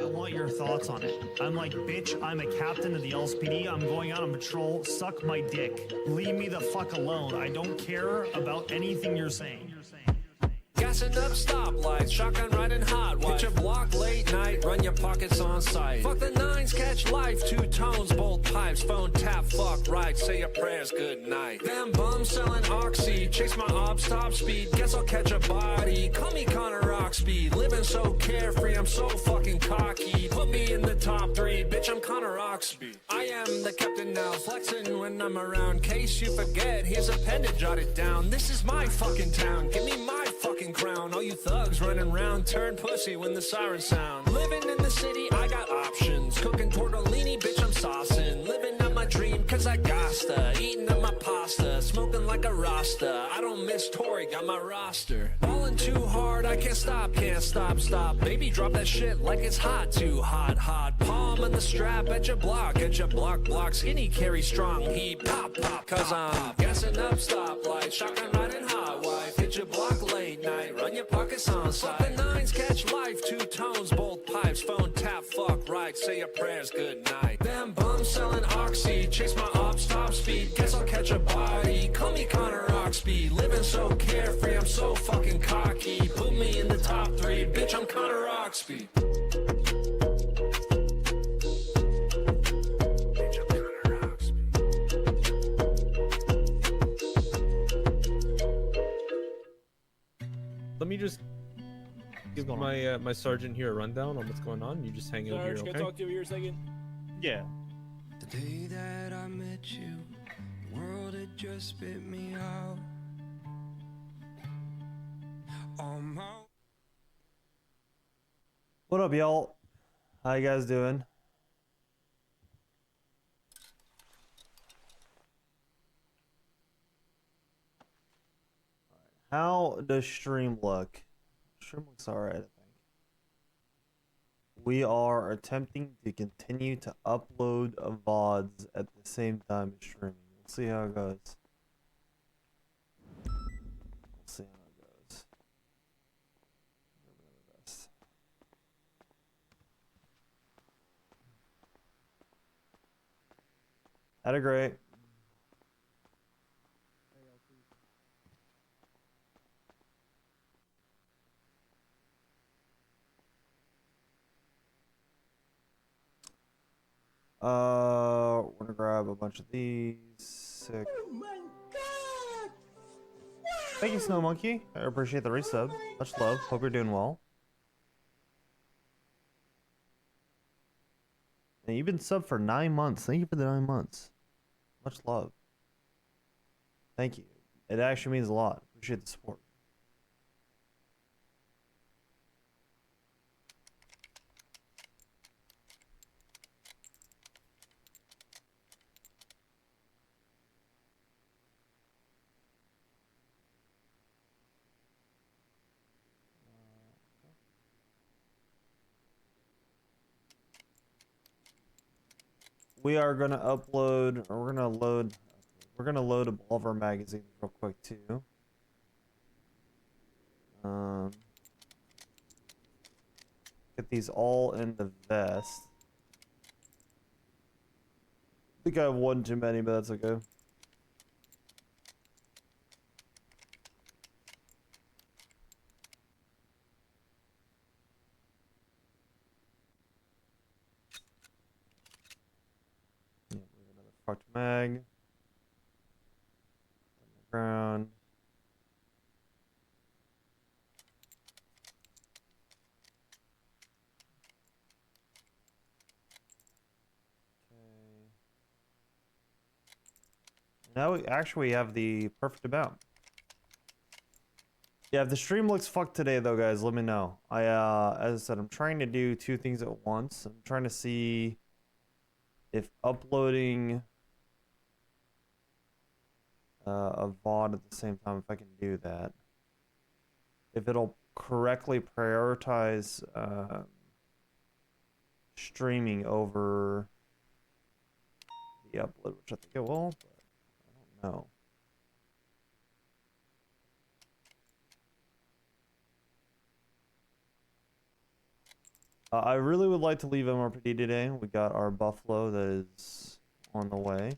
want your thoughts on it. I'm like, bitch, I'm a captain of the LSPD. I'm going out on patrol. Suck my dick. Leave me the fuck alone. I don't care about anything you're saying. Gassing up stoplights, shotgun riding hot. Watch a block late night, run your pockets on sight. Fuck the nines, catch life, two tones, bolt pipes, phone tap, fuck right, say your prayers, good night. Them bums selling Oxy, chase my ops top speed. Guess I'll catch a body, call me Connor Oxby. Living so carefree, I'm so fucking cocky. Put me in the top 3, bitch, I'm Connor Oxby. I am the captain now, flexing when I'm around. Case you forget, here's a pen to jot it down. This is my fucking town, give me my fucking crown. All you thugs running round, turn pussy when the sirens sound. Living in the city, I got options. Cooking tortellini, bitch, I'm saucing. Living out my dream, cause I gotta. Eating up my pasta, smoking like a Rasta. I don't miss Tory, got my roster. Balling too hard, I can't stop, stop. Baby, drop that shit like it's hot, too hot. Palm on the strap at your block, block. Skinny carry strong heat, pop. Cause I'm gassing up stoplight, shotgun riding hot wife. Hit your block late night, run your pockets on side. Fuck the nines, catch life, two tones, both pipes, phone tap, fuck right, say your prayers, good night. Them bums selling Oxy, chase my ops top speed. Guess I'll catch a body, call me Connor Oxby. Living so carefree, I'm so fucking cocky. Put me in the top 3, bitch, I'm Connor Oxby. Let me just give my my sergeant here a rundown on what's going on. You just hang out here, okay? Can I talk to you here a second? Yeah. The day that I met you, the world had just spit me out. On my... What up, y'all? How you guys doing? How does stream look? Stream looks alright, I think. We are attempting to continue to upload VODs at the same time as streaming. We'll see how it goes. We'll see how it goes. Had a great. We're gonna grab a bunch of these. Sick. Oh my god! Thank you, Snow Monkey. I appreciate the resub. Much love. Hope you're doing well. And you've been subbed for 9 months. Thank you for the 9 months. Much love. Thank you. It actually means a lot. Appreciate the support. We are gonna upload, or we're gonna load all of our magazines real quick too. Get these all in the vest. I think I have one too many, but that's okay. Fucked mag. On the ground. Okay. Now we actually have the perfect amount. Yeah, if the stream looks fucked today though, guys, let me know. As I said, I'm trying to do 2 things at once. I'm trying to see if uploading a VOD at the same time, if I can do that. If it'll correctly prioritize streaming over the upload, which I think it will, but I don't know. I really would like to leave MRPD today. We got our Buffalo that is on the way.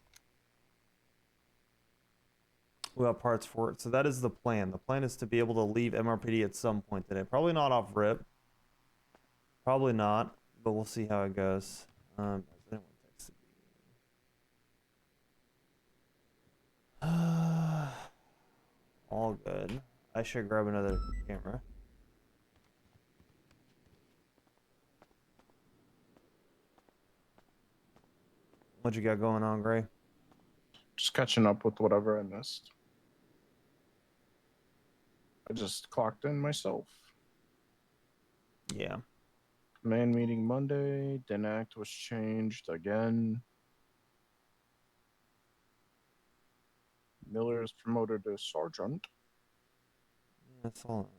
We got parts for it. So that is the plan. The plan is to be able to leave MRPD at some point today. Probably not off rip. Probably not, but we'll see how it goes. Has anyone texted me? All good. I should grab another camera. What you got going on, Gray? Just catching up with whatever I missed. I just clocked in myself. Yeah. Command meeting Monday. Den Act was changed again. Miller is promoted to sergeant. That's all.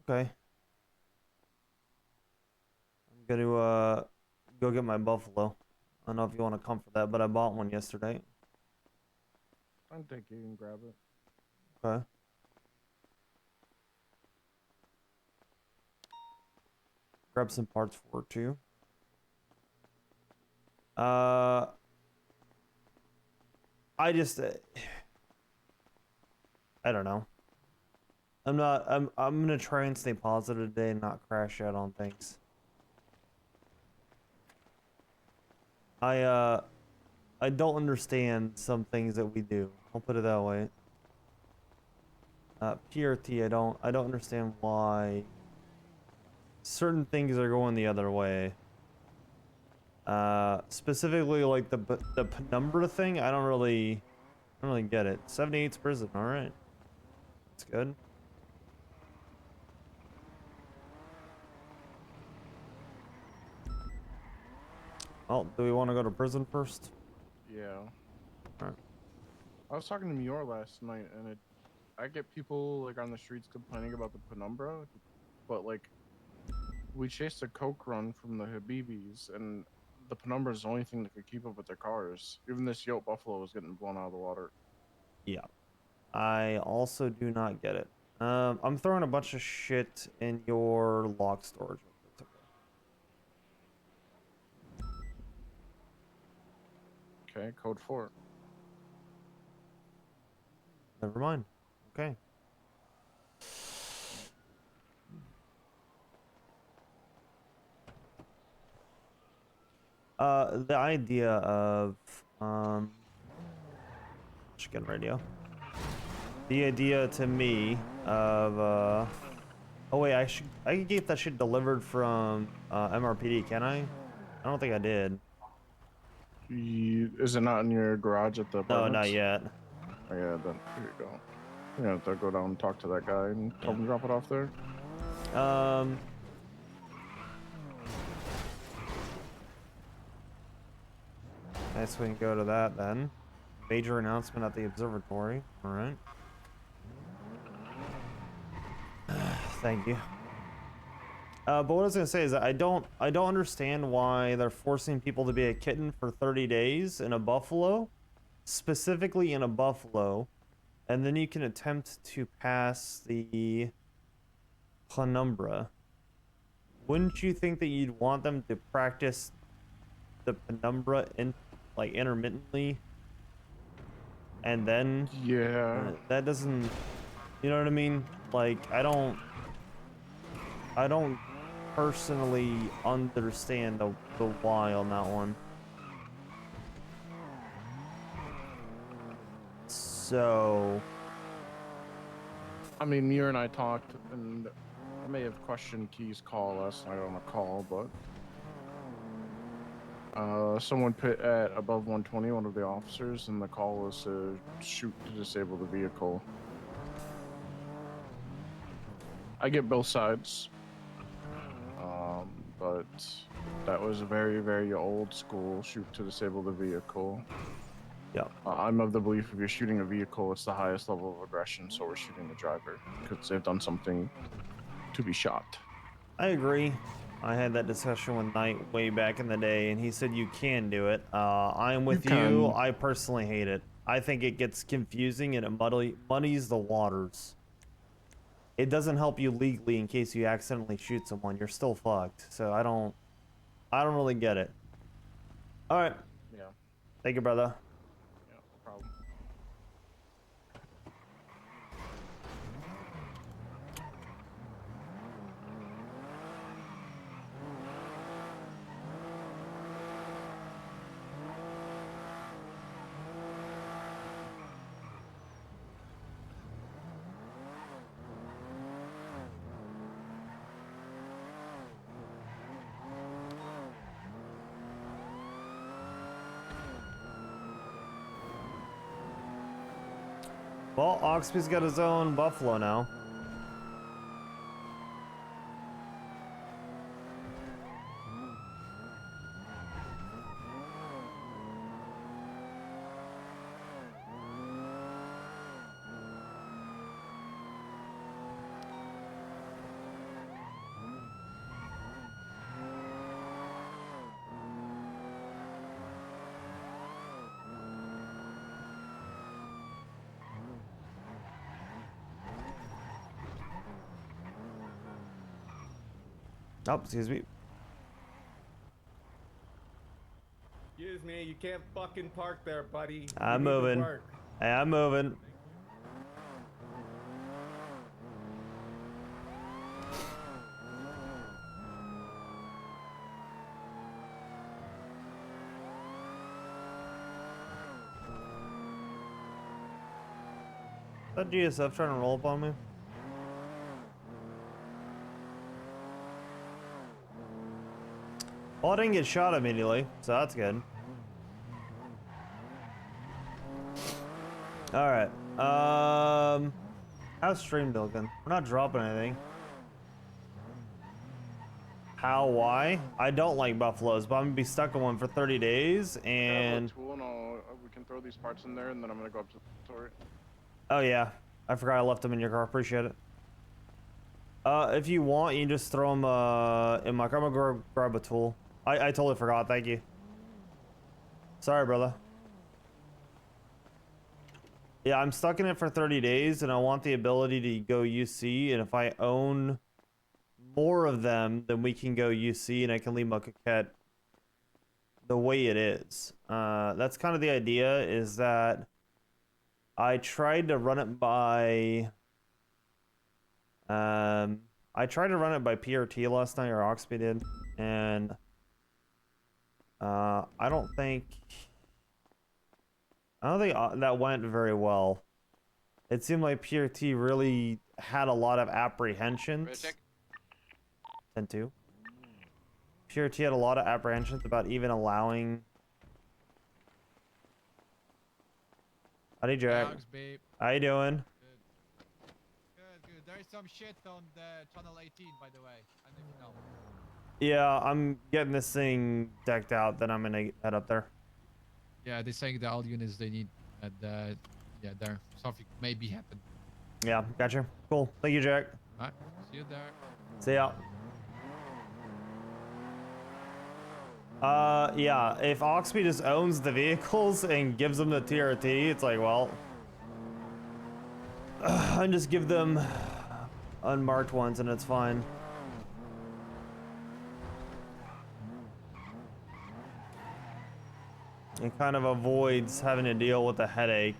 Okay. I'm gonna go get my Buffalo. I don't know if you want to come for that, but I bought one yesterday. I think you can grab it. Okay. Grab some parts for it too. I just I don't know. I'm gonna try and stay positive today and not crash out on things. I don't understand some things that we do. I'll put it that way. PRT, I don't understand why certain things are going the other way. Specifically like the penumbra thing, I don't really get it. 78's prison, all right. That's good. Oh, do we want to go to prison first? Yeah. Alright. I was talking to Mior last night, and I get people like on the streets complaining about the penumbra, but like we chased a coke run from the Habibis, and the penumbra is the only thing that could keep up with their cars. Even this Yote Buffalo was getting blown out of the water. Yeah. I also do not get it. I'm throwing a bunch of shit in your lock storage. It's okay. Okay, code 4. Never mind. Okay. The idea of chicken radio. The idea to me of oh wait, I can get that shit delivered from MRPD, can I? I don't think I did. Is it not in your garage at the No, apartments? not yet. Oh, yeah, then here you go. You have to go down and talk to that guy and tell him to drop it off there. Nice, we can go to that then. Major announcement at the observatory. All right. Thank you. But what I was gonna say is that I don't understand why they're forcing people to be a kitten for 30 days in a buffalo, specifically in a buffalo, and then you can attempt to pass the penumbra. Wouldn't you think that you'd want them to practice the penumbra intermittently, and then that doesn't, you know what I mean? Like I don't personally understand the why on that one. So I mean, Muir and I talked, and I may have questioned Key's call last night on a call, but someone put at above 120, one of the officers, and the call was to shoot to disable the vehicle. I get both sides, but that was a very, very old school shoot to disable the vehicle. yeah. I'm of the belief if you're shooting a vehicle, it's the highest level of aggression, so we're shooting the driver because they've done something to be shot. I agree. I had that discussion with Knight way back in the day, and he said you can do it. I'm with you. I personally hate it. I think it gets confusing and it muddies the waters. It doesn't help you legally in case you accidentally shoot someone. You're still fucked. So I don't really get it. All right. Yeah. Thank you, brother. Yeah. No problem. Well, Oxby's got his own buffalo now. Oh, excuse me. Excuse me, you can't fucking park there, buddy. I'm You need to moving. work. Hey, I'm moving. Is that GSF trying to roll up on me? Well, I didn't get shot immediately, so that's good. Alright. How's stream looking? We're not dropping anything. How? Why? I don't like buffaloes, but I'm gonna be stuck in one for 30 days, Grab a and... tool and we can throw these parts in there, and then I'm gonna go up to the turret. Oh, yeah. I forgot I left them in your car. Appreciate it. If you want, you can just throw them, in my car. I'm gonna grab a tool. I totally forgot. Thank you. Sorry, brother. Yeah, I'm stuck in it for 30 days, and I want the ability to go UC, and if I own more of them, then we can go UC, and I can leave my coquette the way it is. That's kind of the idea, is that I tried to run it by... I tried to run it by PRT last night, or Oxby did, and... I don't think that went very well. It seemed like PRT really had a lot of apprehensions. 10-2. PRT had a lot of apprehensions about even allowing... Howdy, Jack. Oxby. How you doing? Good. There's some shit on the channel 18, by the way. I don't know if you know. Yeah, I'm getting this thing decked out, then I'm gonna head up there. Yeah, they're saying that all units they need, and yeah, there something maybe happen. Yeah, gotcha. Cool. Thank you, Jack. Alright, see you there. See ya. Yeah, if Oxby just owns the vehicles and gives them the TRT, it's like, well... I just give them unmarked ones and it's fine. It kind of avoids having to deal with the headache.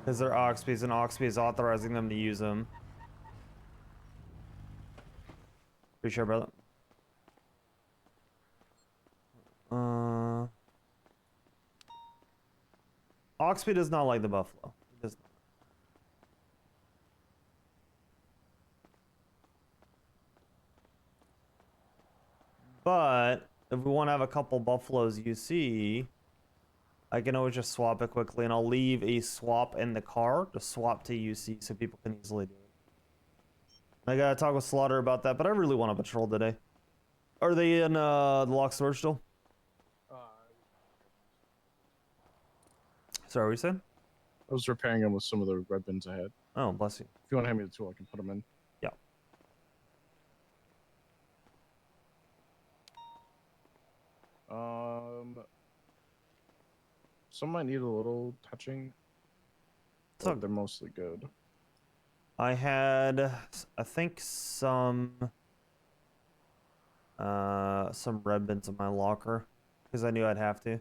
Because they're Oxby's and Oxby is authorizing them to use them. Pretty sure, brother. Oxby does not like the buffalo. He does not. But if we want to have a couple buffaloes UC, I can always just swap it quickly, and I'll leave a swap in the car to swap to UC so people can easily do it. I gotta talk with Slaughter about that, but I really want to patrol today. Are they in the lock storage still? Sorry, what you said? I was repairing them with some of the red bins I had. Oh, bless you. If you want to hand me the tool, I can put them in. Yeah. Some might need a little touching, So but they're mostly good. I had, I think some red bins in my locker because I knew I'd have to.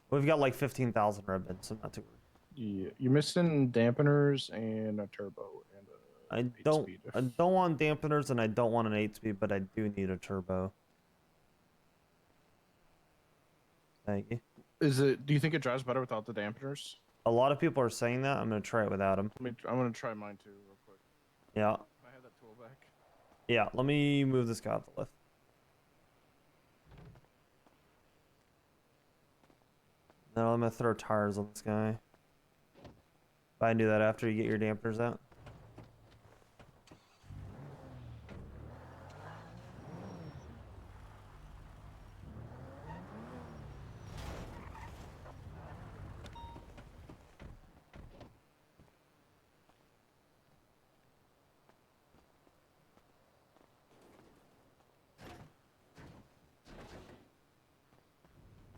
We've got like 15,000 red bins, so not too worried. Yeah, you're missing dampeners and a turbo and a I 8-speed. don't want dampeners and I don't want an 8-speed, but I do need a turbo. Thank you. Do you think it drives better without the dampeners? A lot of people are saying that. I'm gonna try it without them. I'm gonna try mine too, real quick. Yeah. Can I have that tool back? Yeah. Let me move this guy off the lift. Now I'm gonna throw tires on this guy. I can do that after you get your dampeners out.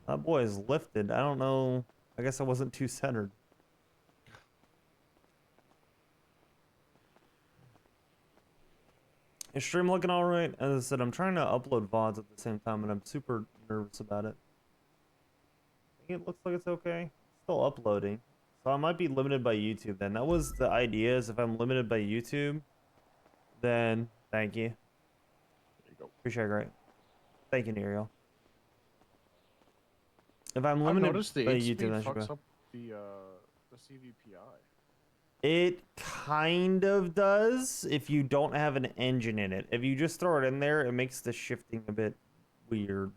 That boy is lifted. I don't know. I guess I wasn't too centered. Is stream looking alright? As I said, I'm trying to upload VODs at the same time, and I'm super nervous about it. I think it looks like it's okay. Still uploading. So I might be limited by YouTube then. That was the idea, is if I'm limited by YouTube, then thank you. There you go. Appreciate it, great. Thank you, Neriel. If I'm I've limited noticed the by 8-speed YouTube, that should fucks go. up the CVPI. It kind of does if you don't have an engine in it. If you just throw it in there, it makes the shifting a bit weird.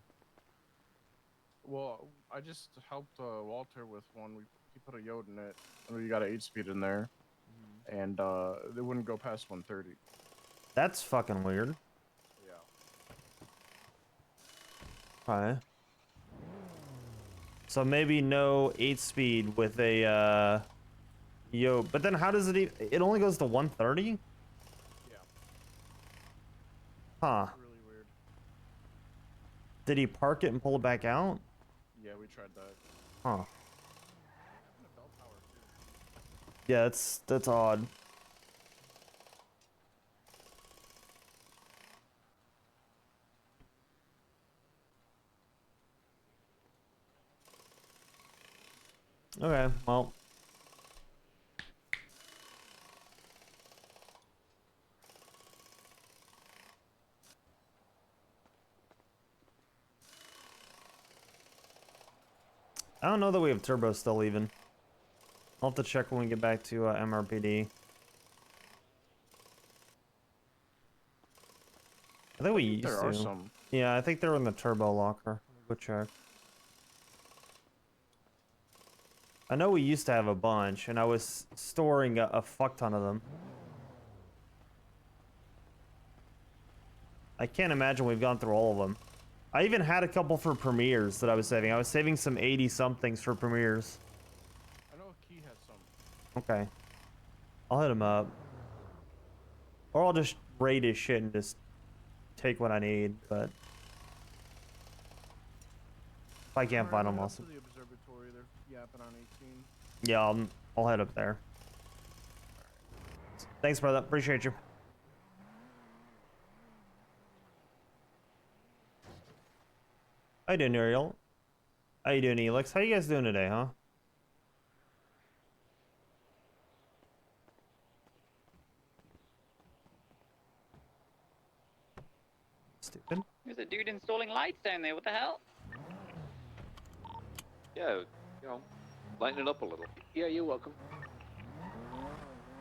Well, I just helped Walter with one. He put a Yod in it, and we got an 8-speed in there, and it wouldn't go past 130. That's fucking weird. Yeah. Okay. So maybe no 8-speed with a but then how does it only goes to 130? Yeah. Huh. Really weird. Did he park it and pull it back out? Yeah, we tried that. Huh. Yeah, that's odd. Okay, well. I don't know that we have turbo still even. I'll have to check when we get back to MRPD. I think we used There to. are some. Yeah, I think they're in the turbo locker. Go check. I know we used to have a bunch, and I was storing a fuck ton of them. I can't imagine we've gone through all of them. I even had a couple for premieres that I was saving. I was saving some 80-somethings for premieres. I know Key has some. Okay. I'll hit him up. Or I'll just raid his shit and just take what I need, but... If I can't find him, I'll awesome. the observatory. They're yapping on 18. Yeah, I'll head up there. Thanks, brother. Appreciate you. How you doing, Ariel? How you doing, Elix? How you guys doing today, huh? Stupid. There's a dude installing lights down there. What the hell? Yeah, you know, lighten it up a little. Yeah, you're welcome.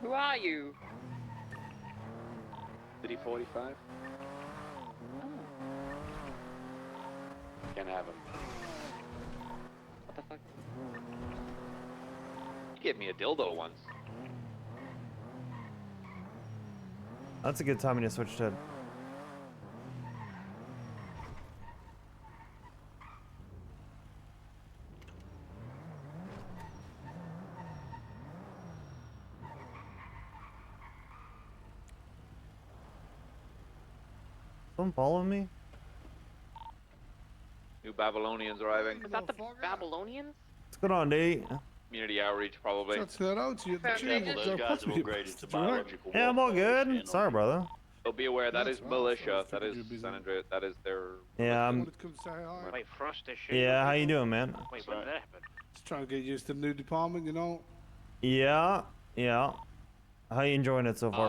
Who are you? City 45? Can't have him. What the fuck? You gave me a dildo once. That's a good timing to switch to. Someone following me? New Babylonians arriving. Is that the Babylonians? going on, D? Community outreach, probably. Shout that out to you. Yeah, Those guys have upgraded to biological. Yeah, I'm all good. Sorry, brother. So be aware, that That's is right, militia. so I That is figured you'd be San Andreas. That is their. Yeah, I I'm. wanted to come say hi. Wait, Frost is Yeah, how you doing, man? Wait, when did that happen? Just trying to get used to the new department, you know. Yeah, yeah. How you enjoying it so far?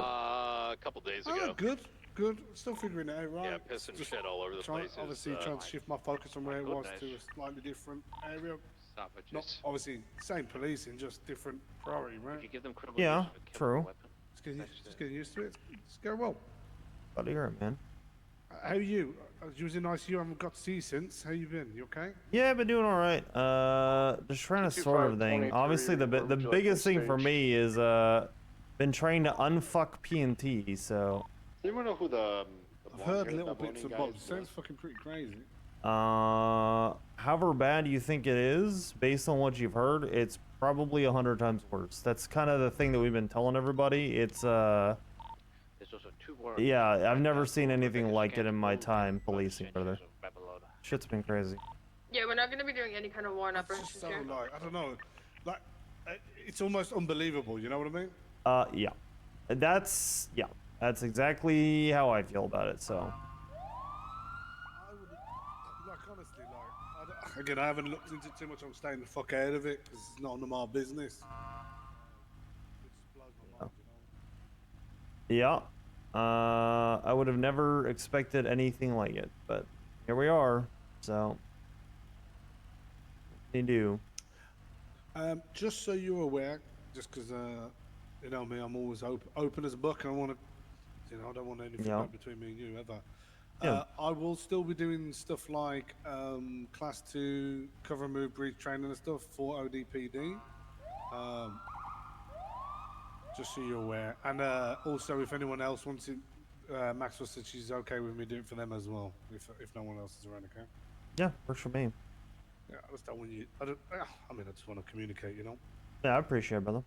A couple days Oh, ago. good. Still figuring it out, right? Yeah, pissing Just shit all over the place. Obviously, trying to shift my focus from where it was to a slightly different area. Stoppages. Not obviously same policing, just different priority, right? If you give them critical Yeah, use of a chemical true. weapon. Just getting used to it. It's going well. Glad to hear it, man. How are you? You was in ICU. I haven't got to see you since. How you been? You okay? Yeah, I've been doing all right. Just trying to sort everything. Obviously, the biggest thing for me is been trying to unfuck P&T. So. Do you know who the I've heard little bits and bobs. Sounds fucking pretty crazy. However bad you think it is, based on what you've heard, it's probably 100 times worse. That's kind of the thing that we've been telling everybody. It's yeah, I've never seen anything like it in my time policing, brother. Shit's been crazy. Yeah, we're not gonna be doing any kind of warrant operations So here. like, I don't know, like it's almost unbelievable. You know what I mean? Yeah, that's exactly how I feel about it. So. I would, like, honestly, like, again, I haven't looked into it too much. I'm staying the fuck out of it because it's not none of my business. It just blows my mind, you know? Yeah. I would have never expected anything like it, but here we are. So. What do you do? Just so you're aware, just because you know me, I'm always open as a book, and I want to, you know, I don't want anything Yeah. between me and you ever. Yeah. I will still be doing stuff like class 2 cover and move breach training and stuff for ODPD. Just so you're aware, and also if anyone else wants it, Maxwell said she's okay with me doing it for them as well, if no one else is around, okay? Yeah, works for me. Yeah, I just don't want you. I mean, I just want to communicate, you know. Yeah, I appreciate it, brother.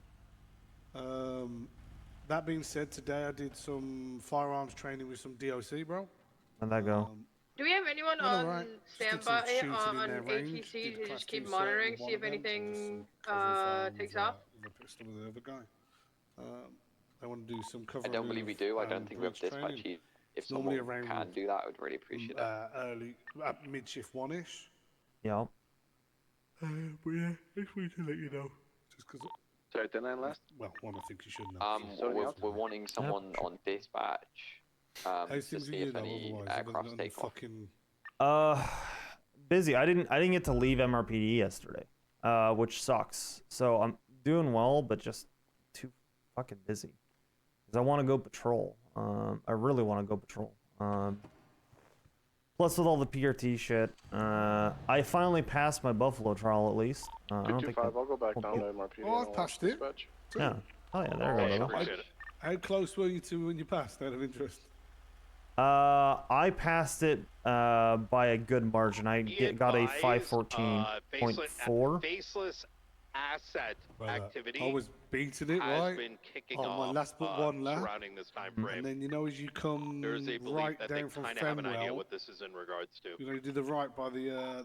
That being said, today I did some firearms training with some DOC, bro. How'd that go? Do we have anyone Well, on alright. Just did some standby shooting in on their range, ATC did to class just keep 2 monitoring, certain see if one of them, anything some covering takes fire off? with a pistol with the other guy. I want to do some cover. I don't believe we do. I don't think we have breach dispatch. training. If Normally someone around, can do that, I would really appreciate that. Early, mid shift 1ish. Yeah. But yeah, just wanted to let you know. Just because. Sorry, didn't I last? Well, one, I think you should know. We're wanting someone on dispatch How's to things with see you if though, any otherwise? Other aircraft than take off. fucking. Busy. I didn't get to leave MRPD yesterday, which sucks. So I'm doing well, but just too fucking busy. Cause I want to go patrol. I really want to go patrol. Plus with all the PRT shit, I finally passed my Buffalo trial at least. I don't think. I'll go back down to MRPD. Oh, I've passed it. Yeah. Oh yeah, there we go. Brother. How close were you to when you passed? Out of interest. I passed it by a good margin. I got a 514.4. Faceless asset activity. I was beating it, has right? been kicking on my off last but one lap. surrounding this time frame. And then you know as you come There's a belief right that down they from kind of have an idea Fenwell, what this is in regards to. you know, you do the right by the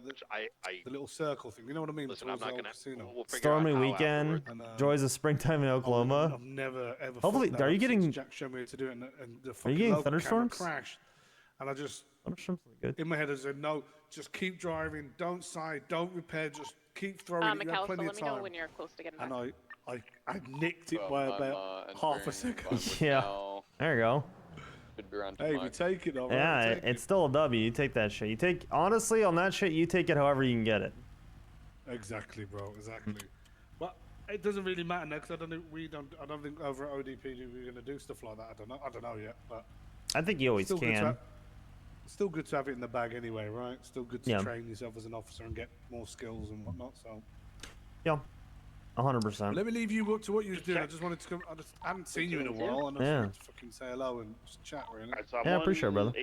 little circle thing. You know what I mean? Listen, I'm Towards not the gonna. casino. We'll figure Stormy out how weekend, afterwards. joys of springtime in Oklahoma. I've never ever. Hopefully, fucked that are you up getting? since Jack showed me to do it, and the fucking getting local camera thunderstorms? crashed, and I just Thunderstorms are good. in my head I said, no, just keep driving, don't side, don't repair, just keep throwing. You have McAllister, plenty let of me know time. when you're close to getting back. And I nicked it by about half a second. Yeah. There you go. Hey, we take it over. Yeah, it's still a W. You take that shit. You take honestly on that shit. You take it however you can get it. Exactly, bro. Exactly. But it doesn't really matter now because I don't think over at ODPD we're gonna do stuff like that. I don't know yet. But I think you always still good to can. have- still good to have it in the bag anyway, right? Still good to Yeah. train yourself as an officer and get more skills and whatnot. So Yeah, 100%. let me leave you to what you was doing. I just wanted to come. I haven't seen you in a while, and I just Yeah. wanted to fucking say hello and just chat, really. Yeah, I appreciate it, brother.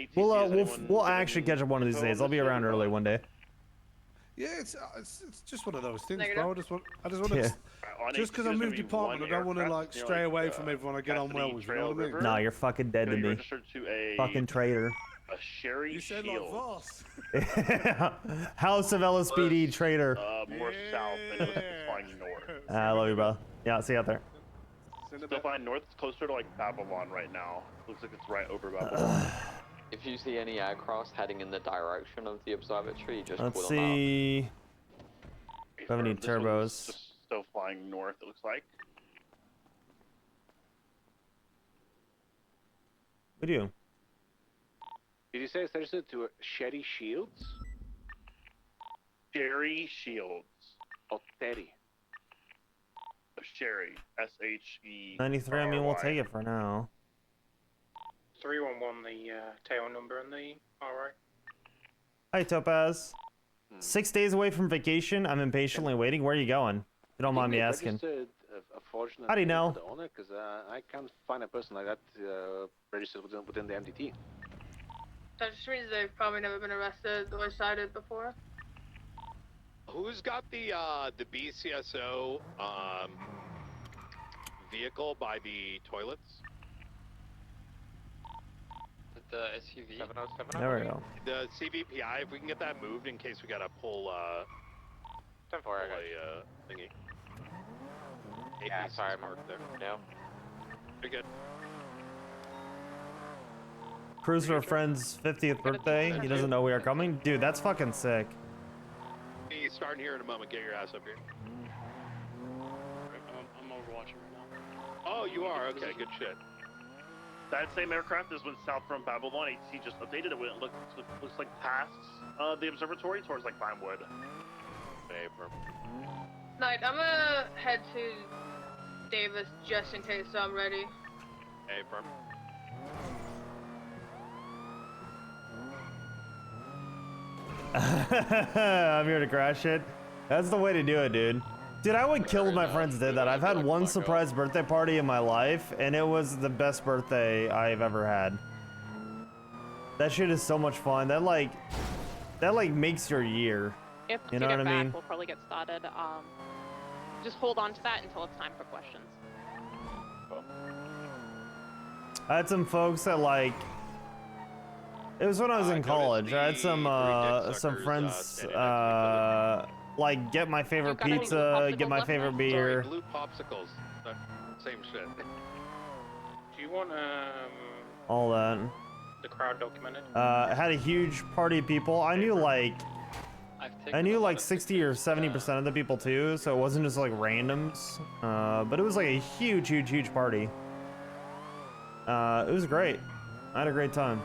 We'll actually catch up one of these days. I'll be around early one day. Yeah, it's just one of those things, Negative. bro. I just want Yeah. to. Just because I moved department, I don't want to like stray away from everyone I get on well with. You know what I mean? Nah, you're fucking dead to me. Fucking traitor. A Sherry You said Shield. like Voss. House of LSPD traitor. More south, and it looks like it's flying north. I love you, bro. Yeah, see you out there. Still flying north. It's closer to like Babylon right now. Looks like it's right over Babylon. If you see any aircraft heading in the direction of the observatory, just Let's call them out. see. We have any This one's turbos? just still flying north, it looks like. We do. Did you say it's registered to Sherry Shields? Sherry Shields. Oh, Teddy. Sherry. S-H-E. 93. I mean, we'll take it for now. 311, the tail number on the alright. Hi, Topaz. 6 days away from vacation. I'm impatiently waiting. Where are you going? If you don't mind me asking. Unfortunately, How do you know? The owner, because I can't find a person like that registered within the MDT. That just means they've probably never been arrested or cited before. Who's got the BCSO vehicle by the toilets? The SUV. 707. There we go. The CVPI, if we can get that moved in case we gotta pull thingy. Yeah, sorry, I'm marked there. No. You're good. Cruise for a friend's 50th birthday. He doesn't know we are coming. Dude, that's fucking sick. He's starting here in a moment. Get your ass up here. I'm overwatching right now. Oh, you are? Okay, good shit. That same aircraft is went south from Babylon. ATC just updated it. It looks like past the observatory towards like Vinewood. Paper. Knight, I'm gonna head to Davis just in case, so I'm ready. Hey, firm. I'm here to crash it. That's the way to do it, dude. Dude, I would kill if my friends did that. I've had one surprise birthday party in my life, and it was the best birthday I've ever had. That shit is so much fun. That like makes your year. If You we know get what I back, mean? we'll probably get started. Just hold on to that until it's time for questions. I had some folks that like. It was when I was in college. I had some friends like get my favorite got any pizza, get popsicles my left, favorite Matt? beer. Blue popsicles. Same shit. Do you want All that. the crowd documented? I had a huge party of people. I knew like 60 or 70% of the people too, so it wasn't just like randoms. But it was like a huge party. It was great. I had a great time.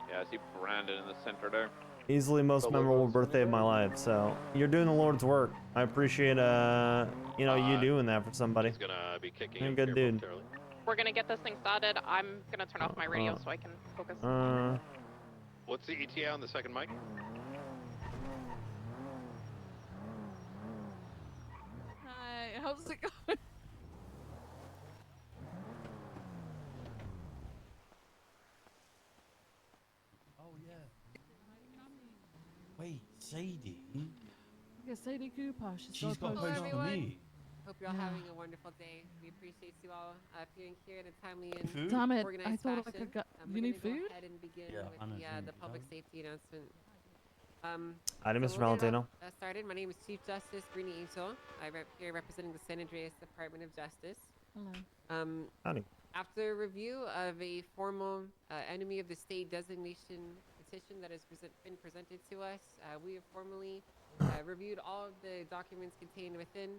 Yeah, I see Brandon in the center there. Easily most memorable birthday of my life. So you're doing the Lord's work. I appreciate you doing that for somebody. He's gonna be kicking. You're a good dude. We're gonna get this thing started. I'm gonna turn off my radio so I can focus. What's the ETA on the second mic? Hi, how's it going? Oh yeah. Wait, Sadie? Yeah, Sadie Cooper. She's got post for me. Hope you're all having a wonderful day. We appreciate you all appearing here in a timely and Food? Damn it, organized I thought I fashion. could get. We're You need gonna go food? ahead and begin Yeah, I know with food, the public yeah. safety announcement. Hi, Mr. We'll get Valentino. started. My name is Chief Justice Greeny Angel. I here representing the San Andreas Department of Justice. Hello. Howdy. After review of a formal enemy of the state designation petition that has been presented to us, we have formally reviewed all of the documents contained within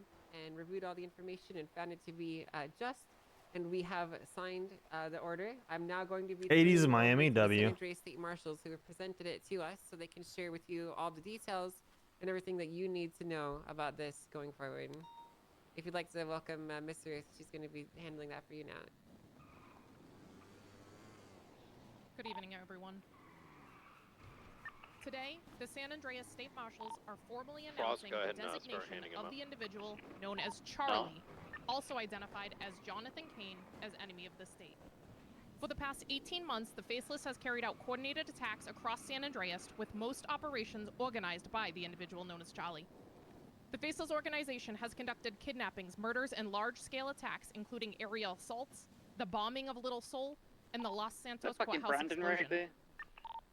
and reviewed all the information and found it to be just. And we have signed the order. I'm now going to be 80s in turning it over Miami, to the W. San Andreas State Marshals who have presented it to us so they can share with you all the details and everything that you need to know about this going forward. If you'd like to welcome Miss Ruth, she's going to be handling that for you now. Good evening, everyone. Today, the San Andreas State Marshals are formally Frost, announcing go ahead the and, start designation handing 'em of up. the individual known as Charlie, also identified as Jonathan Kane, as enemy of the state. For the past 18 months, the Faceless has carried out coordinated attacks across San Andreas, with most operations organized by the individual known as Charlie. The Faceless organization has conducted kidnappings, murders, and large-scale attacks, including aerial assaults, the bombing of Little Sol, and the Los Santos fucking courthouse Brandon explosion. right there?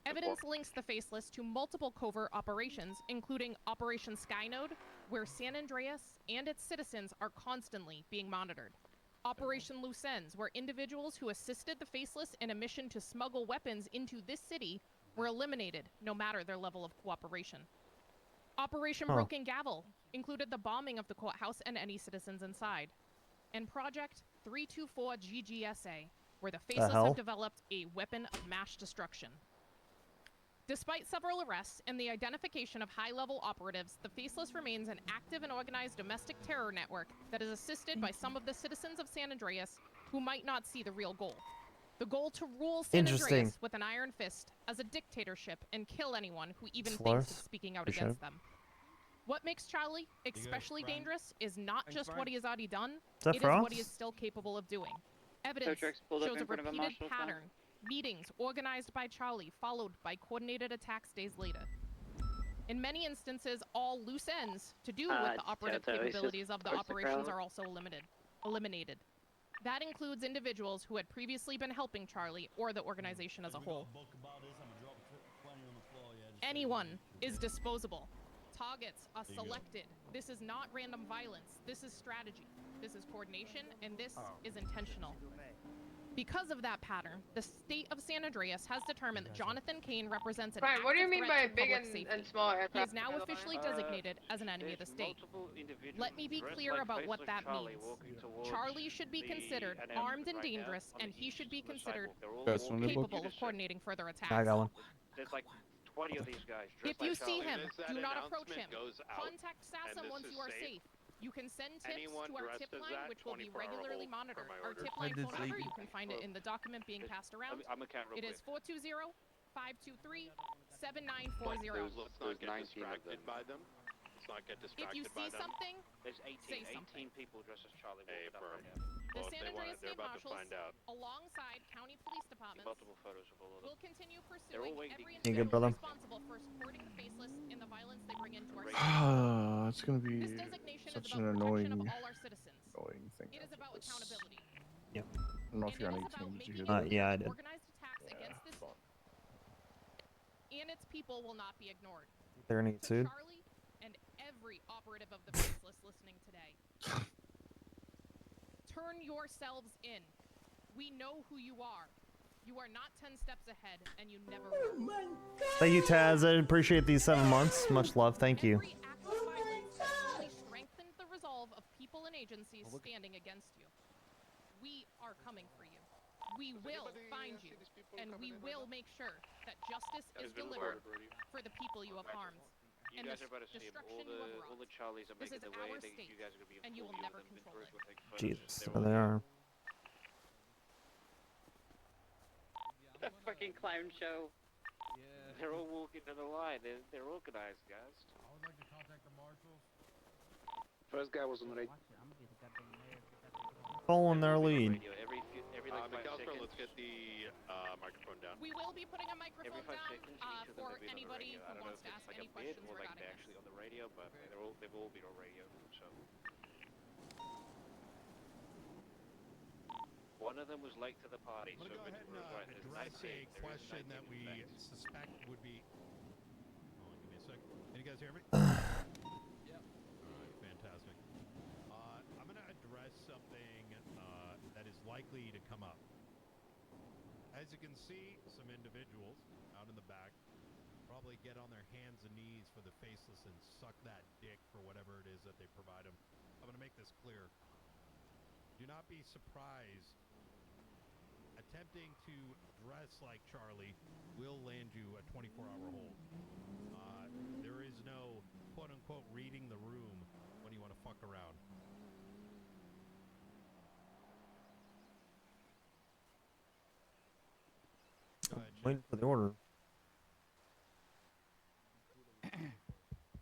Evidence links the Faceless to multiple covert operations, including Operation Skynode, where San Andreas and its citizens are constantly being monitored. Operation Loose Ends, where individuals who assisted the Faceless in a mission to smuggle weapons into this city were eliminated, no matter their level of cooperation. Operation Broken Gavel included the bombing of the courthouse and any citizens inside. And Project 324 GGSA, where the Faceless have developed a weapon of mass destruction. Despite several arrests and the identification of high-level operatives, the Faceless remains an active and organized domestic terror network that is assisted by some of the citizens of San Andreas who might not see the real goal. The goal to rule San Andreas with an iron fist as a dictatorship and kill anyone who even thinks of speaking out against them. What makes Charlie especially dangerous is not just what he has already done, it is what he is still capable of doing. Evidence shows a repeated pattern. Meetings organized by Charlie, followed by coordinated attacks days later. In many instances, all loose ends to do with the operative capabilities of the operations are also eliminated. That includes individuals who had previously been helping Charlie or the organization as a whole. Anyone is disposable. Targets are selected. This is not random violence. This is strategy. This is coordination, and this is intentional. Because of that pattern, the state of San Andreas has determined that Jonathan Kane represents an active what do you mean threat by to big public safety. and small aircraft? He is now officially designated as an enemy of the state. Let me be clear about what that means. Charlie should be considered armed and dangerous, and he should be considered capable of coordinating further attacks. I got one. There's like 20 of these guys. If you see him, do not approach him. Contact SASM once you are safe. You can send tips to our tip line, which will be regularly monitored. Our tip line phone number, you can find it in the document being passed around. It is 420-523-7940. Let's not get distracted by them. Let's not get distracted by them. If you see something, there's 18 say something. people dressed as Charlie. The Well, San Andreas State Marshals, find out. alongside county police departments, Multiple photos of all of them. will continue pursuing every You good, individual brother? responsible for supporting the Faceless in the violence they bring into our It's gonna be This designation such is an about annoying, protection of all our citizens. thing. It is about accountability. Yep. I don't know if you're on 18. Did you hear that? Yeah, I did. Organized attacks against this and its people will not be ignored. They're gonna get To sued. Charlie and every operative of the Faceless listening today. Turn yourselves in. We know who you are. You are not 10 steps ahead, and you never will. Thank you, Taz. I appreciate these 7 months. Much love. Thank you. Every act of violence has only strengthened the resolve of people and agencies standing against you. We are coming for you. We will find you, and we will make sure that justice is delivered for the people you have harmed. You and guys the are about to see them. destruction you have All the wrought. Charlies are This making is their way. our You state, guys are going to be and you will never control it. Jesus, there they are. A fucking clown show. They're all walking to the line. They're organized, guys. I would like to contact the marshals. First guy was on the right. Following their lead. Every like 5 seconds. Let's get the microphone down. We will be putting a microphone Every 5 down seconds, each of them for have been on the anybody radio. who I don't know wants if to ask it's like any a bit questions or like regarding they're this. actually on the radio, but they've all been on radio. So one of them was late to the party. I'm gonna go ahead and address a question that we suspect would be. Hold on, give me a sec. Can you guys hear me? Yep. All right, fantastic. I'm gonna address something that is likely to come up. As you can see, some individuals out in the back probably get on their hands and knees for the Faceless and suck that dick for whatever it is that they provide them. I'm gonna make this clear. Do not be surprised. Attempting to dress like Charlie will land you a 24-hour hold. There is no quote-unquote reading the room when you want to fuck around. Go ahead, Waiting for the order.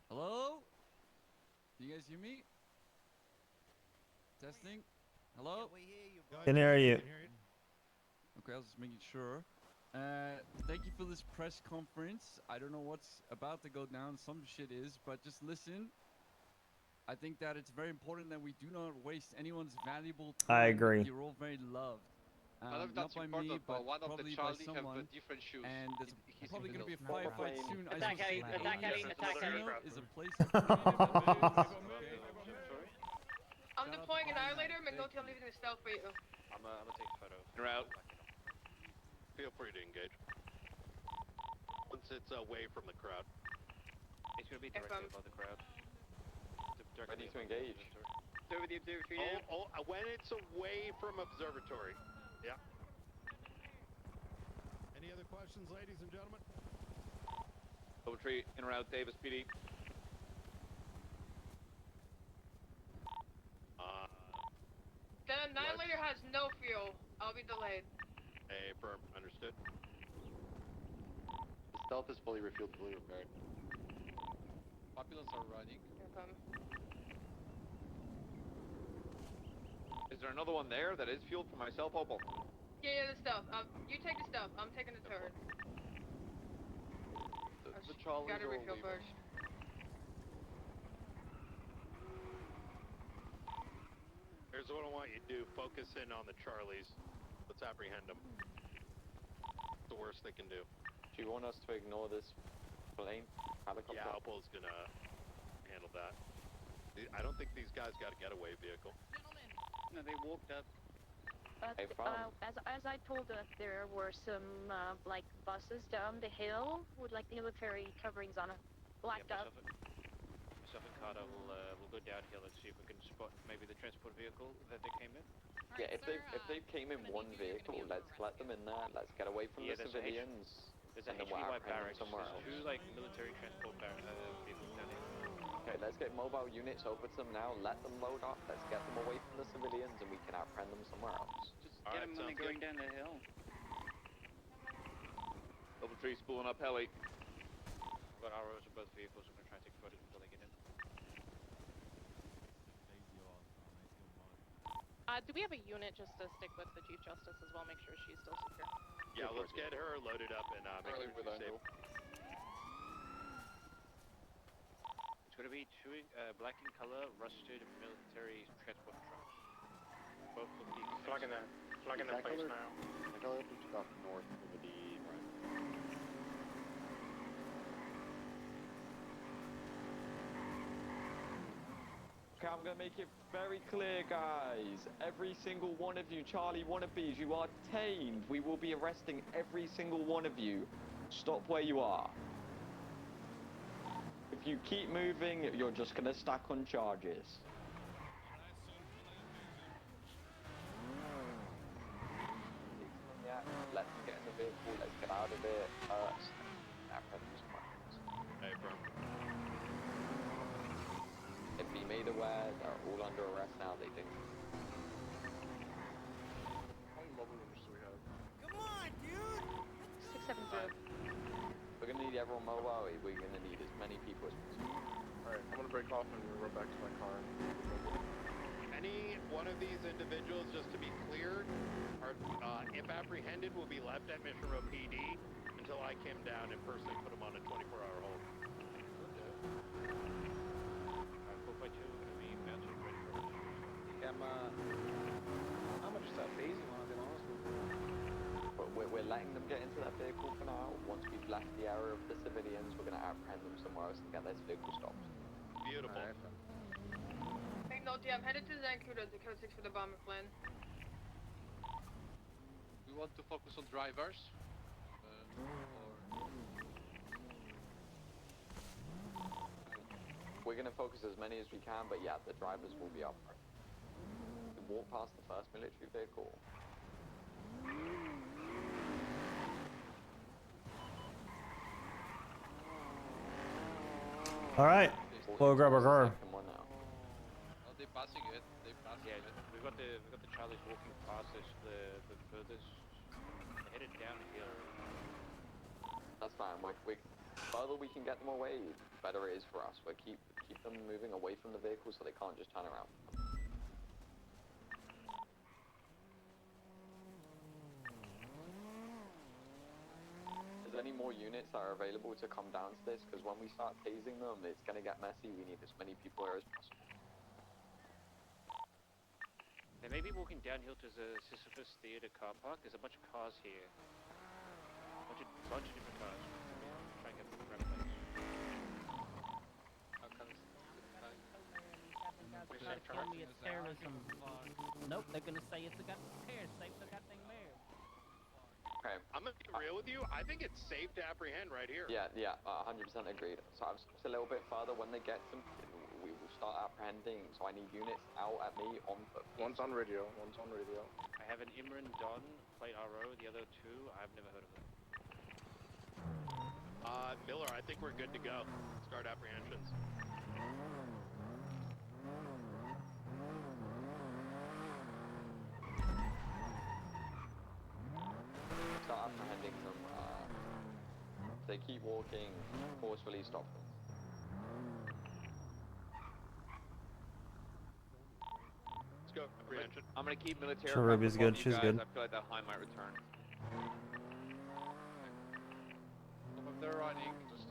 Hello? Can you guys hear me? Testing? Hello? Can hear you. Okay, I was just making sure. Thank you for this press conference. I don't know what's about to go down. Some shit is, but just listen. I think that it's very important that we do not waste anyone's valuable time. I agree. You're all very loved. I don't know if Not that's by important, me, but but one of the probably by Charlie have someone. different shoes. And there's He's probably in going to the be a firefight plane. soon. I Attack just heli, want to attack say heli, this attack heli. casino is a place of freedom. I'm Shout out to deploying Bobby Annihilator. Knight. McNulty, I'm leaving the stealth for you. I'm gonna take a photo. En route. Feel free to engage. Once it's away from the crowd. It's gonna be If directly I'm- above the crowd. Ready to engage. So with the observatory. When it's away from observatory. Yeah. Any other questions, ladies and gentlemen? Infantry en route, Davis PD. The Annihilator has no fuel. I'll be delayed. Firm. Understood. The stealth is fully refueled, fully repaired. Populants are running. Here I come. Is there another one there that is fueled for myself, Opal? Yeah, the stealth. You take the stealth. I'm taking the turret. The Charlies Gotta are refuel leaving. first. Here's what I want you to do. Focus in on the Charlies. Let's apprehend them. It's the worst they can do. Do you want us to ignore this plane? Helicopter? Yeah, Opal's gonna handle that. I don't think these guys got a getaway vehicle. No, they walked up. Hey, found. As I told her, there were some like buses down the hill with like military coverings on it, blacked out. Myself and Carter will go downhill and see if we can spot maybe the transport vehicle that they came in. Yeah, if they came in one vehicle, let's let them in there. Let's get away from the there's civilians. There's a and then we'll HVY apprehend them barracks. somewhere There's else. two like military transport vehicles down here. Okay, let's get mobile units over to them now. Let them load up. Let's get them away from the civilians, and we can apprehend them somewhere else. Just get them when they're going down the hill. Level 3 spooling up heli. Got arrows of both vehicles. I'm gonna try and take photos before they get in. Do we have a unit just to stick with the Chief Justice as well? Make sure she's still secure. Yeah, let's get her loaded up and make sure she's safe. It's gonna be two black in color, rusted military transport trucks. Both will be flagging their place now. The color pushed up north over the right. Okay, I'm gonna make it very clear, guys. Every single one of you Charlie wannabes, you are tamed. We will be arresting every single one of you. Stop where you are. If you keep moving, you're just gonna stack on charges. Yeah, let's get in the vehicle, let's get out of it. Hey, bro. If be made aware, they're all under arrest now, they think. How many mobile units do we have? Come on, dude! 670. We're gonna need everyone mobile, we're gonna need as many people as possible. Alright, I'm gonna break off and run back to my car. Any one of these individuals, just to be clear, are, if apprehended, will be left at Mission Row PD until I came down and personally put them on a 24-hour hold. 4x2 gonna be mounted ready for I'm gonna start phasing on, I'll be honest with you. But we're letting them get into that vehicle for now. Once we've left the area of the civilians, we're gonna apprehend them somewhere else and get this vehicle stopped. Beautiful. McNulty, I'm headed to Zancudo to code 6 for the bomber plan. We want to focus on drivers. We're gonna focus as many as we can, but yeah, the drivers will be up front. We walk past the first military vehicle. All right, we'll grab our car. Second one now. Oh, they're passing it. They're passing Yeah, it. we've got the Charlies walking past us. The furthest headed down here. That's fine. We further we can get them away, better it is for us. We keep them moving away from the vehicle so they can't just turn around. Is there any more units that are available to come down to this? Because when we start tasing them, it's going to get messy. We need as many people here as possible. There may maybe walking downhill to the Sisyphus Theatre car park. There's a bunch of cars here. Bunch of different cars. Try and get the right place. Try to kill me, it's terrorism. Nope, they're gonna say it's a goddamn terrorist. Save the goddamn mayor. Okay. I'm gonna be real with you. I think it's safe to apprehend right here. Yeah, 100% agreed. So I've just a little bit further. When they get some, we will start apprehending. So I need units out at me on foot. One's on radio. One's on radio. I have an Imran Don, plate RO. The other two, I've never heard of them. Miller, I think we're good to go. Start apprehensions. Start apprehending them. If they keep walking, forcefully stop them. Let's go. Apprehension. I'm gonna keep military. Sure, Ruby's good. She's good. I feel like that high might return. Some of them running. Just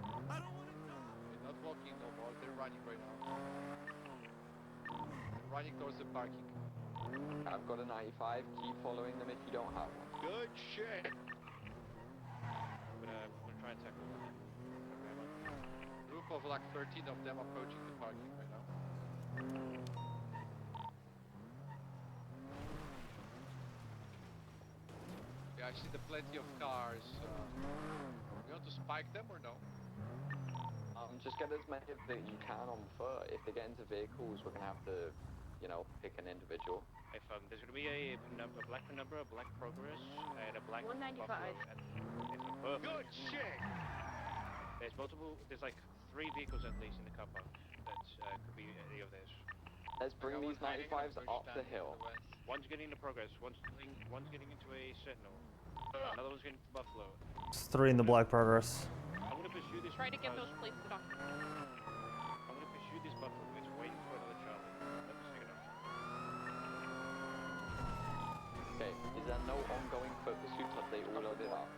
I don't want to die. They're not walking no more. They're running right now. Running towards the parking. I've got a 95. Keep following them if you don't have one. Good shit. I'm gonna try and tackle them. Group of like 13 of them approaching the parking right now. Yeah, I see plenty of cars. You want to spike them or no? Just get as many that you can on foot. If they get into vehicles, we're gonna have to, you know, pick an individual. If there's gonna be a black Penumbra, a black Progress, and a black 195. Buffalo. Good shit. There's multiple. There's like 3 vehicles at least in the car park. That could be any of theirs. Let's bring these 95s up the hill. One's getting into Progress. One's getting into a Sentinel. Another one's getting to Buffalo. It's 3 in the black progress. I'm gonna pursue this. Try to get those plates to doctor. I'm gonna pursue this Buffalo. It's waiting for another Charlie. Let me stick it up. Okay, is there no ongoing foot pursuits? Have they all loaded up?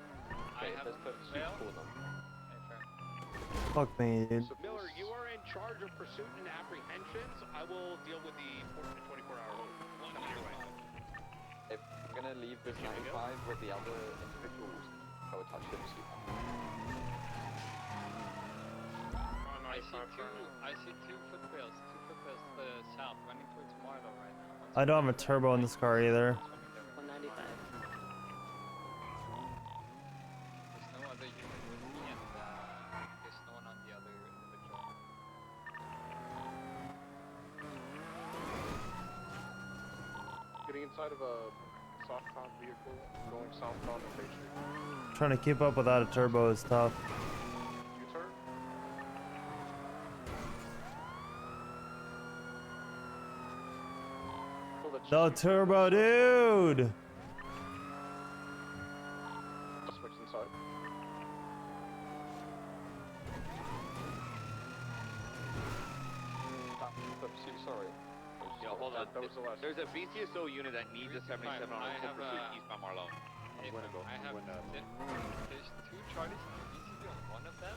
Okay, there's foot pursuits for them. Fuck me, dude. So Miller, you are in charge of pursuit and apprehensions. I will deal with the 24-hour hold. Coming your way. If I'm gonna leave this 95 with the other individuals, go touch the pursuit. I see two footpills to the south, running towards Marlow right now. I don't have a turbo in this car either. 195. There's no other unit with me, and there's no one on the other individual. Getting inside of a soft top vehicle, going southbound on Bay Street. Trying to keep up without a turbo is tough. U-turn. No turbo, dude! Suspects inside. Sorry. Yeah, hold on. That was the last. There's a BCSO unit that needs a 77 on a full pursuit eastbound Marlow. I have there's 2 Charlies on the BCD on one of them.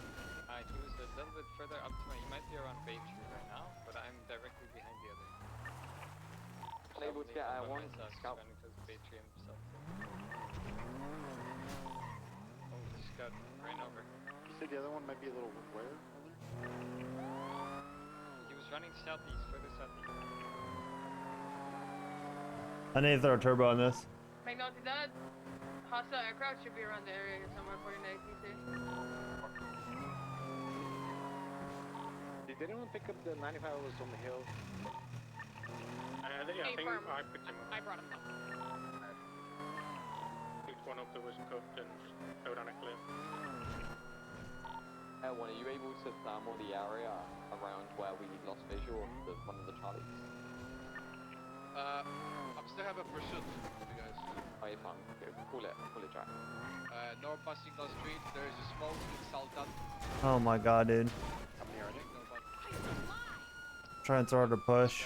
He was a little bit further up to me. He might be around Bay Tree right now, but I'm directly behind the other. Unable to get one scout. Running towards Bay Tree himself. Oh, the scout ran over. You said the other one might be a little where? He was running southeast, further southeast. I need to throw a turbo on this. Make note of that. Hostile aircraft should be around the area somewhere according to APC. Did anyone pick up the 95 that was on the hill? I think I picked him up. I brought him up. Picked one up that was cooked and just out on a cliff. L1, are you able to thermal the area around where we lost visual of one of the Charlies? I still have a pursuit, you guys. Oh, you're fine. Okay, pull it, Jack. North passing the street, there is a smoke in Sultan. Oh my god, dude. I'm here, Trying to throw to push.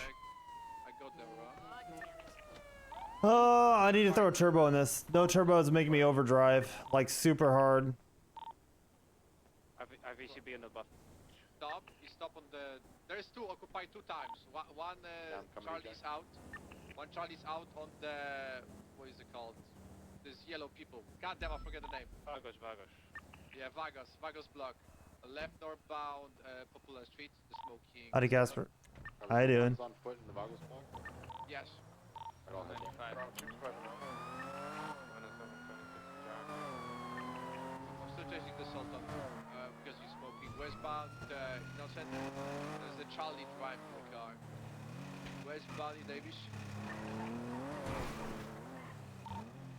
I got them, Oh, I need to throw a turbo in this. No turbo is making me overdrive, like super hard. I've ECB in the buff. Stop, he's stop on the. There's two occupied 2 times. One Charlie's out. One Charlie's out on the. What is it called? These yellow people. God damn, I forget the name. Vagos. Yeah, Vagos block. Left northbound, Popular Street. The smoking. Howdy, Casper. How you doing? On foot in the Vagos block. Yes. Right on 95. I'm still chasing the Sultan because he's smoking. Westbound, Innocent. There's the Charlie driving the car. Westbound in Davis.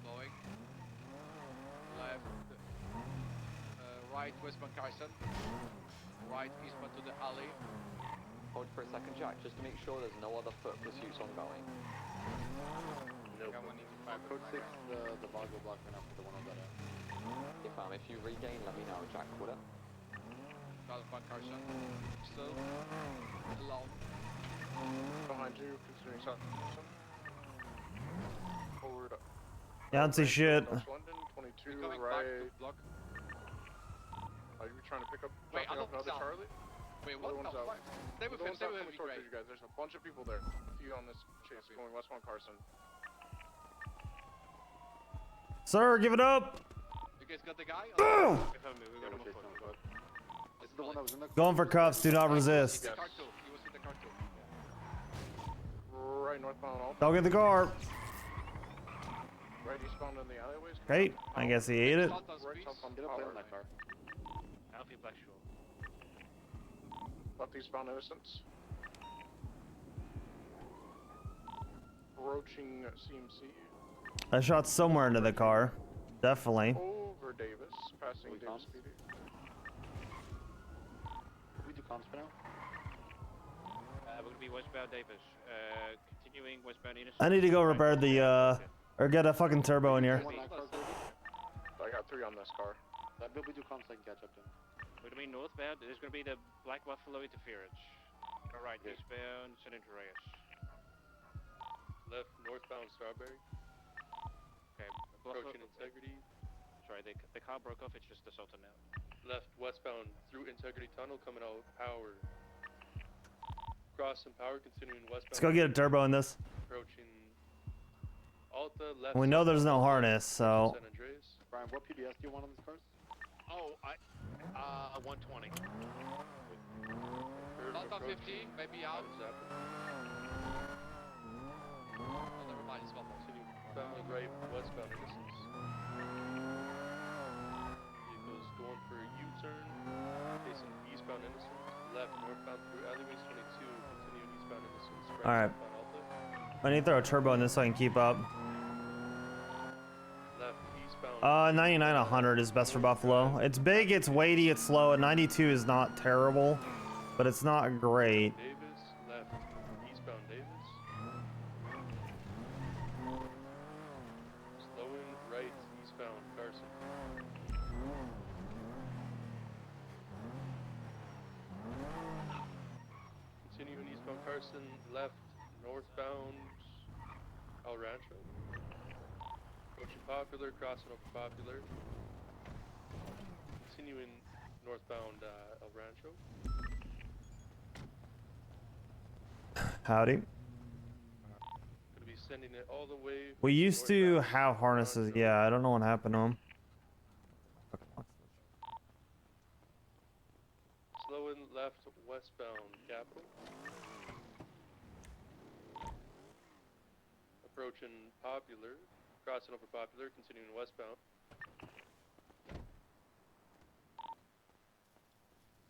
Going. Left. Right, westbound Carson. Right, eastbound to the alley. Hold for a second, Jack, just to make sure there's no other foot pursuits ongoing. Nope. Code 6, the Vago block went up to the one on that end. If you regain, let me know, Jack, would it? Westbound Carson. Still alone. Behind you, considering something. Forward. Yeah, I don't see shit. London, 22, right. Block. Are you trying to pick up? Wait, dropping off another down. Charlie? Wait, what Other the one's out. fuck? Stay with The him, one's stay out with coming him, towards Greg. you guys. There's a bunch of people there. A few on this chase going westbound Carson. Sir, give it up. You guys got the guy? Boom! We got him on foot. This is the one that was in the Going for cuffs. Do not resist. car too. He was in the car too. Right northbound Alta. Don't get the car. Right eastbound in the alleyways. Great. I guess he ate it. Right southbound Power. that car. Alfie Blackshore. Left eastbound Innocence. Approaching CMC. I shot somewhere into the car. Definitely. Over Davis. Passing Davis PD. We do comms for now? We're going to be westbound Davis. Continuing westbound Innocent. I need to go repair the or get a fucking turbo in here. I got 3 on this car. That will be do comms so I can catch up to him. We're going to be northbound. There's going to be the Black Buffalo interference. Alright, eastbound San Andreas. Left northbound Strawberry. Okay, Approaching Integrity. Sorry, the car broke off. It's just the Sultan now. Left westbound through Integrity Tunnel coming out Power. Crossing Power, continuing westbound. Let's go get a turbo in this. Approaching Alta, left. We know there's no harness, so. San Andreas. Brian, what PBS do you want on these cars? Oh, 120. Alta 50, maybe out. Oh, never mind, it's one more. Continue bound right westbound Innocence. Vehicles going for a U-turn. Facing eastbound Innocence. Left northbound through alleyways 22. Continuing eastbound Innocence. All right. I need to throw a turbo in this so I can keep up. Left eastbound. 99, 100 is best for Buffalo. It's big, it's weighty, it's slow. 92 is not terrible, but it's not great. Davis, left eastbound Davis. Slowing right eastbound Carson. Continuing eastbound Carson, left northbound El Rancho. Approaching Popular, crossing over Popular. Continuing northbound El Rancho. Howdy. Gonna be sending it all the way. We used to have harnesses. Yeah, I don't know what happened to them. Slowing left westbound Capital. Approaching Popular, crossing over Popular, continuing westbound.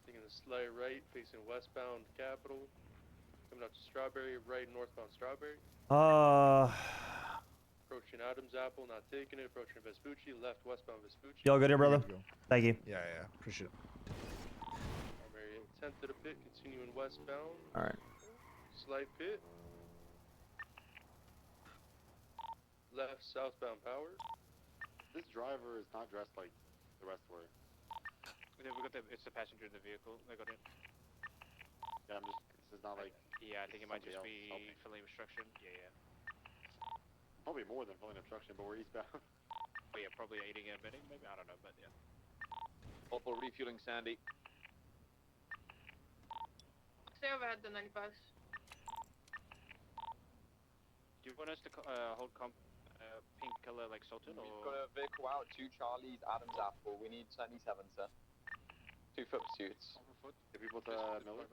Taking a slight right, facing westbound Capital. Coming out to Strawberry, right northbound Strawberry. Approaching Adams Apple, not taking it. Approaching Vespucci, left westbound Vespucci. Y'all good here, brother? Thank you. Yeah, appreciate it. Primary intent to the pit, continuing westbound. All right. Slight pit. Left southbound Power. This driver is not dressed like the rest were. We got it's the passenger in the vehicle. They got in. Yeah, this is not like. Yeah, I think it might just be helping. filling obstruction. Yeah. Probably more than filling obstruction, but we're eastbound. Oh yeah, probably aiding and abetting, maybe, I don't know, but yeah. Opal refueling Sandy. overhead the 95s. Do you want us to hold pink color like Sultan, or? We've got a vehicle out, 2 Charlies, Adam's Apple. We need 77, sir. 2 foot pursuits. The people to Miller.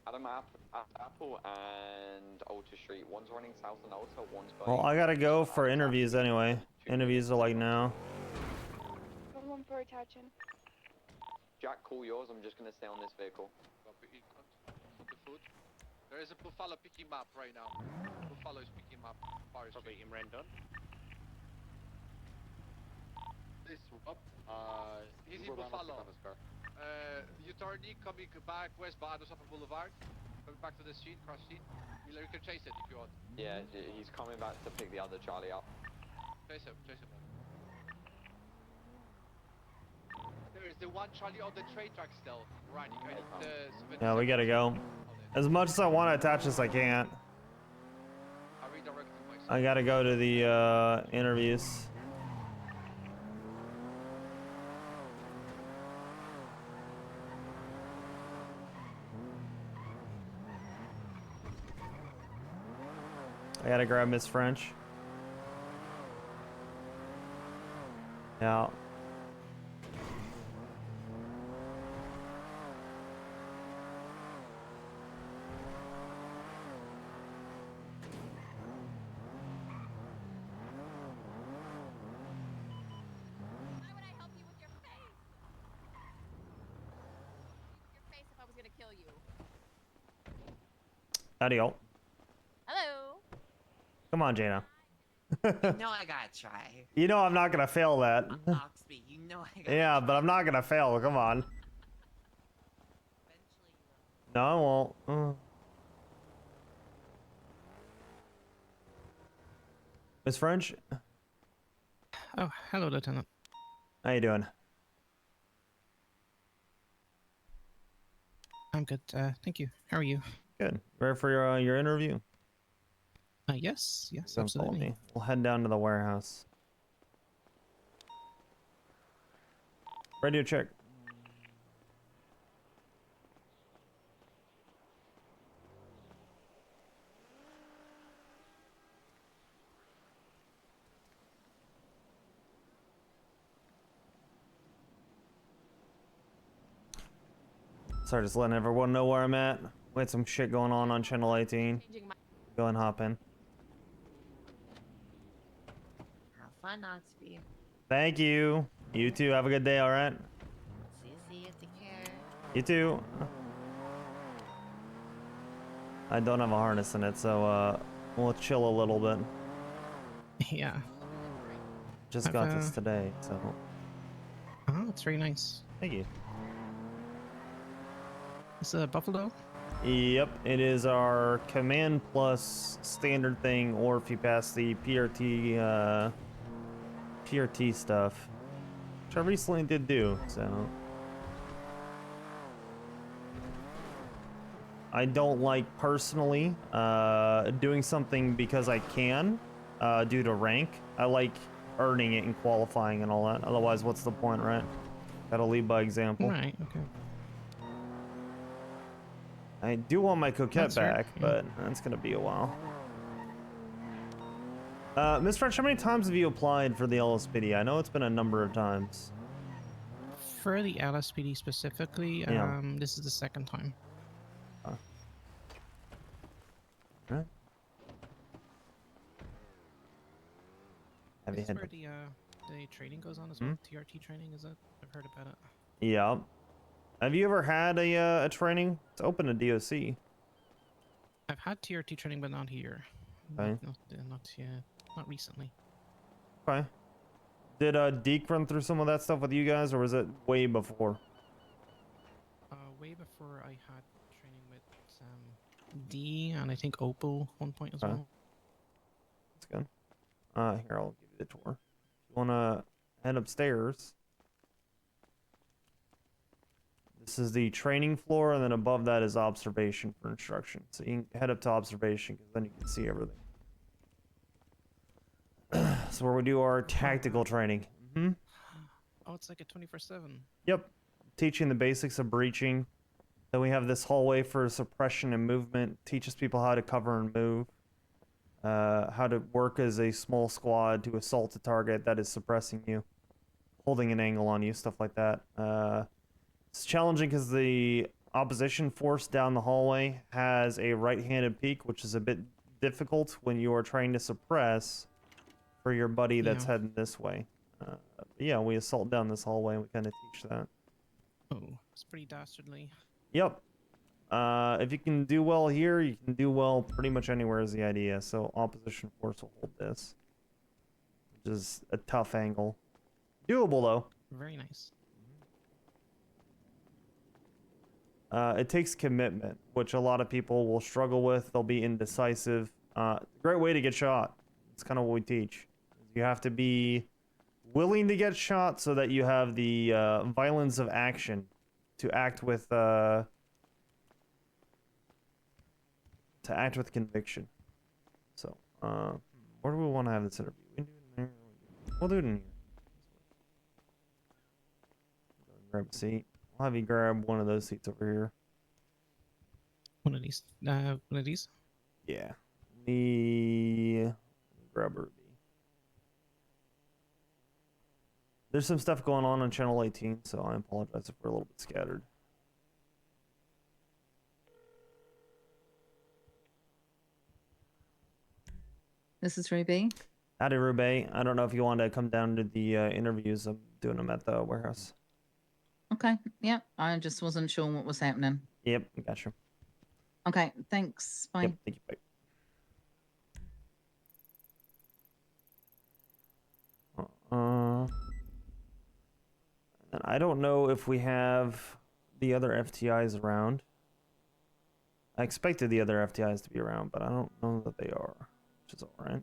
Adam Apple and Alta Street. One's running south on Alta, one's going. Well, I gotta go for interviews anyway. Interviews are like now. One for attention. Jack, call yours. I'm just gonna stay on this vehicle. There is a Buffalo picking him up right now. Buffalo is picking him up. Probably him ran done. This up. He's in Buffalo. U-turning coming back westbound Osaka Boulevard. Coming back to the scene, cross scene. You can chase it if you want. Yeah, he's coming back to pick the other Charlie up. Chase him, chase him. There is the one Charlie on the train track still running. Yeah, we gotta go. As much as I want to attach this, I can't. I gotta go to the interviews. I gotta grab Miss French. Yeah. Adios. Hello. Come on, Jaina. You know I gotta try. You know I'm not gonna fail that. Oxby, you know I gotta Yeah, try. but I'm not gonna fail. Come on. No, I won't. Miss French? Oh, hello, Lieutenant. How you doing? I'm good. Thank you. How are you? Good. Ready for your interview? Yes, Don't follow absolutely. me. We'll head down to the warehouse. Radio check. Sorry, just letting everyone know where I'm at. We had some shit going on channel 18. Go and hop in. Have fun, Oxby. Thank you. You too. Have a good day, alright? See you. Take care. You too. I don't have a harness in it, so we'll chill a little bit. Yeah. Just got this today, so. Oh, it's very nice. Thank you. It's a Buffalo? Yep, it is our Command Plus standard thing, or if you pass the PRT stuff, which I recently did do, so. I don't like personally doing something because I can due to rank. I like earning it and qualifying and all that. Otherwise, what's the point, right? Gotta lead by example. Right, okay. I do want my coquette That's fair, back, yeah. but that's gonna be a while. Miss French, how many times have you applied for the LSPD? I know it's been a number of times. For the LSPD specifically, Yeah. this is the second time. Right. Have you This is had? where the training goes on as well. TRT training, is it? I've heard about it. Yeah. Have you ever had a training? It's open to DOC. I've had TRT training, but not here. Okay. Not recently. Okay. Did Deke run through some of that stuff with you guys, or was it way before? Way before I had training with D and I think Opal one point as Okay. well. That's good. Here, I'll give you the tour. If you wanna head upstairs. This is the training floor, and then above that is observation for instruction. So you can head up to observation, because then you can see everything. So where we do our tactical training. Oh, it's like a 24/7. Yep. Teaching the basics of breaching, Then we have this hallway for suppression and movement. Teaches people how to cover and move. How to work as a small squad to assault a target that is suppressing you. Holding an angle on you, stuff like that. It's challenging because the opposition force down the hallway has a right-handed peek, which is a bit difficult when you are trying to suppress for your buddy that's heading this way. Yeah, we assault down this hallway and we kind of teach that. Oh, it's pretty dastardly. Yep. If you can do well here, you can do well pretty much anywhere is the idea. So opposition force will hold this, which is a tough angle. Doable though. Very nice. It takes commitment, which a lot of people will struggle with. They'll be indecisive. Great way to get shot. It's kind of what we teach. You have to be willing to get shot so that you have the violence of action to act with conviction. So, where do we want to have this interview? We can do it in there. We'll do it in here. Grab a seat. I'll have you grab one of those seats over here. One of these. One of these. Yeah. The grab Ruby. There's some stuff going on channel 18, so I apologize if we're a little bit scattered. This is Ruby. Howdy, Ruby. I don't know if you want to come down to the interviews. I'm doing them at the warehouse. Okay, yeah. I just wasn't sure what was happening. Yep, gotcha. Okay, thanks. Bye. Yep, thank you. Bye. And I don't know if we have the other FTIs around. I expected the other FTIs to be around, but I don't know that they are, which is alright.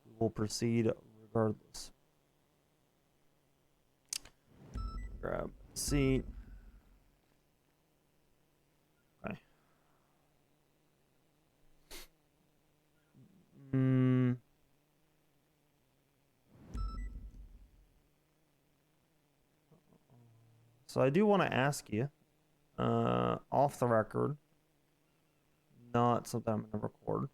We will proceed regardless. Grab a seat. Okay. So I do want to ask you, off the record, not something I'm going to record.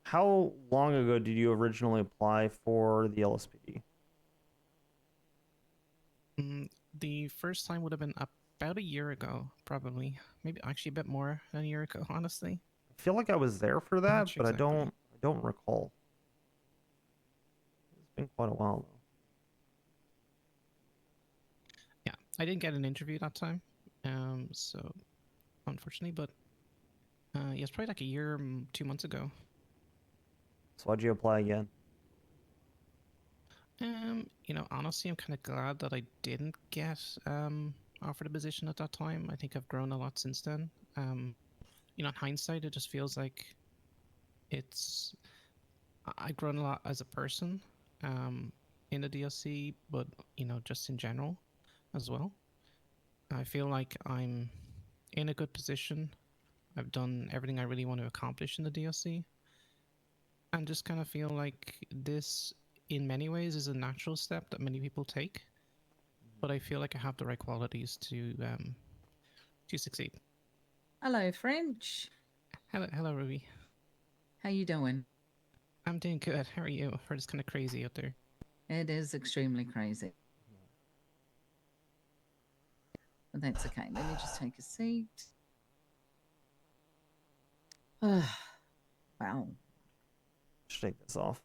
How long ago did you originally apply for the LSPD? The first time would have been about a year ago, probably. Maybe actually a bit more than a year ago, honestly. I feel like I was there for that, but exactly. I don't recall. It's been quite a while though. Yeah, I didn't get an interview that time, so unfortunately, but yeah, it's probably like a year, 2 months ago. So why'd you apply again? You know, honestly, I'm kind of glad that I didn't get offered a position at that time. I think I've grown a lot since then. You know, in hindsight, it just feels like I've grown a lot as a person in the DLC, but you know, just in general as well. I feel like I'm in a good position. I've done everything I really want to accomplish in the DLC, and just kind of feel like this, in many ways, is a natural step that many people take. But I feel like I have the right qualities to succeed. Hello, French. Hello, Ruby. How you doing? I'm doing good. How are you? Heard it's kind of crazy out there. It is extremely crazy. But that's okay. Let me just take a seat. Wow. Shake this off.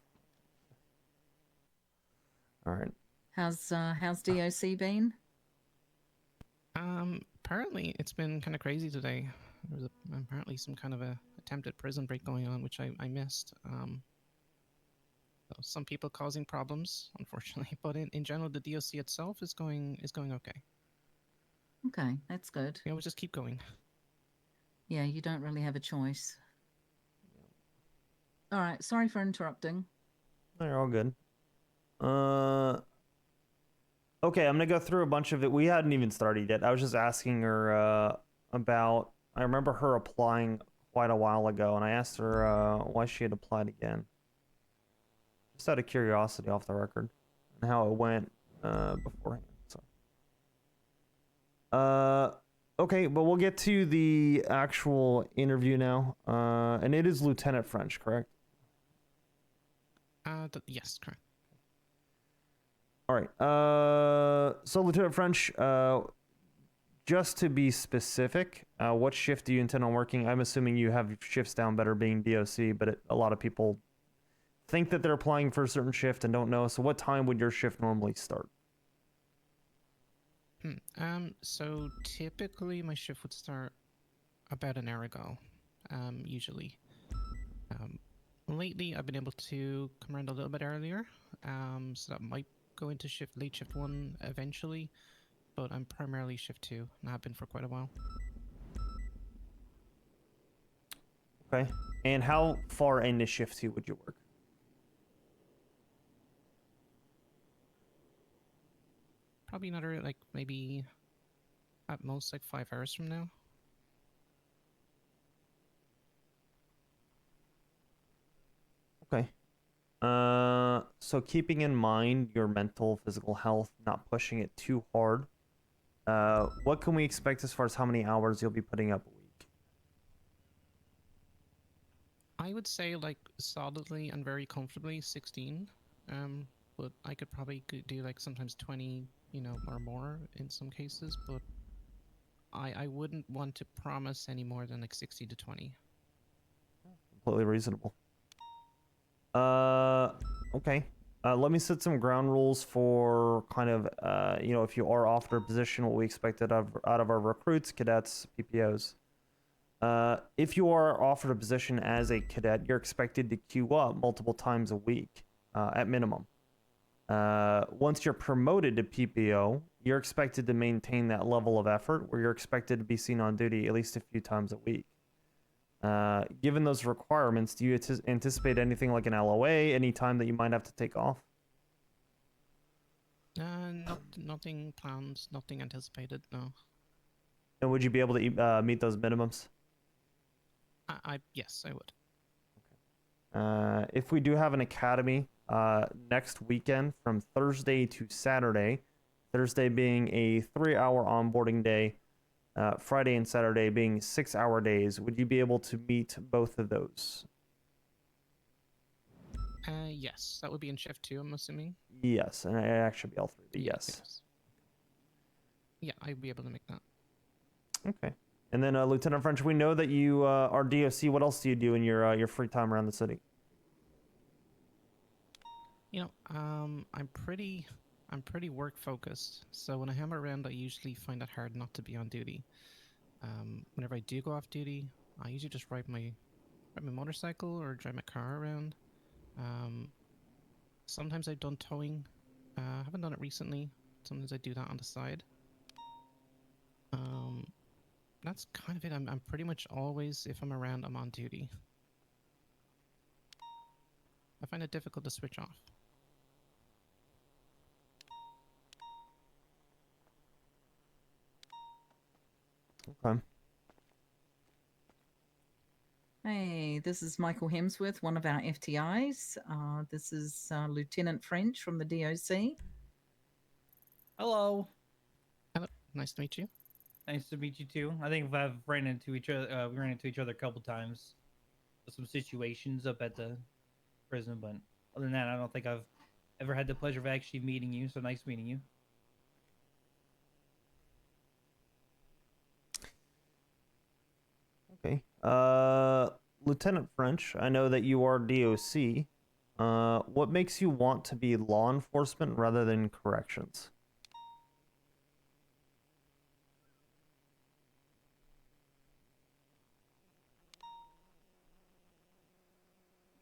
All right. How's DOC been? Apparently it's been kind of crazy today. There was apparently some kind of a attempted prison break going on, which I missed. So some people causing problems, unfortunately, but in general, the DOC itself is going okay. Okay, that's good. Yeah, we'll just keep going. Yeah, you don't really have a choice. All right, sorry for interrupting. No, you're all good. Okay, I'm gonna go through a bunch of it. We hadn't even started yet. I was just asking her about. I remember her applying quite a while ago, and I asked her why she had applied again. Just out of curiosity, off the record, and how it went beforehand. So. Okay, but we'll get to the actual interview now. And it is Lieutenant French, correct? Yes, correct. All right. So Lieutenant French, just to be specific, what shift do you intend on working? I'm assuming you have shifts down better being DOC, but a lot of people think that they're applying for a certain shift and don't know. So what time would your shift normally start? So typically my shift would start about an hour ago, usually. Lately I've been able to come around a little bit earlier, so that might go into late shift 1 eventually, but I'm primarily shift 2 and have been for quite a while. Okay. And how far into shift 2 would you work? Probably another, like, maybe at most, like, 5 hours from now. Okay. So keeping in mind your mental, physical health, not pushing it too hard, what can we expect as far as how many hours you'll be putting up a week? I would say, like, solidly and very comfortably 16. But I could probably do, like, sometimes 20, you know, or more in some cases, but I wouldn't want to promise any more than, like, 60 to 20. Completely reasonable. Okay. Let me set some ground rules for kind of, you know, if you are offered a position, what we expected out of our recruits, cadets, PPOs. If you are offered a position as a cadet, you're expected to queue up multiple times a week, at minimum. Once you're promoted to PPO, you're expected to maintain that level of effort where you're expected to be seen on duty at least a few times a week. Given those requirements, do you anticipate anything like an LOA, any time that you might have to take off? Nothing planned, nothing anticipated, no. And would you be able to meet those minimums? Yes, I would. If we do have an academy next weekend from Thursday to Saturday, Thursday being a 3-hour onboarding day, Friday and Saturday being 6-hour days, would you be able to meet both of those? Yes, that would be in shift 2, I'm assuming. Yes, and it actually be all 3, but yes. Yeah, I'd be able to make that. Okay. And then Lieutenant French, we know that you are DOC. What else do you do in your free time around the city? You know, I'm pretty work focused. So when I am around, I usually find it hard not to be on duty. Whenever I do go off duty, I usually just ride my motorcycle or drive my car around. Sometimes I've done towing. I haven't done it recently. Sometimes I do that on the side. That's kind of it. I'm pretty much always, if I'm around, I'm on duty. I find it difficult to switch off. Okay. Hey, this is Michael Hemsworth, one of our FTIs. This is Lieutenant French from the DOC. Hello. Hello. Nice to meet you. Nice to meet you too. I think I've ran into each other. We ran into each other a couple times. Some situations up at the prison, but other than that, I don't think I've ever had the pleasure of actually meeting you. So nice meeting you. Okay. Lieutenant French, I know that you are DOC. What makes you want to be law enforcement rather than corrections?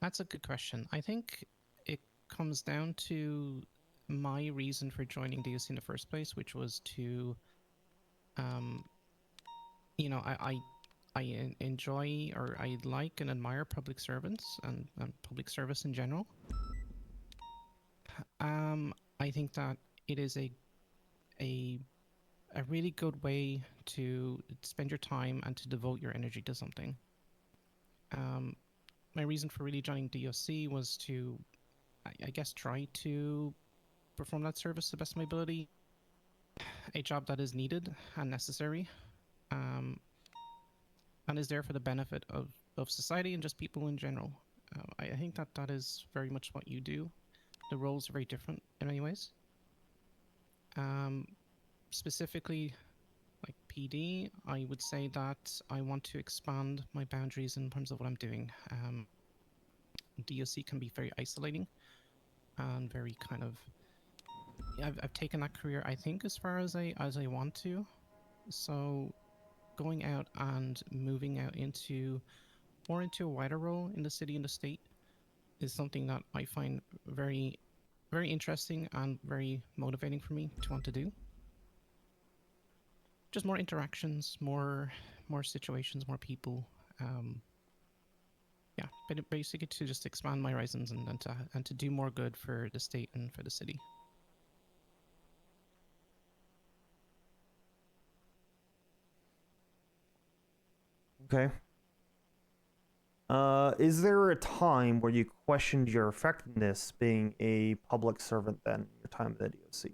That's a good question. I think it comes down to my reason for joining DOC in the first place, which was to, you know, I enjoy, or I like and admire public servants and public service in general. I think that it is a really good way to spend your time and to devote your energy to something. My reason for really joining DOC was to, I guess, try to perform that service to the best of my ability. a job that is needed and necessary, and is there for the benefit of society and just people in general. I think that that is very much what you do. The roles are very different in many ways. Specifically, like PD, I would say that I want to expand my boundaries in terms of what I'm doing. DOC can be very isolating and very kind of. I've taken that career, I think, as far as I want to. So, going out and moving out into more into a wider role in the city and the state is something that I find very, very interesting and very motivating for me to want to do. Just more interactions, more situations, more people. Yeah, but basically to just expand my horizons and to do more good for the state and for the city. Okay. Is there a time where you questioned your effectiveness being a public servant then, your time at the DOC? Is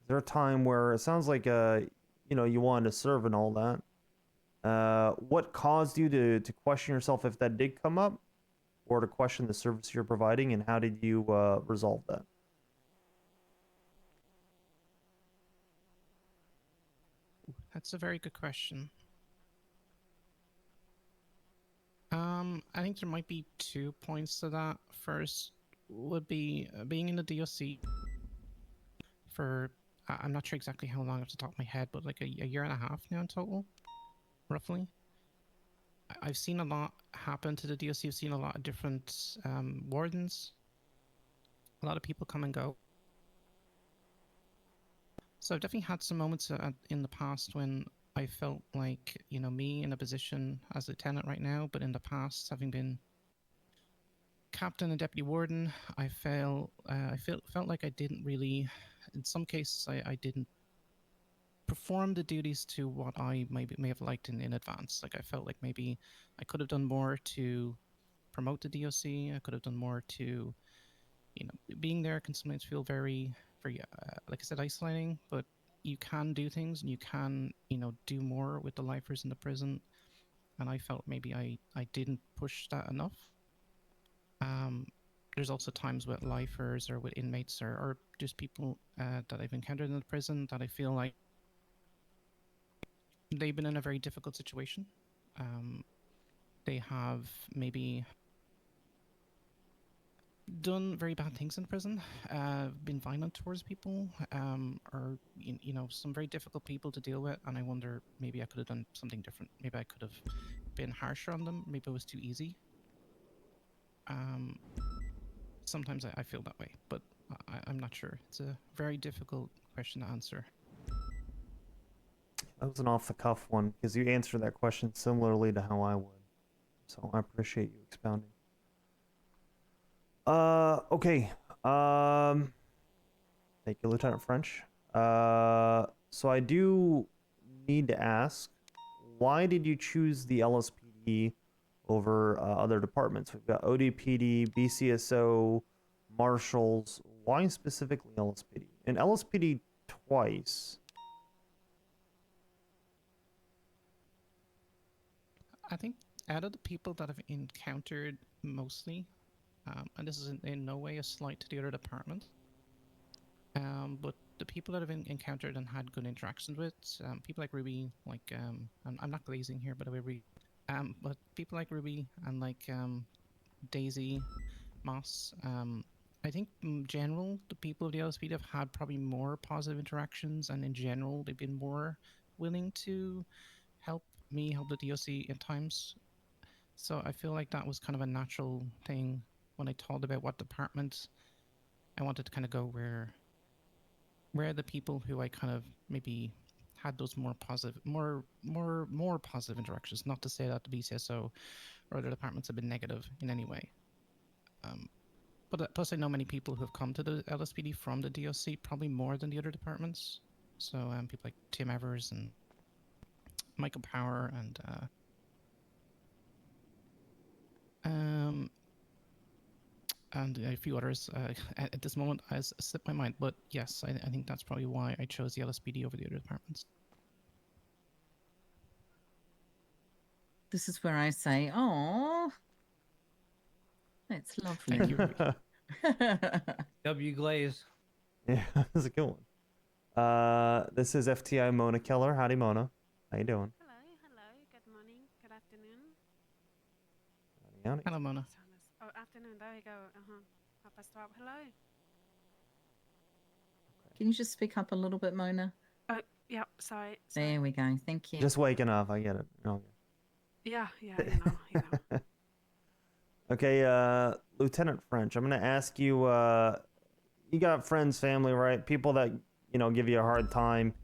there a time where it sounds like you know, you wanted to serve and all that? What caused you to question yourself if that did come up, or to question the service you're providing, and how did you resolve that? That's a very good question. I think there might be 2 points to that. First would be being in the DOC for, I'm not sure exactly how long off the top of my head, but like a year and a half now in total, roughly. I've seen a lot happen to the DOC. I've seen a lot of different wardens. A lot of people come and go. So I've definitely had some moments in the past when I felt like, you know, me in a position as lieutenant right now, but in the past, having been captain and deputy warden, I felt like I didn't really, in some cases, I didn't perform the duties to what I may have liked in advance. Like I felt like maybe I could have done more to promote the DOC. I could have done more to, you know, being there can sometimes feel very, very, like I said, isolating. But you can do things, and you can, you know, do more with the lifers in the prison. And I felt maybe I didn't push that enough. There's also times with lifers or with inmates or just people that I've encountered in the prison that I feel like they've been in a very difficult situation. They have maybe done very bad things in prison, been violent towards people, or you know, some very difficult people to deal with. And I wonder, maybe I could have done something different. Maybe I could have been harsher on them. Maybe it was too easy. Sometimes I feel that way, but I'm not sure. It's a very difficult question to answer. That was an off-the-cuff one, because you answered that question similarly to how I would. So I appreciate you expounding. Okay. Thank you, Lieutenant French. So I do need to ask, why did you choose the LSPD over other departments? We've got ODPD, BCSO, Marshals. Why specifically LSPD? And LSPD twice. I think out of the people that I've encountered mostly, and this is in no way a slight to the other department, but the people that I've encountered and had good interactions with, people like Ruby, like I'm not glazing here, but but people like Ruby and like Daisy, Moss, I think in general the people of the LSPD have had probably more positive interactions, and in general they've been more willing to help me help the DOC in times. So I feel like that was kind of a natural thing when I told about what department I wanted to kind of go, where the people who I kind of maybe had those more positive interactions. Not to say that the BCSO or other departments have been negative in any way. But plus I know many people who have come to the LSPD from the DOC, probably more than the other departments. So people like Tim Evers and Michael Power and and a few others. At this moment, has slipped my mind, but yes, I think that's probably why I chose the LSPD over the other departments. This is where I say, oh, that's lovely. Thank you. W Glaze. Yeah, that's a good one. This is FTI Mona Keller. Howdy, Mona. How you doing? Hello, hello. Good morning, good afternoon. Howdy. Hello, Mona. Oh, afternoon. There you go. 12:30. Hello. Can you just speak up a little bit, Mona? Oh, yeah. Sorry. There we go. Thank you. Just waking up. I get it. Okay. Yeah. You know. Okay, Lieutenant French, I'm gonna ask you. You got friends, family, right? People that give you a hard time.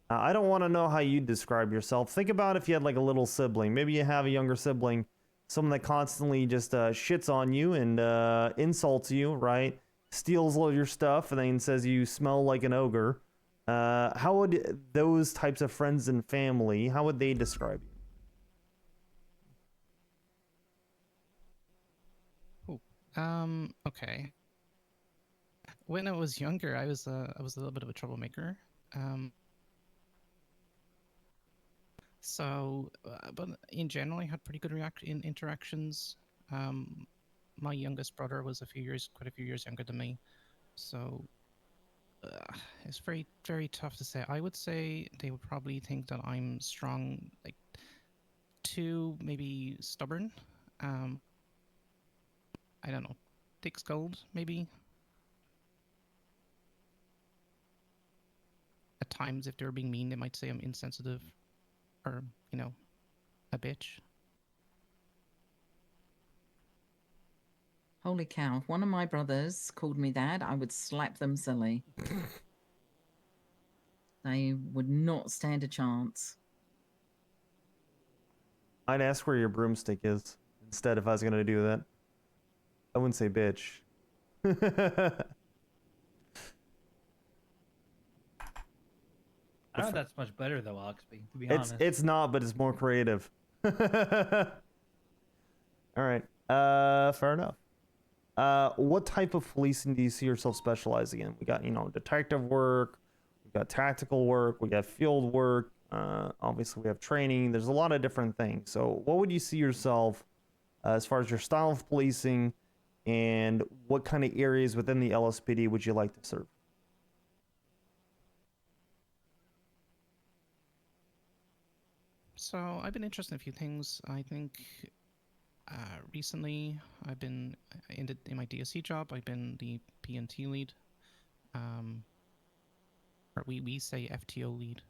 I don't want to know how you describe yourself. Think about if you had like a little sibling. Maybe you have a younger sibling, someone that constantly just shits on you and insults you, right? Steals all your stuff and then says you smell like an ogre. How would those types of friends and family, how would they describe you? Okay. When I was younger, I was a little bit of a troublemaker. But in general, I had pretty good interactions. My youngest brother was quite a few years younger than me, so it's very, very tough to say. I would say they would probably think that I'm strong, like too maybe stubborn. I don't know, thick-skulled maybe. At times, if they're being mean, they might say I'm insensitive, or a bitch. Holy cow. If one of my brothers called me that, I would slap them silly. They would not stand a chance. I'd ask where your broomstick is instead if I was gonna do that. I wouldn't say bitch. I don't know if that's much better though, Oxby, to be It's honest. it's not, but it's more creative. All right. Fair enough. What type of policing do you see yourself specializing in? We got, detective work, we got tactical work, we got field work, obviously we have training. There's a lot of different things. So what would you see yourself as far as your style of policing, and what kind of areas within the LSPD would you like to serve? So I've been interested in a few things. I think recently I've been in my DSC job. I've been the PNT lead, or we say FTO lead,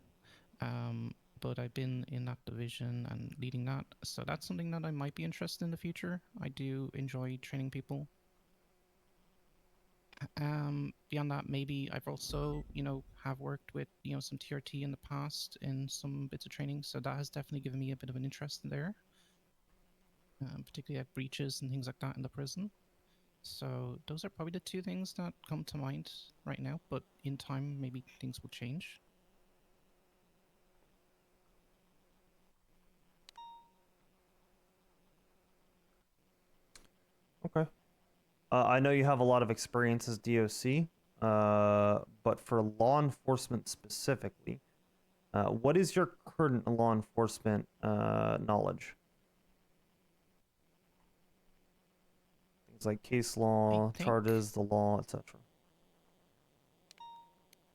but I've been in that division and leading that. So that's something that I might be interested in the future. I do enjoy training people. Beyond that, maybe I've also, have worked with, some TRT in the past in some bits of training. So that has definitely given me a bit of an interest there. Particularly at breaches and things like that in the prison. So those are probably the two things that come to mind right now, but in time, maybe things will change. Okay. I know you have a lot of experience as DOC, but for law enforcement specifically, what is your current law enforcement knowledge? Things like case law, charges, the law, etc.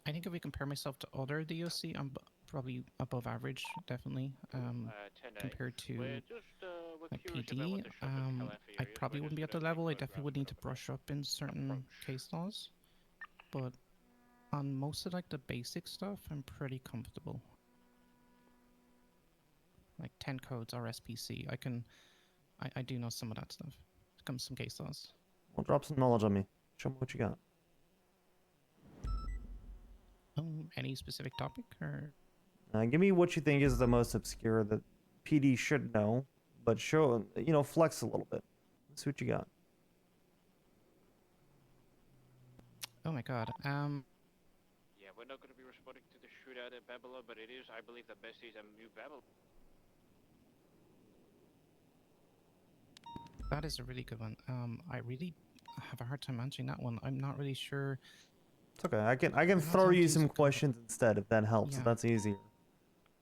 I think if we compare myself to other DOC, I'm probably above average, definitely, compared to like PD. I probably wouldn't be at the level. I definitely would need to brush up in certain case laws, but on most of like the basic stuff, I'm pretty comfortable. Like 10 codes, RSPC, I do know some of that stuff. It comes some case laws. Well, drop some knowledge on me. Show me what you got. Any specific topic, or? Give me what you think is the most obscure that PD should know, but show, flex a little bit. Let's see what you got. Oh my god. Yeah, we're not going to be responding to the shootout at Babylon, but it is, I believe, the best is a new Babylon. That is a really good one. have a hard time answering that one. I'm not really sure. It's okay. I can Not throw how you to some use questions instead if that helps. Yeah. If that's easier.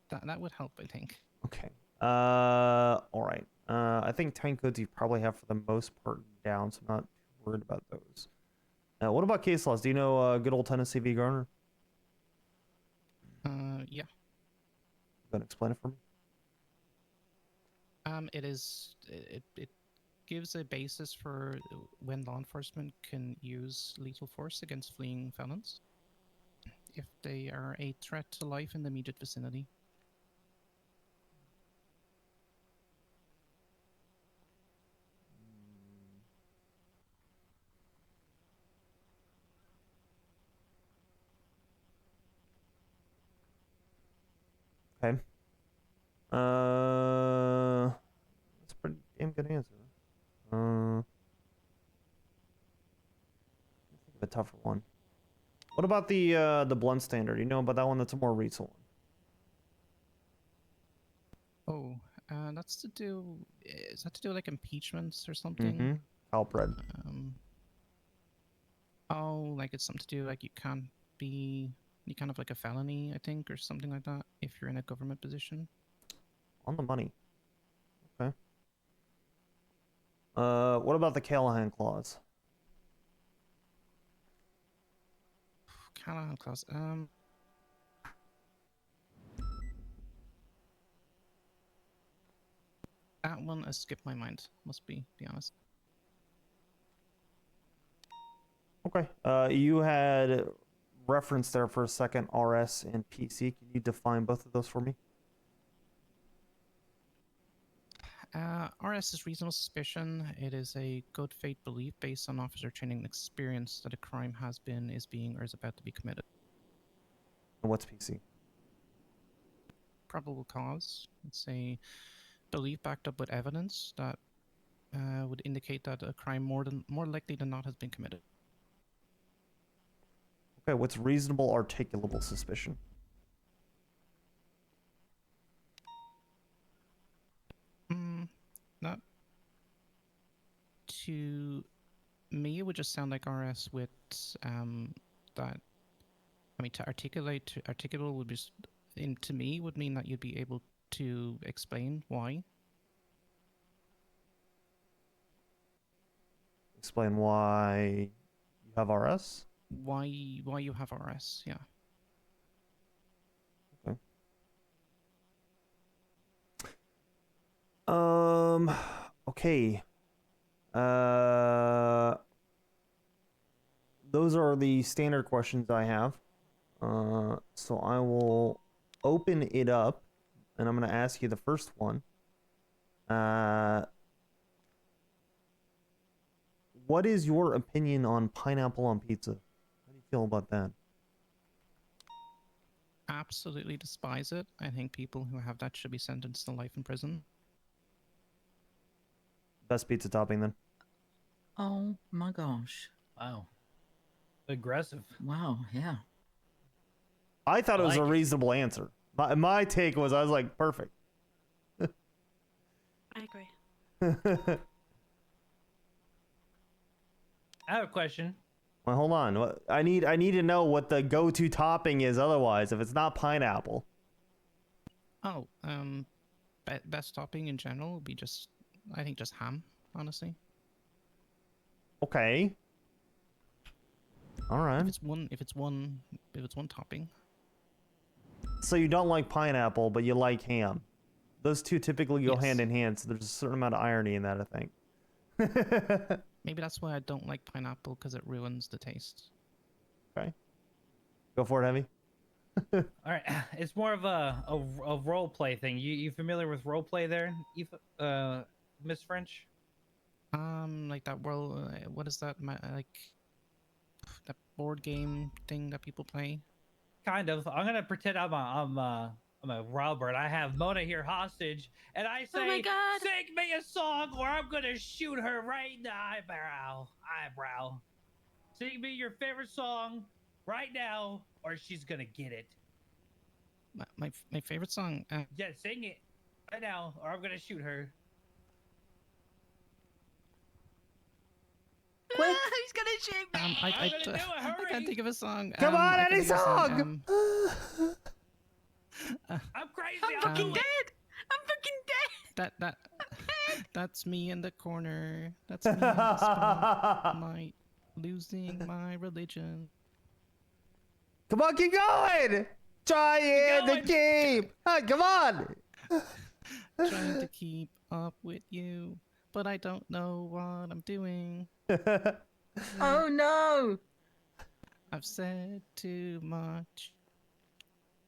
That would help, I think. Okay. All right. I think time codes you probably have for the most part down, so I'm not too worried about those. What about case laws? Do you know good old Tennessee v. Garner? Yeah. Go ahead and explain it for me. It gives a basis for when law enforcement can use lethal force against fleeing felons if they are a threat to life in the immediate vicinity. Okay. That's a pretty damn good answer. Think of a tougher one. What about the blunt standard? You know about that one? That's a more recent one. Oh, that's to do. Is that to do like impeachments or something? Mm-hmm. Alfred. Oh, like it's something to do like you can't have like a felony, I think, or something like that if you're in a government position. On the money. Okay. What about the Callahan clause? Callahan clause. That one has skipped my mind. Must be honest. Okay. You had reference there for a second RS and PC. Can you define both of those for me? RS is reasonable suspicion. It is a good faith belief based on officer training and experience that a crime has been, is being, or is about to be committed. And what's PC? Probable cause. It's a belief backed up with evidence that would indicate that a crime more likely than not has been committed. Okay, what's reasonable articulable suspicion? Not to me, it would just sound like RS with that. I mean, to articulable would just, to me, would mean that you'd be able to explain why. Explain why you have RS? Why you have RS, yeah. Okay. Okay. Those are the standard questions I have. So I will open it up, and I'm going to ask you the first one. What is your opinion on pineapple on pizza? How do you feel about that? Absolutely despise it. I think people who have that should be sentenced to life in prison. Best pizza topping, then? Oh my gosh. Wow. Aggressive. Wow, yeah. I thought it was a reasonable answer. My take was, I was like, perfect. I agree. I have a question. Well, hold on. I need to know what the go-to topping is. Otherwise, if it's not pineapple. Oh, best topping in general would be just, I think, just ham, honestly. Okay. All right. If it's one topping. So you don't like pineapple, but you like ham. Those two typically go hand in hand, so there's a certain amount of irony in that, I think. Maybe that's why I don't like pineapple, because it ruins the taste. Okay. Go for it, Heavy. All right, it's more of a role play thing. You familiar with role play there, Miss French? Like that world. What is that? Like that board game thing that people play. Kind of. I'm gonna pretend I'm a robber, and I have Mona here hostage, and I say, Oh my God. "Sing me a song, or I'm gonna shoot her right in the eyebrow." Sing me your favorite song right now, or she's gonna get it. My favorite song. Yeah, sing it right now, or I'm gonna shoot her. Quick. He's gonna shoot me. I can't think of a song. Come on, I can any think of a song! I'm crazy. I'm fucking dead. I'm fucking dead. That's me in the corner. That's me in the spotlight, losing my religion. Come on, keep going! Try the game! Come on! Trying to keep up with you, but I don't know what I'm doing. Oh no! I've said too much.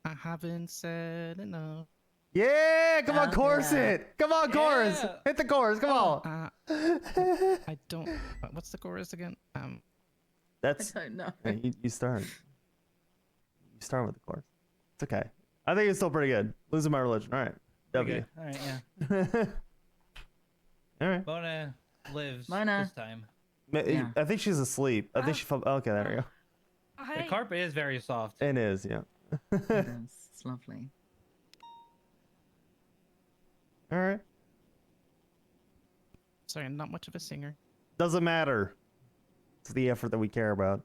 I haven't said enough. Yeah, come on, chorus yeah. it! Come on, chorus! Yeah. Hit the chorus, come on! I don't. What's the chorus again? That's. I don't know. You start. You start with the chorus. It's okay. I think it's still pretty good. Losing my religion. All right. W. All right, yeah. All right. Mona lives Mona. this time. Yeah. I think she's asleep. I think she fell. Okay, there we go. The carpet is very soft. It is, yeah. It is. It's lovely. All right. Sorry, I'm not much of a singer. Doesn't matter. It's the effort that we care about.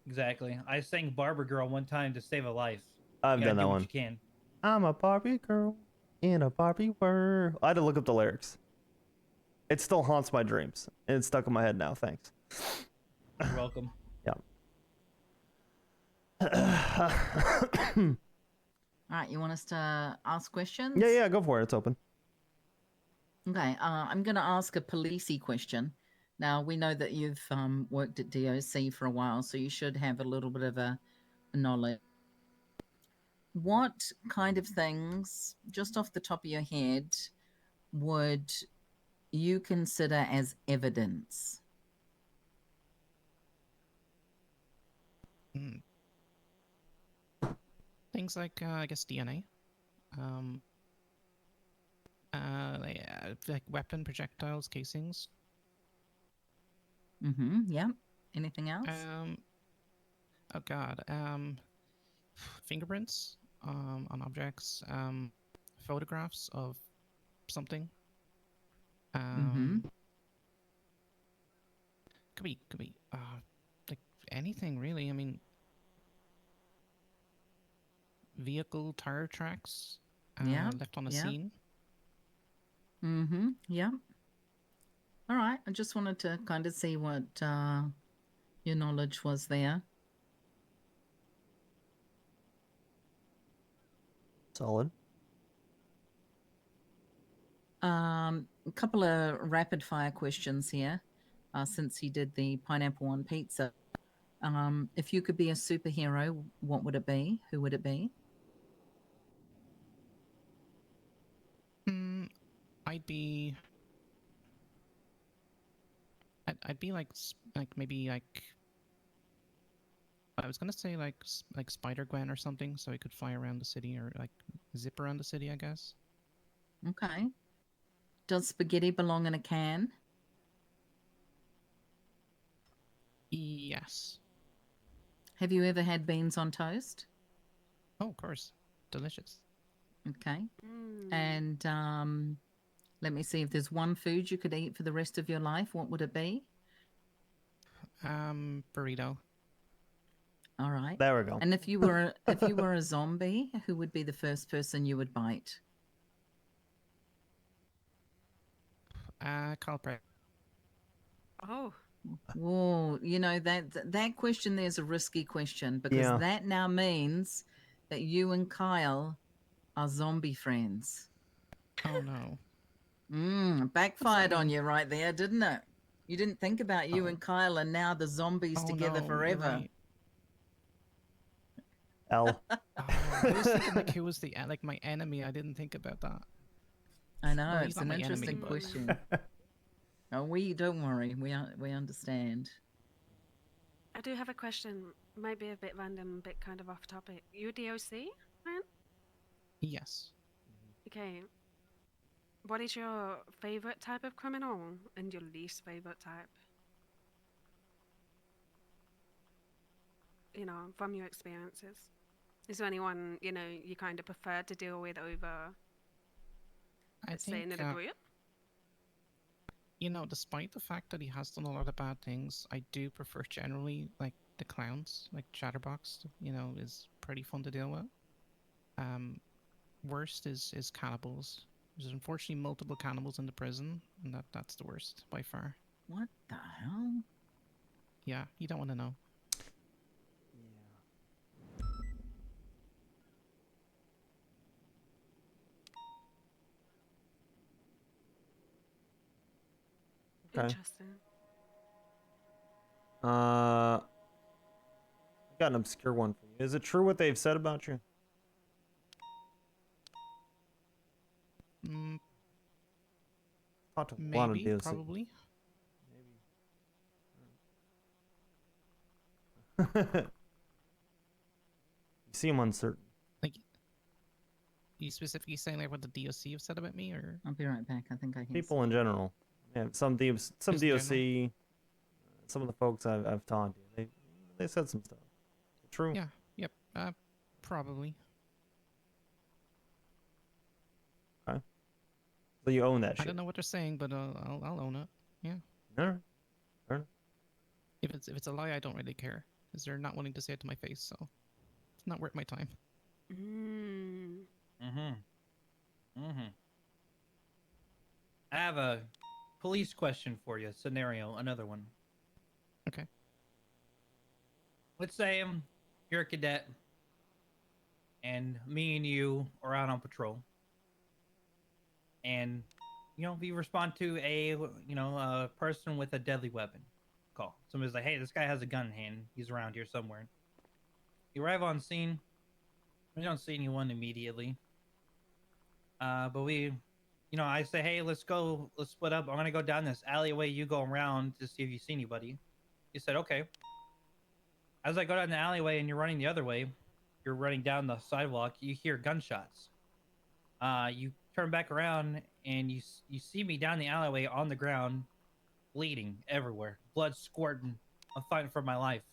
Exactly. I sang Barber Girl one time to save a life. I've You done gotta that do what one. You can. I'm a Barbie girl in a Barbie world. I had to look up the lyrics. It still haunts my dreams. And it's stuck in my head now. Thanks. You're welcome. All right, you want us to ask questions? Yeah, go for it. It's open. Okay, I'm going to ask a policey question. Now, we know that you've worked at DOC for a while, so you should have a little bit of a knowledge. What kind of things, just off the top of your head, would you consider as evidence? Things like, I guess, DNA. Like weapon projectiles, casings. Mm-hmm. Yeah. Anything else? Oh God. Fingerprints on objects. Photographs of something. Could be like anything really. I mean, vehicle tire tracks. Yeah. Left on a Yeah. scene. Mm-hmm. Yeah. All right. I just wanted to kind of see what your knowledge was there. Solid. A couple of rapid fire questions here, since you did the pineapple on pizza. If you could be a superhero, what would it be? Who would it be? I'd be like maybe like I was gonna say like Spider-Gwen or something, so he could fly around the city or like zip around the city, I guess. Okay. Does spaghetti belong in a can? Yes. Have you ever had beans on toast? Oh, of course. Delicious. Okay. And let me see, if there's one food you could eat for the rest of your life, what would it be? Burrito. All right. There we go. And if you were a zombie, who would be the first person you would bite? Culprit. Oh. Whoa, you know that question there's a risky question because Yeah. that now means that you and Kyle are zombie friends. Oh no. Backfired on you right there, didn't it? You didn't think about you and Kyle are now the zombies together no, you're forever. right. L. I was thinking like who was the like my enemy. I didn't think about that. I know, Well, he's it's not an my enemy, interesting but- question. Oh, we don't worry, we understand. I do have a question. Might be a bit random, a bit kind of off topic. You DOC, Ryan? Yes. Okay. What is your favorite type of criminal and your least favorite type? You know, from your experiences. Is there anyone, you know, you kind of prefer to deal with over, I let's say, think, another group? You know, despite the fact that he has done a lot of bad things, I do prefer generally like the clowns, like Chatterbox. You know, is pretty fun to deal with. Worst is cannibals. There's unfortunately multiple cannibals in the prison, and that's the worst by far. What the hell? Yeah, you don't want to know. Okay. Interesting. I got an obscure one for you. Is it true what they've said about you? Talked to a lot of Maybe, DOC. probably. You seem uncertain. Like, you specifically saying like what the DOC have said about me, or I'll be right back. I think I can. People in general. Yeah, some Just in DOC, some of the folks I've talked to, they said some stuff. True. Yeah. Yep. Probably. Okay. So you own that shit. I don't know what they're saying, but I'll own it. Yeah. All right. Fair enough. If it's a lie, I don't really care, because they're not willing to say it to my face, so it's not worth my time. I have a police question for you. Scenario, another one. Okay. Let's say you're a cadet, and me and you are out on patrol, and we respond to a person with a deadly weapon call. Somebody's like, "Hey, this guy has a gun in hand. He's around here somewhere." You arrive on scene. We don't see anyone immediately. But I say, "Hey, let's split up. I'm gonna go down this alleyway. You go around to see if you see anybody." You said, "Okay." As I go down the alleyway and you're running the other way, you're running down the sidewalk, you hear gunshots. You turn back around and you see me down the alleyway on the ground, bleeding everywhere, blood squirting. I'm fighting for my life.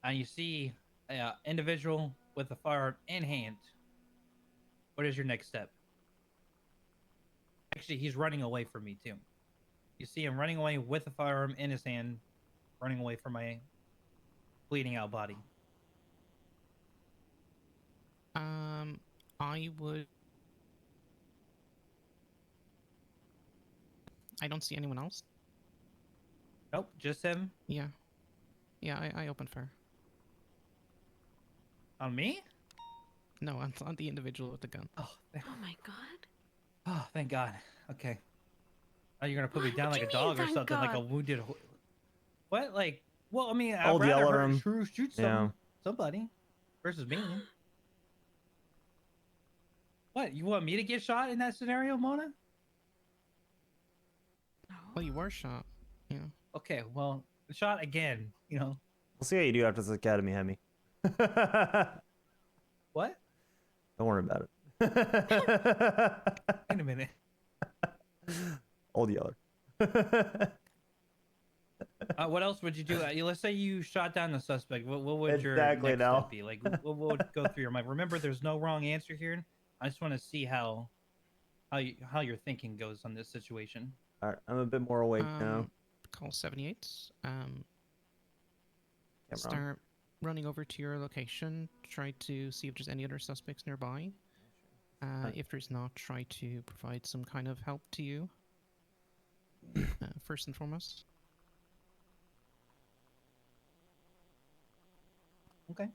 And you see an individual with a firearm in hand. What is your next step? Actually, he's running away from me too. You see him running away with a firearm in his hand, running away from my bleeding out body. I would. I don't see anyone else. Nope, just him. Yeah. Yeah, I open fire. On me? No, on the individual with the gun. Oh my god. Oh, thank God. Okay. Oh, you're gonna put me down What like do a you mean, dog or thank something, like a God? wounded. What? Like? Well, I mean, I'll I'd yell rather at him. shoot Yeah. somebody versus me. What? You want me to get shot in that scenario, Mona? Well, you were shot. Yeah. Okay. Well, shot again. We'll see how you do after this academy, Hemi. What? Don't worry about it. Wait a minute. Old yeller. What else would you do? Let's say you shot down the suspect. What would your Exactly next now. step be? Like, what would go through your mind? Remember, there's no wrong answer here. I just want to see how your thinking goes on this situation. All right, I'm a bit more awake now. Call 78. Cameron. Start running over to your location. Try to see if there's any other suspects nearby. If there's not, try to provide some kind of help to you. First and foremost. Okay.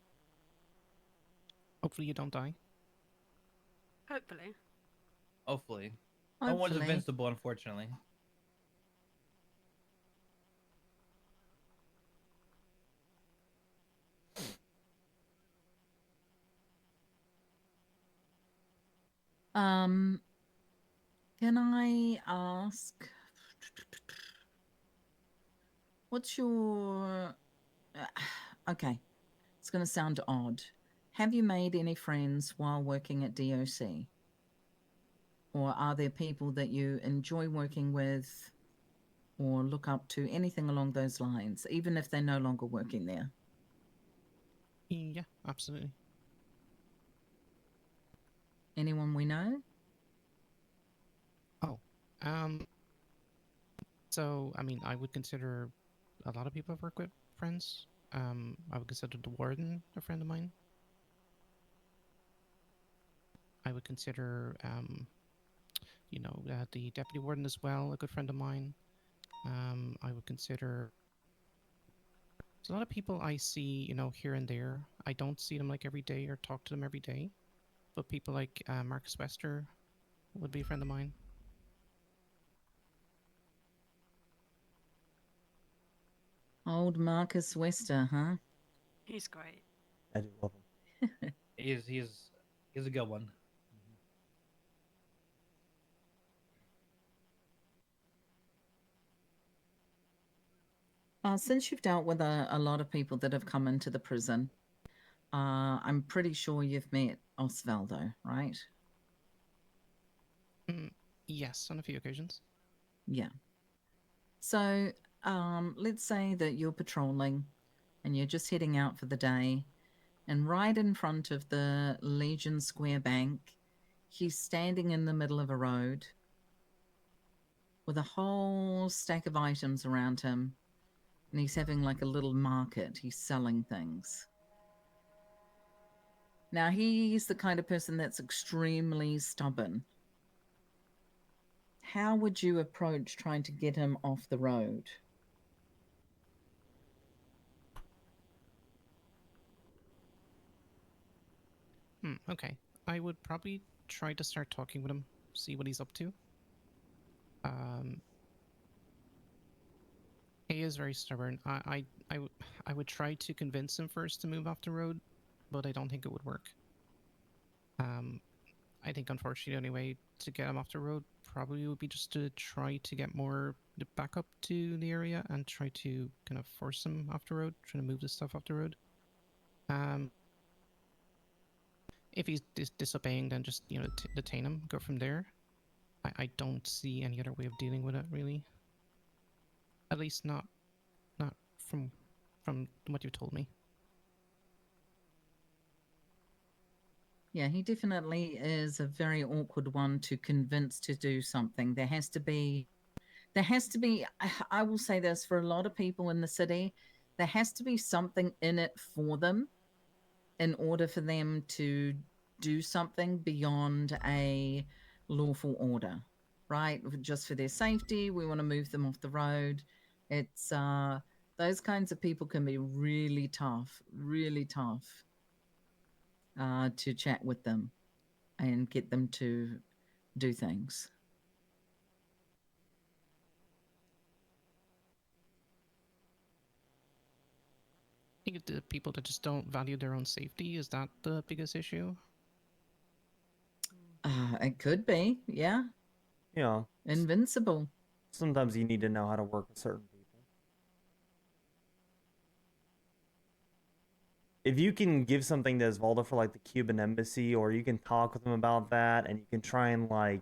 Hopefully you don't die. Hopefully. Hopefully. No one's invincible, unfortunately. Can I ask, what's your, okay, it's going to sound odd. Have you made any friends while working at DOC? Or are there people that you enjoy working with or look up to, anything along those lines, even if they're no longer working there? Yeah, absolutely. Anyone we know? Oh, So, I mean, I would consider a lot of people I've worked with friends. I would consider the warden a friend of mine. I would consider, the deputy warden as well, a good friend of mine. I would consider. There's a lot of people I see, here and there. I don't see them like every day or talk to them every day, but people like Marcus Wester would be a friend of mine. Old Marcus Wester, huh? He's great. I do love him. He's a good one. Since you've dealt with a lot of people that have come into the prison, I'm pretty sure you've met Osvaldo, right? Yes, on a few occasions. Yeah. So let's say that you're patrolling and you're just heading out for the day, and right in front of the Legion Square Bank, he's standing in the middle of a road with a whole stack of items around him, and he's having like a little market. He's selling things. Now, he's the kind of person that's extremely stubborn. How would you approach trying to get him off the road? Okay. I would probably try to start talking with him, see what he's up to. He is very stubborn. I would try to convince him first to move off the road, but I don't think it would work. I think, unfortunately, the only way to get him off the road probably would be just to try to get more backup to the area and try to kind of force him off the road, try to move the stuff off the road. If he's disobeying, then just detain him, go from there. I don't see any other way of dealing with it, really. At least not from what you've told me. Yeah, he definitely is a very awkward one to convince to do something. There has to be, I will say this, for a lot of people in the city, there has to be something in it for them in order for them to do something beyond a lawful order, right? Just for their safety, we want to move them off the road. It's those kinds of people can be really tough to chat with them and get them to do things. I think the people that just don't value their own safety, is that the biggest issue? It could be, yeah. Yeah. Invincible. Sometimes you need to know how to work with certain people. If you can give something to Osvaldo for like the Cuban embassy, or you can talk with him about that, and you can try and like,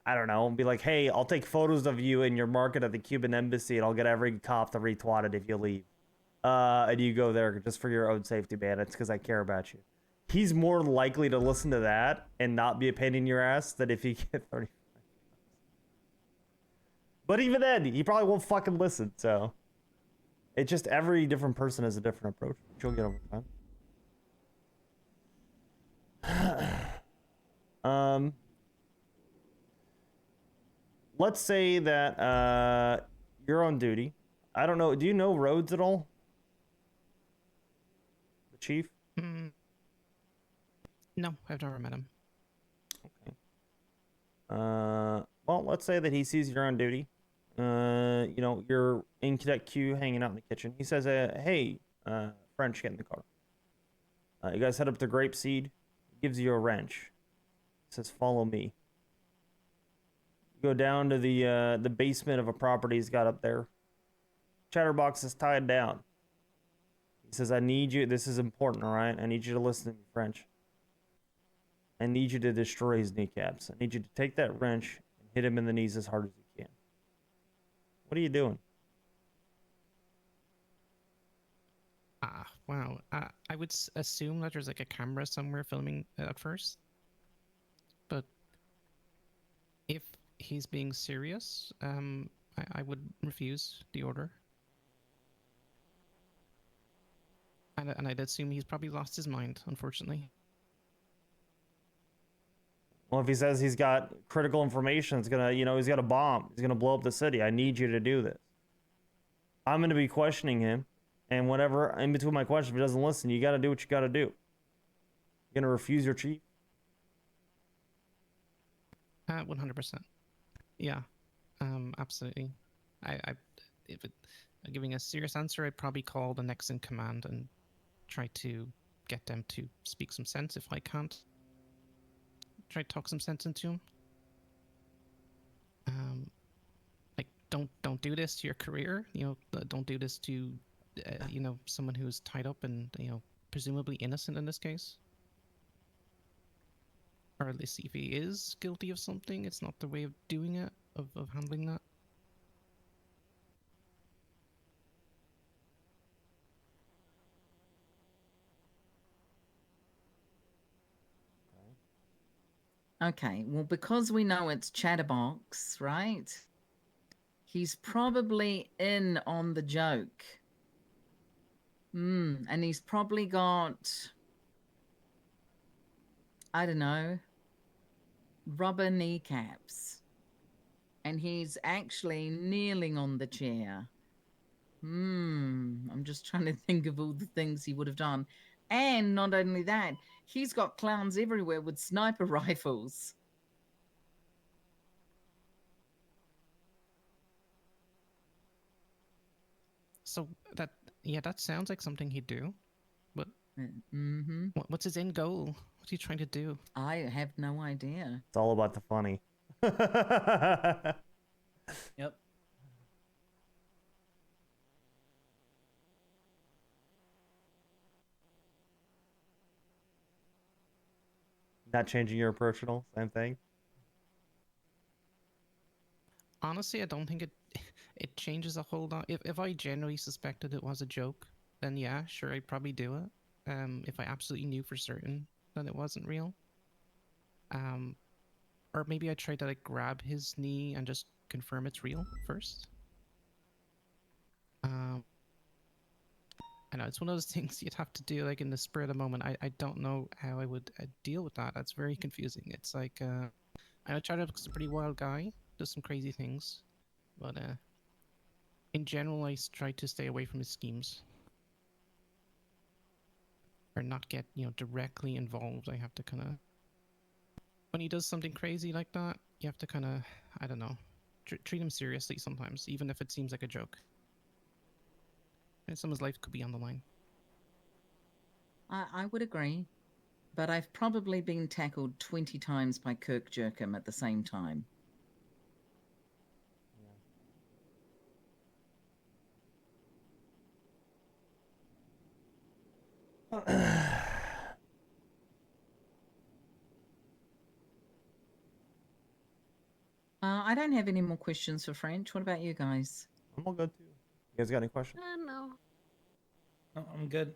I don't know, be like, hey, I'll take photos of you in your market at the Cuban embassy, and I'll get every cop to retweet it if you leave. And you go there just for your own safety, man. It's because I care about you. He's more likely to listen to that and not be a pain in your ass than if he get 30. But even then, he probably won't fucking listen, so. It's just every different person has a different approach, which you'll get over time. Let's say that you're on duty. I don't know. Do you know Rhodes at all? The chief? No, I've never met him. Okay. Well, let's say that he sees you're on duty. You're in cadet queue hanging out in the kitchen. He says, hey, French, get in the car. You guys head up to Grapeseed. He gives you a wrench. He says, follow me. You go down to the basement of a property he's got up there. Chatterbox is tied down. He says, I need you. This is important, all right? I need you to listen to me, French. I need you to destroy his kneecaps. I need you to take that wrench and hit him in the knees as hard as you can. What are you doing? Wow. I would assume that there's like a camera somewhere filming at first. But if he's being serious, I would refuse the order. And I'd assume he's probably lost his mind, unfortunately. Well, if he says he's got critical information, it's gonna, you know, he's got a bomb. He's gonna blow up the city. I need you to do this. I'm gonna be questioning him, and whatever in between my question, if he doesn't listen, you gotta do what you gotta do. You're gonna refuse your chief? 100%. Yeah, absolutely. If giving a serious answer, I'd probably call the next in command and try to get them to speak some sense. If I can't, try to talk some sense into him. Like, don't do this to your career. You know, don't do this to, you know, someone who's tied up and, you know, presumably innocent in this case. Or at least if he is guilty of something, it's not the way of doing it, of handling that. Okay, well, because we know it's Chatterbox, right? He's probably in on the joke. And he's probably got, I don't know, rubber kneecaps. And he's actually kneeling on the chair. I'm just trying to think of all the things he would have done. And not only that, he's got clowns everywhere with sniper rifles. So that sounds like something he'd do. But what's his end goal? What's he trying to do? I have no idea. It's all about the funny. Yep. Not changing your approach at all? Same thing? Honestly, I don't think it changes a whole lot. If I genuinely suspected it was a joke, then yeah, sure, I'd probably do it. If I absolutely knew for certain that it wasn't real. Or maybe I try to like grab his knee and just confirm it's real first. I know it's one of those things you'd have to do like in the spur of the moment. I don't know how I would deal with that. That's very confusing. It's like I know Chatterbox is a pretty wild guy, does some crazy things, but in general I try to stay away from his schemes or not get, you know, directly involved. I have to kind of, when he does something crazy like that, you have to kind of, I don't know, treat him seriously sometimes, even if it seems like a joke. And someone's life could be on the line. I would agree. But I've probably been tackled 20 times by Kirk Jerkham at the same time. I don't have any more questions for French. What about you guys? I'm all good too. You guys got any questions? No. Oh, I'm good.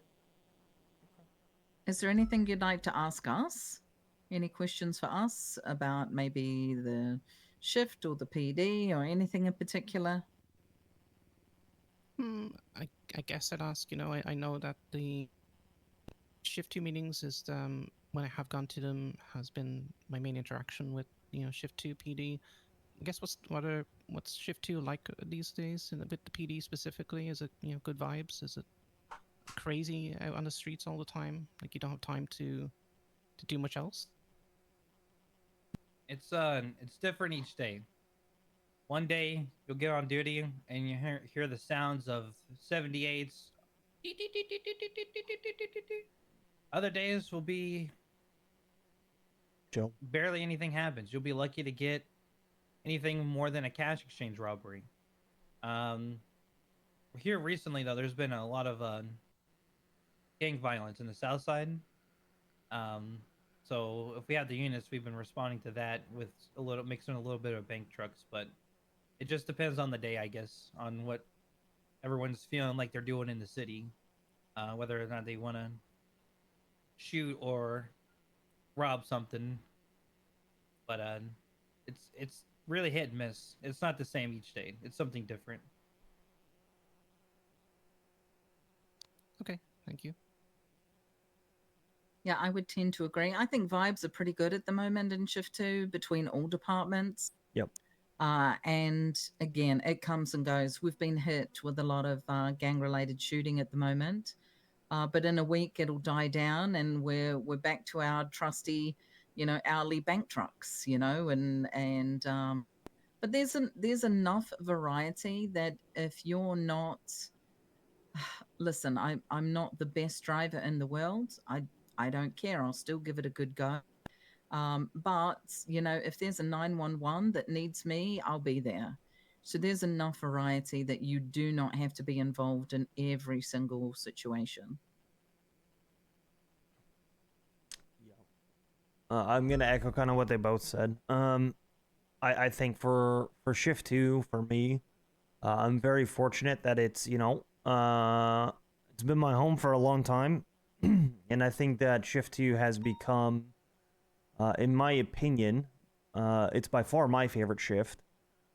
Is there anything you'd like to ask us? Any questions for us about maybe the shift or the PD or anything in particular? I guess I'd ask, you know, I know that the Shift 2 meetings is, when I have gone to them, has been my main interaction with, you know, Shift 2 PD. I guess what's Shift 2 like these days, and with the PD specifically? Is it, you know, good vibes? Is it crazy out on the streets all the time? Like you don't have time to do much else? It's different each day. One day you'll get on duty and you hear the sounds of 78s. Other days will be Joe. Barely anything happens. You'll be lucky to get anything more than a cash exchange robbery. Here recently though, there's been a lot of gang violence in the south side. So if we have the units, we've been responding to that with mixing a little bit of bank trucks, but it just depends on the day, I guess, on what everyone's feeling like they're doing in the city, whether or not they want to shoot or rob something. But really hit and miss. It's not the same each day. It's something different. Okay, thank you. Yeah, I would tend to agree. I think vibes are pretty good at the moment in shift 2 between all departments. Yep. And again, it comes and goes. We've been hit with a lot of gang-related shooting at the moment, but in a week it'll die down, and we're back to our trusty, hourly bank trucks, but there's enough variety that if you're not, listen, I'm not the best driver in the world. I don't care. I'll still give it a good go. But if there's a 911 that needs me, I'll be there. So there's enough variety that you do not have to be involved in every single situation. I'm gonna echo kind of what they both said. I think for shift 2 for me, I'm very fortunate that it's it's been my home for a long time, and I think that shift 2 has become, in my opinion, it's by far my favorite shift.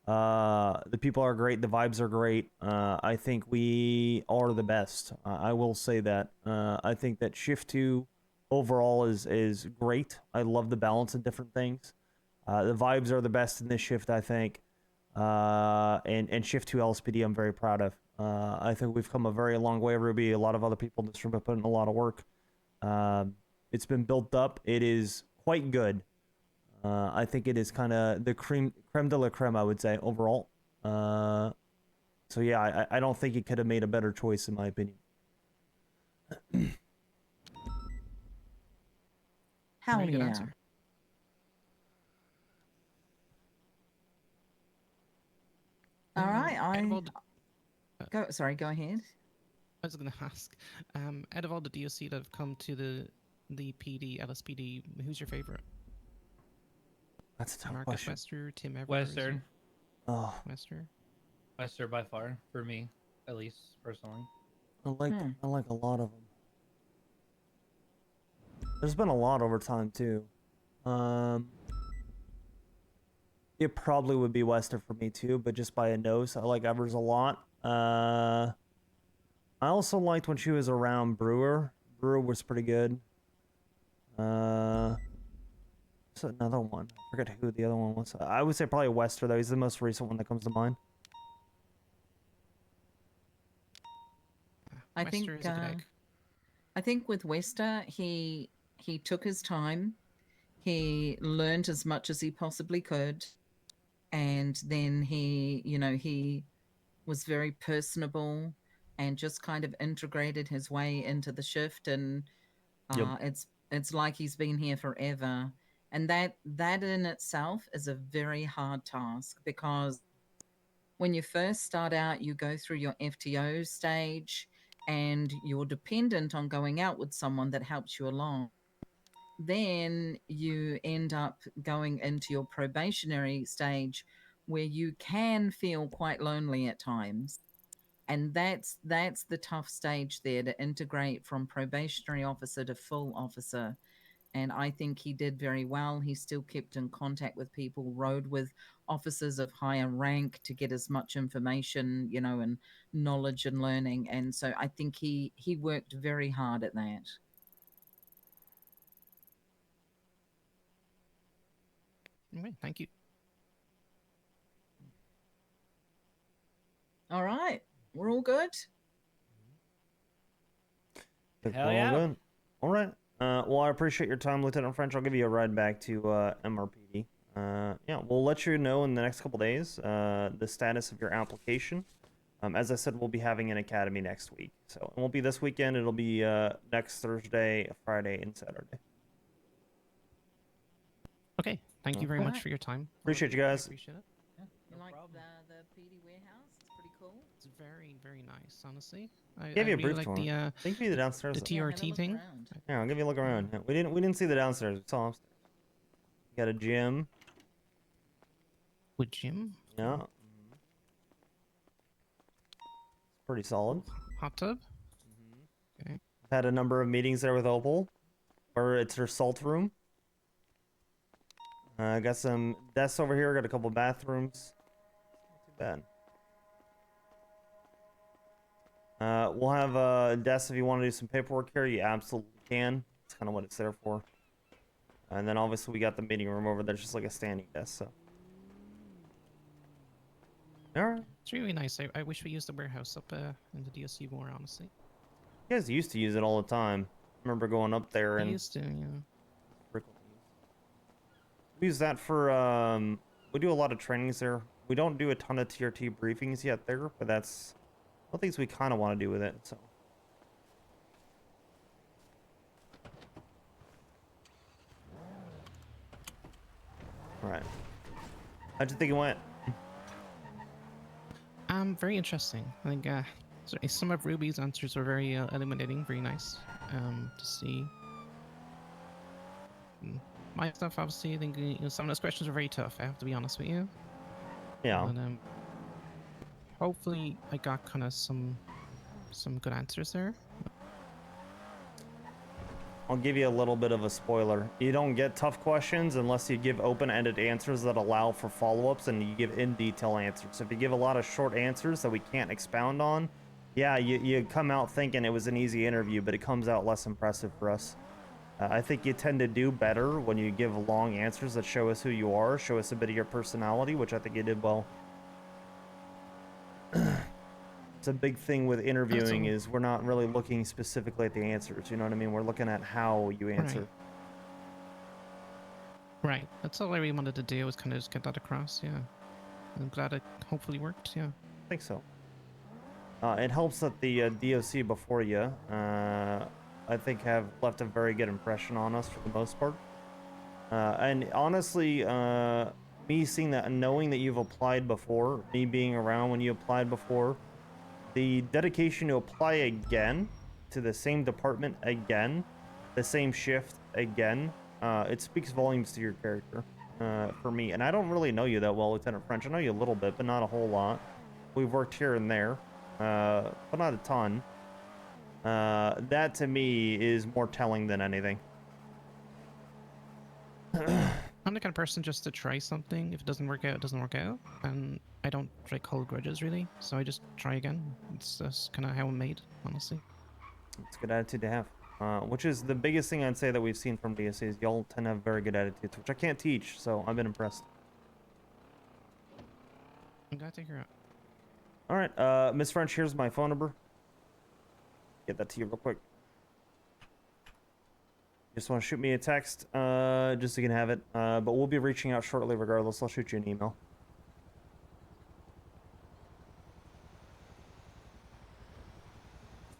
The people are great, the vibes are great. I think we are the best. I will say that. I think that shift 2 overall is great. I love the balance of different things. The vibes are the best in this shift, I think. And shift 2 LSPD I'm very proud of. I think we've come a very long way, Ruby. A lot of other people in this room have put in a lot of work. It's been built up. It is quite good. I think it is kind of the creme de la creme, I would say, overall. So yeah, I don't think it could have made a better choice, in my opinion. Hell Very good yeah. answer. All right, Out of all go ahead. I was going to ask, out of all the DOC that have come to the PD, LSPD, who's your favorite? That's a tough Marcus question. Wester, Tim Evers? Western. Oh. Wester? Western by far, for me, at least, personally. I like a lot of them. There's been a lot over time, too. It probably would be Wester for me, too, but just by a nose. I like Evers a lot. I also liked when she was around Brewer. Brewer was pretty good. What's another one? I forget who the other one was. I would say probably Wester, though. He's the most recent one that comes to mind. I Wester think is a good egg. I think with Wester, he took his time. He learned as much as he possibly could, and then he was very personable and just kind of integrated his way into the shift. And it's like he's been here forever. And that in itself is a very hard task, because when you first start out, you go through your FTO stage and you're dependent on going out with someone that helps you along. Then you end up going into your probationary stage where you can feel quite lonely at times. And that's the tough stage there, to integrate from probationary officer to full officer. And I think he did very well. He still kept in contact with people, rode with officers of higher rank to get as much information, and knowledge and learning. And so I think he worked very hard at that. Okay, thank you. All right. We're all good? Hell yeah. Good. All right. Well, I appreciate your time, Lieutenant French. I'll give you a ride back to MRPD. Yeah, we'll let you know in the next couple days the status of your application. As I said, we'll be having an academy next week. So it won't be this weekend. It'll be next Thursday, Friday, and Saturday. Okay, thank you very much for your time. Appreciate you guys. Appreciate it. Yeah, you like the PD warehouse? It's pretty cool. It's very, very nice, honestly. Give you a really brief like tour. the Take me to the downstairs. the TRT thing. Yeah, I'll give you a look around. Yeah, we didn't see the downstairs. We saw upstairs. You got a gym. With gym? Yeah. It's pretty solid. Hot tub? Okay. Had a number of meetings there with Opal, or it's her salt room. Got some desks over here. Got a couple bathrooms. Not too bad. We'll have desks if you want to do some paperwork here. You absolutely can. That's kind of what it's there for. And then obviously we got the meeting room over there, just like a standing desk. So. All right. It's really nice. I wish we used the warehouse up in the DLC more, honestly. You guys used to use it all the time. I remember going up there I and used to, yeah. we use that for we do a lot of trainings there. We don't do a ton of TRT briefings yet there, but that's one of the things we kind of want to do with it. So. All right. How'd you think it went? Very interesting. I think some of Ruby's answers were very illuminating, very nice to see. My stuff, obviously, I think some of those questions were very tough. I have to be honest with you. Yeah. But hopefully, I got kind of some good answers there. I'll give you a little bit of a spoiler. You don't get tough questions unless you give open-ended answers that allow for follow-ups and you give in-detail answers. If you give a lot of short answers that we can't expound on, yeah, you come out thinking it was an easy interview, but it comes out less impressive for us. I think you tend to do better when you give long answers that show us who you are, show us a bit of your personality, which I think you did well. It's a big thing with interviewing is we're not really looking specifically at the answers, you know what I mean? We're looking at how you answer. Right. That's all I really wanted to do, was kind of just get that across, yeah. I'm glad it hopefully worked, yeah. I think so. It helps that the DOC before you, I think, have left a very good impression on us for the most part. And honestly, me seeing that and knowing that you've applied before, me being around when you applied before, the dedication to apply again to the same department again, the same shift again, it speaks volumes to your character for me. And I don't really know you that well, Lieutenant French. I know you a little bit, but not a whole lot. We've worked here and there, but not a ton. That to me is more telling than anything. I'm the kind of person just to try something. If it doesn't work out, it doesn't work out. And I don't like hold grudges, really. So I just try again. It's just kind of how I'm made, honestly. It's a good attitude to have. Which is the biggest thing I'd say that we've seen from DSAs. Y'all tend to have very good attitudes, which I can't teach, so I've been impressed. I'm glad to hear it. All right, Miss French, here's my phone number. Get that to you real quick. Just want to shoot me a text, just so you can have it. But we'll be reaching out shortly regardless. I'll shoot you an email.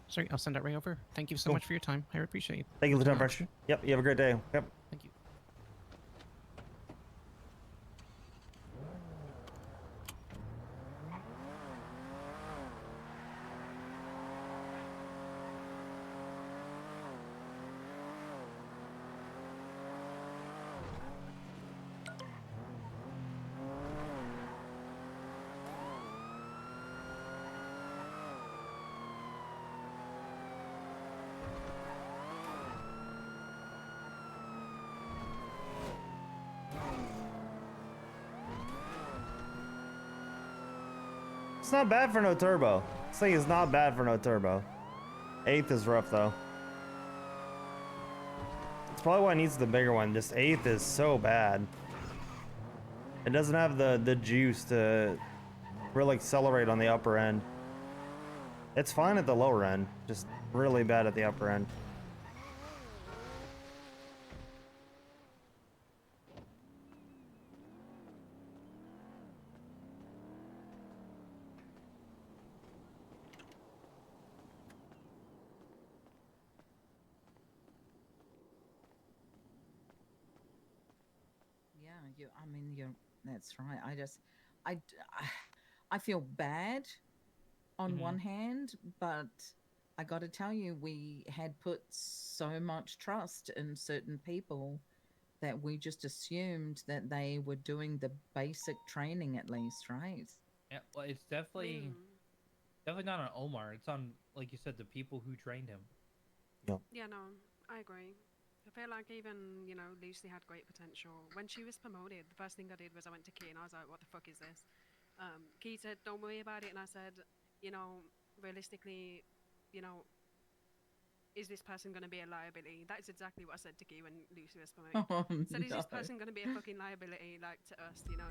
Sorry, I'll send that right over. Thank you so much for your time. I appreciate it. Thank you, Lieutenant French. Yep, you have a great day. Yep. Thank you. It's not bad for no turbo. This thing is not bad for no turbo. 8th is rough though. It's probably why it needs the bigger one. Just 8th is so bad. It doesn't have the juice to really accelerate on the upper end. It's fine at the lower end, just really bad at the upper end. I mean, that's right. I feel bad on one hand, but I got to tell you, we had put so much trust in certain people that we just assumed that they were doing the basic training at least, right? Yeah, well, it's definitely not on Omar. It's on, like you said, the people who trained him. Yeah, no, I agree. I feel like even, you know, Lucy had great potential. When she was promoted, the first thing I did was I went to Key and I was like, what the fuck is this? Key said, don't worry about it. And I said, you know, realistically, you know, is this person going to be a liability? That's exactly what I said to Key when Lucy was promoted. Oh, Said, is this no. person going to be a fucking liability, like, to us, you know,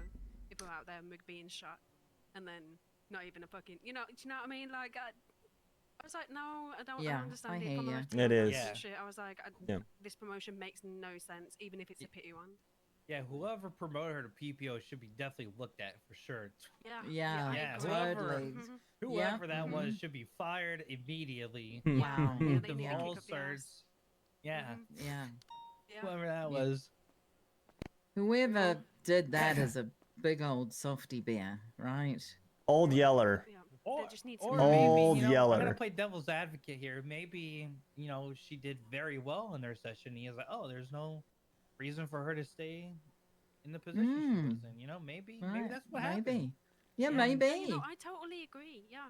if we're out there and we're being shot? And then not even a fucking, you know, do you know what I mean? Like, I was like, no, I don't Yeah, understand I it. hear ya. Promotion It and is. shit. I was like, Yeah. this promotion makes no sense, even if it's a pity one. Yeah, whoever promoted her to PPO should be definitely looked at for sure. Yeah. Yeah, Yeah, totally. whoever that Mhm. was should be fired immediately. Wow. Yeah, Give they them need to kick all up the ass. certs. Yeah, Yeah. whoever that Yeah. was. Whoever did that is a big old softy bear, right? Old Yeller. Or, just need or some maybe, Old you know, I'm gonna Yeller. play devil's advocate here. Maybe, you know, she did very well in their session. He is like, oh, there's no reason for her to stay in the position she was in. You know, maybe Right. that's what Maybe. happened. Yeah, Yeah. maybe. Yeah, you know, I totally agree. Yeah.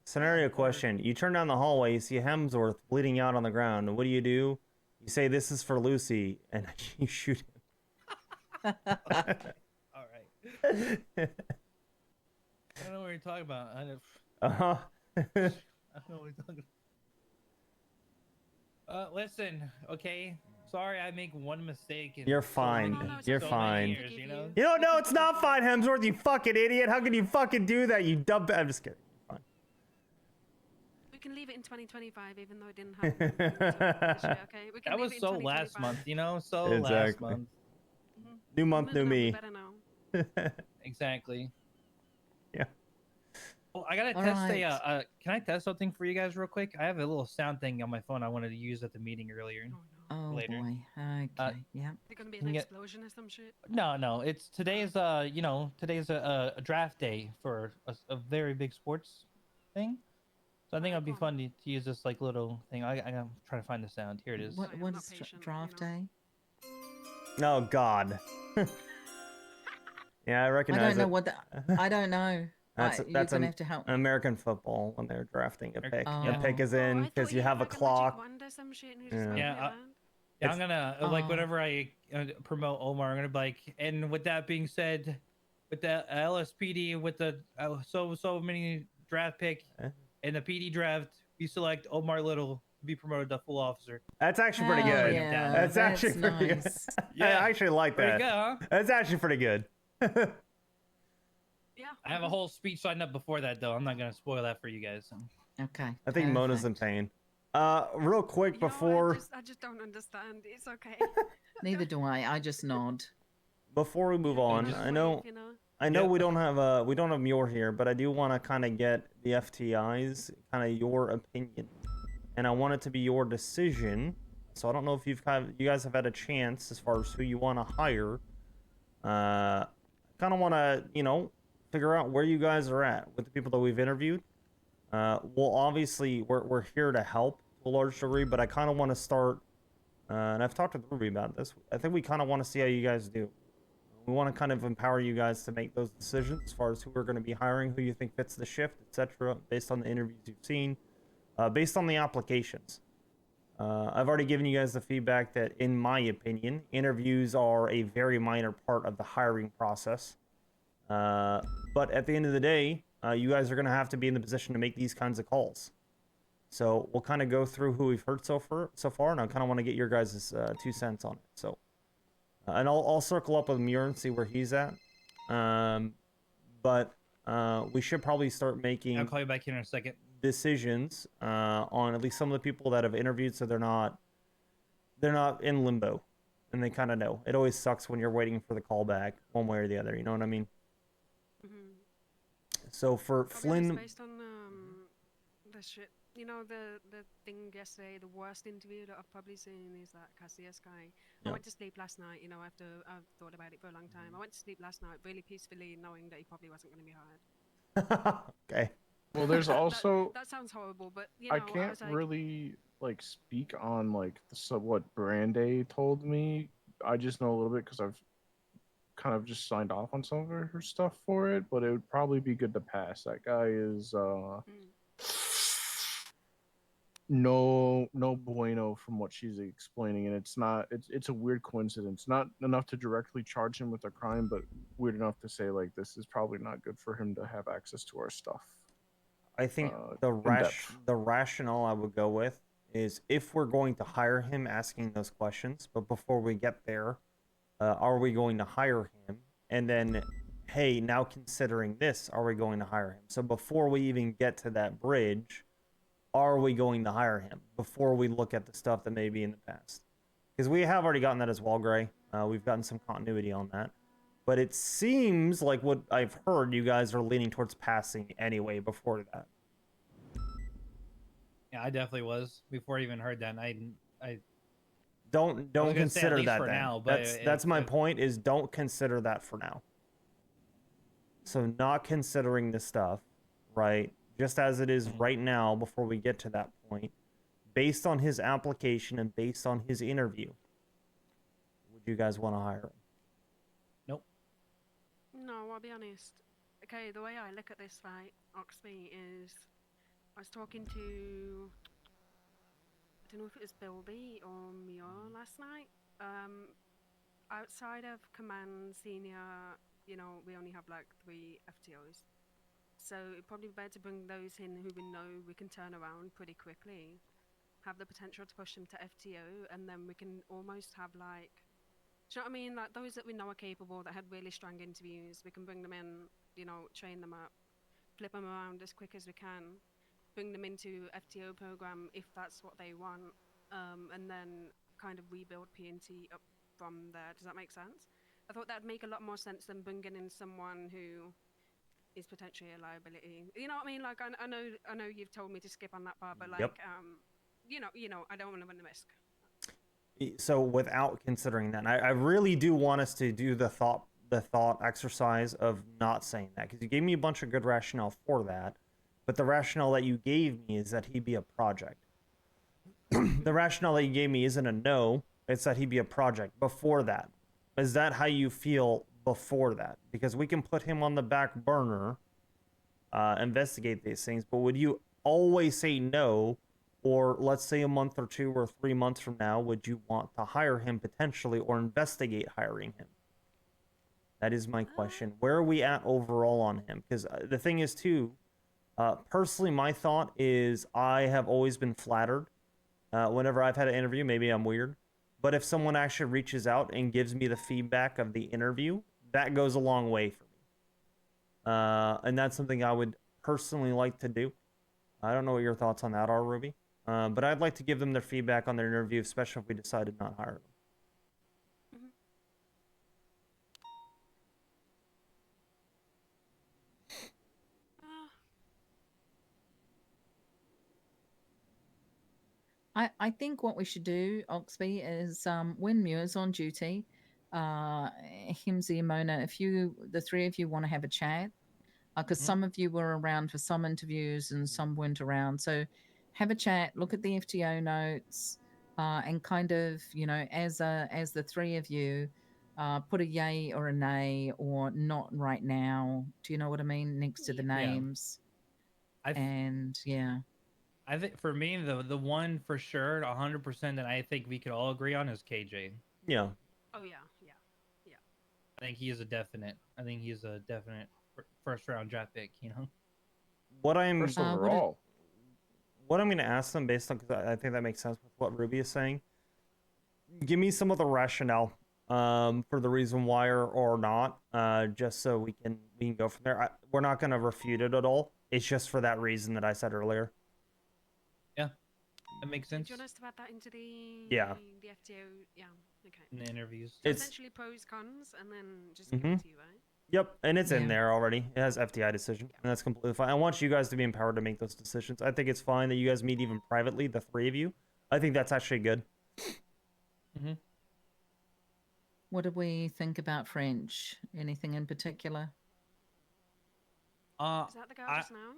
Scenario question: you turn down the hallway, you see Hemsworth bleeding out on the ground. What do? You say this is for Lucy, and you shoot him. All right. I don't know what you're talking about. Uh-huh. I don't know what you're talking about. Listen, okay. Sorry, I make one mistake. In You're so fine. many- You're so many fine. years, you know? You don't know it's not fine, Hemsworth. You fucking idiot. How can you fucking do that? You dumb. I'm just kidding. Fine. We can leave it in 2025, even though it didn't happen this year, okay? We can That leave was it in so last 2025. month, you know? So last Exactly. month. New month, new me. Better now. Exactly. Yeah. Well, I gotta All test right. can I test something for you guys real quick? I have a little sound thing on my phone I wanted to use at the meeting earlier. Oh later. boy. Okay. Yep. Is it gonna be Can an get- explosion or some shit? No, it's today's you know, today's a draft day for a very big sports thing. So I think it'd be fun to use this like little thing. I gotta try to find the sound. Here it is. What is draft day? Oh God. Yeah, I I recognize don't know it. what I don't know. That's You're gonna am- have to help. American football when they're drafting a pick. Oh. A pick is in because you have a clock. Yeah. Yeah, I'm gonna like whenever I promote Omar, I'm gonna be like, and with that being said, with the LSPD, with the so many draft pick in the PD draft, we select Omar Little to be promoted to full officer. That's actually pretty Hell good. yeah, That's actually that's pretty nice. good. Yeah. I actually like Pretty that. good, huh? That's actually pretty good. I have a whole speech signed up before that though. I'm not gonna spoil that for you guys. So. Okay. I think Mona's in pain. Real quick before I just don't understand. It's okay. Neither do I. I just nod. before we move on, I know we don't have Muir here, but I do want to kind of get the FTIs, kind of your opinion, and I want it to be your decision. So I don't know if you guys have had a chance as far as who you want to hire. Kind of want to figure out where you guys are at with the people that we've interviewed. Well, obviously we're here to help to a large degree, but I kind of want to start. And I've talked with Ruby about this. I think we kind of want to see how you guys do. We want to kind of empower you guys to make those decisions as far as who we're going to be hiring, who you think fits the shift, etc., based on the interviews you've seen, based on the applications. I've already given you guys the feedback that, in my opinion, interviews are a very minor part of the hiring process. But at the end of the day, you guys are going to have to be in the position to make these kinds of calls. So we'll kind of go through who we've heard so far, and I kind of want to get your guys' 2 cents on it. So, and I'll circle up with Muir and see where he's at. But we should probably start making. I'll call you back here in a second. Decisions on at least some of the people that have interviewed, so they're not in limbo, and they kind of know. It always sucks when you're waiting for the call back one way or the other. You know what I mean? So for Flynn, based on the shit, you know, the thing yesterday, the worst interview that I've probably seen is that Cassius guy. Yeah. I went to sleep last night, you know, after I've thought about it for a long time. I went to sleep last night really peacefully, knowing that he probably wasn't going to be hired. Okay. Well, there's also that sounds horrible, but you know, I can't was like, really speak on what Brandy told me. I just know a little bit because I've kind of just signed off on some of her stuff for it, but it would probably be good to pass. That guy is no bueno from what she's explaining, and it's a weird coincidence. Not enough to directly charge him with a crime, but weird enough to say like this is probably not good for him to have access to our stuff. I think in depth. the rationale I would go with is if we're going to hire him, asking those questions. But before we get there, are we going to hire him? And then, hey, now considering this, are we going to hire him? So before we even get to that bridge, are we going to hire him? Before we look at the stuff that may be in the past, because we have already gotten that as well, Gray. We've gotten some continuity on that. But it seems like what I've heard, you guys are leaning towards passing anyway before that. Yeah, I definitely was before I even heard that. And I don't consider that for then. now, but That's my point. Is don't consider that for now. So not considering this stuff, right? Just as it is right now, before we get to that point, based on his application and based on his interview, would you guys want to hire him? Nope. No, I'll be honest. Okay, the way I look at this, right, Oxby, is I was talking to, I don't know if it was Bilby or Muir last night. Outside of command senior, you know, we only have like 3 FTOs. So it'd probably be better to bring those in who we know we can turn around pretty quickly, have the potential to push them to FTO, and then we can almost have like, do you know what I mean? Like those that we know are capable, that had really strong interviews, we can bring them in, you know, train them up, flip them around as quick as we can, bring them into FTO program if that's what they want, and then kind of rebuild PNT up from there. Does that make sense? I thought that'd make a lot more sense than bringing in someone who is potentially a liability. You know what I mean? Like I know you've told me to skip on that part, but like you know, I don't want to run the risk. So without considering that, I really do want us to do the thought exercise of not saying that, because you gave me a bunch of good rationale for that, but the rationale that you gave me is that he'd be a project. The rationale that you gave me isn't a no, it's that he'd be a project. Before that, is that how you feel before that? Because we can put him on the back burner, investigate these things, but would you always say no? Or let's say a month or 2 or 3 months from now, would you want to hire him potentially or investigate hiring him? That is my question. Where are we at overall on him? Because the thing is too, personally, my thought is I have always been flattered whenever I've had an interview. Maybe I'm weird, but if someone actually reaches out and gives me the feedback of the interview, that goes a long way for me. And that's something I would personally like to do. I don't know what your thoughts on that are, Ruby. But I'd like to give them their feedback on their interview, especially if we decided not to hire them. I think what we should do, Oxby, is when Muir's on duty, Himsy and Mona, if the 3 of you want to have a chat, because some of you were around for some interviews and some weren't around, so have a chat, look at the FTO notes, and kind of, you know, as the 3 of you, put a yay or a nay or not right now. Do you know what I mean? Next to the names. I think for me, the one for sure, 100% that I think we could all agree on is KJ. Yeah. Oh yeah. I think he is a definite. I think he's a definite first round draft pick. You know. What I'm First overall. What I'm going to ask them based on, because I think that makes sense with what Ruby is saying. Give me some of the rationale for the reason why or not, just so we can go from there. We're not going to refute it at all. It's just for that reason that I said earlier. Yeah, that makes sense. Do you want us to add that into the the FTO? Yeah, okay. In the interviews. So essentially pros, cons, and then just give it to you, right? Yep, and it's in there already. It has FTI decision, and that's completely fine. I want you guys to be empowered to make those decisions. I think it's fine that you guys meet even privately, the 3 of you. I think that's actually good. What do we think about French? Anything in particular? Is that the girl just now?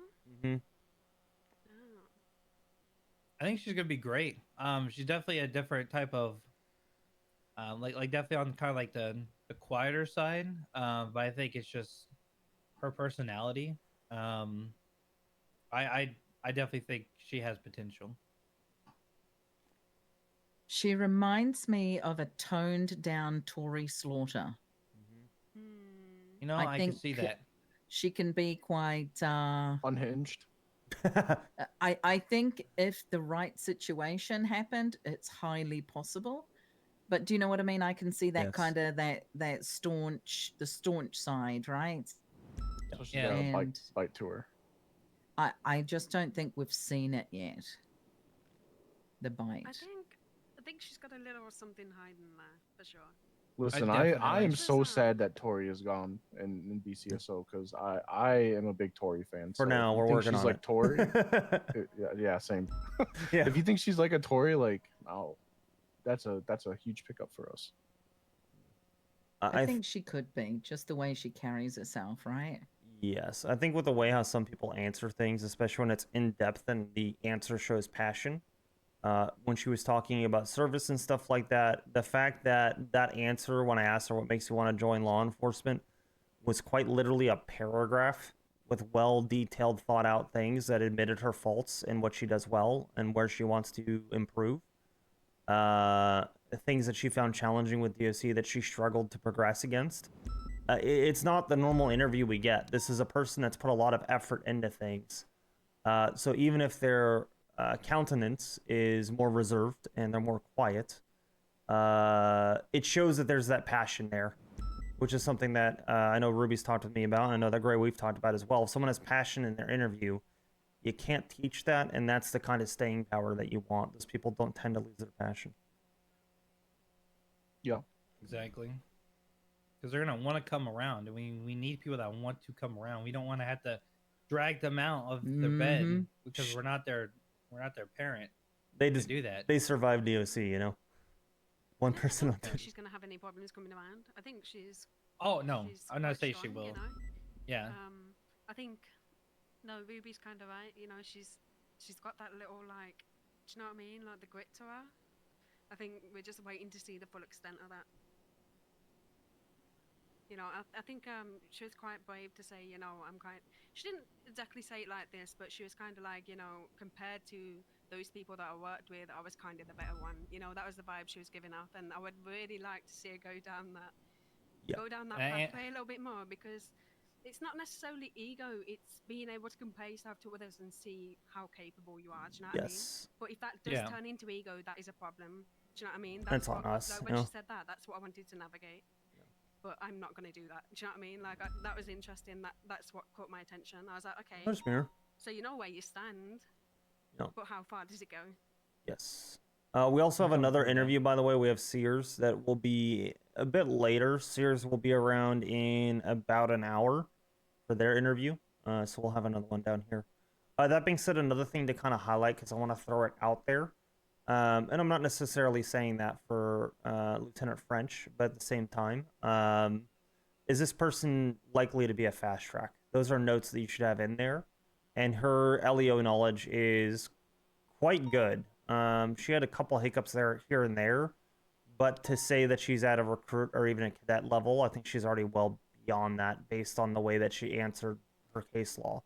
I think she's gonna be great. She's definitely a different type of, like definitely on kind of like the quieter side. But I think it's just her personality. I definitely think she has potential. She reminds me of a toned down Tory Slaughter. You know, I can see that. She can be quite unhinged. I think if the right situation happened, it's highly possible. But do you know what I mean? I can see that Yes. kind of that staunch side, right? So she's got a bite to her. I just don't think we've seen it yet. The bite. I think she's got a little something hiding there for sure. Listen, I am so sad that Tori is gone in BCSO because I am a big Tori fan. For so now, if you we're think working she's on like it. Tori. Yeah, same. Yeah. If you think she's like a Tori, like, oh, that's a huge pickup for us. I think she could be just the way she carries herself, right? Yes, I think with the way how some people answer things, especially when it's in depth and the answer shows passion. When she was talking about service and stuff like that, the fact that that answer, when I asked her what makes you want to join law enforcement, was quite literally a paragraph with well-detailed, thought-out things that admitted her faults and what she does well and where she wants to improve. Things that she found challenging with DOC that she struggled to progress against. It's not the normal interview we get. This is a person that's put a lot of effort into things. So even if their countenance is more reserved and they're more quiet, it shows that there's that passion there, which is something that I know Ruby's talked with me about, and I know that Gray we've talked about as well. If someone has passion in their interview, you can't teach that, and that's the kind of staying power that you want. Those people don't tend to lose their passion. Yeah. Exactly. Because they're gonna want to come around, and we need people that want to come around. We don't want to have to drag them out of their bed because we're not their parent. They just do that. They survive DOC, you know. One person. I don't think she's gonna have any problems coming around. I think she's. Oh no, she's I'm not quite saying she strong, will. You know? Yeah. I think. No, Ruby's kind of right. You know, she's got that little like. Do you know what I mean? Like the grit to her. I think we're just waiting to see the full extent of that. You know, I think she was quite brave to say, you know, she didn't exactly say it like this, but she was kind of like, you know, compared to those people that I worked with, I was kind of the better one. You know, that was the vibe she was giving off, and I would really like to see her go down that pathway a little bit more, because it's not necessarily ego, it's being able to compare yourself to others and see how capable you are. Do you know what I mean? But if that does turn into ego, that is a problem. Do you know what I mean? That's on us. Like when she said that, that's what I wanted to navigate. But I'm not going to do that. Do you know what I mean? Like, that was interesting. That's what caught my attention. I was like, okay. There's mirror. So you know where you stand. No. But how far does it go? Yes. We also have another interview, by the way. We have Sears that will be a bit later. Sears will be around in about an hour for their interview. So we'll have another one down here. That being said, another thing to kind of highlight, because I want to throw it out there. And I'm not necessarily saying that for Lieutenant French, but at the same time, is this person likely to be a fast track? Those are notes that you should have in there. And her LEO knowledge is quite good. She had a couple hiccups there, here and there, but to say that she's at a recruit or even a cadet level, I think she's already well beyond that based on the way that she answered her case law.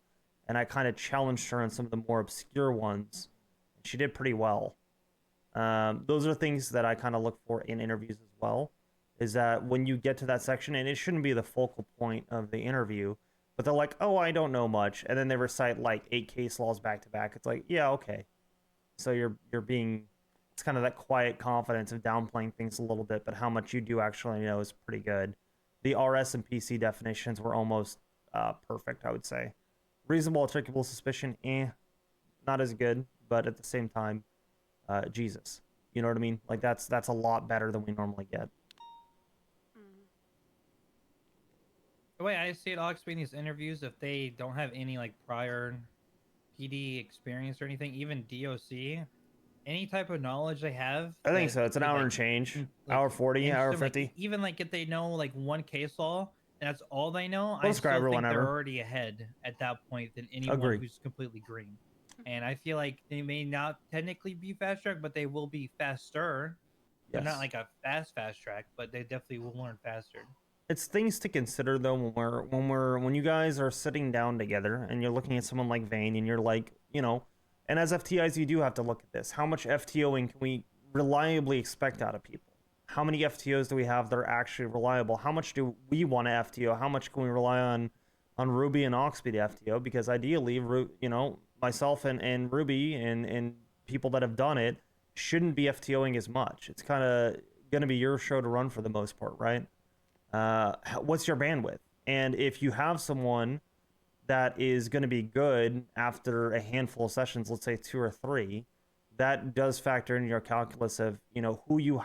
And I kind of challenged her on some of the more obscure ones. She did pretty well. Those are things that I kind of look for in interviews as well, is that when you get to that section, and it shouldn't be the focal point of the interview, but they're like, oh, I don't know much. And then they recite like 8 case laws back to back. It's like, yeah, okay. So you're being, it's kind of that quiet confidence of downplaying things a little bit, but how much you do actually know is pretty good. The RS and PC definitions were almost perfect, I would say. Reasonable articulable suspicion, not as good, but at the same time, Jesus, you know what I mean? Like that's a lot better than we normally get. The way I see it, Oxby, in these interviews, if they don't have any like prior PD experience or anything, even DOC, any type of knowledge they have, I think so. It's an hour and change, hour 40, hour 50. Like, even like if they know like one case law and that's all they know, I still Prescriber think they're whenever. already ahead at that point than anyone Agree. who's completely green. And I feel like they may not technically be fast track, but they will be faster. But not like a fast track, but they definitely will learn faster. It's things to consider though when you guys are sitting down together and you're looking at someone like Vane and you're like, you know, and as FTIs you do have to look at this. How much FTOing can we reliably expect out of people? How many FTOs do we have that are actually reliable? How much do we want to FTO? How much can we rely on Ruby and Oxby to FTO? Because ideally, you know, myself and Ruby and people that have done it shouldn't be FTOing as much. It's kind of going to be your show to run for the most part, right? What's your bandwidth? And if you have someone that is going to be good after a handful of sessions, let's say 2 or 3, that does factor in your calculus of, you know, who you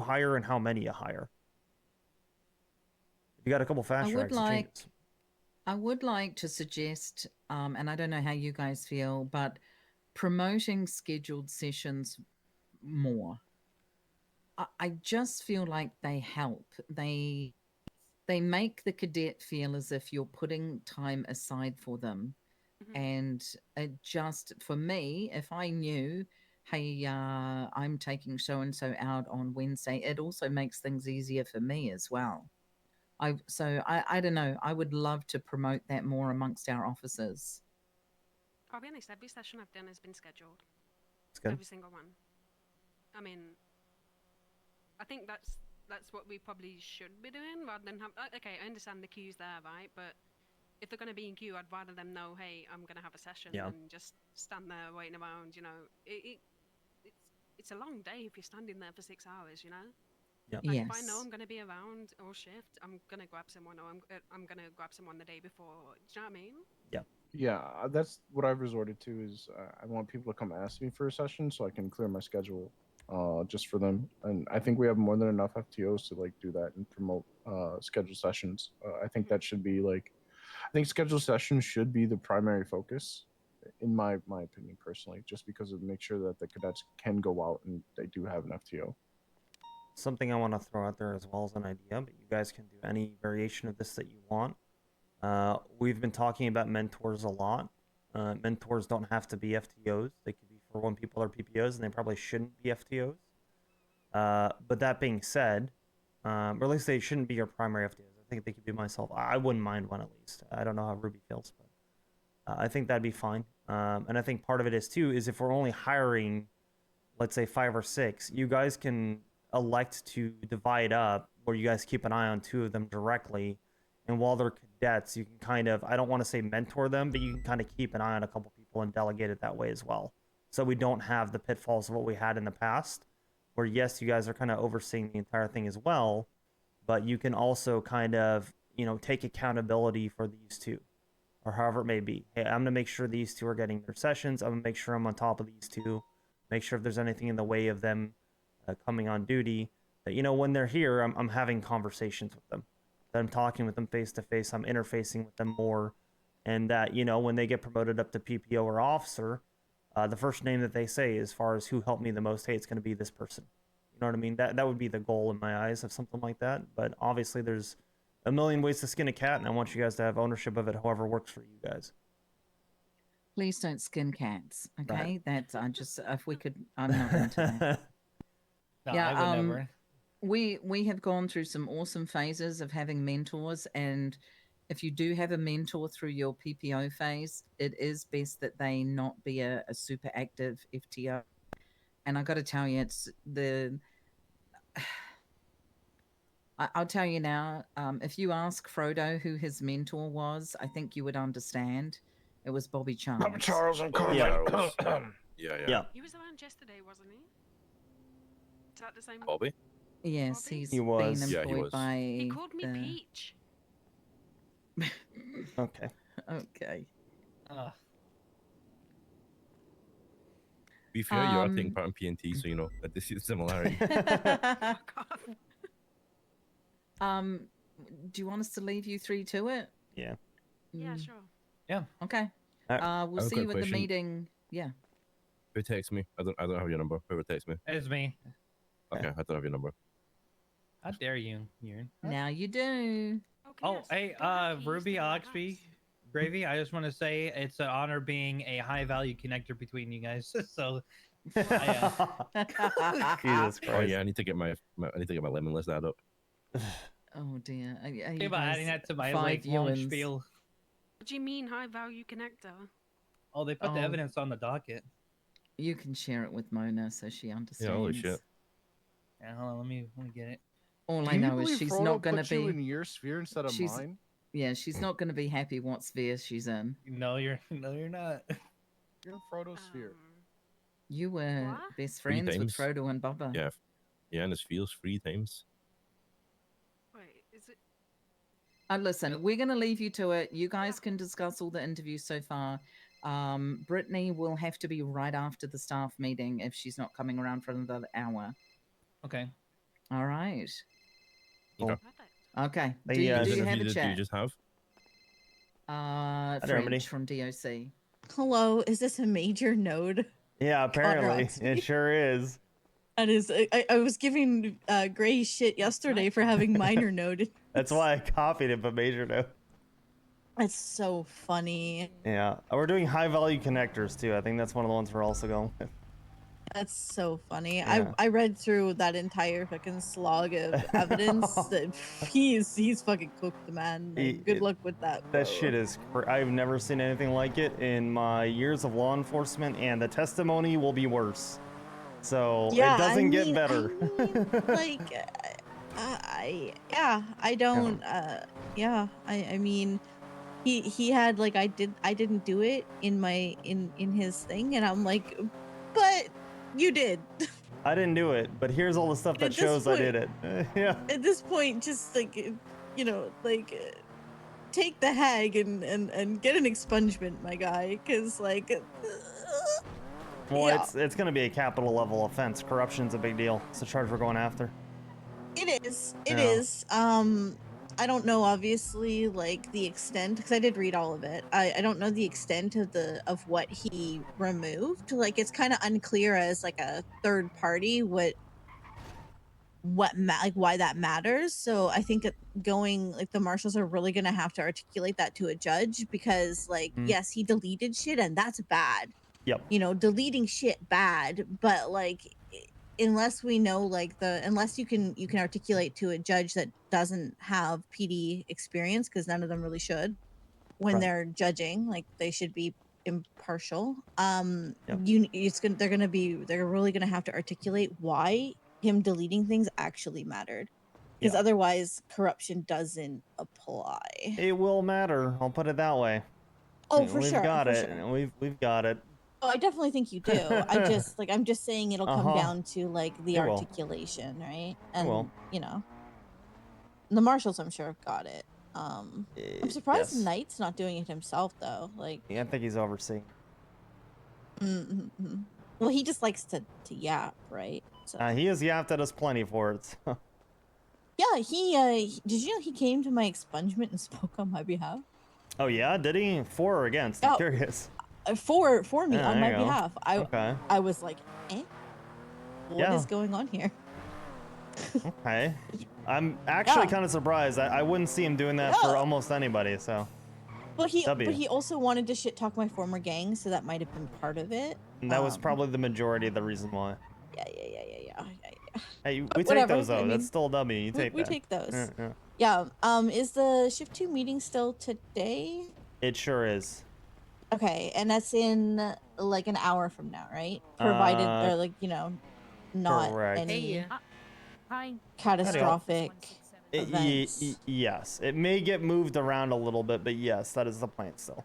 hire and how many you hire. You got a couple fast tracks and changes. I would like to suggest, and I don't know how you guys feel, but promoting scheduled sessions more. I just feel like they help. They make the cadet feel as if you're putting time aside for them. And it just, for me, if I knew, hey, I'm taking so and so out on Wednesday, it also makes things easier for me as well. I don't know. I would love to promote that more amongst our officers. I'll be honest, every session I've done has been scheduled. That's good. Every single one. I mean, I think that's what we probably should be doing rather than have. Okay, I understand the queue's there, right? But if they're going to be in queue, I'd rather them know, hey, I'm going to have a session, and just stand there waiting around. You know, it's a long day if you're standing there for 6 hours. You know. Yeah. Like if I know I'm going to be around all shift, I'm going to grab someone, or I'm going to grab someone the day before. Do you know what I mean? Yeah. Yeah, that's what I've resorted to. Is I want people to come ask me for a session so I can clear my schedule, just for them. And I think we have more than enough FTOs to like do that and promote scheduled sessions. I think that should be like, I think scheduled sessions should be the primary focus, in my opinion personally, just because of make sure that the cadets can go out and they do have an FTO. Something I want to throw out there as well as an idea, but you guys can do any variation of this that you want. We've been talking about mentors a lot. Mentors don't have to be FTOs. They could be for when people are PPOs, and they probably shouldn't be FTOs. But that being said, or at least they shouldn't be your primary FTOs. I think they could be myself. I wouldn't mind one at least. I don't know how Ruby feels, but I think that'd be fine. And I think part of it is too, is if we're only hiring, let's say 5 or 6, you guys can elect to divide up where you guys keep an eye on 2 of them directly. And while they're cadets, you can kind of, I don't want to say mentor them, but you can kind of keep an eye on a couple people and delegate it that way as well. So we don't have the pitfalls of what we had in the past, where yes, you guys are kind of overseeing the entire thing as well, but you can also kind of, you know, take accountability for these 2, or however it may be. Hey, I'm going to make sure these 2 are getting their sessions. I'm going to make sure I'm on top of these 2, make sure if there's anything in the way of them coming on duty, that, you know, when they're here, I'm having conversations with them, that I'm talking with them face to face, I'm interfacing with them more, and that, you know, when they get promoted up to PPO or officer, the first name that they say as far as who helped me the most, hey, it's going to be this person. You know what I mean? That would be the goal in my eyes of something like that. But obviously there's a million ways to skin a cat, and I want you guys to have ownership of it however works for you guys. Please don't skin cats, okay? That's just, if we could, I'm not into that. No, Yeah, I would never. We have gone through some awesome phases of having mentors, and if you do have a mentor through your PPO phase, it is best that they not be a super active FTO. And I got to tell you, it's the. I'll tell you now. If you ask Frodo who his mentor was, I think you would understand. It was Bobby Charles. Bobby Charles and Carmen. Yeah. He was around yesterday, wasn't he? Is that the same? Bobby? Yes, he's He was. been Yeah, employed he was. by. He called me Peach. Okay. Okay. Be fair, you're acting part in PNT, so you know that this is similarity. Do you want us to leave you 3 to it? Yeah. Yeah, sure. Yeah. Okay. All We'll I have a see you quick at the question. meeting. Yeah. Who texts me? I don't have your number. Whoever texts me. It's me. Okay, I don't have your number. How dare you, Urine? Now you do. Oh, hey, Ruby, Oxby, Gravy, I just want to say it's an honor being a high-value connector between you guys. So, Jesus Christ. Oh yeah, I need to get my lemon list added up. Oh dear. Okay, by adding that to my like 5 long Ewans. spiel. What do you mean high value connector? Oh, they put the evidence on the docket. You can share it with Mona so she understands. Yeah, holy shit. Yeah, hold on, let me get it. All I Can you know is believe she's Frodo not going to put you be. in your sphere instead of she's, mine? Yeah, she's not going to be happy what sphere she's in. No, you're not. You're in Frodo's sphere. You were best 3 friends with times. Frodo and Bubba. Yeah. Yeah, and his feels 3 times. Wait, is it? Listen, we're going to leave you to it. You guys can discuss all the interviews so far. Brittany will have to be right after the staff meeting if she's not coming around for another hour. Okay. All right. Okay. Okay. Hey, Do you Whose have interview a did chat? you just have? Germany. French from DOC. Hello, is this a major node? Yeah, apparently Oxby? it sure is. That is, I was giving Gray shit yesterday for having minor node. That's why I copied it, but major no. That's so funny. Yeah, we're doing high value connectors too. I think that's one of the ones we're also going with. That's so funny. Yeah. I read through that entire fucking slog of evidence. That he's fucking cooked, man. Like, good luck with that. That bro. shit is. I've never seen anything like it in my years of law enforcement, and the testimony will be worse. So Yeah, it doesn't get mean, better. Like, I don't. I mean, he had like I didn't do it in my in his thing, and I'm like, but you did. I didn't do it, but here's all the stuff that At this shows I did point- it. Yeah. At this point, just like take the hag and get an expungement, my guy, because like. Well, Yeah. it's going to be a capital level offense. Corruption's a big deal. It's a charge we're going after. It is. It Yeah. is. I don't know, obviously, like the extent, because I did read all of it. I don't know the extent of what he removed. Like, it's kind of unclear as like a third party like why that matters. So I think the marshals are really gonna have to articulate that to a judge, because like yes, he deleted shit and that's bad. Yep. You know, deleting shit bad, but like unless we know unless you can articulate to a judge that doesn't have PD experience, because none of them really should when Right. they're judging, like they should be impartial. Yep. They're really gonna have to articulate why him deleting things actually mattered, because Yeah. otherwise corruption doesn't apply. It will matter. I'll put it that way. Oh, for We've sure, got for it. sure. We've got it. Oh, I definitely think you do. I'm just saying it'll come Uh-huh. down to like the It will. articulation, right? It And will. you know, the marshals, I'm sure, have got it. I'm surprised yes. Knight's not doing it himself though. Like, Yeah, I think he's overseeing. well, he just likes to yap, right? So He has yapped at us plenty for it. So. yeah, he did you know he came to my expungement and spoke on my behalf? Oh yeah, did he? For or against? I'm Oh. curious. For me Yeah, on there my you go. behalf. Okay. I was like, what is Yeah. going on here? Okay. I'm actually Yeah. kind of surprised. I wouldn't see him doing that for almost anybody. So. But he W. but he also wanted to shit talk my former gang, so that might have been part of it. And that was probably the majority of the reason why. Yeah. Hey, we But take whatever, those though. I mean, That's still a W. You take we that. take those. Yeah. Yeah. Is the shift 2 meeting still today? It sure is. Okay, and that's in like an hour from now, right? Provided or like, not correct. any Hi. catastrophic It- events. yes, it may get moved around a little bit, but yes, that is the plan still.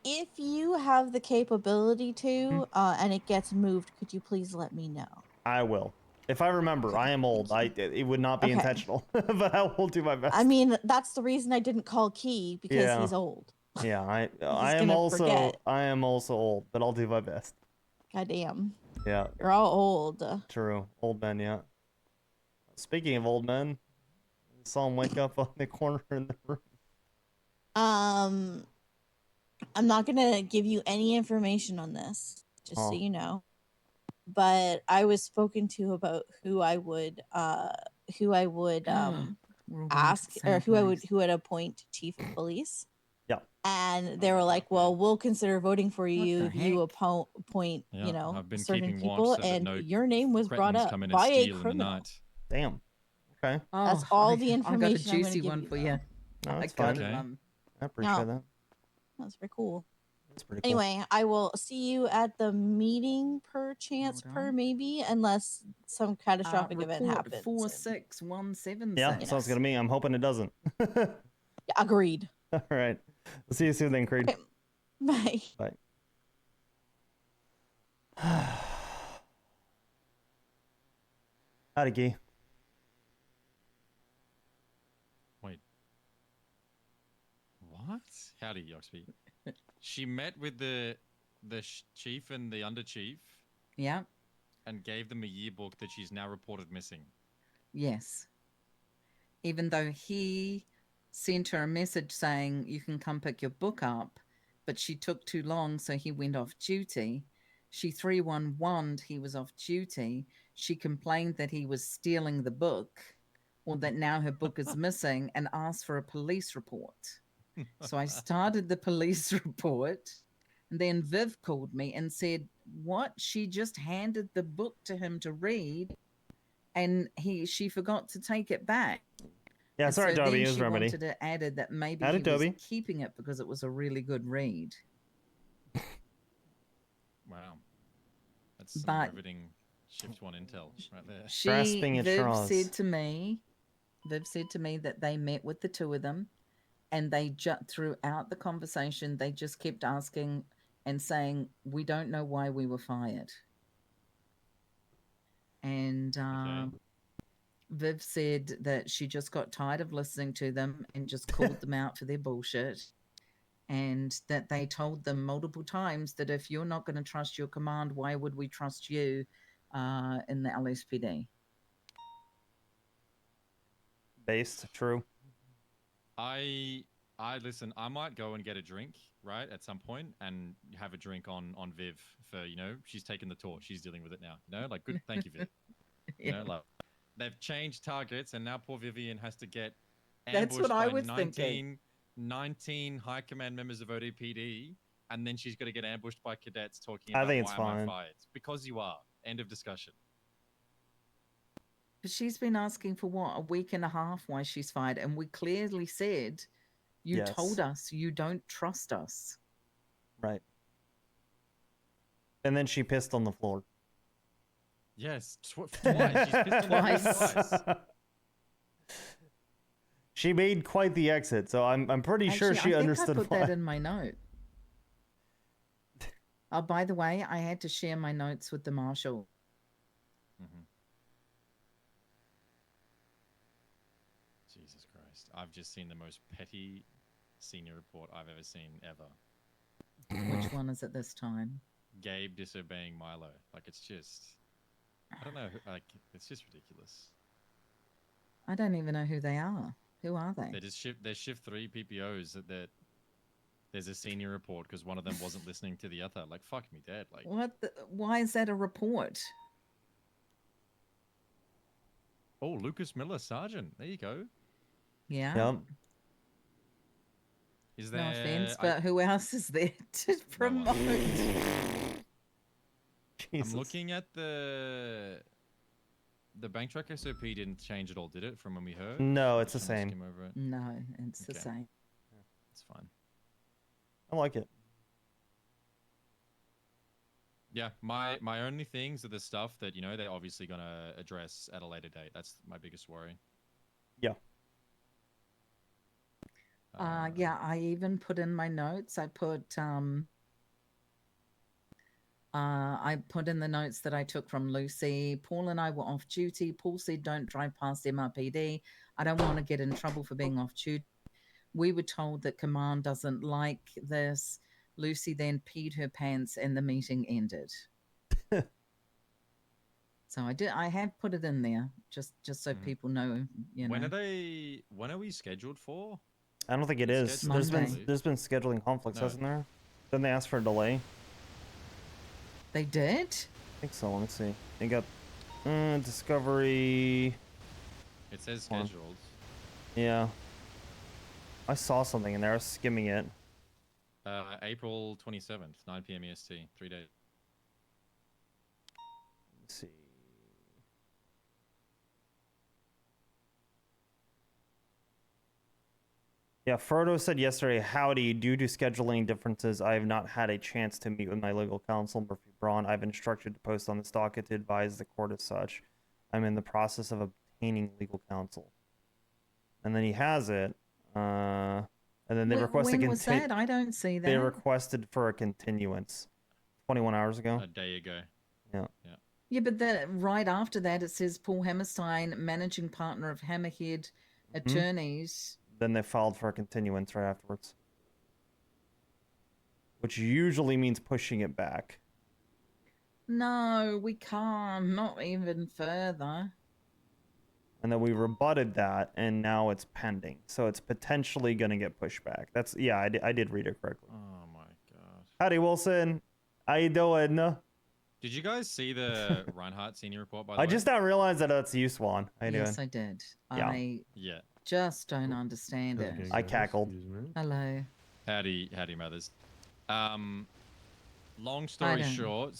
If you have the capability to, and it gets moved, could you please let me know? I will. If I remember, I am old. It would not be Okay. intentional, but I will do my best. I mean, that's the reason I didn't call Key, because Yeah. he's old. Yeah, I gonna forget. am also old, but I'll do my best. Goddamn. Yeah. You're all old. True. Old men, yeah. Speaking of old men, I saw him wake up on the corner in the room. I'm not gonna give you any information on this, just so Oh. you know. But I was spoken to about who I would ask, or who would appoint chief of police. Yeah. And they were like, "Well, we'll consider voting for you if you appoint, Yeah, I've been certain keeping people." watch so that And no your name was brought cretins up come in and by a steal in the criminal. night. Damn. Okay. That's all the I got a information I'm gonna juicy give one you. for you. No, I that's got fine. it. I appreciate No. that. That's very cool. That's pretty cool. Anyway, I will see you at the meeting per chance per maybe, unless some catastrophic event report happens. 46176. Yeah, sounds good to me. I'm hoping it doesn't. Agreed. All right. We'll see you soon then, Creed. Bye. Bye. Howdy, Gee. Wait. What? Howdy, Oxby. She met with the chief and the under chief. Yeah. And gave them a yearbook that she's now reported missing. Yes. Even though he sent her a message saying you can come pick your book up, but she took too long, so he went off duty. She 311'd he was off duty. She complained that he was stealing the book, or that now her book is missing, and asked for a police report. So I started the police report, and then Viv called me and said, what? She just handed the book to him to read, and she forgot to take it back. Yeah, And sorry, so Toby. then It was she remedy. wanted to add that maybe Howdy, he Toby. was keeping it because it was a really good read. Wow. That's some But riveting Shift 1 intel right there. Viv said to me that they met with the two of them, and they throughout the conversation they just kept asking and saying, we don't know why we were fired. And Viv said that she just got tired of listening to them and just called them out for their bullshit, and that they told them multiple times that if you're not going to trust your command, why would we trust you in the LSPD? Based, true. I listen, I might go and get a drink, right, at some point, and have a drink on Viv for, she's taken the torch, she's dealing with it now. Like, good, thank you, Viv. Yeah. Like, they've changed targets, and now poor Vivian has to get That's ambushed what I by was thinking. 19 high command members of ODPD, and then she's going to get ambushed by cadets talking I about think it's why am I fine. fired. It's because you are. End of discussion. But she's been asking for what, a week and a half why she's fired, and we clearly said, you Yes. told us you don't trust us. Right. And then she pissed on the floor. Yes, twice. She's pissed on the floor twice. She made quite the exit, so I'm pretty sure Actually, she I think understood I put why. that in my note. Oh, by the way, I had to share my notes with the marshal. Jesus Christ. I've just seen the most petty senior report I've ever seen ever. Which one is it this time? Gabe disobeying Milo. Like, it's just... I don't know. Like, it's just ridiculous. I don't even know who they are. Who are they? They're shift 3 PPOs that there's a senior report because one of them wasn't listening to the other. Like, fuck me dead. Like, Why is that a report? oh, Lucas Miller, Sergeant. There you go. Yeah. Yep. Is there... No offense, but who else is there to promote? I'm looking at the bank truck SOP didn't change at all, did it, from when we heard? No, it's the Just wanna same. skim over it. No, it's the Okay. same. It's fine. I like it. Yeah, my only things are the stuff that, they're obviously going to address at a later date. That's my biggest worry. Yeah. Yeah, I even put in my notes. I put in the notes that I took from Lucy. Paul and I were off duty. Paul said, don't drive past MRPD. I don't want to get in trouble for being off duty. We were told that command doesn't like this. Lucy then peed her pants and the meeting ended. So I have put it in there just so people know, When are we scheduled for? I don't think it is. There's been scheduling conflicts, No. hasn't there? Didn't they ask for a delay? They did? I think so. Let me see. They got Discovery. It says Hold on. scheduled. Yeah. I saw something in there. I was skimming it. April 27th, 9 p.m. EST. 3 days. Let's see. Yeah, Frodo said yesterday, howdy, due to scheduling differences, I have not had a chance to meet with my legal counsel, Murphy Braun. I've instructed to post on this docket to advise the court as such. I'm in the process of obtaining legal counsel. And then he has it. And then they requested When was that? I don't see that. They requested for a continuance 21 hours ago. A day ago. Yeah. Yeah. Yeah, but right after that, it says Paul Hammerstein, managing partner of Hammerhead Attorneys. Then they filed for a continuance right afterwards. Which usually means pushing it back. No, we can't. Not even further. And then we rebutted that, and now it's pending. So it's potentially going to get pushed back. That's, yeah, I did read it correctly. Oh my god. Howdy, Wilson. How you doing? Did you guys see the Reinhardt senior report, by the way? I just now realized that that's you, Swan. How you Yes, doing? I did. Yeah. Yeah. Just don't understand it. I cackled. Hello. Howdy, mothers. Long story short,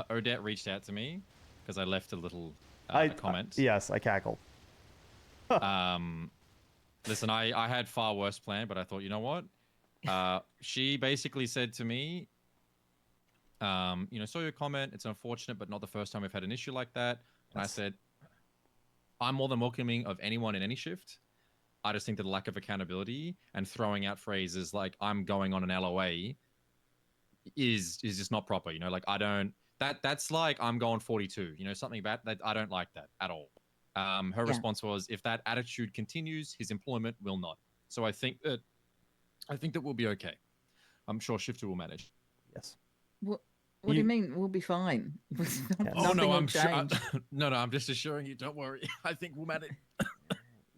Odette reached out to me because I left a little comment. Yes, I cackled. Listen, I had far worse planned, but I thought, you know what? She basically said to me, saw your comment. It's unfortunate, but not the first time we've had an issue like that. And I said, I'm more than welcoming of anyone in any shift. I just think that the lack of accountability and throwing out phrases like "I'm going on an LOA" is just not proper. Like I don't. That's like I'm going 42. Something about that. I don't like that at all. Her response was, "If that attitude continues, his employment will not." So I think that we'll be okay. I'm sure Shifter will manage. Yes. What do you mean? We'll be fine. Oh no, I'm sure. No, I'm just assuring you. Don't worry. I think we'll manage.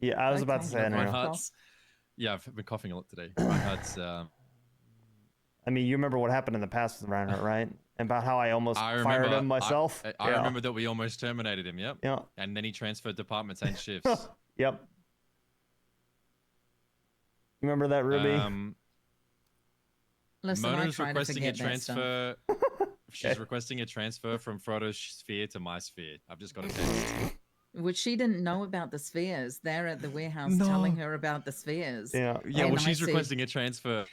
Yeah, I was about to say. Yeah, I've been coughing a lot today. Reinhardt's. I mean, you remember what happened in the past with Reinhardt, right? About how I almost fired him myself. I remember that we almost terminated him. Yep. Yeah. And then he transferred departments and shifts. Yep. You remember that, Ruby? Listen, Mona's I try to forget that transfer. She's requesting a transfer from Frodo's sphere to my sphere. I've just got a text. Which she didn't know about the spheres. They're at the warehouse telling her about the spheres. Yeah. Yeah. Well, she's requesting a transfer.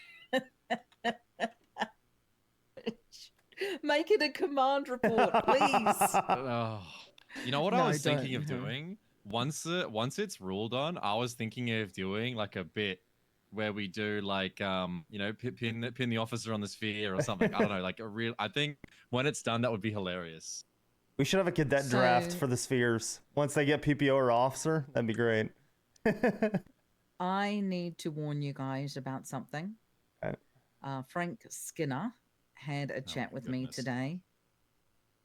Make it a command report, please. You know what I was thinking of doing? Once it's ruled on, I was thinking of doing like a bit where we do like pin the officer on the sphere or something. I don't know, like a real. I think when it's done, that would be hilarious. We should have a cadet draft for the spheres. Once they get PPO or officer, that'd be great. I need to warn you guys about something. Okay. Frank Skinner had a chat with me today,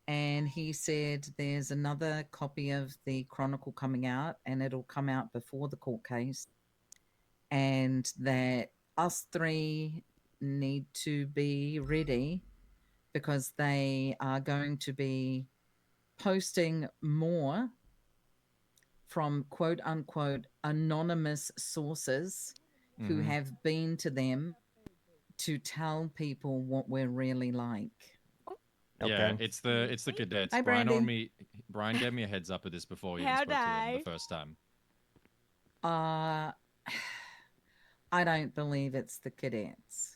and he said there's another copy of the Chronicle coming out, and it'll come out before the court case, and that us three need to be ready because they are going to be posting more from quote unquote anonymous sources who have been to them to tell people what we're really like. Yeah, it's the cadets. Hi, Brandon. Brian gave me a heads up of this before he even spoke to them the first time. I don't believe it's the cadets.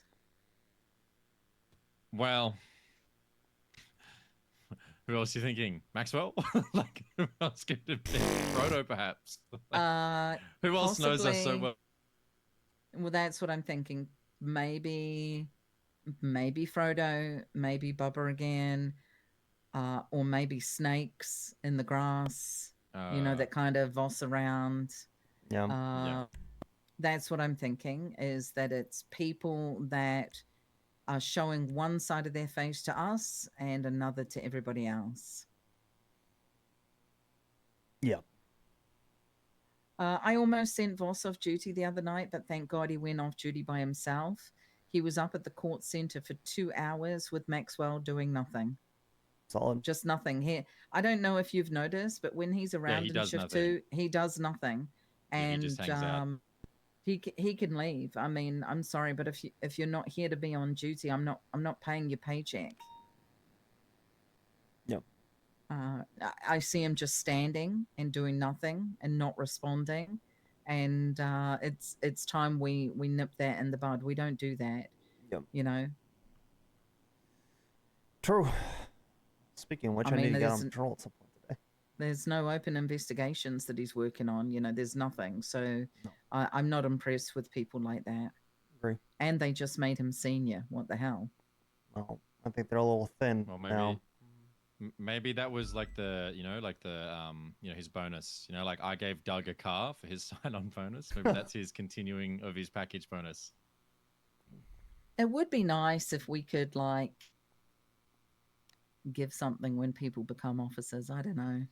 Well, who else are you thinking? Maxwell? Like, who else could it be? Frodo, perhaps? Who else knows us so well? Well, that's what I'm thinking. Maybe Frodo, maybe Bubba again, or maybe snakes in the grass, that kind of voss around. Yeah. That's what I'm thinking, is that it's people that are showing one side of their face to us and another to everybody else. Yeah. I almost sent Voss off duty the other night, but thank God he went off duty by himself. He was up at the court center for 2 hours with Maxwell doing nothing. Solid. Just nothing. Here, I don't know if you've noticed, but when he's around in shift 2, he does nothing. And he just hangs out. he can leave. I mean, I'm sorry, but if you're not here to be on duty, I'm not paying your paycheck. Yep. I see him just standing and doing nothing and not responding, and it's time we nip that in the bud. We don't do that. Yep. You know. True. Speaking of which, I, mean, need to get there's on patrol at some point today. There's no open investigations that he's working on. You know, there's nothing. So I'm not impressed with people like that. Agree. And they just made him senior. What the hell? Well, I think they're a little thin Well, maybe now. maybe that was like the his bonus. You know, like I gave Doug a car for his sign-on bonus. Maybe that's his continuing of his package bonus. It would be nice if we could like give something when people become officers. I don't know.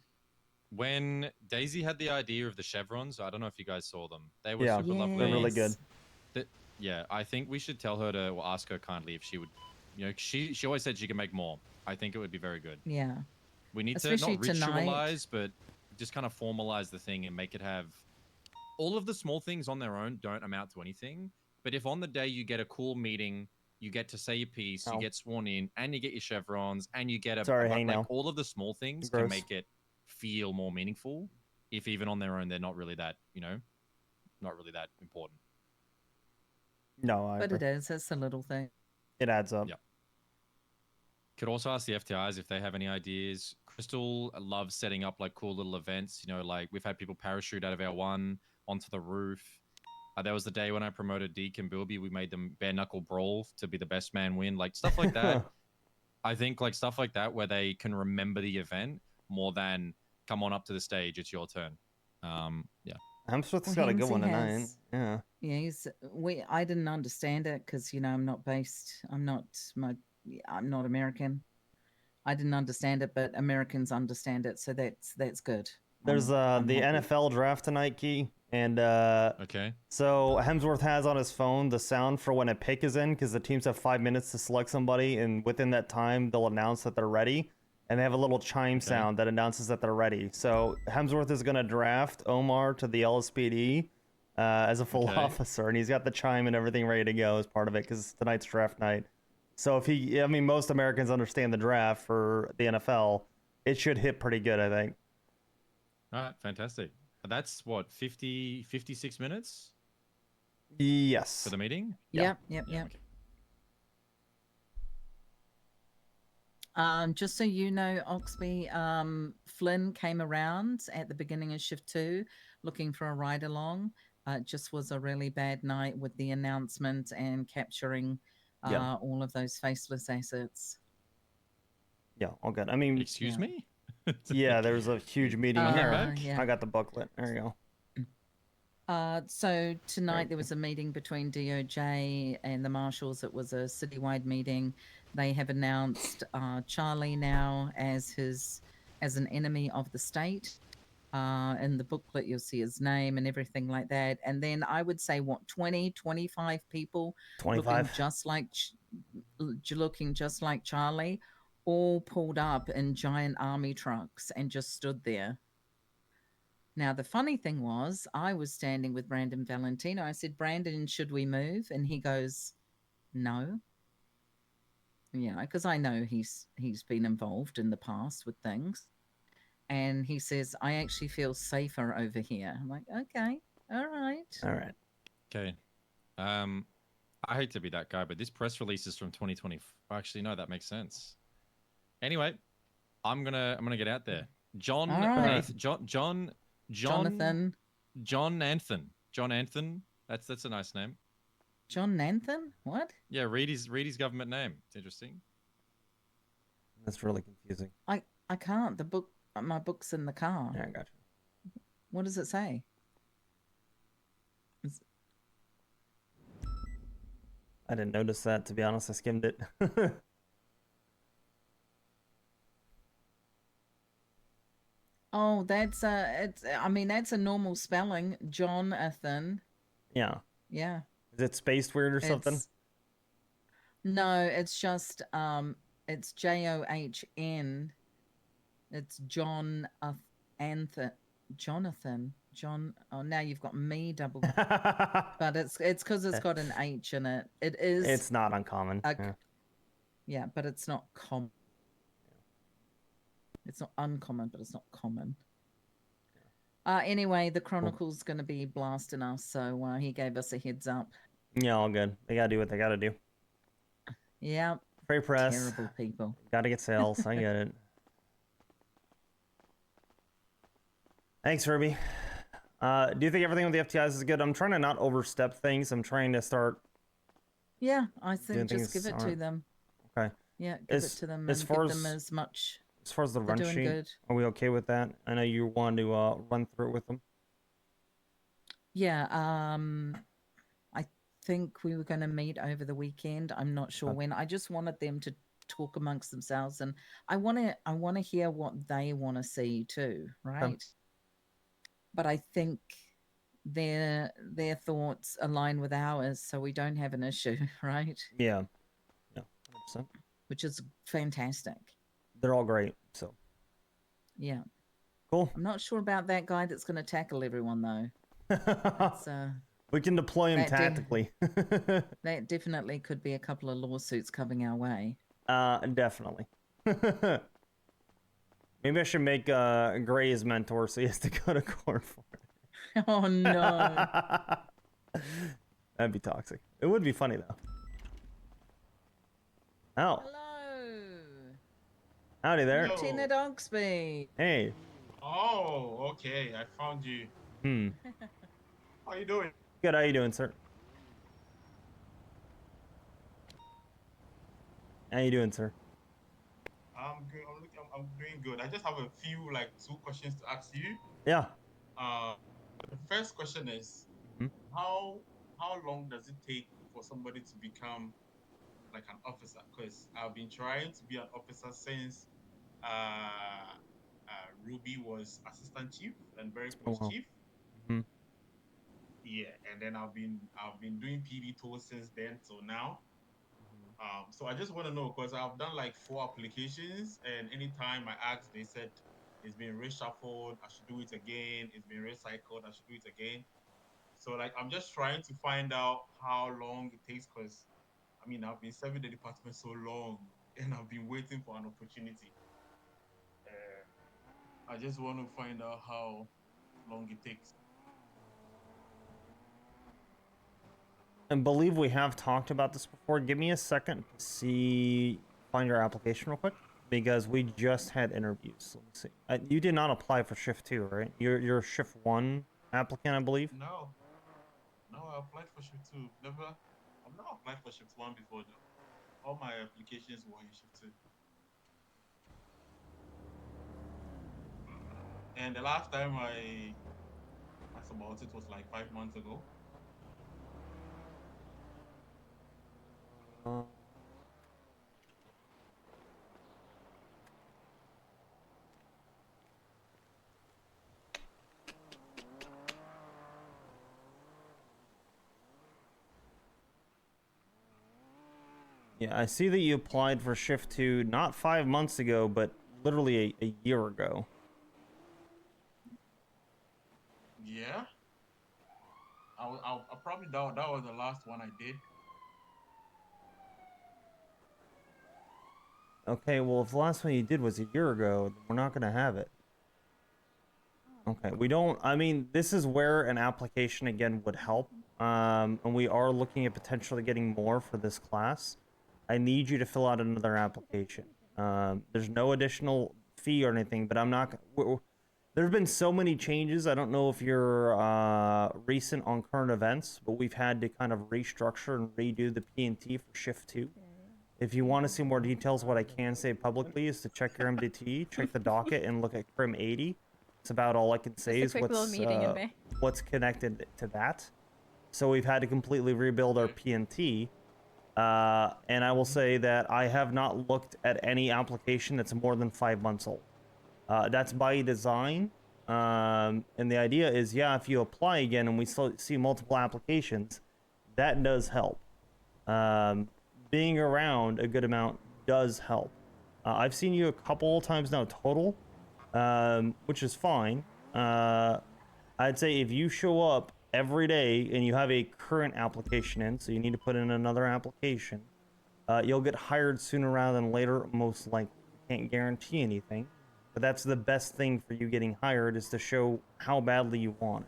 When Daisy had the idea of the chevrons, I don't know if you guys saw them. They were Yeah, super lovely. they're really good. Yeah, I think we should tell her to, or ask her kindly if she would, you know, she always said she can make more. I think it would be very good. Yeah. We need Especially to not tonight. ritualize, but just kind of formalize the thing and make it have all of the small things on their own don't amount to anything. But if on the day you get a cool meeting, you get to say your piece, you get sworn in, and you get your chevrons, and you get all of the small things can make it feel more meaningful. If even on their own, they're not really that, not really that important. No, But it is. It's a little thing. It adds up. Yeah. Could also ask the FTIs if they have any ideas. Crystal loves setting up like cool little events. You know, like we've had people parachute out of our one onto the roof. There was the day when I promoted Deke and Bilby. We made them bare knuckle brawl to be the best man win. Like stuff like that. I think like stuff like that where they can remember the event more than come on up to the stage. It's your turn. Yeah. Hemsworth's got a good one tonight. Yeah. Yeah, I didn't understand it because I'm not American. I didn't understand it, but Americans understand it, so that's good. There's the happy. NFL draft tonight, Key, and okay. So Hemsworth has on his phone the sound for when a pick is in, because the teams have 5 minutes to select somebody, and within that time they'll announce that they're ready, and they have a little chime sound that announces that they're ready. So Hemsworth is gonna draft Omar to the LSPD as a full officer, and he's got the chime and everything ready to go as part of it, because tonight's draft night. So if most Americans understand the draft for the NFL, it should hit pretty good, I think. All right, fantastic. That's what, 56 minutes? Yes. For the meeting? Yep. Just so you know, Oxby, Flynn came around at the beginning of shift 2 looking for a ride along. It just was a really bad night with the announcement and capturing all of those faceless assets. Yeah, all good. I mean, excuse me? Yeah, there was a huge meeting here. Yeah. I got the booklet. There you go. So tonight there was a meeting between DOJ and the marshals. It was a citywide meeting. They have announced Charlie now as an enemy of the state. In the booklet you'll see his name and everything like that. And then I would say 25 people 25 looking just like Charlie, all pulled up in giant army trucks and just stood there. Now, the funny thing was, I was standing with Brandon Valentino. I said, Brandon, should we move? And he goes, no. Yeah, because I know he's been involved in the past with things. And he says, I actually feel safer over here. I'm like, okay, all right. Okay. I hate to be that guy, but this press release is from 2020. Actually, no, that makes sense. Anyway, I'm gonna get out there. John Anthon. That's a nice name. John Nathan? What? Yeah, read his government name. It's interesting. That's really confusing. I can't. My book's in the car. Yeah, I got you. What does it say? I didn't notice that, to be honest. I skimmed it. Oh, that's that's a normal spelling. Jonathan. Yeah. Yeah. Is it spaced weird or something? No, it's just it's John. It's John Jonathan. John. Oh, now you've got me double. But it's because it's got an H in it. It is. It's not uncommon. Yeah, but it's not common. It's not uncommon, but it's not common. Anyway, the Chronicle's going to be blasting us, so he gave us a heads up. Yeah, all good. They gotta do what they gotta do. Yeah. Free press. Terrible people. Gotta get sales. I get it. Thanks, Ruby. Do you think everything with the FTIs is good? I'm trying to not overstep things. I'm trying to start. Yeah, I doing think just things give it to alright. them. Okay. Yeah, give it to them as and far give as them as much. as far as the They're run doing sheet, good. are we okay with that? I know you want to run through it with them. Yeah, I think we were going to meet over the weekend. I'm not sure when. I just wanted them to talk amongst themselves, and I want to hear what they want to see too, right? But I think their thoughts align with ours, so we don't have an issue, right? Yeah. Yeah. 100%. Which is fantastic. They're all great. So. Yeah. Cool. I'm not sure about that guy that's going to tackle everyone though. That's, we can deploy him that tactically. that definitely could be a couple of lawsuits coming our way. Definitely. Maybe I should make Gray his mentor so he has to go to court for it. Oh no. That'd be toxic. It would be funny though. Oh. Hello. Howdy there. Lieutenant Oxby. Hey. Oh, okay. I found you. How you doing? Good. How you doing, sir? How you doing, sir? I'm good. I'm doing good. I just have a few, like, 2 questions to ask you. Yeah. The first question is, how long does it take for somebody to become like an officer? Because I've been trying to be an officer since Ruby was assistant chief and Beric was chief. Yeah, and then I've been doing PD tours since then till now. So I just want to know, because I've done like 4 applications, and anytime I asked, they said it's been reshuffled, I should do it again. It's been recycled, I should do it again. So like I'm just trying to find out how long it takes, because I mean I've been serving the department so long, and I've been waiting for an opportunity. I just want to find out how long it takes. I believe we have talked about this before. Give me a second to find your application real quick, because we just had interviews. Let me see. You did not apply for shift 2, right? You're shift 1 applicant, I believe. No, I applied for shift 2. I've not applied for shift 1 before though. All my applications were in shift 2. And the last time I asked about it was like 5 months ago. Yeah, I see that you applied for shift 2 not 5 months ago, but literally a year ago. Yeah. I'll probably that was the last one I did. Okay, well, if the last one you did was a year ago, then we're not going to have it. Okay, we don't... I mean, this is where an application, again, would help. And we are looking at potentially getting more for this class. I need you to fill out another application. There's no additional fee or anything, but I'm not... There have been so many changes. I don't know if you're recent on current events, but we've had to kind of restructure and redo the P&T for shift 2. If you want to see more details, what I can say publicly is to check your MDT, check the docket, and look at Crim 80. It's about all I can say is what's connected to that. So we've had to completely rebuild our P&T. And I will say that I have not looked at any application that's more than 5 months old. That's by design. And the idea is, yeah, if you apply again and we see multiple applications, that does help. Being around a good amount does help. I've seen you a couple times now total, which is fine. I'd say if you show up every day and you have a current application in, so you need to put in another application, you'll get hired sooner rather than later, most likely. Can't guarantee anything, but that's the best thing for you getting hired is to show how badly you want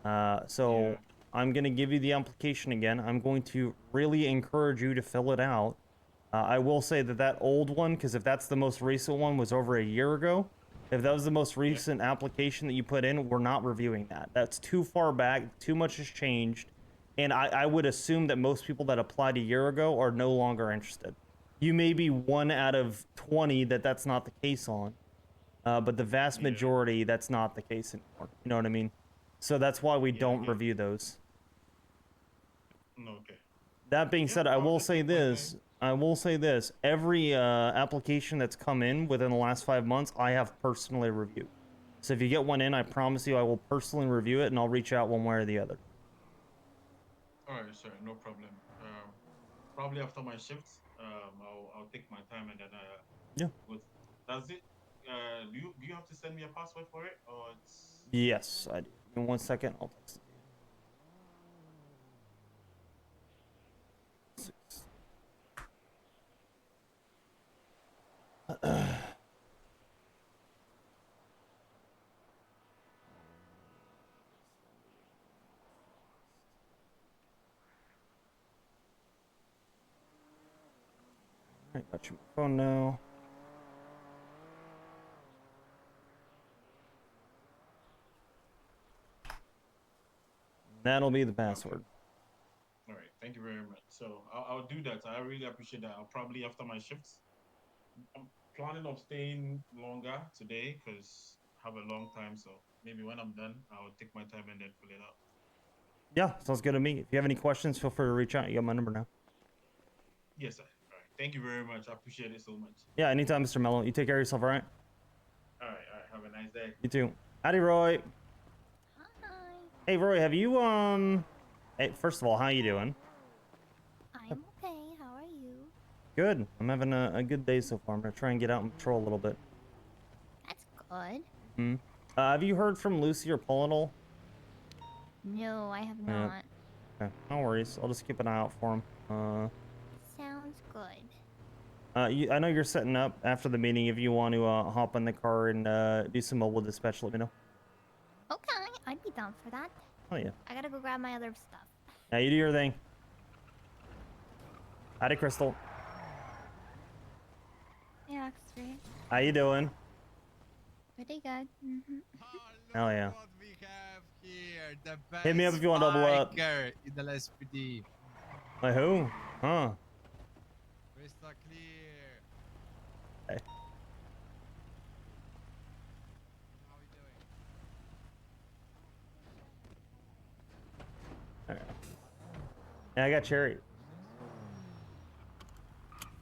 it. So I'm going to give you the application again. I'm going to really encourage you to fill it out. I will say that old one, because if that's the most recent one, was over a year ago. If that was the most recent application that you put in, we're not reviewing that. That's too far back. Too much has changed. And I would assume that most people that applied a year ago are no longer interested. You may be 1 out of 20 that's not the case on. But the vast majority, that's not the case anymore. You know what I mean? So that's why we don't review those. Okay. That being said, I will say this. Every application that's come in within the last 5 months, I have personally reviewed. So if you get one in, I promise you I will personally review it and I'll reach out one way or the other. All right, sir, no problem. Probably after my shift, I'll take my time and then does it? Do you have to send me a password for it, or it's? Yes, I do. Give me 1 second. I'll text it. Alright, got your phone now. That'll be the password. All right, thank you very much. So I'll do that. I really appreciate that. I'll probably after my shifts. I'm planning of staying longer today because I have a long time. So maybe when I'm done, I'll take my time and then fill it out. Yeah, sounds good to me. If you have any questions, feel free to reach out. You got my number now. Yes, sir. All right. Thank you very much. I appreciate it so much. Yeah, anytime, Mr. Mello. You take care of yourself, all right? All right. Have a nice day. You too. Howdy, Roy. Hi. Hey, Roy, have you, Hey, first of all, how you doing? I'm okay. How are you? Good. I'm having a good day so far. I'm gonna try and get out and patrol a little bit. That's good. Have you heard from Lucy or Paul at all? No, I have Yeah. not. Okay, no worries. I'll just keep an eye out for him. Sounds good. I know you're setting up after the meeting. If you want to hop in the car and do some mobile dispatch, let me know. Okay, I'd be down for that. Oh yeah. I gotta go grab my other stuff. Yeah, you do your thing. Howdy, Crystal. Hey, Oxby. How you doing? Pretty good. Hell yeah. Here, the best Hit me up if you want to double up. biker in the SPD. Like who? Huh? Crystal clear. Hey. How we doing? Alright. Yeah, I got Cherry.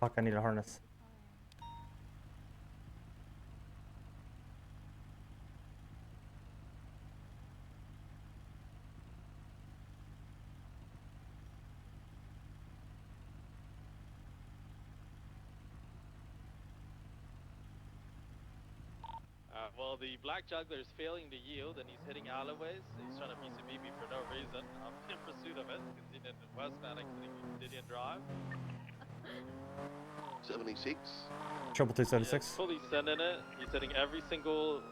Fuck, I need a harness. Well, the black juggler is failing to yield, and he's hitting alleyways. He's trying to BCB me for no reason. I'm in pursuit of it. Continuing westbound, exiting Gideon Drive. 76. Triple 276. Fully sending it. He's hitting every single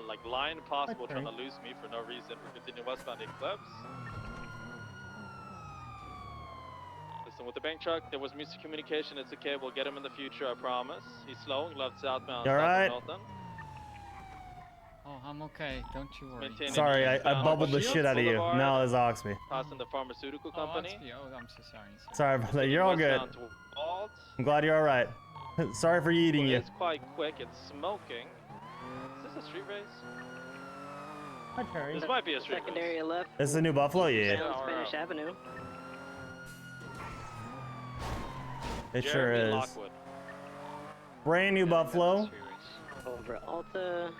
like line possible, trying to lose me for no reason. We're continuing westbound Eclipse. Listen, with the bank truck, there was miscommunication. It's okay. We'll get him in the future. I promise. He's slowing left southbound. You all right? Milton. Oh, I'm okay. Don't you worry. Sorry, I bubbled the shit out of you. No, it's Oxby. Passing the pharmaceutical company. Oh, I'm so sorry. Sorry about that. You're all good. I'm glad you're all right. Sorry for eating you. It's quite quick. It's smoking. Is this a street race? Hi, Terry. This might be a street Secondary race. left. This is the new Buffalo? Yeah. Down Spanish Avenue. It sure Jeremy is. Lockwood. Brand new Buffalo. Over Alta.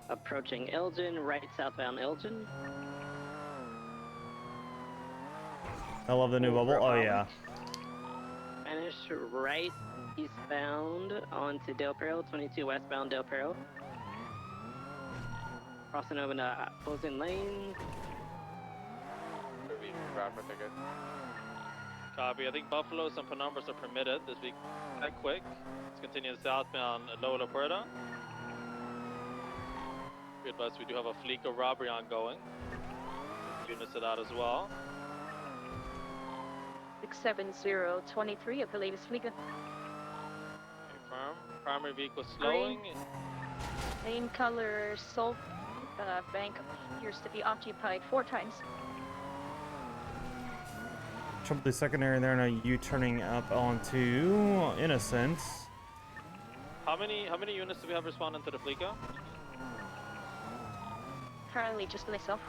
Approaching Elgin, right southbound Elgin. I love the new bubble. Oh yeah. Spanish right eastbound onto Del Perro, 22 westbound Del Perro. Crossing over to opposing lane. Copy. I think Buffalo, some penumbras are permitted this week. Quite quick. It's continue southbound Lower La Puerta. Be advised, we do have a Fleeca robbery ongoing. Units of that as well. 67023, the latest Fleeca. Confirm. Primary vehicle slowing. Main color Salt Bank appears to be occupied 4 times. Triple the secondary there, now you turning up onto Innocence. How many units do we have responding to the Fleeca? Currently just myself.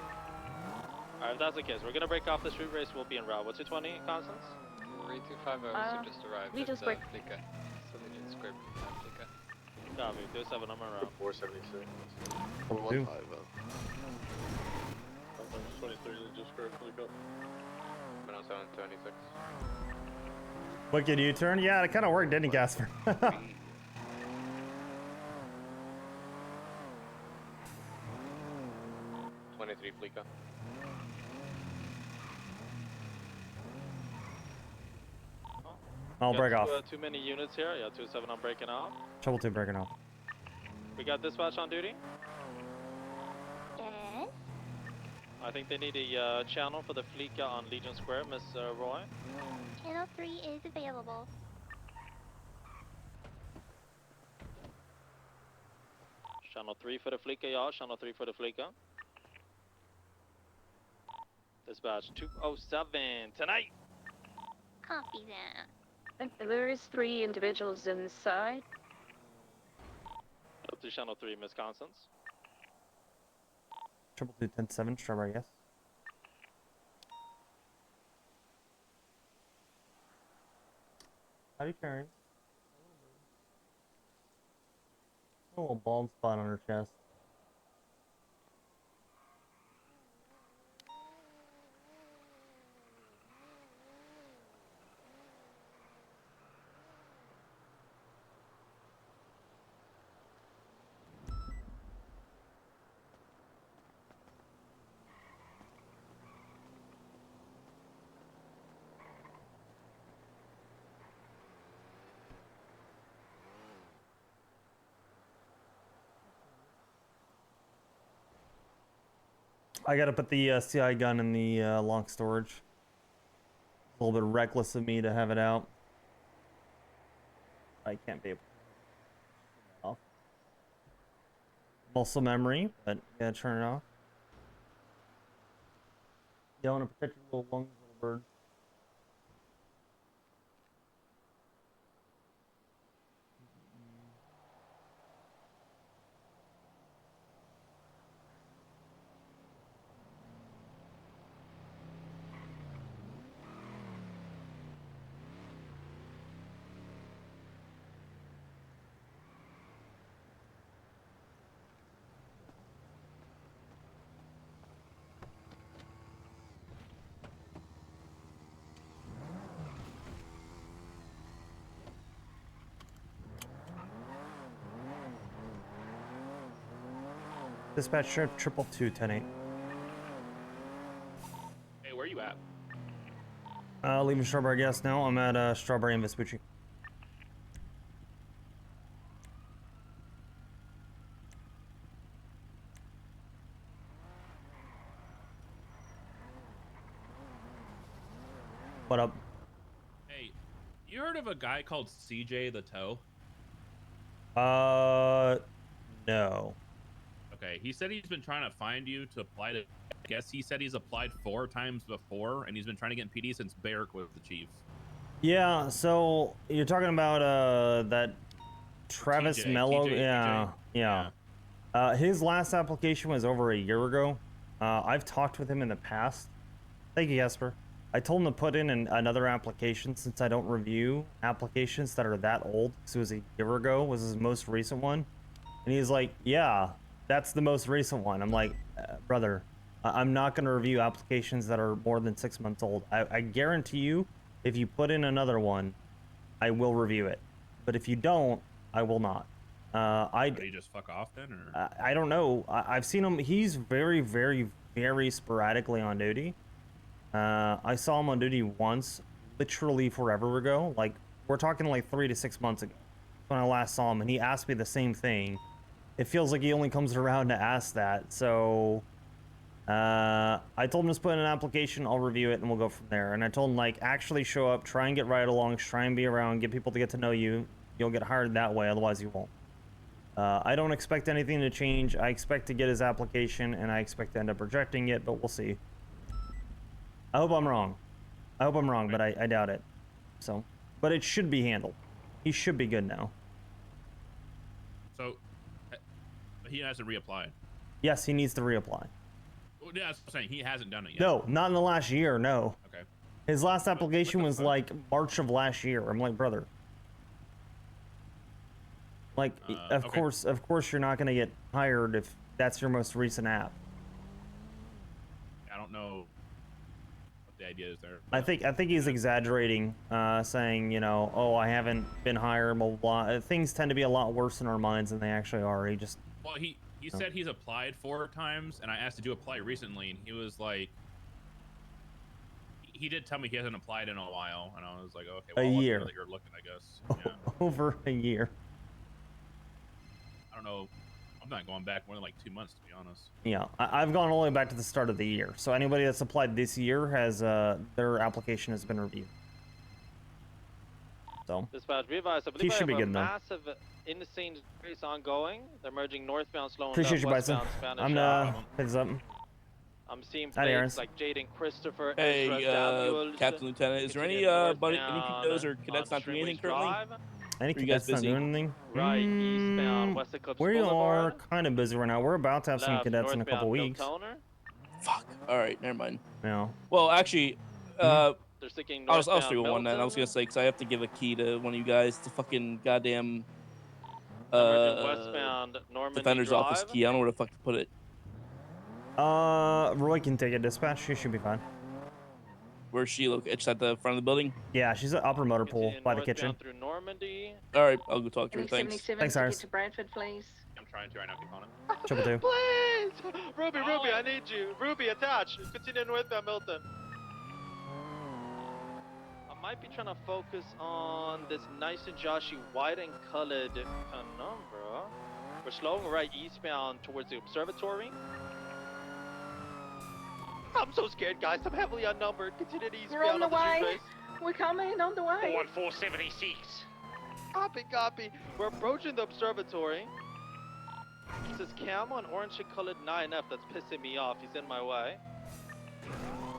Alright, if that's the case, we're gonna break off the street race, we'll be en route. What's your 20, Constance? 3250 also just arrived we at just break. Fleeca. So they need square Fleeca. Copy, 27, I'm en route. 476. 150. 23 just square Fleeca. 726. Wicked U-turn? Yeah, it kind of worked, didn't it, Casper? 23 Fleeca. I'll break off. Too many units here. Yeah, 27, I'm breaking off. Trouble 2 breaking off. We got dispatch on duty. Yes. I think they need a channel for the Fleeca on Legion Square, Miss Roy. Channel 3 is available. Channel 3 for the Fleeca, y'all. Channel 3 for the Fleeca. Dispatch 207 tonight. Copy that. And there is 3 individuals inside. Up to Channel 3, Miss Constance. Triple 2 10-7, Strawberry, yes. How do you carry? A little bald spot on her chest. I gotta put the CI gun in the long storage. A little bit reckless of me to have it out. I can't be able to turn it off. Muscle memory, but yeah, turn it off. You want to protect your little lungs, little bird. Dispatcher 222-10-8. Hey, where you at? Leaving Strawberry Gas now. I'm at Strawberry and Vespucci. What up? Hey, you heard of a guy called CJ the Toe? No. Okay, he said he's been trying to find you to apply to. I guess he said he's applied 4 times before, and he's been trying to get in PD since Barrick was the chief. Yeah, so you're talking about that Travis Mello? Yeah. His last application was over a year ago. I've talked with him in the past. Thank you, Jesper. I told him to put in another application since I don't review applications that are that old. So it was a year ago, was his most recent one. And he's like, yeah, that's the most recent one. I'm like, brother, I'm not going to review applications that are more than 6 months old. I guarantee you, if you put in another one, I will review it. But if you don't, I will not. Did he just fuck off then, or? I don't know. I've seen him. He's very, very, very sporadically on duty. I saw him on duty once, literally forever ago. Like, we're talking like 3 to 6 months ago. when I last saw him, and he asked me the same thing. It feels like he only comes around to ask that, so I told him to put in an application, I'll review it, and we'll go from there. And I told him, like, actually show up, try and get ride-alongs, try and be around, get people to get to know you. You'll get hired that way, otherwise you won't. I don't expect anything to change. I expect to get his application, and I expect to end up rejecting it, but we'll see. I hope I'm wrong. I hope I'm wrong, but I doubt it. So, but it should be handled. He should be good now. So, he has to reapply. Yes, he needs to reapply. Well, yeah, that's what I'm saying. He hasn't done it yet. No, not in the last year, no. Okay. His last application was like March of last year. I'm like, brother. Like, of course you're not going to get hired if that's your most recent app. I don't know what the idea is there. I think he's exaggerating, saying, you know, oh, I haven't been hired, blah, blah, blah. Things tend to be a lot worse in our minds than they actually are. He just... Well, he said he's applied 4 times, and I asked, did you apply recently? And he was like... He did tell me he hasn't applied in a while, and I was like, okay, well, a I'll let you year. know that you're looking, I guess. Yeah. Over a year. I don't know. I'm not going back more than like 2 months, to be honest. Yeah, I've gone all the way back to the start of the year. So anybody that's applied this year has their application has been reviewed. So Dispatch, be advised, I he believe I should have be a good now. massive in-the-scene race ongoing. They're merging northbound, slowing Appreciate you, down Bison. westbound I'm Spanish. heads up. I'm seeing Hi, Aaron's. plates like Jaden Christopher, Hey, Ezra Samuels. Captain Lieutenant, is there any any kiddos or cadets not doing anything currently? Any Are you guys cadets not busy? doing anything? Right, eastbound, West Eclipse We Boulevard. are kind of busy right now. We're about to have some Left, cadets in a couple northbound, weeks. Miltoner. Fuck. All right, never mind. Yeah. Well, actually, They're sticking I'll northbound stick with one then. I was gonna say because I have to give a key to one of you guys, the fucking goddamn westbound, Normandy defender's Drive. office key. I don't know where the fuck to put it. Roy can take a dispatch. She should be fine. Where's she located? It's at the front of the building. Yeah, she's at upper motor pool by the kitchen. Through Normandy. All right, I'll go talk to her. Thanks. 77 Thanks, to Iris. get to Bradford, please. I'm trying to right now. Keep on it. Triple two. Please! Ruby, I need you. Ruby, attach. Continue northbound Milton. I might be trying to focus on this nice and Joshy white and colored penumbra. We're slowing right eastbound towards the observatory. I'm so scared, guys. I'm heavily unnumbered. Continue to eastbound. We're on the way. street race. We're coming on the way. 1476. Copy. We're approaching the observatory. It says camo and orange colored 9F. That's pissing me off. He's in my way.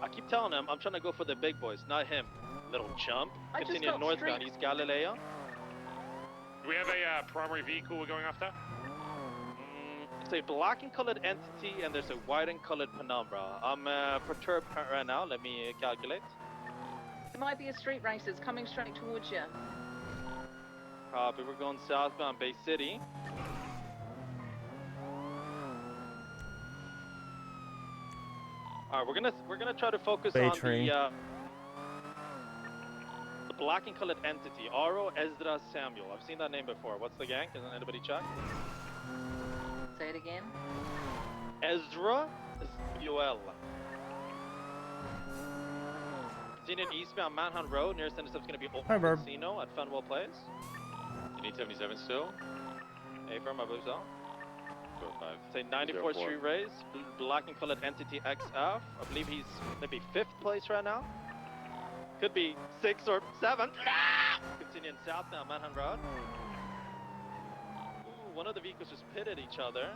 I keep telling him I'm trying to go for the big boys, not him. Little chump. I just Continue got northbound, street. East Galileo. Do we have a primary vehicle we're going after? It's a black and colored entity, and there's a white and colored penumbra. I'm perturbed right now. Let me calculate. There might be a street race that's coming straight towards you. Copy. We're going southbound Bay City. All right, we're gonna try to focus Bay on Tree. the black and colored entity, Aro Ezra Samuel. I've seen that name before. What's the gang? Can anybody check? Say it again. Ezra UL. Seen in eastbound Manhunt Road. Nearest intercept's gonna be Old Hi, Barb. Casino at Fenwell Place. You need 77 still? A firm, I believe so. 5. Say 94th Street Race, black and colored entity XF. I believe he's maybe 5th place right now. Could be 6th or 7th. Continuing southbound Manhunt Road. Ooh, one of the vehicles just pitted each other.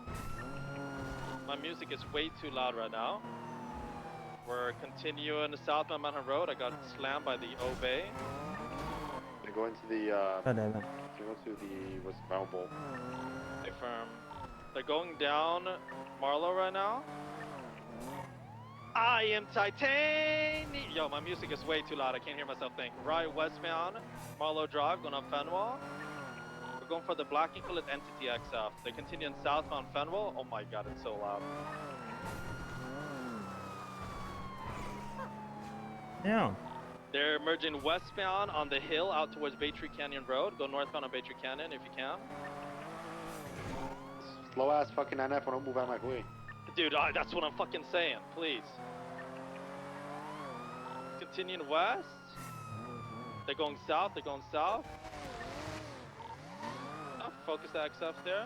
My music is way too loud right now. We're continuing southbound Manhunt Road. I got slammed by the O-Bay. They're going to the, Oh, damn it. they're going to the westbound bowl. A firm. They're going down Marlow right now. I am Titanium. Yo, my music is way too loud. I can't hear myself think. Right westbound, Marlow Drive, going up Fenwell. We're going for the black and colored entity XF. They're continuing southbound Fenwell. Oh my god, it's so loud. Yeah. They're merging westbound on the hill out towards Baytree Canyon Road. Go northbound on Baytree Canyon if you can. Slow ass fucking NF when I move out of my way. Dude, that's what I'm fucking saying. Please. Continuing west. They're going south. They're going south. focus the XF there.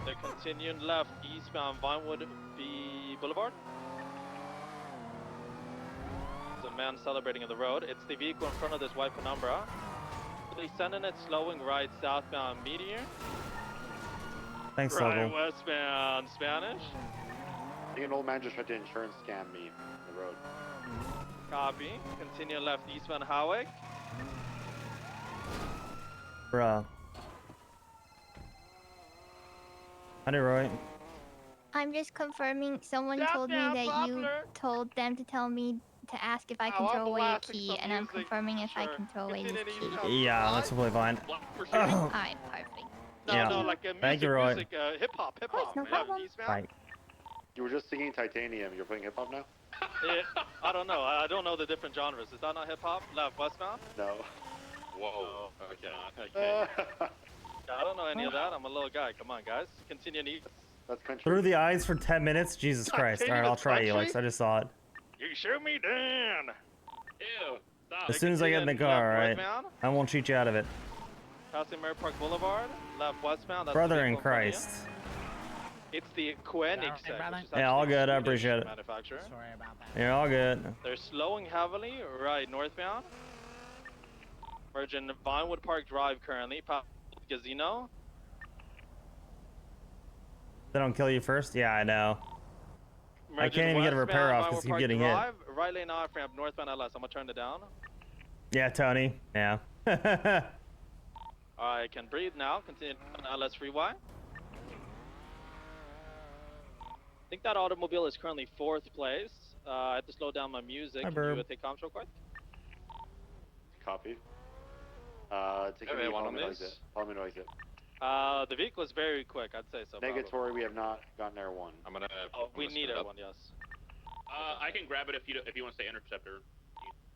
They're continuing left eastbound Vinewood B Boulevard. There's a man celebrating on the road. It's the vehicle in front of this white penumbra. They're sending it slowing right southbound Meteor. Thanks, Right Local. westbound Spanish. I think an old man just tried to insurance scam me on the road. Copy. Continue left eastbound Howick. Bruh. Howdy, Roy. I'm just confirming. Someone told me down, that you Poplar. told them to tell me to ask if I can Oh, throw I'm away a blasting key, some and I'm music. confirming if I Sure. can throw away this Continue key. to Yeah, that's completely fine. For shooting? Alright, perfect. No, Yeah. no, like a music, Thank you, Roy. music, hip hop. no problem. Eastbound. Bye. You were just singing Titanium. You're playing hip hop now? I don't know. I don't know the different genres. Is that not hip hop? Left westbound? No. Whoa. Okay. I don't know any of that. I'm a little guy. Come on, guys. Continue east. That's country. Through the eyes for 10 minutes? Jesus Christ. Alright, I'll try Elix. I just saw it. You shoot me down. Ew. Stop. As soon as I get in the car, alright? northbound. I won't cheat you out of it. Passing Mary Park Boulevard. Left westbound. That's Brother the in vehicle front of you. Christ. It's the Koenig sec, which is Yeah, all actually good. I Swedish appreciate it. manufacturer. You're all good. They're slowing heavily right northbound. Virgin Vinewood Park Drive currently. Past Casino. They don't kill you first? Yeah, I know. I Merging can't even get a repair westbound, off because Vinewood keep Park getting hit. Drive, right lane off ramp northbound LS. I'm gonna turn it down. Yeah, Tony. Yeah. I can breathe now. Continue on LS freeway. I think that automobile is currently 4th place. I have to slow down my music. Hi, Can you Burb. take comms real quick? Copy. Take Okay, me one follow me on noise this. it. Follow me noise it. The vehicle is very quick. I'd say so. probably. Negatory, we have not gotten Air 1. I'm gonna. Oh, we need it one, yes. I can grab it if you want to say interceptor.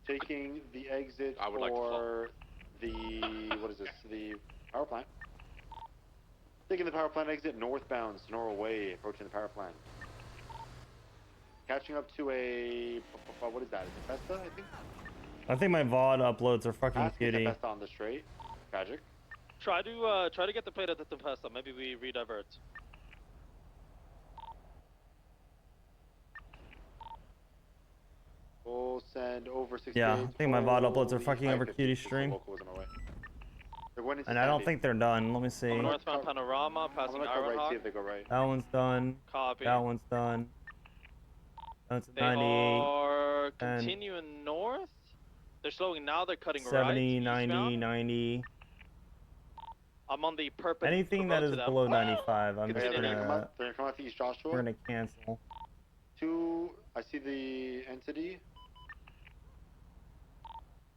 Taking the exit I would like to for the, what is this, the power plant. Taking the power plant exit northbound, Sonora Way, approaching the power plant. Catching up to a, what is that, is it Festa, I think? I think my VOD uploads are fucking Asking cutie. Festa on the straight. Tragic. Try to get the plate at the Tempesta. Maybe we redivert. We'll send over 68. Yeah, I think my VOD uploads are Holy fucking over 550, cutie so stream. local was on our way. They're going into And I don't Sandy. think they're done. Let me see. Northbound Panorama, I'm passing gonna go right, Ironhawk. see if they go right. That one's done. Copy. That one's done. That's They 98. are and continuing north. They're slowing now. They're cutting 70, right. 90, eastbound. 90. I'm on the perpendicular Anything that road is to them. below 95, I'm Yeah, just they're gonna come gonna, up. They're gonna come out to East Joshua. we're gonna cancel. I see the entity.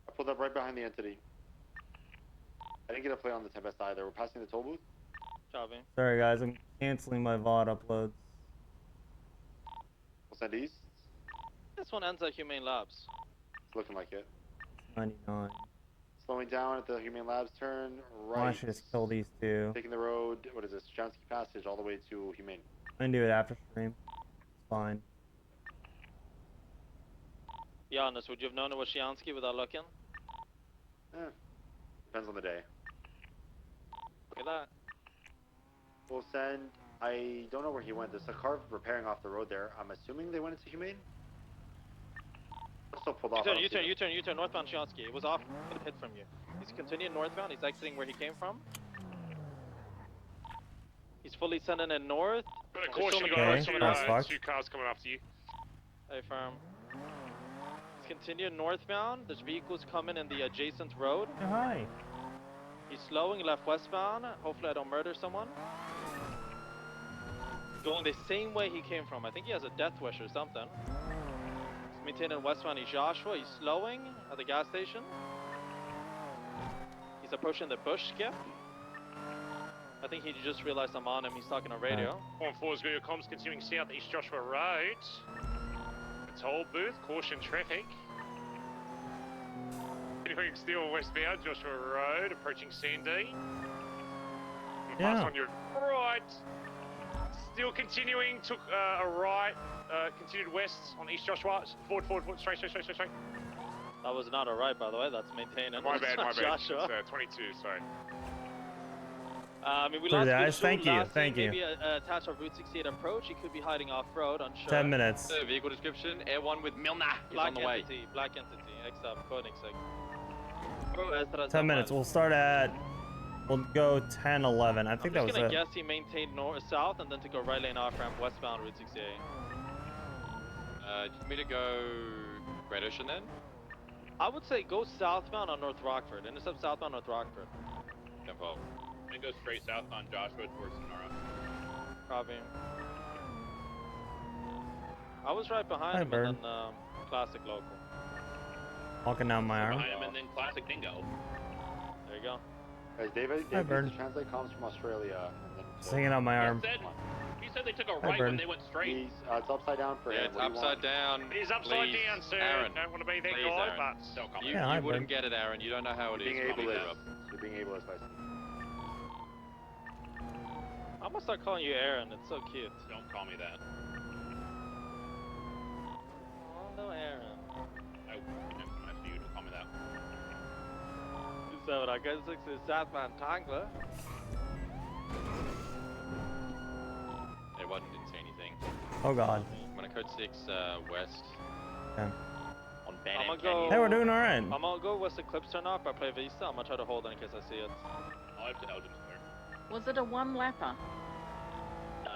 I pulled up right behind the entity. I didn't get a play on the Tempest either. We're passing the toll booth. Copy. Sorry guys, I'm canceling my VOD uploads. We'll send east. This one ends at Humane Labs. It's looking like it. 99. Slowing down at the Humane Labs turn Why right. should I just kill these two? Taking the road, what is this? Jansky Passage all the way to Humane. I can do it after stream. It's fine. Be honest, would you have known it was Shiansky without looking? Depends on the day. Look at that. We'll send. I don't know where he went. There's a car repairing off the road there. I'm assuming they went into Humane. Still pulled off. I don't see them. U-turn, northbound Shiansky. It was off, it hit from you. He's continuing northbound, he's exiting where he came from. He's fully sending it north. Got a There's so caution, many you cars got coming up. two cars coming after you. Hey, firm. He's continuing northbound. There's vehicles coming in the adjacent road. Yeah, hi. He's slowing left westbound. Hopefully I don't murder someone. Going the same way he came from. I think he has a death wish or something. He's maintaining westbound East Joshua. He's slowing at the gas station. He's approaching the bush skip. I think he just realized I'm on him. He's talking on radio. 1-4's got your comms continuing south East Joshua Road. The toll booth, caution traffic. Continuing still westbound Joshua Road, approaching Sandy. Pass on your right. Still continuing, took a right, continued west on East Joshua. Forward, straight. That was not alright, by the way. That's maintenance. My bad, my bad. Joshua. It's 22, sorry. I mean, we Through lost the good eyes. fuel. Thank you, Last thank thing, you. Maybe attach our Route 68 approach. He could be hiding off-road, unsure. 10 minutes. Vehicle description, Air 1 with Milner. He's Black on the way. entity, black entity, X-up, Koenigsegg. Oh, 10 minutes. We'll start at. We'll go 10, 11. I think that I'm was just gonna it. guess he maintained north-south and then to go right lane off-ramp westbound Route 68. Do you want me to go Great Ocean then? I would say go southbound on North Rockford. Intercept southbound North Rockford. No problem. Then go straight south on Joshua towards Sonora. Copy. I was right behind Hi, him Bird. and then classic local. Walking down my arm. Behind him and then classic dingo. There you go. Guys, David Hi, needs Bird. to translate comms from Australia. And then Just hanging out my arm. He said they took a Hi, right when Bird. they went straight. It's upside down for Yeah, him. it's What do you upside want? down. He's upside Please, down, sir. Aaron. Don't want to be that Please, guy, Aaron. but still come. You, Yeah, hi, you wouldn't Bird. get it, Aaron. You don't know how it You're is. being Calm me ableist. down. You're being ableist, I see. I'm gonna start calling you Aaron. It's so cute. Don't call me that. Oh, no, Aaron. I next time I see you, don't call me that. 7, I guess 6 is southbound Tangler. Air 1 didn't say anything. Oh god. I'm gonna code 6 west. Okay. On I'm Bannock gonna Canyon. go. Hey, we're doing all right. I'm gonna go west Eclipse turn off. I play Vista. I'm gonna try to hold it in case I see it. I'll have to Elgin clear. Was it a one-lapper?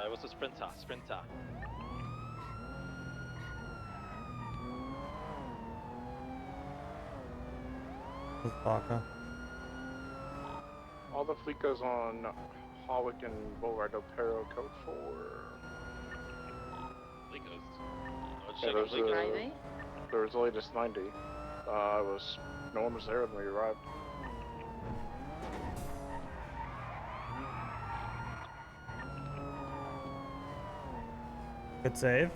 It was a sprinter. Sprinter. Let's talk, huh? All the fleet goes on Hawick and Boulevard Del Perro, code 4. Yeah, there was the latest 90. No one was there when we arrived. Good save.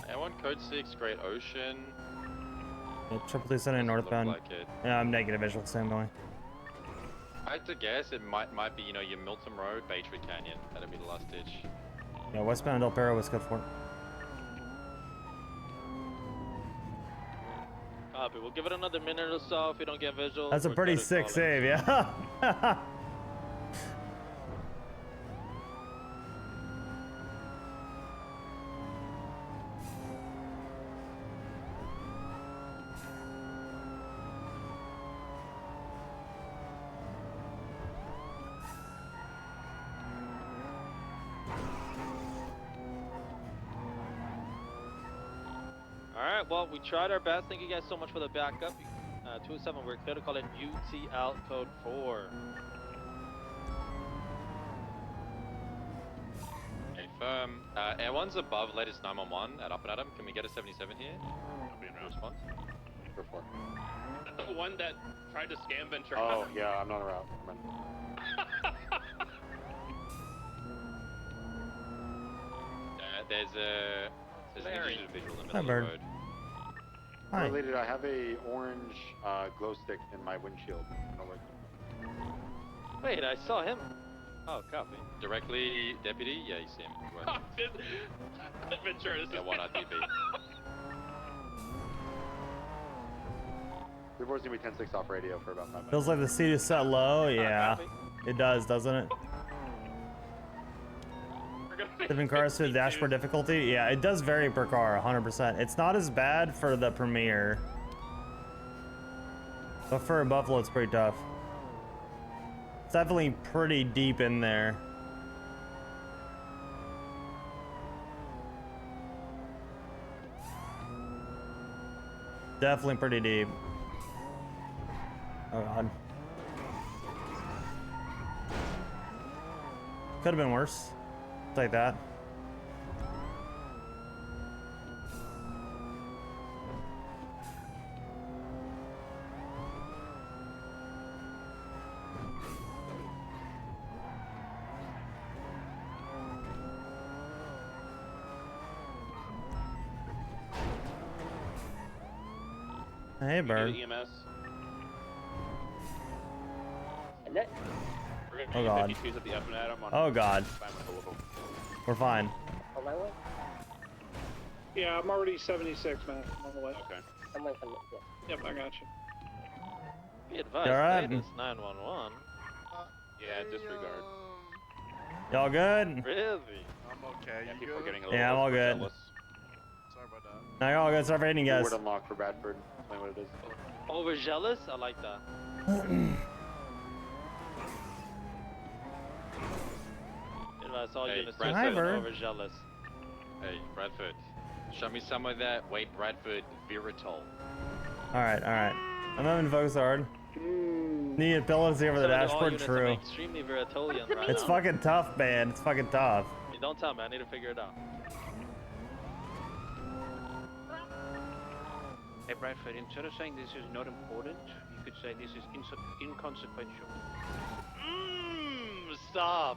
Air 1 code 6 Great Ocean. Yeah, triple 270 northbound. Like it. Yeah, I'm negative visual, same way. I had to guess it might be, you know, your Milton Road, Bay Tree Canyon. That'd be the last ditch. Yeah, westbound Del Perro was good for it. Copy. We'll give it another minute or so if we don't get visual. That's a we're pretty good to sick call it. save, yeah. Alright, well, we tried our best. Thank you guys so much for the backup. 207, we're clear to call it UTL code 4. Okay, firm. Air 1's above latest 911 at Up and Adam. Can we get a 77 here? I'll be in route. Response. Report. The one that tried to scam Ventura. Oh, yeah, I'm not around. There's an individual in the Hi, middle Bird. of the road. Hi. Related, I have a orange glow stick in my windshield. Wait, I saw him. Oh, copy. Directly, deputy? Yeah, you see him. Well, Ventura, this yeah, is one RTP. Report's gonna be 10-6 off radio for about 5 minutes. Feels like the seat is set low. Yeah, it does, doesn't it? Different cars to the dashboard difficulty. Yeah, it does vary per car, 100%. It's not as bad for the Premier, but for a Buffalo, it's pretty tough. It's definitely pretty deep in there. Definitely pretty deep. Oh god. Could have been worse. Like that. Hey, Bird. EMS. Oh god. 52s at the Up and Adam on Oh god. We're fine. On my way? Yeah, I'm already 76, man. I'm on the way. Okay. Someone come. Yep, I got you. Be advised, alright? latest 911. Yeah, disregard. Y'all good? Really? I'm okay. Yeah, You people are good? getting a little Yeah, I'm all good. jealous. Sorry about that. Now y'all good. Start rating, guys. Word unlock for Bradford. Explain what it is. Overzealous? I like that. That's all Hey, you're gonna Bradford. say. Hi, Bird. Overzealous. Hey, Bradford. Show me somewhere that Wade Bradford Viritol. Alright. I'm having to focus hard. Need ability over the Some of all dashboard, units true. are extremely Veritolian right It's now. fucking tough, man. It's fucking tough. You don't tell me. I need to figure it out. Hey Bradford, instead of saying this is not important, you could say this is inconsequential. Stop.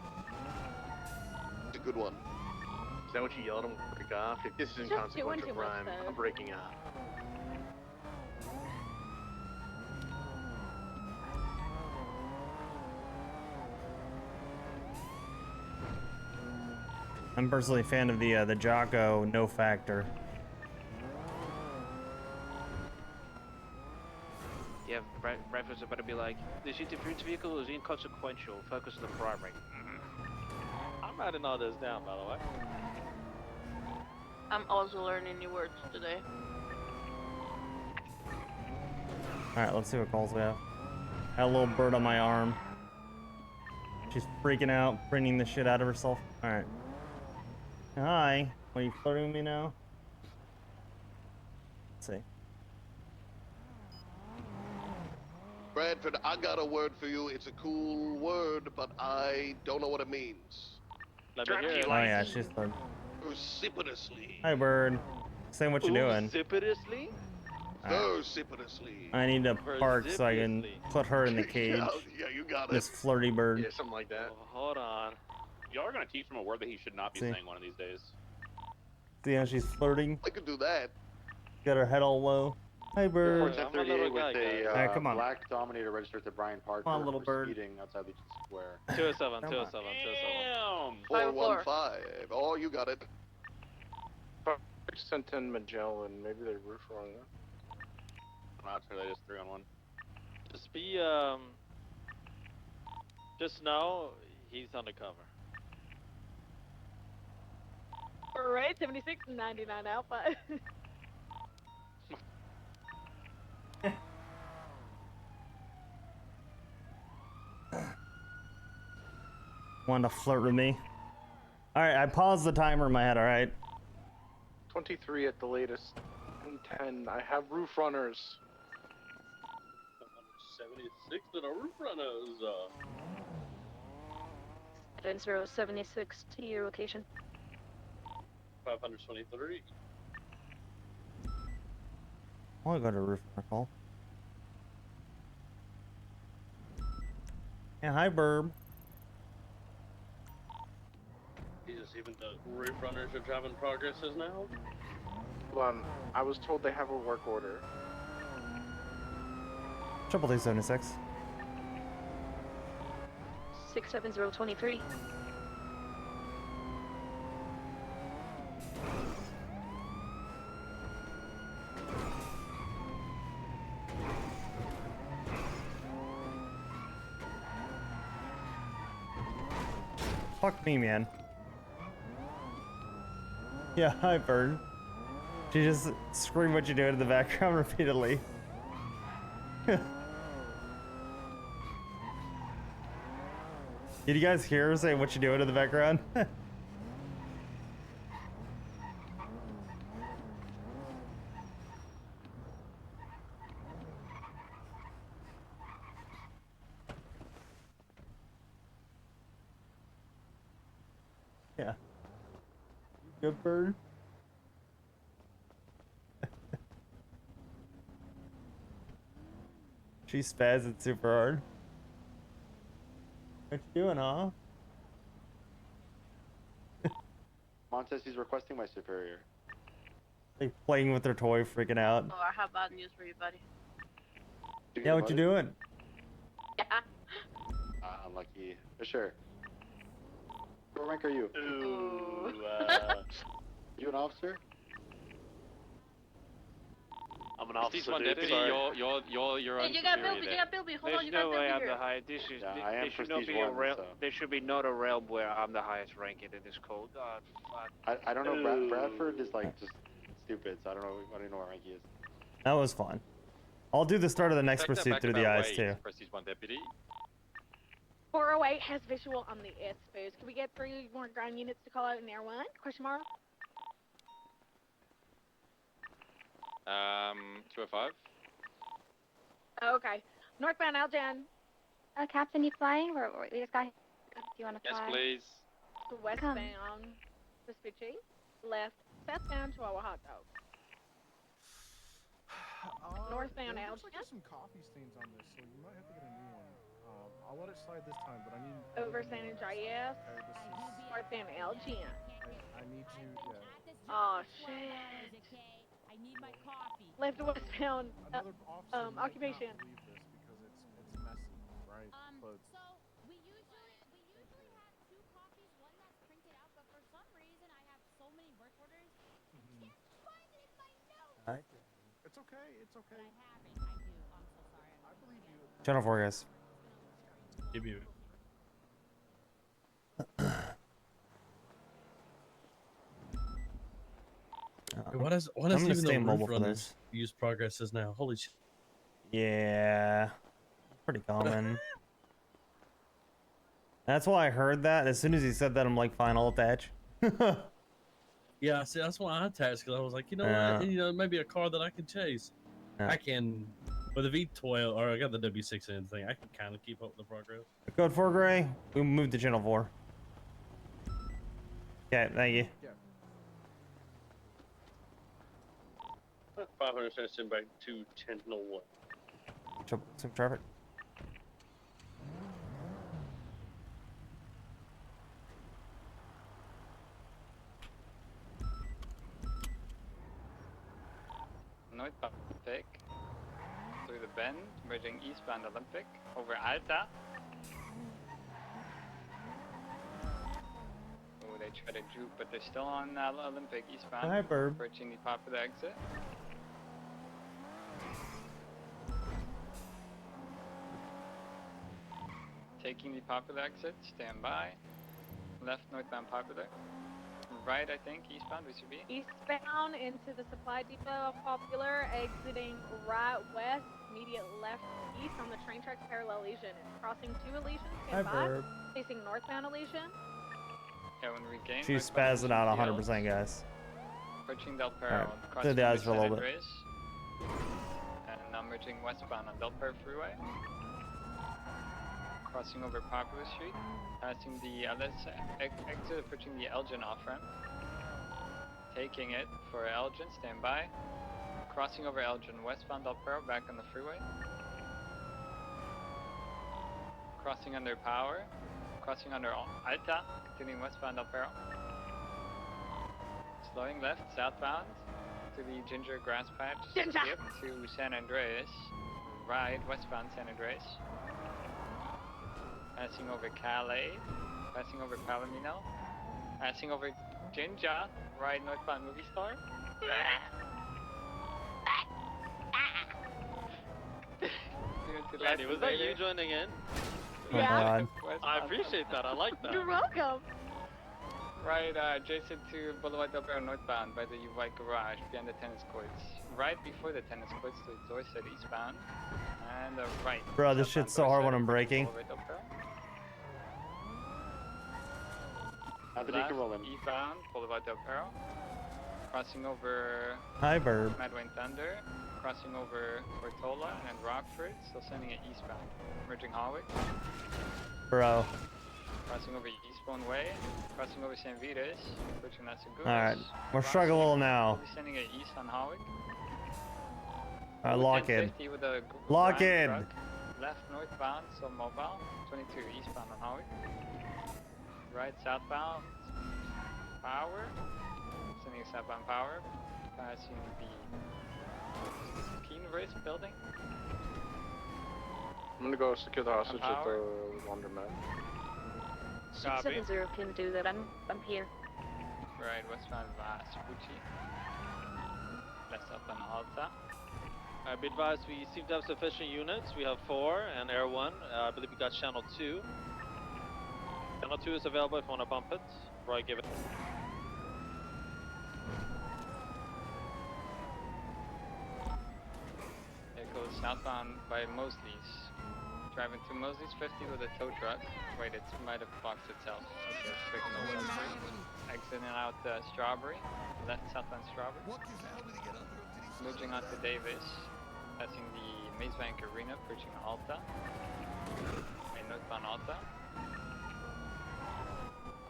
It's a good one. Is that what you yelled at him to break off? If this is Just doing inconsequential too much, crime, though. I'm breaking off. I'm personally a fan of the Jocko no factor. Yeah, Bradford's about to be like, this interference vehicle is inconsequential. Focus on the crime rate. I'm writing all this down, by the way. I'm also learning new words today. Alright, let's see what calls we have. Got a little bird on my arm. She's freaking out, printing the shit out of herself. Alright. Hi. Are you flirting with me now? Let's see. Bradford, I got a word for you. It's a cool word, but I don't know what it means. Let me hear it. Oh yeah, she's flirting. Precipitously. Hi, bird. Saying what you doing. Precipitously? Precipitously. I need to park so I can put her in the cage. Yeah, you got it. This flirty bird. Yeah, something like that. Oh, hold on. Y'all are gonna teach him a word that he should not be See. saying one of these days. See how she's flirting? I could do that. Got her head all low. Hi, bird. I'm a little 1038 guy, with a guys. Alright, come on. black Dominator registered to Brian Parker Come on, little for bird. speeding outside Legion Square. 207, Come 207, 207. Damn! 415. Oh, you got it. Sent in Magellan. Maybe they roof wrong. I'm not sure they just 3-on-1. Just be, just know he's undercover. Alright, 76 and 99 Alpha. Wanted to flirt with me. Alright, I paused the timer in my head, alright? 23 at the latest. And 10. I have roof runners. 76 in a roof runners. Advance 076 to your location. 523. I want to go to roof runner call. Yeah, hi, Burb. Jesus, even the roof runners are driving progresses now? Hold on. I was told they have a work order. 276. 67023. Fuck me, man. Yeah, hi, Bird. She just screamed what you doing in the background repeatedly. Did you guys hear her say what you doing in the background? Yeah. Good bird. She spazzed super hard. What you doing, huh? Montez, he's requesting my superior. Like playing with their toy, freaking out. Oh, I have bad news for you, buddy. Yeah, what you doing? Yeah. Unlucky. For sure. What rank are you? Ooh, You an officer? I'm I'm an Is officer. this one dude, deputy? sorry. You're Hey, on you got superior Bilby, you there. got Bilby. Hold There's on, you got no way Bilby I'm here. the highest. This is. Yeah, I am there should not prestige be a 1, realm. so. There should be not a realm where I'm the highest ranked in this code. I don't know. Bradford is like just stupid, so I don't know. I don't even know what rank he is. That was fun. I'll do the start of the next Take that pursuit back through the about eyes ways, too. Prestige 1 deputy. 408 has visual on the S-boost. Can we get 3 more ground units to call out in Air 1? Question mark? 205. Okay. Northbound Aljan. Captain, you flying? We just got. Do you want to Yes, fly? please. Westbound Vespucci. Left. Southbound Chihuahua Hot Dog. Northbound There looks Aljan. like there's some coffee stains on this, so you might have to get a new one. I'll let it slide this time, but I need. Over San Andreas. Okay, this is. Northbound Aljan. I need to. Yeah. Oh shit. I need my coffee. Left westbound Another officer might occupation. not believe this because it's messy, right? But So we usually have 2 coffees, one that's printed out, but for some reason I have so many work orders. I can't find it in my notes. it's okay. It's okay. I haven't. I do. I'm so sorry. I believe you. Channel 4, guys. Give me. What is I'm gonna even stay the mobile roof for runners this. use progress is now? Holy shit. Yeah, pretty common. That's why I heard that. As soon as he said that, I'm like, fine, I'll attach. Yeah, see, that's why I attached because I was like, you know Yeah. what, maybe a car that I can chase. Yeah. I can, with the V12 or I got the W6 and thing, I can kind of keep up with the progress. Code 4 Gray, we moved to channel 4. Okay, thank you. 500 cents in by 21001. Some traffic. Northbound Olympic. Through the bend, merging eastbound Olympic. Over Alta. Oh, they try to juke, but they're still on Olympic eastbound. Hi, Burb. Approaching the popular exit. Taking the popular exit, stand by. Left northbound popular. Right, I think, eastbound, we should be. Eastbound into the supply depot of Popular, exiting right west, immediate left east on the train tracks parallel Elysian. Crossing 2 Elysian, Hi, stand by. Burb. Facing northbound Elysian. Yeah, when we gain. She's northbound spazzing out Elysian 100%, guys. Approaching Del Perro. Alright, Crossing to the eyes over for a San little bit. Andreas. And now merging westbound on Del Perro Freeway. Crossing over Popular Street. Passing the exit, approaching the Elgin off-ramp. Taking it for Elgin, stand by. Crossing over Elgin, westbound Del Perro, back on the freeway. Crossing under Power. Crossing under Alta, continuing westbound Del Perro. Slowing left, southbound to the Ginger Grass Patch. Ginger! Skip to San Andreas. Right, westbound San Andreas. Passing over Calais. Passing over Palomino. Passing over Ginger. Right, northbound Movie Star. Lanny, was that you joining in? Oh, Yeah. God. I appreciate that. I like that. You're welcome. Right, adjacent to Boulevard Del Perro northbound by the white garage behind the tennis courts. Right before the tennis courts to Dorset eastbound. And right. Bro, this southbound shit's so hard when Dorset, I'm braking. Boulevard Del Perro. Anthony can roll in. Eastbound, Boulevard Del Perro. Crossing over Hi, Burb. Madwayne Thunder. Crossing over Portola and Rockford. Still sending it eastbound. Merging Hawick. Bro. Crossing over Eastbourne Way. Crossing over San Vitas. Approaching Las Agudas. Alright, we're struggling a little now. We'll be sending it east on Hawick. Alright, lock in. 1050 with a Lock grind in. truck. Left northbound, so mobile. 22 eastbound on Hawick. Right southbound. Power. Sending southbound Power. Passing the Keenverse building. I'm gonna go secure the hostage at Power. the laundromat. Copy. 670 can do that. I'm here. Right, westbound Vespucci. Left up on Alta. Be advised, we seem to have sufficient units. We have 4 and Air 1. I believe we got Channel 2. Channel 2 is available if you want to bump it. Roy, give it. It goes southbound by Mosley's. Driving to Mosley's 50 with a tow truck. Wait, it might have boxed itself. Okay, straight north. Exiting out Strawberry. Left southbound Strawberry. Merging onto Davis. Passing the Maze Bank Arena, approaching Alta. And northbound Alta.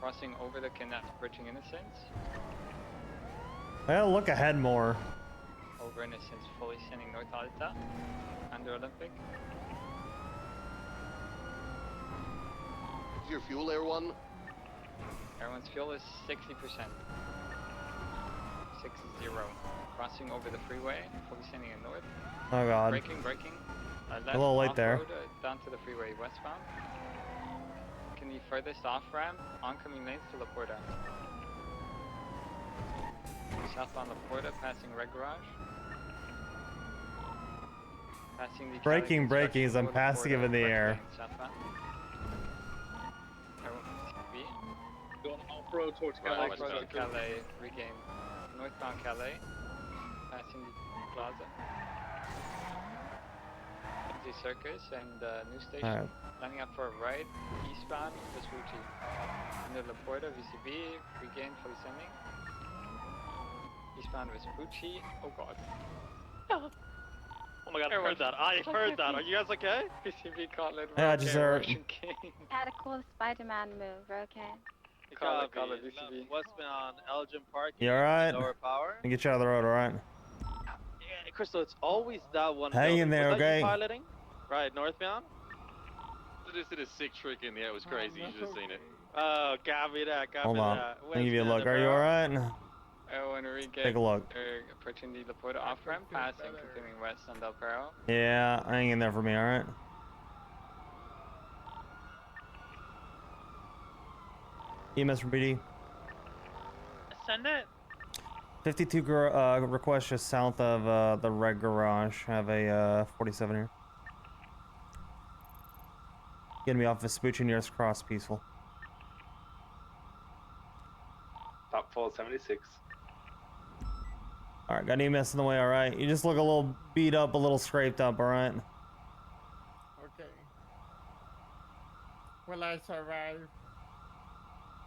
Crossing over the canal, approaching Innocence. Well, look ahead more. Over Innocence, fully sending north Alta. Under Olympic. Is your fuel Air 1? Air 1's fuel is 60%. 60. Crossing over the freeway, fully sending it north. Oh god. Braking. A little late there. Down to the freeway westbound. Can the furthest off ramp, oncoming lanes to La Porta. Southbound La Porta, passing Red Garage. Passing the Braking as I'm passing him in the air. Southbound. Going off-road towards Calais. Off-road to Calais, regain northbound Calais. Passing the plaza. The Circus and New Station. Alright. Lining up for a right, eastbound, Vespucci. Under La Porta, VCB, regain fully sending. Eastbound Vespucci. Oh god. Oh my god, I heard that. I heard that. Are you guys okay? VCB call it Yeah, just heard. Russian King. Had a cool Spider-Man move, okay? Call it VCB. Westbound Elgin Park. You alright? Lower power. Get you out of the road, alright? Yeah, Crystal, it's always that one. Hang in there, Was that you okay? piloting? Right, northbound? I just did a sick trick in there. It was crazy. You should have seen it. Oh, copy that. Hold on. Let me give you a look. Are you alright? Oh, Enrique. Take a look. Approaching the La Porta off ramp, passing, continuing west on Del Perro. Yeah, hang in there for me, alright? EMS from PD. Send it. 52 request just south of the Red Garage. Have a 47 here. Getting me off Vespucci nearest cross, peaceful. Top 476. Alright, got an EMS in the way, alright? You just look a little beat up, a little scraped up, alright? Okay. Will I survive?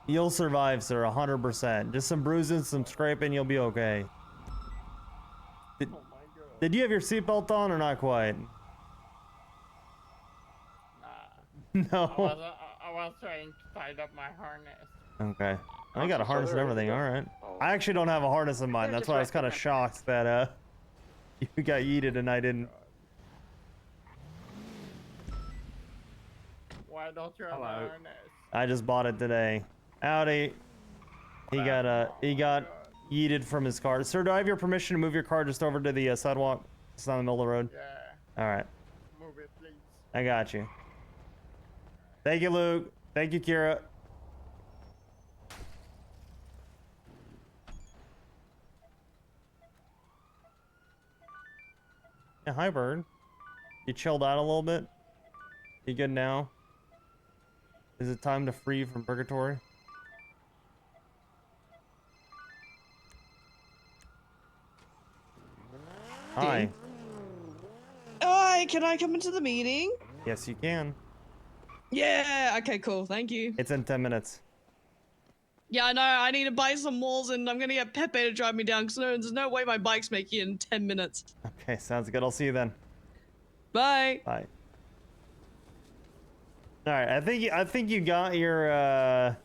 You'll survive, sir, 100%. Just some bruising, some scraping, you'll be okay. Did you have your seatbelt on or not quite? No. I was trying to tie up my harness. Okay. I got a harness and everything, alright. I actually don't have a harness in mine. That's why I was kind of shocked that you got yeeted and I didn't. Why don't you have a harness? I just bought it today. Howdy. He got yeeted from his car. Sir, do I have your permission to move your car just over to the sidewalk? It's not in the middle of the road. Yeah. Alright. Move it, please. I got you. Thank you, Luke. Thank you, Kira. Yeah, hi, Bird. You chilled out a little bit? You good now? Is it time to free from purgatory? Hi. Hi, can I come into the meeting? Yes, you can. Yeah, okay, cool, thank you. It's in 10 minutes. Yeah, I know, I need to buy some walls and I'm gonna get Pepe to drive me down because there's no way my bike's making it in 10 minutes. Okay, sounds good. I'll see you then. Bye. Bye. All right, I think you got your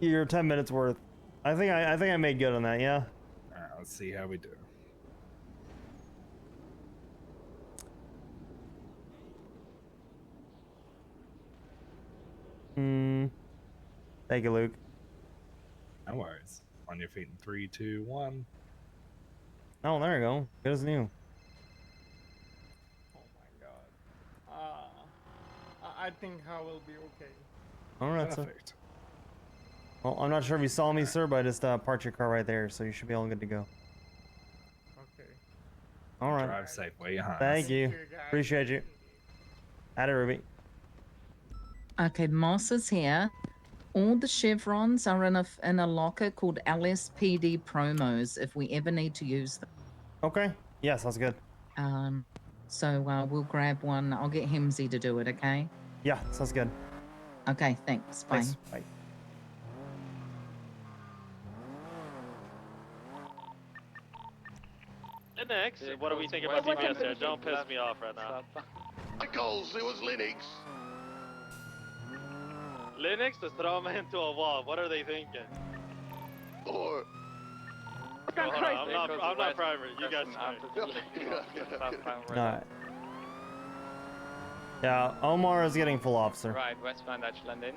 10 minutes worth. I think I made good on that. Yeah. All right, let's see how we do. Thank you, Luke. No worries. On your feet in 3, 2, 1. Oh, there you go. Good as new. Oh my god. I think I will be okay. All right, sir. Perfect. Well, I'm not sure if you saw me, sir, but I just parked your car right there, so you should be all good to go. Okay. All right. Drive safe, way Hans. Thank you. Appreciate you. Howdy, Ruby. Okay, Moss is here. All the chevrons are in a locker called LSPD promos if we ever need to use them. Okay. Yeah, sounds good. So we'll grab one. I'll get Hemsy to do it, okay? Yeah, sounds good. Okay, thanks. Bye. Thanks. Bye. Linux, what do we think about DPS there? Don't piss me off right now. Michaels, it was Linux. Linux, just throw them into a wall. What are they thinking? Or... Hold on, I'm not primary. You guys Alright. Yeah, Omar is getting full officer. Right, westbound Dutch London.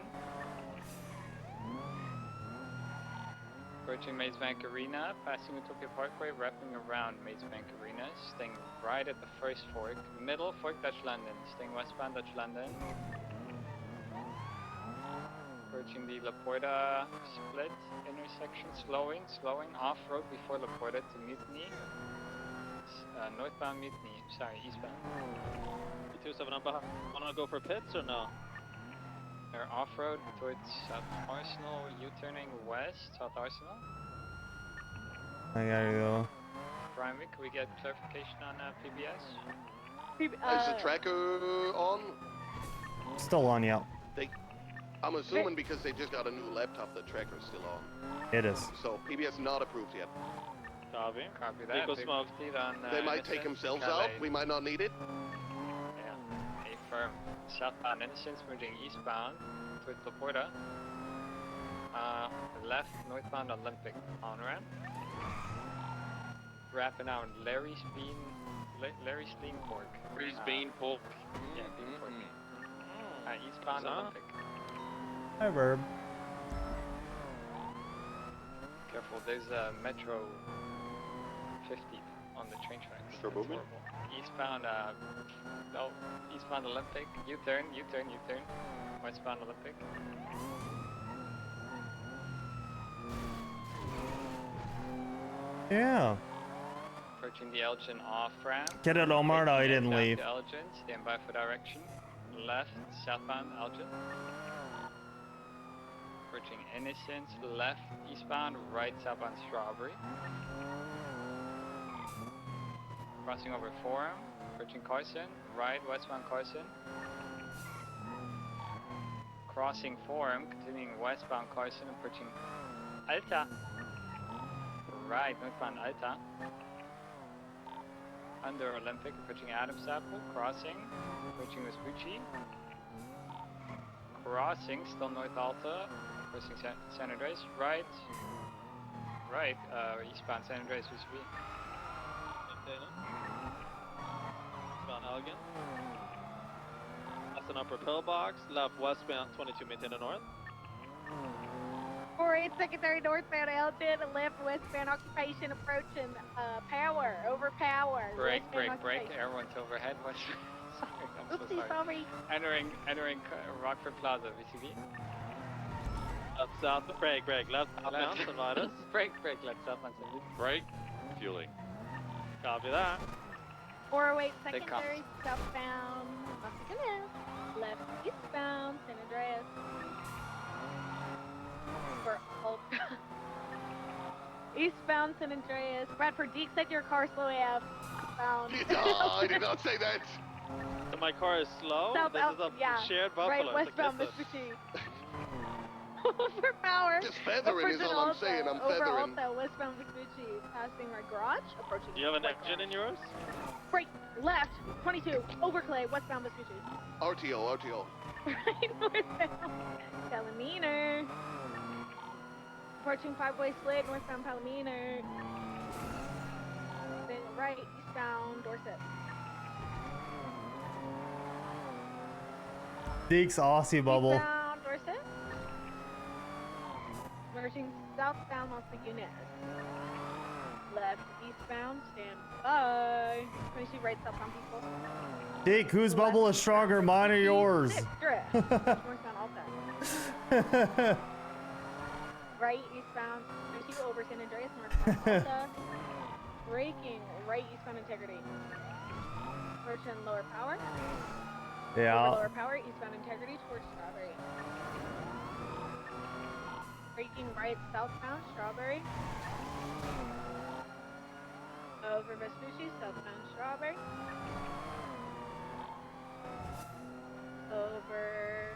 Approaching Maze Bank Arena, passing Utopia Parkway, wrapping around Maze Bank Arena, staying right at the first fork, middle fork Dutch London, staying westbound Dutch London. Approaching the La Porta split intersection, slowing off-road before La Porta to Mutiny. Northbound Mutiny, sorry, eastbound. 2-7 up behind. Wanna go for pits or no? They're off-road towards South Arsenal, U-turning west, South Arsenal. I gotta go. Primary, can we get clarification on PBS? Is the tracker on? Still on, yeah. I'm assuming because they just got a new laptop, the tracker's still on. It is. So PBS not approved yet. Copy. Copy that. Equal smoke. They might take themselves out. We might not need it. Yeah. Affirm. Southbound Innocence moving eastbound towards La Porta. Left northbound Olympic on ramp. Wrapping out Larry's Bean Pork. Larry's Bean Pork. Yeah, Bean Pork. Eastbound Olympic. Hi, Verb. Careful, there's a Metro 50 on the train tracks. Metro movement? Eastbound, eastbound Olympic. U-turn. Westbound Olympic. Yeah. Approaching the Elgin off ramp. Get it, Omar. No, he didn't Down leave. to Elgin, stand by for direction. Left, southbound Elgin. Approaching Innocence, left, eastbound, right, southbound Strawberry. Crossing over Forum, approaching Carson, right, westbound Carson. Crossing Forum, continuing westbound Carson, approaching Alta. Right, northbound Alta. Under Olympic, approaching Adams Apple, crossing, approaching Vespucci. Crossing, still North Alta, crossing San Andreas, right, eastbound San Andreas, Vespucci. Eastbound Elgin. That's an upper pillbox. Left westbound 22 maintain north. 48 secondary northbound Elgin, left westbound occupation approaching power, over power. Break, occupation. everyone's overhead. Sorry, I'm Oopsie, so sorry. sorry. Entering Rockford Plaza, VCV. Left south, brake, left southbound, Cervadas. Break, left southbound, Cervadas. Brake, fueling. Copy that. 408 secondary southbound, left eastbound, San Andreas. For Ultra. Eastbound San Andreas. Bradford, Deke said your car slow AF. Eastbound. I did not say that. So my car is slow? This is a shared Buffalo. Right, westbound Vespucci. Overpower. Just feathering is all I'm saying. I'm over feathering. Alta, westbound Vespucci. Passing my garage. Approaching. Do you have an engine in yours? Break. Left. 22. Over Clay. Westbound Vespucci. RTO. Right, northbound. Palomino. Approaching 5-way split, northbound Palomino. Then right, eastbound Dorset. Deke's Aussie bubble. Eastbound Dorset. Merging southbound Los Lagunas. Left, eastbound, stand by. 22 right, southbound people. Deke, whose bubble is stronger, mine or yours? Drift. Northbound Alta. Right, eastbound, 22 over San Andreas, northbound Alta. braking right eastbound integrity. Approaching lower power. Yeah. Over lower power, eastbound integrity towards Strawberry. Braking right southbound Strawberry. Over Vespucci, southbound Strawberry. Over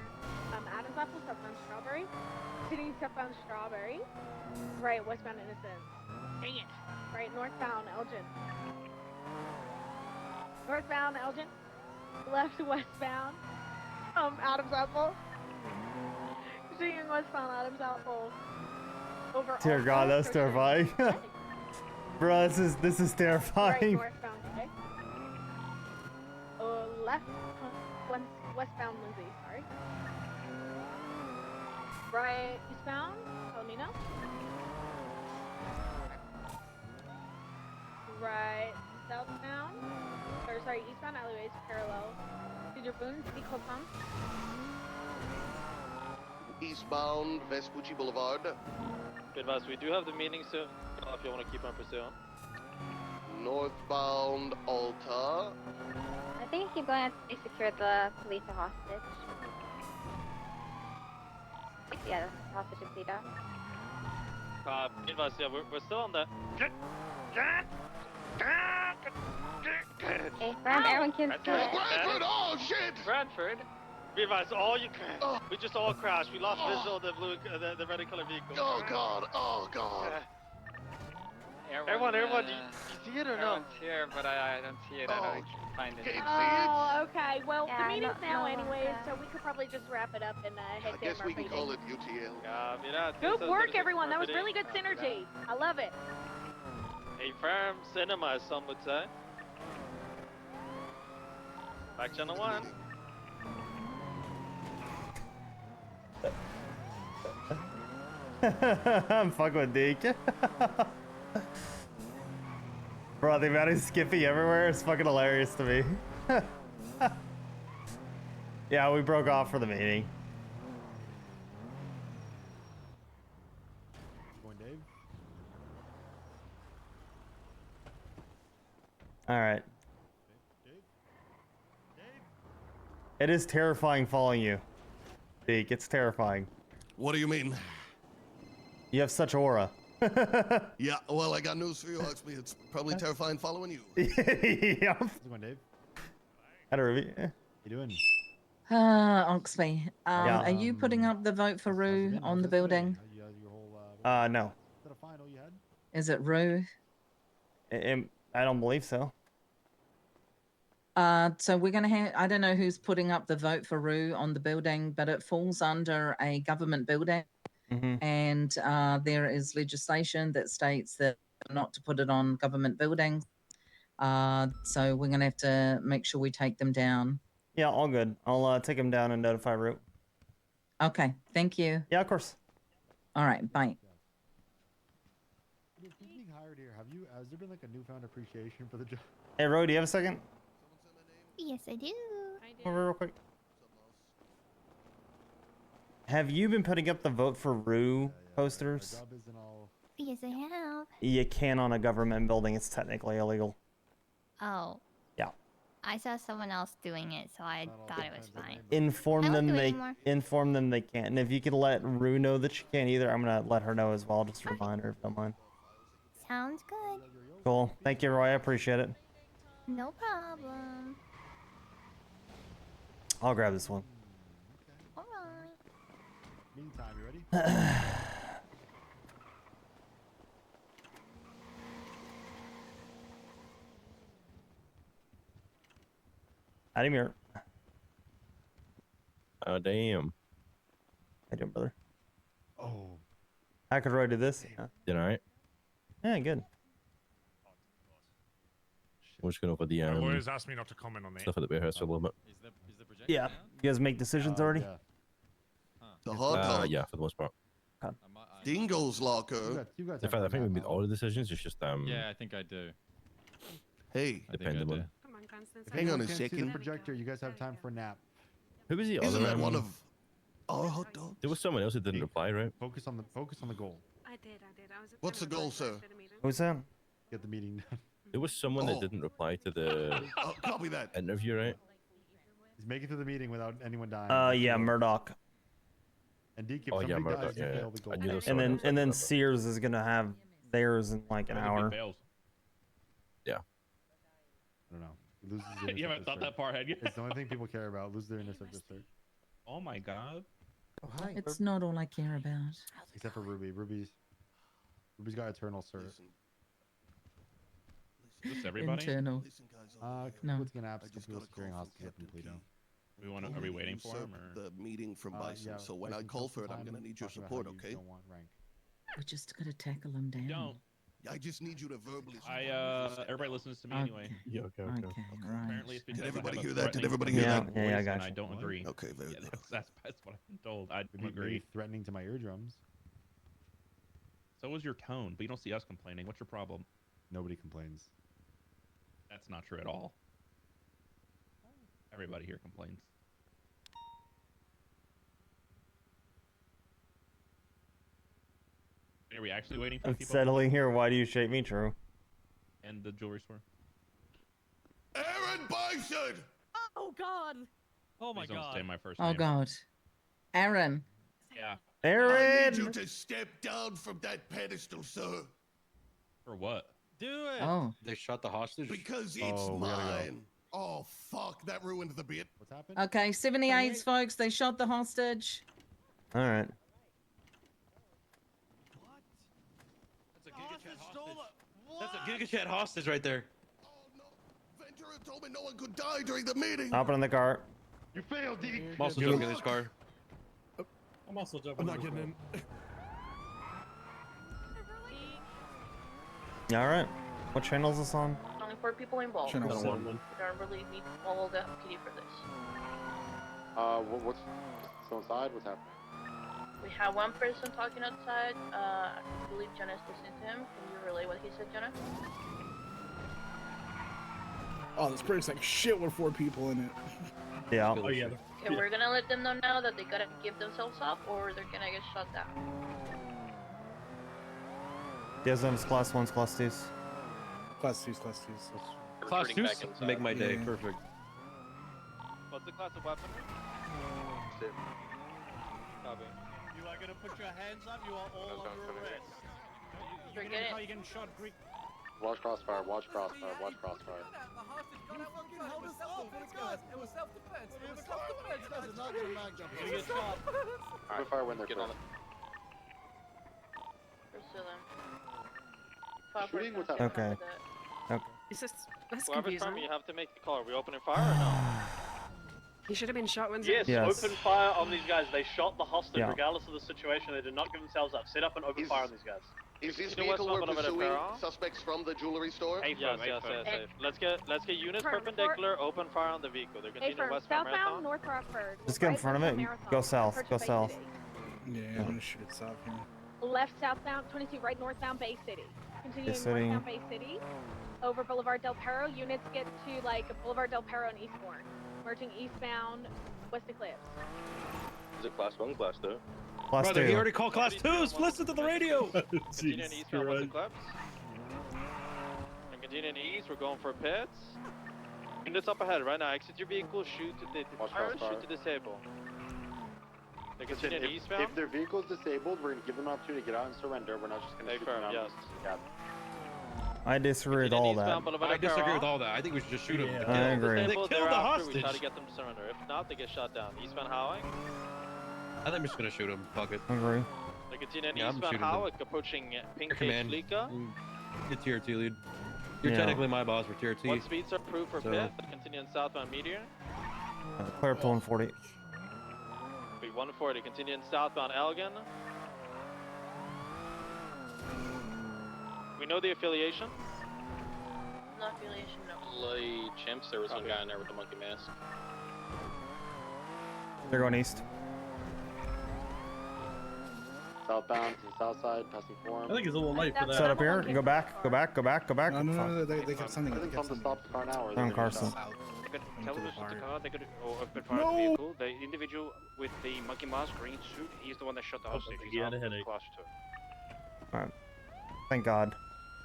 Adams Apple, southbound Strawberry. Hitting southbound Strawberry. Right westbound Innocence. Dang it. Right northbound Elgin. Northbound Elgin. Left westbound. Adams Apple. Continuing westbound Adams Apple. Over Dear Alpha, God, that's approaching terrifying. Bro, this is right terrifying. northbound K. Left westbound Lindsay, sorry. Right eastbound Palomino. Right southbound, or sorry, eastbound alleyways parallel. Cedar Boone, City Cold Palm. Eastbound Vespucci Boulevard. Be advised, we do have the meeting soon. If you want to keep on pursuing. Northbound Alta. I think keep going until they secure the police hostage. Yeah, the hostage of Lita. Be advised, yeah, we're still on that. Hey, Bram, everyone can see it. Bradford, oh shit! Bradford. Be advised, all you can. We just all crashed. We lost visual of the blue, the red and color vehicle. Oh god, oh god. Everyone, do you see it or no? Everyone's here, but I don't see it. I don't find it. Oh, okay. Well, Yeah, the meeting's now no anyways, one's so we could probably just wrap it up and head I to guess we Murphy. can call it UTL. Good work, everyone. That was really good synergy. I love it. A firm cinema, some would say. Back channel 1. I'm fucking with Deke. Bro, the amount of Skippy everywhere is fucking hilarious to me. Yeah, we broke off for the meeting. Going, Dave? Alright. It is terrifying following you, Deke. It's terrifying. What do you mean? You have such aura. Yeah, well, I got news for you, Oxby. It's probably terrifying following you. Yep. How's it going, Dave? Had a review. How you doing? Oxby, Yeah. are you putting up the vote for Rue on the building? No. Is that a final you had? Is it Rue? I don't believe so. So we're gonna have, I don't know who's putting up the vote for Rue on the building, but it falls under a government building. And there is legislation that states that not to put it on government buildings. So we're gonna have to make sure we take them down. Yeah, all good. I'll take him down and notify Root. Okay, thank you. Yeah, of course. All right, bye. Being hired here, has there been like a newfound appreciation for the job? Hey, Ro, do you have a second? Yes, I do. Over real quick. Have you been putting up the vote for Rue posters? Yes, I have. You can on a government building. It's technically illegal. Oh. Yeah. I saw someone else doing it, so I thought it was fine. Inform I won't them do it they anymore. inform them they can't. And if you could let Rue know that she can't either, I'm gonna let her know as well. Just a reminder if you don't mind. Sounds good. Cool. Thank you, Roy. I appreciate it. No problem. I'll grab this one. Alright. Meantime, you ready? Adimir. Oh, damn. How you doing, brother? Oh. How could Roy do this? Yeah. Did all right? Yeah, good. We're just gonna put the My lawyers asked me not to comment on that. stuff at the warehouse for a little bit. Yeah. You guys make decisions already? Yeah. The hot dog. Yeah, for the most part. Dingo's locker. In fact, I think we made all the decisions. It's just Yeah, I think I do. Hey, dependable. If Hang anyone on a can't see second. the projector, you guys have time for a nap. Who was the Isn't other? that one of our hot dogs? There was someone else who didn't reply, right? Focus on the goal. I did. I was. What's the goal, sir? Who's that? Get the meeting done. There was someone that didn't reply to the Copy that. interview, right? He's making it to the meeting without anyone dying. Yeah, Murdoch. And Deke, if Oh, yeah, somebody Murdoch, dies, you yeah, fail yeah. the goal. I knew there was And someone then else that and then remembered. Sears is gonna have theirs in like an hour. Yeah. I don't know. He loses his You haven't interceptor thought cert. that far, had you? It's the only thing people care about. Lose their interceptor cert. Oh my god. It's not all I care about. Except for Ruby. Ruby's got eternal cert. Is this everybody? Internal. No. What's gonna happen? People securing hostage up in Pluto. Are we waiting for him or? The meeting from Bison. Yeah, So when I Bison, call for it, I'm time, gonna need your talk about support, how you okay? don't want rank. We just gotta tackle them down. Don't. I just need you to verbally. Everybody listens to me anyway. Yeah, okay. Right. Apparently it's because Did I everybody have a hear that? Did threatening everybody hear that? Yeah, I voice got and I you. don't agree. Okay, very good. That's what I've been told. I don't Maybe agree. threatening to my eardrums. So was your tone, but you don't see us complaining. What's your problem? Nobody complains. That's not true at all. Everybody here complains. Are we actually waiting for I'm people? settling here. Why do you shake me, True? And the jewelry store. Aaron Bison! Oh God! Oh my god. Say my first Oh name. God. Aaron. Yeah. I Aaron! need you to step down from that pedestal, sir. For what? Do it. Oh. They shot the hostage. Because it's Oh, we gotta go. mine. Oh fuck! That ruined the bit. What's happened? Okay, 78s, folks. They shot the hostage. All right. That's a Giga Chat hostage right there. Ventura told me no one could die during the meeting. Hop in the car. You failed, Deke. I'm also jumping in this car. I'm also jumping. I'm not getting in. Yeah, all right. What channel is this on? Only 4 people involved. Channel so 1. we don't really need all the PD for this. What's still inside? What's happening? We have one person talking outside. I believe Jenna's listening to him. Can you relay what he said, Jenna? Oh, this place like shit with 4 people in it. Yeah. Oh yeah. Okay, we're gonna let them know now that they gotta give themselves up or they're gonna get shot down. DSM's class 1s, class 2s. Class 2s. Class 2s make my day. Perfect. What's the class of weapon? Copy. You are gonna put your hands up. You are all under arrest. You're Forget how it. you getting shot, Greek. Watch crossfire. Watch crossfire. Watch crossfire. You're gonna get shot. Open fire when they're Get on first. Pursue them. Shooting? What's File happening? Okay. Okay. It's just, that's Whoever's confusing. from you have to make the call. Are we opening fire or no? He should have been shot when Yes, Yes. open fire on these guys. They shot the hostage Yeah. regardless of the situation. They did not give themselves up. Set up and open fire on these guys. Is this You know what's vehicle we're not gonna be pursuing apparel? suspects from the jewelry store? A Yes, firm, yes, A yes, firm. yes. Let's get units Turn perpendicular. Open fire on the vehicle. They're Hey, continuing for westbound southbound marathon. North Rockford. Just get in right front of westbound it. Marathon, Go south. approach Go Bay south. City. Yeah, I'm gonna shoot south here. Left southbound 22, right northbound Bay City. Continuing City. northbound Bay City. Over Boulevard Del Perro, units get to like Boulevard Del Perro and Eastbourne. Merging eastbound West Eclipse. Is it class 1, class 2? Class Brother, 2. he already called class 2s. Listen to the radio. Continuing eastbound West Eclipse. And continuing east, we're going for pits. Units up ahead right now. Exit your vehicle. Shoot to Watch fire. crossfire. Shoot to disable. They're Listen, continuing if eastbound. their vehicle's disabled, we're gonna give them an opportunity to get out and surrender. We're not just gonna Stay shoot firm, them out. yes. Yeah. I disagree with all that. Eastbound Boulevard I Del Perro. disagree with all that. I think we should just shoot them. Yeah. I agree. Disabled, They killed the thereafter, we try hostage. to get them to surrender. If not, they get shot down. Eastbound Highway. I think we're just gonna shoot them. Fuck it. I agree. They're continuing Yeah, I'm eastbound shooting them. Highway, approaching Pink Your Cage command. Fleeka. Get tier 2 lead. You're Yeah. technically my boss for tier 2. What speeds are approved for So- pit? They're continuing southbound Meteor. Clear up to 140. Be 140, continuing southbound Elgin. We know the affiliation. No affiliation, no. Bloody chimps. There was one guy in there with a monkey mask. They're going east. Southbound to the south side, passing forum. I think it's a little late for that. Set up here. Go back. Go back. Go back. Go back. No, they kept sending I it. They think kept come to sending stop the car now. Or Wrong they're gonna Carson. shot. They could tell Into us the the fire. car, they could open fire on the vehicle. The individual with the monkey mask, green suit, he's the one that shot the hostage. He had a headache. Class 2. Alright. Thank God.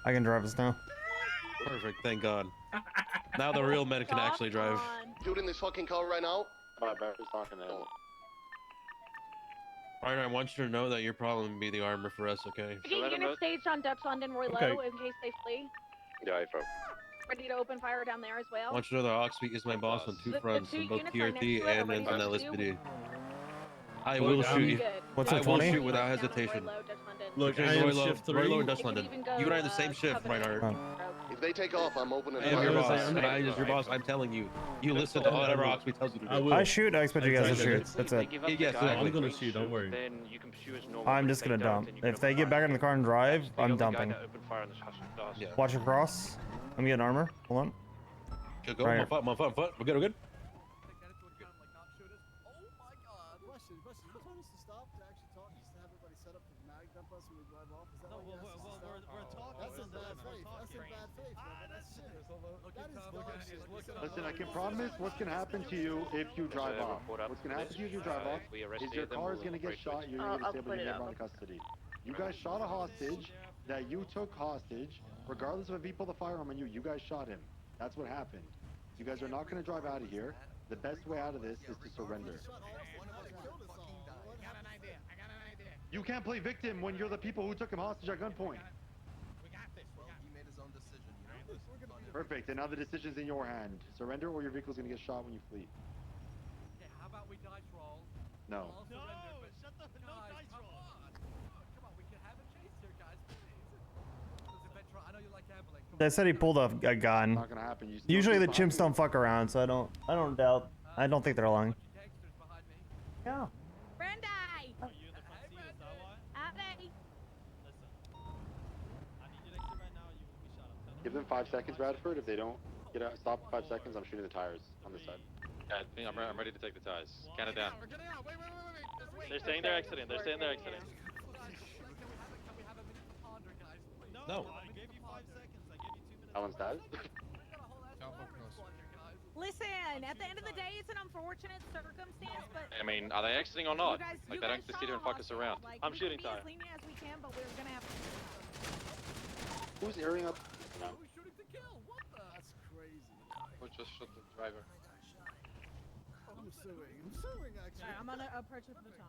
I can drive us now. Perfect, thank God. Now the real men can actually drive. Dude in this fucking car right now. Barry's talking to him. Alright, I want you to know that your problem would be the armor for us, okay? Okay, unit staged on Dutch London Roy Okay. Low in case they flee. Yeah, I felt. Ready to open fire down there as I well. want you to know that Oxby is my boss on two The fronts, two on both units right next PRT to it are and ready on to LSPD. I Look, will shoot you. Good. What's I it, will 20? shoot without hesitation. Look, I Roy am Low, shift Roy 3. Low and Dust It could London. even go, You and I are the same shift, Covenant. Reinhardt. If they take off, I'm opening I am your fire. boss, and I is your boss. I'm telling you. You listen to whatever Oxby tells you to do. I will. I shoot. I expect you guys to shoot. That's it. Yes, I'm gonna shoot, don't worry. Then you can pursue as normal. I'm but just if gonna they don't, dump. then you can If they open get fire. back in the car and drive, The I'm other guy dumping. that opened fire on the does. Yeah. Watch across. I'm getting armor. Hold on. Go, Right. my foot. We're good, we're good. Question. You told us to stop to actually talk, just to have everybody set up to mag dump us when we drive off. Is that why you asked us to stop? That's in bad faith. That's in bad faith, man. That's shit. That is dog shit. Listen, I can promise what's gonna happen to you if you drive off. What's gonna happen to you if you drive off is your car is gonna get shot. You're gonna get disabled and get brought to custody. You guys shot a hostage that you took hostage, regardless of if he pulled a firearm on you. You guys shot him. That's what happened. You guys are not gonna drive out of here. The best way out of this is to surrender. You can't play victim when you're the people who took him hostage at gunpoint. He made his own decision, you know? Perfect, and now the decision's in your hand. Surrender or your vehicle's gonna get shot when you flee. Okay, how about we dice roll? No. No, shut the no dice roll. Come on, we can have a chase here, guys, please. Listen, Ventura, I know you like gambling. They said he pulled a gun. Not gonna happen. You still Usually the keep behind chimps me. don't fuck around, so I don't doubt. I don't think they're lying. Yeah. Brandy! Abby! Give them 5 seconds, Radford. If they don't get out, stop in 5 seconds. I'm shooting the tires on this side. Yeah, I'm ready to take the ties. Count it down. They're saying they're exiting. They're saying they're exiting. No. That one's dead. Listen, at the end of the day, it's an unfortunate circumstance, but I mean, are they exiting or not? you Like, they don't just sit here and fuck us around. I'm shooting tire. as lenient as we can, but we're gonna have to. Who's airing up? No. Who's shooting to kill? What the? That's crazy. We'll just shoot the driver. I'm suing actually. Alright, I'm gonna approach with the baton.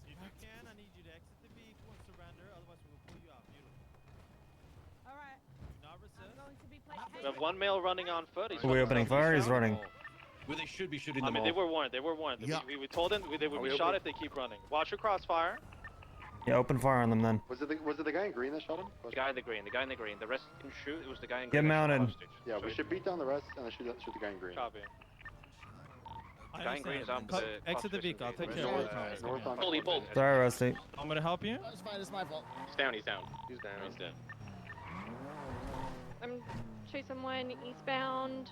If you can, I need you to exit the vehicle and surrender, otherwise we will pull you out. Beautiful. Alright. Do not resist. I'm going to be We have one male running on foot. He's Are we opening fire? He's running. Well, they should be shooting I them mean, all. they were warned. They were warned. Yeah. We told them they would be shot if they keep running. Watch your crossfire. Yeah, open fire on them then. Was it the guy in green that shot him? The guy in the green. The rest didn't shoot. It was the guy in Get green. that shot mounted. hostage. Yeah, So we should beat down the rest and then shoot the guy in green. Copy. The guy in green is on the Exit the vehicle. I'll take care North, of it. north on. Fully bolt. Sorry, Rusty. I'm gonna help you. That's fine. It's my fault. He's down. He's down. He's down. He's dead. I'm chasing one eastbound.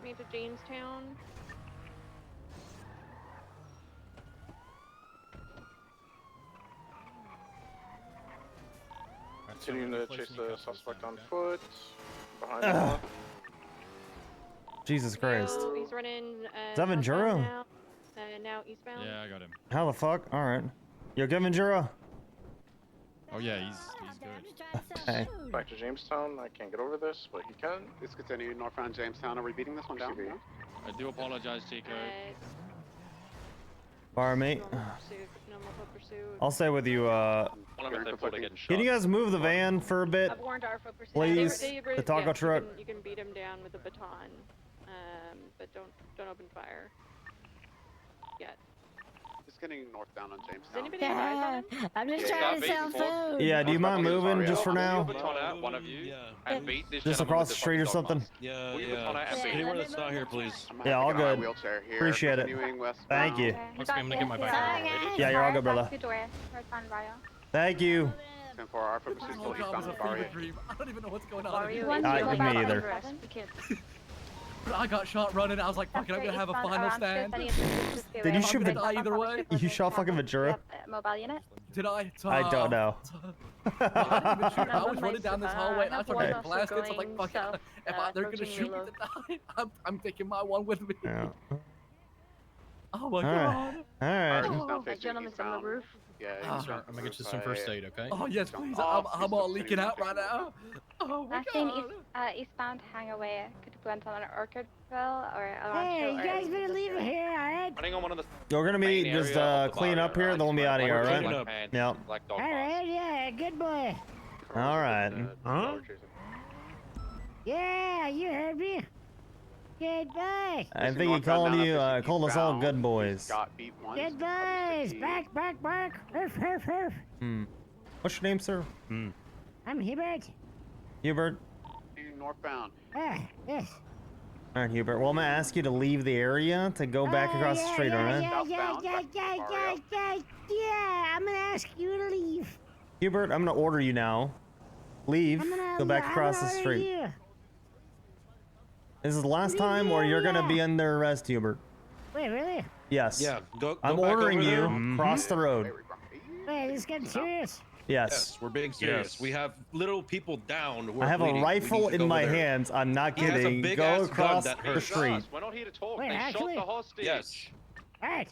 Made to Jamestown. Continuing to chase the suspect on foot. Behind the block. Jesus Christ. So he's running. Is that Ventura? Now eastbound. Yeah, I got him. How the fuck? All right. Yo, get Ventura. Oh yeah, he's good. Okay. Back to Jamestown. I can't get over this, but he can. Let's continue northbound Jamestown. Are we beating this one down? I do apologize, Chico. Fire mate. No more pursuit. I'll stay with you. Can you guys move the van for a bit? I've warned our foot pursuit. Please. They- The taco truck. You can beat him down with a baton, but don't open fire yet. Just getting northbound on Jamestown. Does anybody ride on him? I'm just trying to sell food. Yeah, do you mind moving just for now? One of you. And beat this Just gentleman across with the the street or fucking something? dog Yeah, Will you yeah. baton out and beat Anywhere that's not here, please. Yeah, all good. Wheelchair here. Appreciate it. Continuing westbound. Thank you. I'm gonna get my bike. Yeah, you're all good, brother. Thank you. 10-4, our foot pursuit still eastbound on Barrio. I don't even know what's going on. Me either. I got shot running. I was like, fuck it, I'm gonna have a final stand. Did you shoot I'm gonna die either way. You shot fucking Ventura? Mobile unit. Did I? I don't know. No, I didn't even shoot. I was running down this hallway and I started getting blasted. So I'm like, fuck it. If they're gonna shoot me to die, I'm taking my one with me. Yeah. Oh my All god. right. All right. Oh, that gentleman's on the roof. I'm gonna get you some first aid, okay? Oh yes, please. I'm all leaking out right now. Oh my Last train god. is eastbound Hangaway. Could you plan on Orchardville or Alonso? Hey, you or guys better leave it here, alright? Running on one of the We're gonna be just clean up here, then we'll be out of here, alright? Yep. Alright, yeah, good boy. Alright. Huh? Yeah, you heard me. Good boy. I think he called us all good boys. Good boys. Bark. Hoof, hoof, hoof. What's your name, sir? I'm Hubert. Hubert? Northbound. Yes. Alright, Hubert. Well, I'm gonna ask you to leave the area to go back across the street, alright? Yeah, I'm gonna ask you to leave. Hubert, I'm gonna order you now. Leave. Go back across the street. This is the last time where you're gonna be under arrest, Hubert. Wait, really? Yes. Yeah, go I'm back ordering over you there. across the road. Wait, this is getting serious. Yes. We're being serious. We have little people down. Who I are have bleeding. a We rifle need to in go my over there. hands. I'm not He has a kidding. big Go ass across gun that the hurts. street. We're not here to talk. Wait, They actually? shot the hostage. Yes. Alright.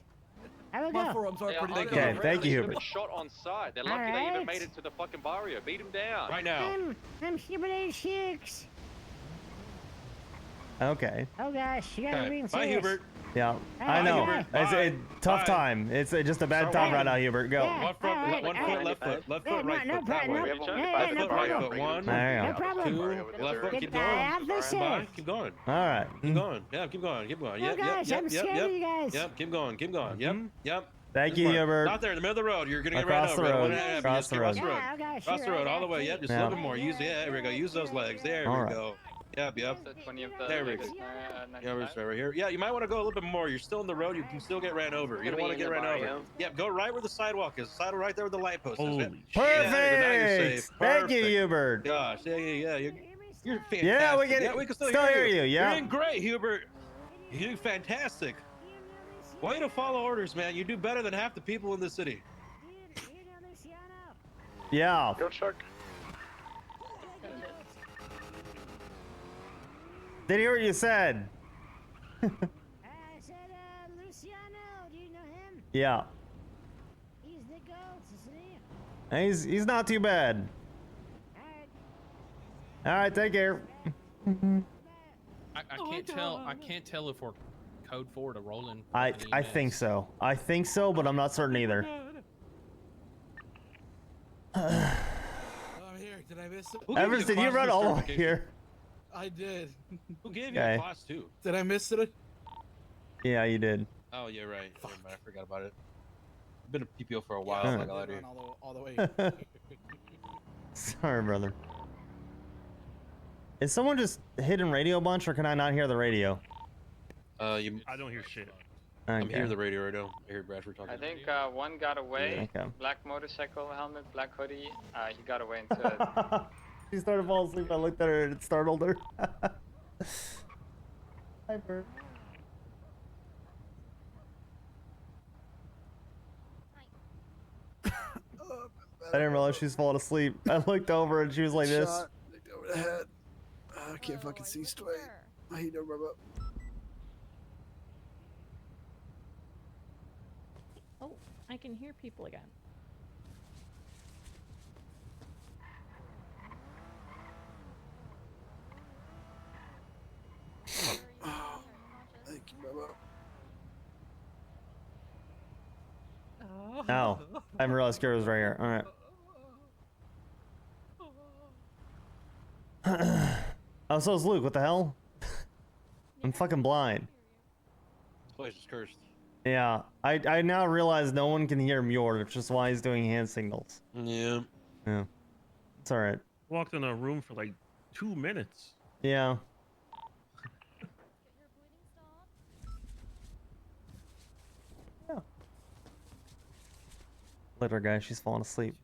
I will My go. forearms are pretty Okay, thank you, They Hubert. shot on sight. They're lucky they even made it to the fucking barrio. Beat them down. Right now. I'm Hubert 86. Okay. Oh gosh, you gotta be Bye, serious. Hubert. Yeah, Bye, I know. Hubert. It's a tough Bye. time. It's just a bad time right now, Hubert. Go. Yeah. One foot, Alright, one foot, alright. left foot, left Yeah, foot, right no foot. That problem. way. No, Left no foot, right problem. foot. One, There you No go. problem. two, left foot. Keep Goodbye, going. officer. Bye. Keep going. All right. Keep going. Yeah, keep going. Keep going. Oh Yep, gosh, yep, I'm yep, scared yep, of you guys. Yep, keep going. Keep going. Yep, yep. Thank This you, part. Hubert. Not there, in the middle of the road. You're gonna get Across ran the over. road. What happened? Across Just the across road. the road. Yeah, oh gosh, Across the you're road, right, all the way. Yep, just a Yeah. little bit more. Use there we go. Use those legs. There All we right. go. Yep, yep. There we go. Yeah, we're just over here. Yeah, you might want to go a little bit more. You're still in the road. You can still get ran over. You don't want to get ran over. Yeah, go right where the sidewalk is. Sidewalk right there where the light post is. Holy Perfect. Thank you, Hubert. Gosh, yeah. You're fantastic. Yeah, we can. Yeah, we can still hear hear you. Yeah. You're doing great, Hubert. You do fantastic. Way to follow orders, man. You do better than half the people in the city. Yeah. Go check. Did you hear what you said? I said, Luciano, do you know him? Yeah. He's the goat, isn't he? He's not too bad. All right, take care. I can't tell. I can't tell if we're code 4 to roll in. I think so. I think so, but I'm not certain either. I'm here. Did I miss it? Evers, did you run all the way here? I did. Who gave you Okay. a class 2? Did I miss it? Yeah, you did. Oh, yeah, right. Never mind, I forgot about it. I've been a PPO for a while. Yeah, So I I got Run here. all the way. Sorry, brother. Is someone just hitting radio a bunch, or can I not hear the radio? I don't hear shit. I'm Okay. hearing the radio right now. I hear Bradford talking. I think one got away. Okay. Black motorcycle helmet, black hoodie. He got away into She started falling asleep. I looked at her and it startled her. Hi, Bert. I didn't realize she was falling asleep. I looked over and she was like this. Shot, looked over the head. I can't fucking see straight. I hate to remember. Oh, I can hear people again. Thank you, Bubba. Oh, I didn't realize Kira was right here. All right. Oh, so is Luke. What the hell? I'm fucking blind. This place is cursed. Yeah, I now realize no one can hear Mjord, which is why he's doing hand signals. Yeah. Yeah. It's alright. Walked in a room for like 2 minutes. Yeah. Yeah. Let her, guys. She's falling asleep.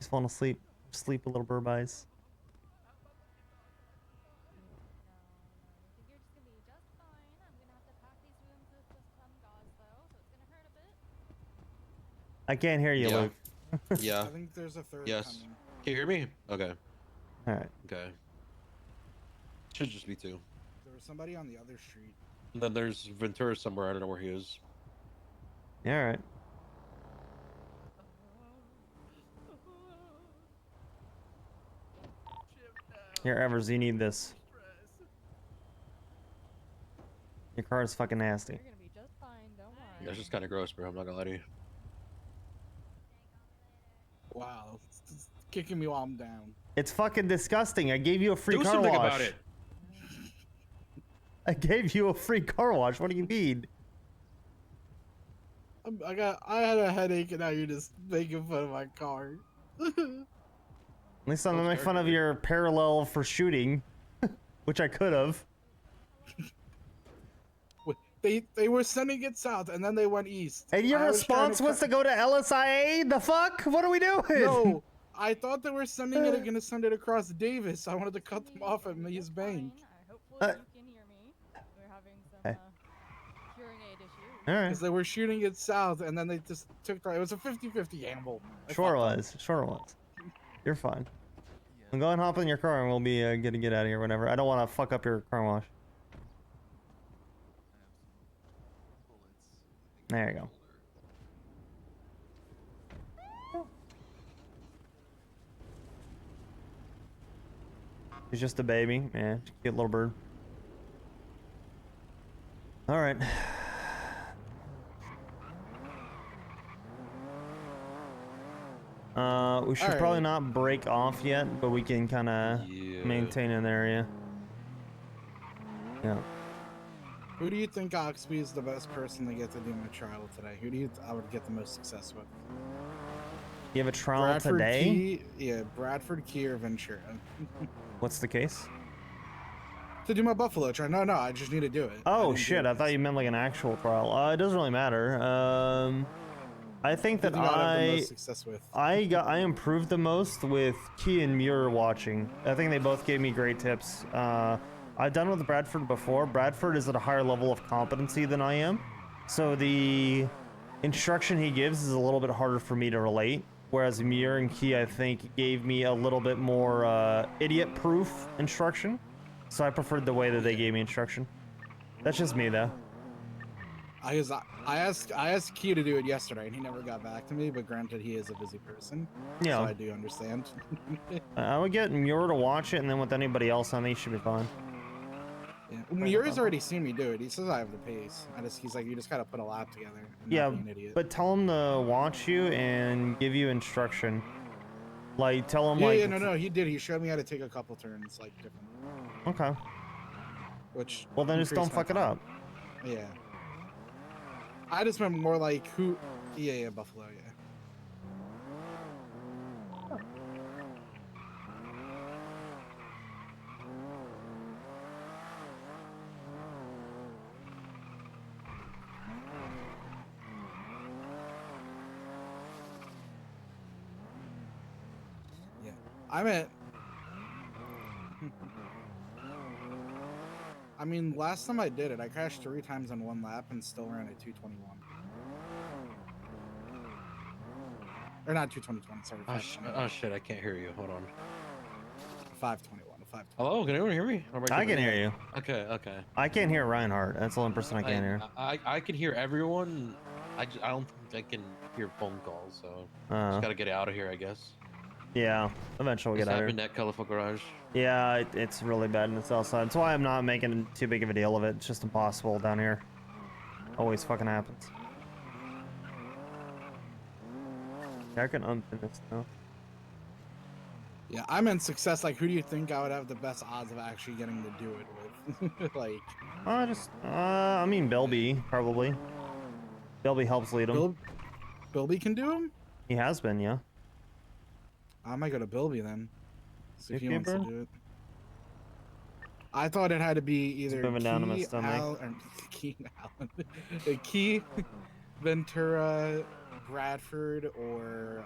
She's falling asleep. Sleep, little burb eyes. I can't hear you, Yeah. Luke. Yeah. I think there's a third Yes. coming. Can you hear me? Okay. Alright. Okay. Should just be 2. There was somebody on the other street. And then there's Ventura somewhere. I don't know where he is. Yeah, alright. Here, Evers, you need this. Your car is fucking nasty. You're gonna be just fine. Don't worry. That's just kind of gross, bro. I'm not gonna lie to you. Wow, it's kicking me while I'm down. It's fucking disgusting. I gave you a free Do car something wash. about it. I gave you a free car wash. What do you mean? I had a headache, and now you're just making fun of my car. At least I'm not making fun of your parallel for shooting, which I could have. They were sending it south, and then they went east. And your response was to go to LSIA? The fuck? What are we doing? No, I thought they were sending it, gonna send it across Davis. I wanted to cut them off at Maze Bank. Hopefully you can hear me. We're having some hearing aid issues. All right. Because they were shooting it south, and then they just took. It was a 50-50 gamble. Sure was. Sure was. You're fine. Go ahead and hop in your car, and we'll be good to get out of here whenever. I don't want to fuck up your car wash. There you go. He's just a baby. Yeah, cute little bird. All right. We should probably not break off yet, but we can kind of maintain an area. Yeah. Who do you think, Oxby, is the best person to get to do my trial today? Who do you I would get the most success with? You have a trial Bradford today? Key, yeah, Bradford Key or Ventura. What's the case? To do my Buffalo trial. No, I just need to do it. Oh shit! I thought you meant like an actual trial. It doesn't really matter. I think that I improved the most with Key and Muir watching. I think they both gave me great tips. I've done with Bradford before. Bradford is at a higher level of competency than I am, so the instruction he gives is a little bit harder for me to relate. Whereas Muir and Key, I think, gave me a little bit more idiot-proof instruction. So I preferred the way that they gave me instruction. That's just me, though. I asked Key to do it yesterday, and he never got back to me. But granted, he is a busy person. Yeah. So I do understand. I would get Muir to watch it, and then with anybody else, I think he should be fine. Yeah. Muir's already seen me do it. He says I have the pace. He's like, you just gotta put a lap together. And Yeah, not be an idiot. but tell him to watch you and give you instruction. Like, tell him Yeah, like. no, he did. He showed me how to take a couple turns, like different. Okay. Which. Well, then just don't increased my fuck it time. up. Yeah. I just meant more like who. Yeah, Buffalo. Yeah. I mean, last time I did it, I crashed 3 times in 1 lap and still ran at 221. Or not 221, sorry. Oh shit, I can't hear you. Hold on. 521. 521. Hello, can anyone hear me? I can hear you. Okay. I can't hear Reinhardt. That's the only person I can't hear. I can hear everyone. I don't think I can hear phone calls, so just gotta get out of here, I guess. Yeah, eventually we'll get out of here. That colorful garage. Yeah, it's really bad in the south side. That's why I'm not making too big of a deal of it. It's just impossible down here. Always fucking happens. Yeah, I can unpin this now. Yeah, I meant success. Like, who do you think I would have the best odds of actually getting to do it with? Like, I mean, Bilby, probably. Bilby helps lead him. Bilby can do him? He has been, yeah. I might go to Bilby then. See if he wants to Zookeeper? do it. I thought it had to be either moving down to my stomach. Key, Ventura, Bradford, or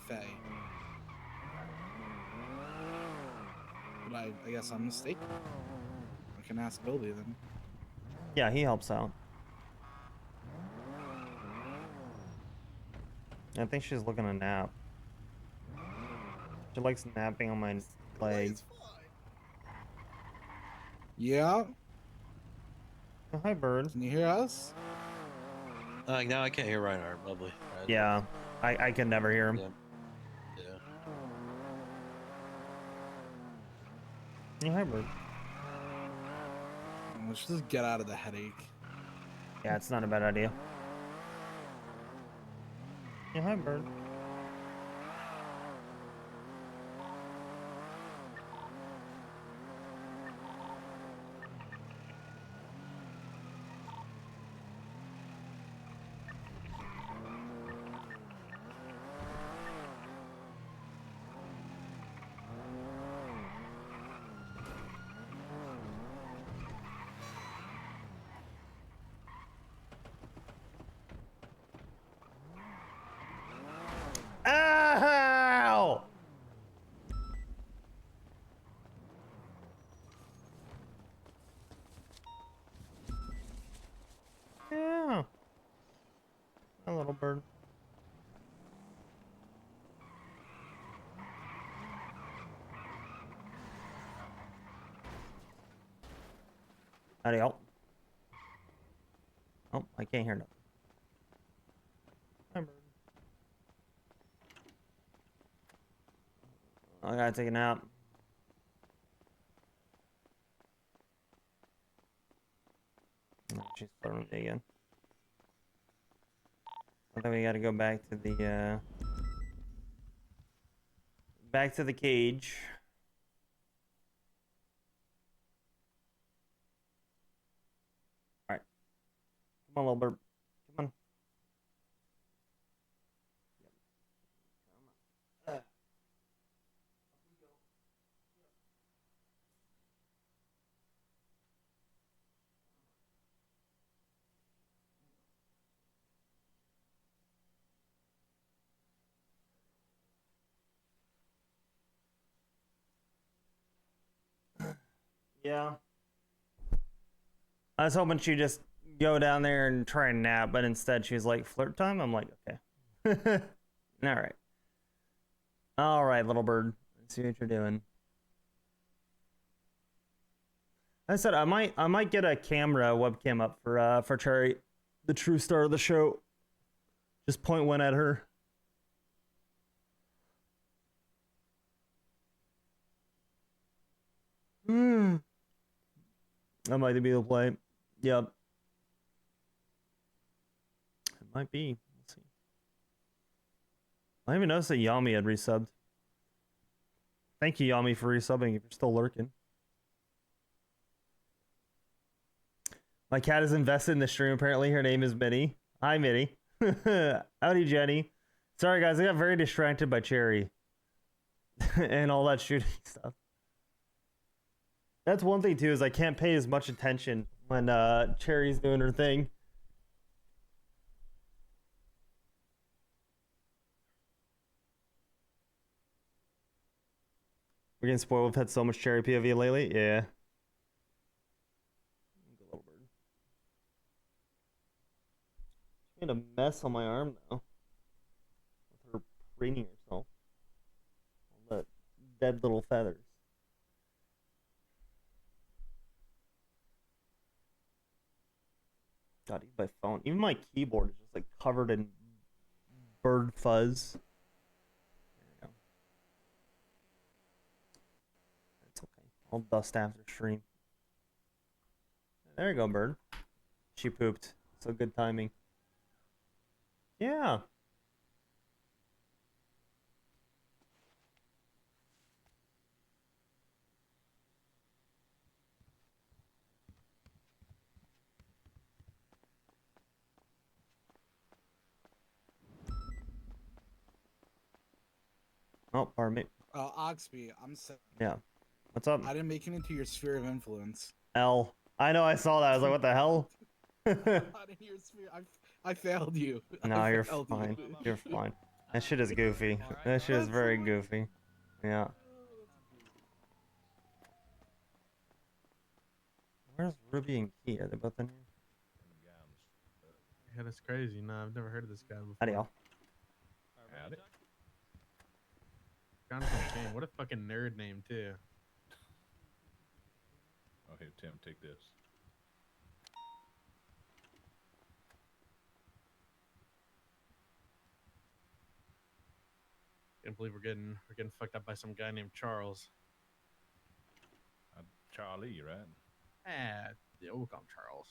Faye. But I guess I'm mistaken. I can ask Bilby then. Yeah, he helps out. I think she's looking to nap. She likes napping on my leg. Yeah. Oh, hi, bird. Can you hear us? Now I can't hear Reinhardt. Lovely. Yeah, I can never hear him. Yeah. Yeah, hi, bird. Let's just get out of the headache. Yeah, it's not a bad idea. Yeah, hi, bird. Ow! Yeah. A little bird. Howdy, y'all. Oh, I can't hear nothing. Hi, bird. I gotta take a nap. Oh, she's flirting with me again. I think we gotta go back to the cage. All right, come on, little bird. Come on. Yeah. I was hoping she'd just go down there and try and nap, but instead she was like, flirt time? I'm like, okay. All right. All right, little bird. Let's see what you're doing. I said I might get a webcam up for Cherry, the true star of the show. Just point one at her. That might be the play. Yep. It might be. Let's see. I even noticed that Yami had resubbed. Thank you, Yami, for resubbing if you're still lurking. My cat is invested in the stream. Apparently, her name is Minnie. Hi, Minnie. Howdy, Jenny. Sorry, guys. I got very distracted by Cherry and all that shooting stuff. That's one thing, too, is I can't pay as much attention when Cherry's doing her thing. We're getting spoiled. We've had so much Cherry POV lately. Yeah. She made a mess on my arm, though. With her preening herself. All the dead little feathers. God, even my phone, even my keyboard is just like covered in bird fuzz. There we go. It's okay. I'll dust after stream. There you go, bird. She pooped. So good timing. Yeah. Oh, pardon me. Oxby, I'm sorry. Yeah. What's up? I didn't make it into your sphere of influence. L. I know, I saw that. I was like, what the hell? Not in your sphere. I failed you. No, you're fine. You're fine. That shit is goofy. That shit is very goofy. Yeah. Where's Ruby and Key? Are they both in here? Yeah, that's crazy. No, I've never heard of this guy before. Howdy, y'all. Howdy. Jonathan King. What a fucking nerd name, too. Oh, here, Tim, take this. Can't believe we're getting fucked up by some guy named Charles. Charlie, right? Yeah, we'll call him Charles.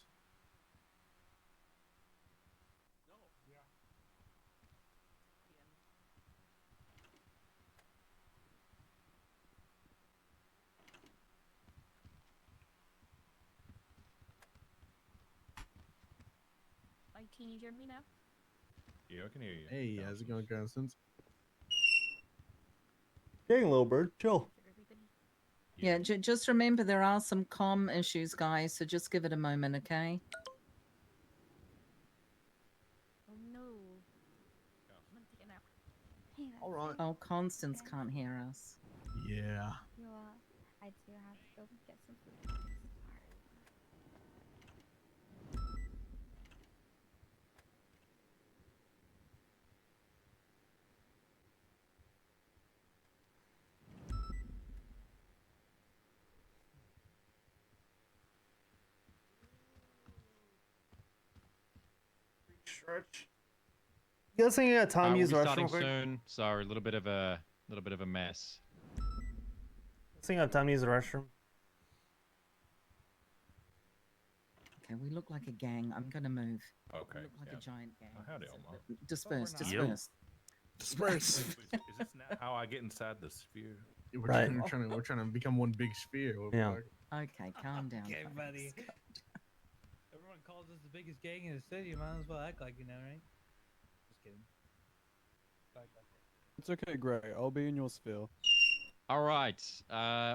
Can you hear me now? Yeah, I can hear you. Hey, how's it going, Constance? Dang, little bird, chill. Yeah, just remember there are some comm issues, guys, so just give it a moment, okay? Oh no. I'm gonna take a nap. Hey, All right. Oh, Constance can't hear us. Yeah. I do have to go get some food. Stretch. You guys think you got time to We'll use be the restroom starting real quick? soon. Sorry, a little bit of a mess. You think you got time to use the restroom? Okay, we look like a gang. I'm gonna move. Okay. We look like a giant gang. Oh, howdy, Omar. Disperse, Yo. disperse. Disperse. Is this not how I get inside the sphere? We're, Right. we're trying to become one big sphere. What Yeah. Okay, calm down. Okay, folks. buddy. Everyone calls us the biggest gang in the city. Might as well act like you know, right? Just kidding. It's okay, Gray. I'll be in your sphere. All right.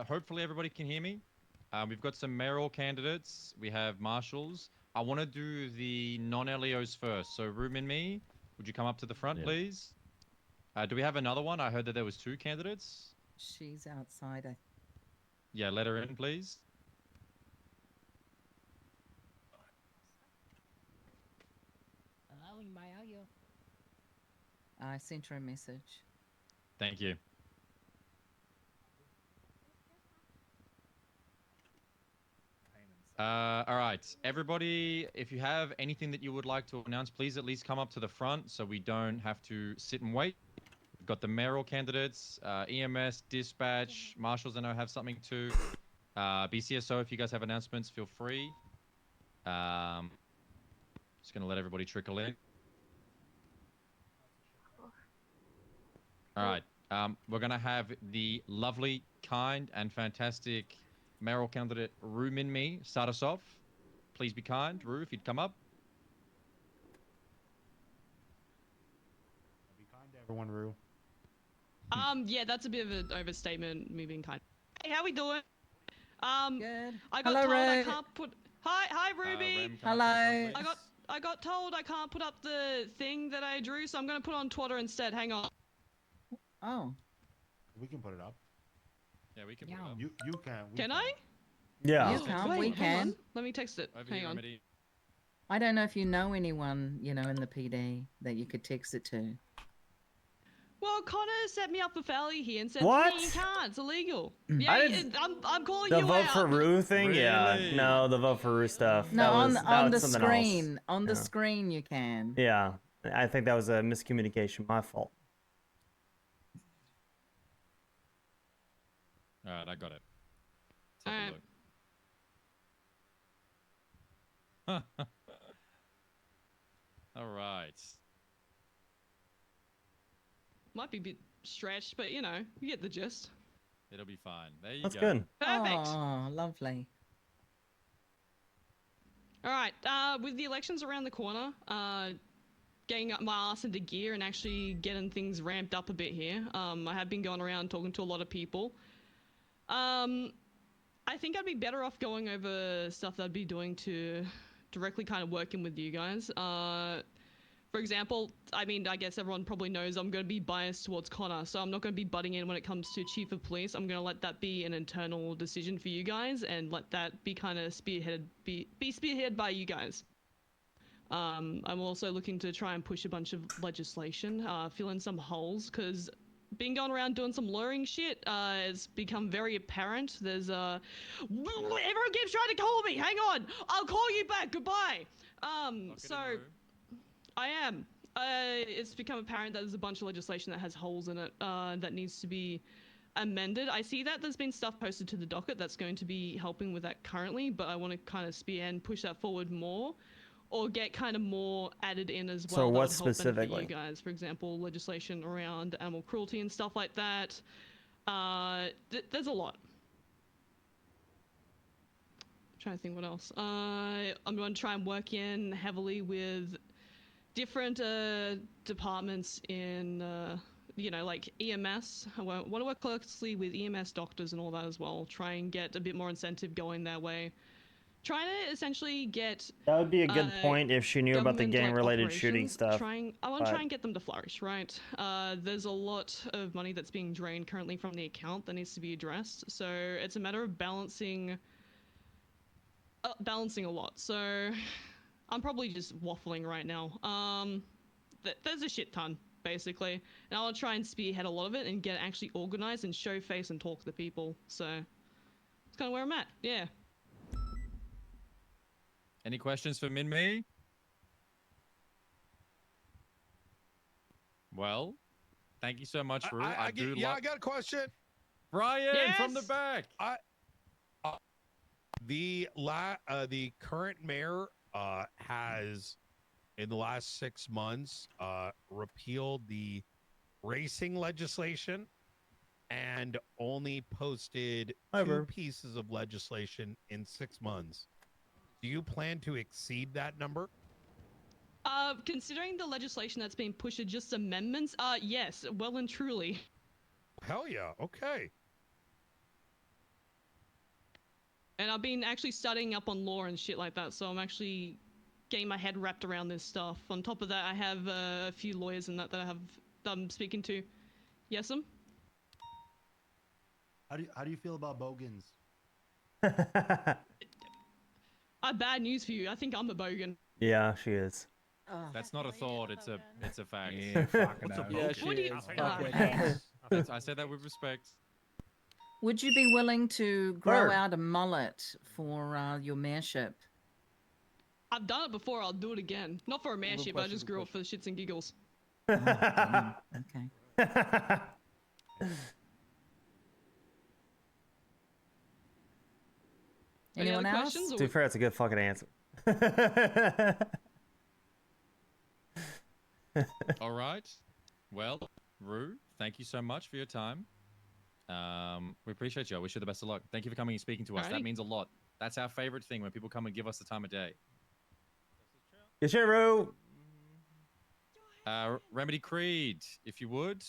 Hopefully everybody can hear me. We've got some mayoral candidates. We have marshals. I want to do the non-LEOs first. So Room and me, would you come up to the front, please? Do we have another one? I heard that there was 2 candidates. She's outside. Yeah, let her in, please. Allowing my audio. I sent her a message. Thank you. All right, everybody, if you have anything that you would like to announce, please at least come up to the front so we don't have to sit and wait. We've got the mayoral candidates, EMS, dispatch, marshals I know have something too. BCSO, if you guys have announcements, feel free. Just gonna let everybody trickle in. All right, we're gonna have the lovely, kind, and fantastic mayoral candidate Rue Min Me start us off. Please be kind, Rue, if you'd come up. Be kind to everyone, Rue. Yeah, that's a bit of an overstatement, me being kind. Hey, how we doing? Good. I got Hello, told I Ray. can't put. Hi, Ruby. Hello. I got told I can't put up the thing that I drew, so I'm gonna put it on Twitter instead. Hang on. Oh. We can put it up. Yeah, we can put it up. You can. We Can I? Yeah. You can, Wait, we hang on. can. Let me text it. Over Hang here, on. Remedy. I don't know if you know anyone, you know, in the PD that you could text it to. Well, Connor set me up for failure here and said, What? "Hey, you can't. It's illegal." I Yeah, didn't- I'm calling The you vote out. for Rue thing? Yeah. No, the vote for Rue stuff. No, that was, on the something screen. else. On the Yeah. screen you can. Yeah. I think that was a miscommunication. My fault. All right, I got it. All Let's right. have a look. All right. Might be a bit stretched, but you know, you get the gist. It'll be fine. There you That's go. good. Perfect. Oh, lovely. All right. With the elections around the corner, getting up my ass into gear and actually getting things ramped up a bit here. I have been going around talking to a lot of people. I think I'd be better off going over stuff that I'd be doing to directly kind of working with you guys. For example, I mean, I guess everyone probably knows I'm going to be biased towards Connor, so I'm not going to be butting in when it comes to Chief of Police. I'm going to let that be an internal decision for you guys and let that be kind of spearheaded, be spearheaded by you guys. I'm also looking to try and push a bunch of legislation, fill in some holes, because been going around doing some luring shit, it's become very apparent. There's everyone keeps trying to call me. Hang on, I'll call you back. Goodbye. So I am. It's become apparent that there's a bunch of legislation that has holes in it that needs to be amended. I see that there's been stuff posted to the docket that's going to be helping with that currently, but I want to kind of spear and push that forward more, or get kind of more added in as well. So what that would help benefit specifically? you guys? For example, legislation around animal cruelty and stuff like that. There's a lot. I'm trying to think what else. I'm going to try and work in heavily with different departments in, you know, like EMS. I want to work closely with EMS doctors and all that as well. Try and get a bit more incentive going their way. Trying to essentially get That would be a good point if she knew about the gang-related shooting stuff. I want to try and get them to flourish, right? There's a lot of money that's being drained currently from the account that needs to be addressed. So it's a matter of balancing a lot. So I'm probably just waffling right now. There's a shit ton, basically. And I'll try and spearhead a lot of it and get actually organized and show face and talk to the people. So it's kind of where I'm at, yeah. Any questions for Min-Me? Well, thank you so much, Rue. I got a question. Brian from the back. The current mayor has, in the last 6 months, repealed the racing legislation and only posted 2 pieces of legislation in 6 months. Do you plan to exceed that number? Considering the legislation that's being pushed are just amendments, yes, well and truly. Hell yeah, okay. And I've been actually studying up on law and shit like that, so I'm actually getting my head wrapped around this stuff. On top of that, I have a few lawyers and that I'm speaking to. Yes'm? How do you feel about bogans? I have bad news for you. I think I'm a bogan. Yeah, she is. That's not a thought. It's a fact. Yeah, fucking hell. Yeah, she What do you- is. I say that with respect. Would you be willing to grow out a mullet for your mayorship? I've done it before. I'll do it again. Not for a mayorship. I just grew up for shits and giggles. Okay. Anyone else? To be fair, that's a good fucking answer. All right. Well, Rue, thank you so much for your time. We appreciate you. I wish you the best of luck. Thank you for coming and speaking to us. That means a lot. That's our favorite thing, when people come and give us the time of day. Yes, sir, Rue. Remedy Creed, if you would.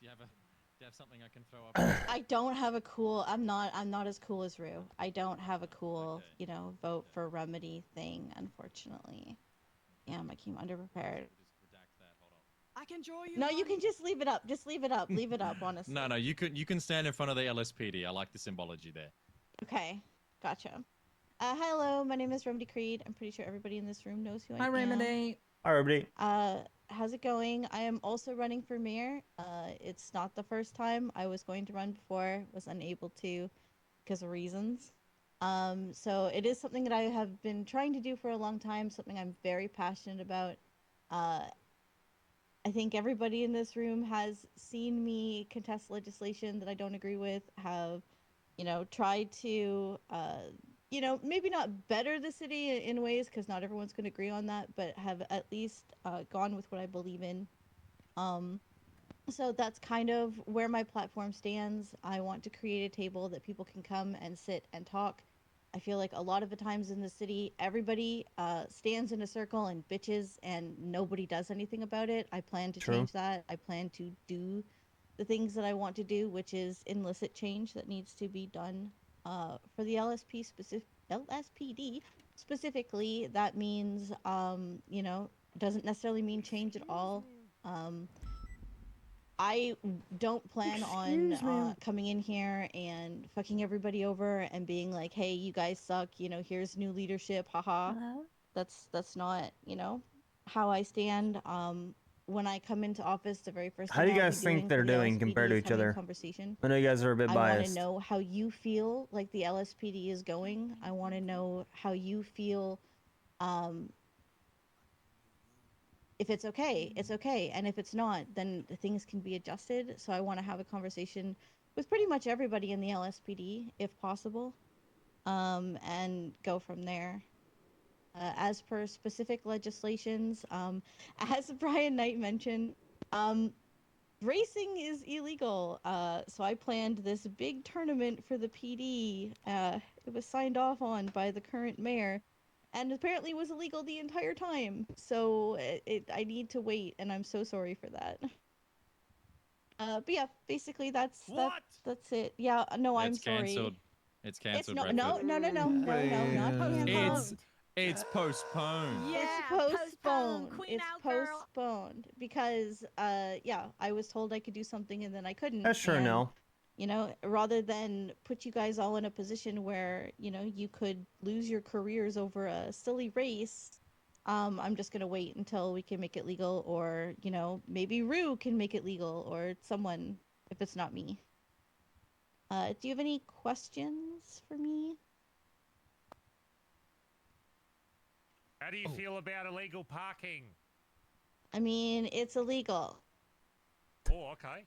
Do you have something I can throw up? I don't have a cool. I'm not as cool as Rue. I don't have a cool, you know, vote for remedy thing, unfortunately. Damn, I came underprepared. I can draw you. No, you can just leave it up. Just leave it up. Leave it up, honestly. No, you can stand in front of the LSPD. I like the symbology there. Okay, gotcha. Hello, my name is Remedy Creed. I'm pretty sure everybody in this room knows who I am. Hi, Remedy. Hi, Remedy. How's it going? I am also running for mayor. It's not the first time. I was going to run before, was unable to because of reasons. So it is something that I have been trying to do for a long time, something I'm very passionate about. I think everybody in this room has seen me contest legislation that I don't agree with, have, you know, tried to, you know, maybe not better the city in ways, because not everyone's going to agree on that, but have at least gone with what I believe in. So that's kind of where my platform stands. I want to create a table that people can come and sit and talk. I feel like a lot of the times in the city, everybody stands in a circle and bitches and nobody does anything about it. I plan to change that. I plan to do the things that I want to do, which is illicit change that needs to be done for the LSPD specifically. That means, you know, doesn't necessarily mean change at all. I don't plan on coming in here and fucking everybody over and being like, hey, you guys suck, you know, here's new leadership, haha. That's not, you know, how I stand. When I come into office, the very first thing How do you guys think they're doing compared to each other? I know you guys are a bit biased. I want to know how you feel like the LSPD is going. I want to know how you feel if it's okay, it's okay, and if it's not, then things can be adjusted. So I want to have a conversation with pretty much everybody in the LSPD, if possible, and go from there. As per specific legislations, as Brian Knight mentioned, racing is illegal. So I planned this big tournament for the PD. It was signed off on by the current mayor, and apparently was illegal the entire time. So I need to wait, and I'm so sorry for that. But yeah, basically that's it. Yeah, no, I'm It's sorry. cancelled. It's cancelled. No, Bradford. not canceled. It's postponed. It's postponed. It's postponed because yeah, I was told I could do something and then I couldn't. That's sure and, no. You know, rather than put you guys all in a position where, you know, you could lose your careers over a silly race, I'm just gonna wait until we can make it legal, or, you know, maybe Rue can make it legal, or someone, if it's not me. Do you have any questions for me? How do you feel about illegal parking? I mean, it's illegal. Oh, okay.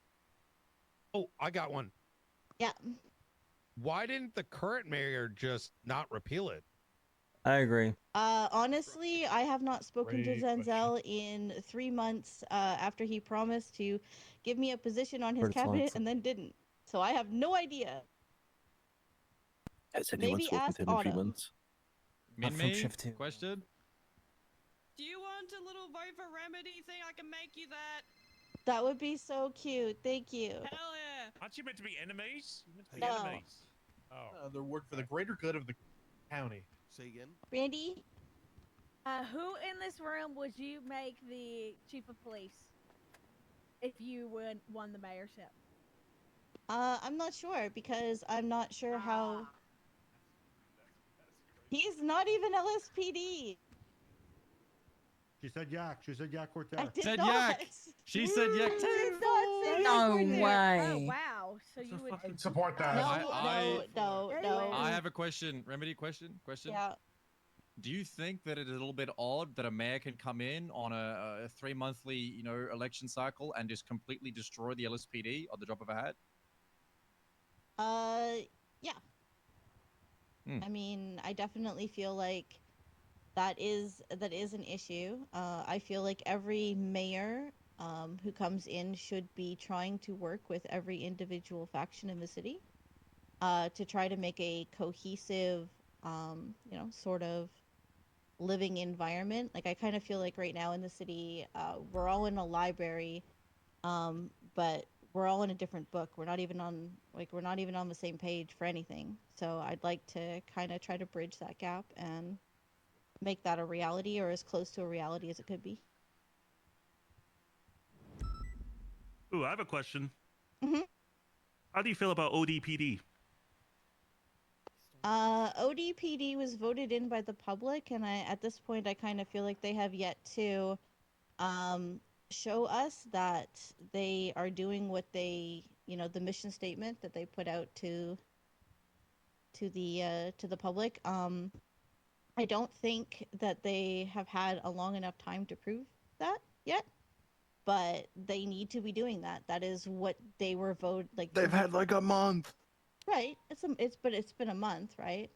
Oh, I got one. Yeah. Why didn't the current mayor just not repeal it? I agree. Honestly, I have not spoken to Great Zenzel in 3 months after he promised to give me a position on his cabinet and then didn't. So I have no idea. Has anyone Maybe spoken ask to him in 3 Autumn. months? Not from shift 2. Question? Do you want a little vote for remedy thing? I can make you that. That would be so cute. Thank you. Hell yeah. Aren't you meant to be enemies? You're meant to be No. enemies. Oh. They work for the greater good of the county. Say again? Randy? Who in this room would you make the chief of police if you won the mayorship? I'm not sure because I'm not sure how. He's not even LSPD. She said yak. She said yak Cortez. I did Said not. yak. She said yak I too. did not say No yak Cortez. way. Oh wow! So you would support that. No. I have a question. Remedy question? Yeah. Do you think that it is a little bit odd that a mayor can come in on a 3-monthly, you know, election cycle and just completely destroy the LSPD on the drop of a hat? Yeah. Hmm. I mean, I definitely feel like that is an issue. I feel like every mayor who comes in should be trying to work with every individual faction in the city to try to make a cohesive, you know, sort of living environment. Like I kind of feel like right now in the city, we're all in a library, but we're all in a different book. We're not even on the same page for anything. So I'd like to kind of try to bridge that gap and make that a reality, or as close to a reality as it could be. Ooh, I have a question. Mhm. How do you feel about ODPD? ODPD was voted in by the public, and at this point I kind of feel like they have yet to show us that they are doing what they, you know, the mission statement that they put out to the public. I don't think that they have had a long enough time to prove that yet, but they need to be doing that. That is what they were voted like. They've had like a month. Right. It's been a month, right?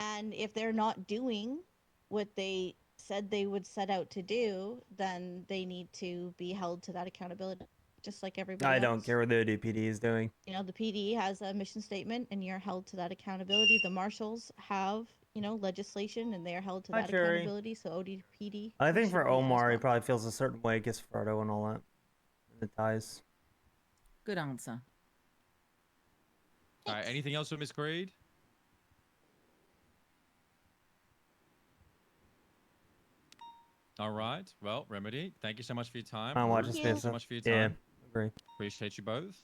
And if they're not doing what they said they would set out to do, then they need to be held to that accountability, just like everybody I else. don't care what the DPD is doing. You know, the PD has a mission statement, and you're held to that accountability. The marshals have, you know, legislation, and they are held to Hi, that Jerry. accountability. So ODPD. I think should for be as Omar, he well. probably feels a certain way against Frodo and all that. And the ties. Good answer. All right. Anything else for Miss Creed? All right. Well, Remedy, thank you so much for your time. I watch Rue, this thank you video. so much for your Yeah, time. agree. Appreciate you both.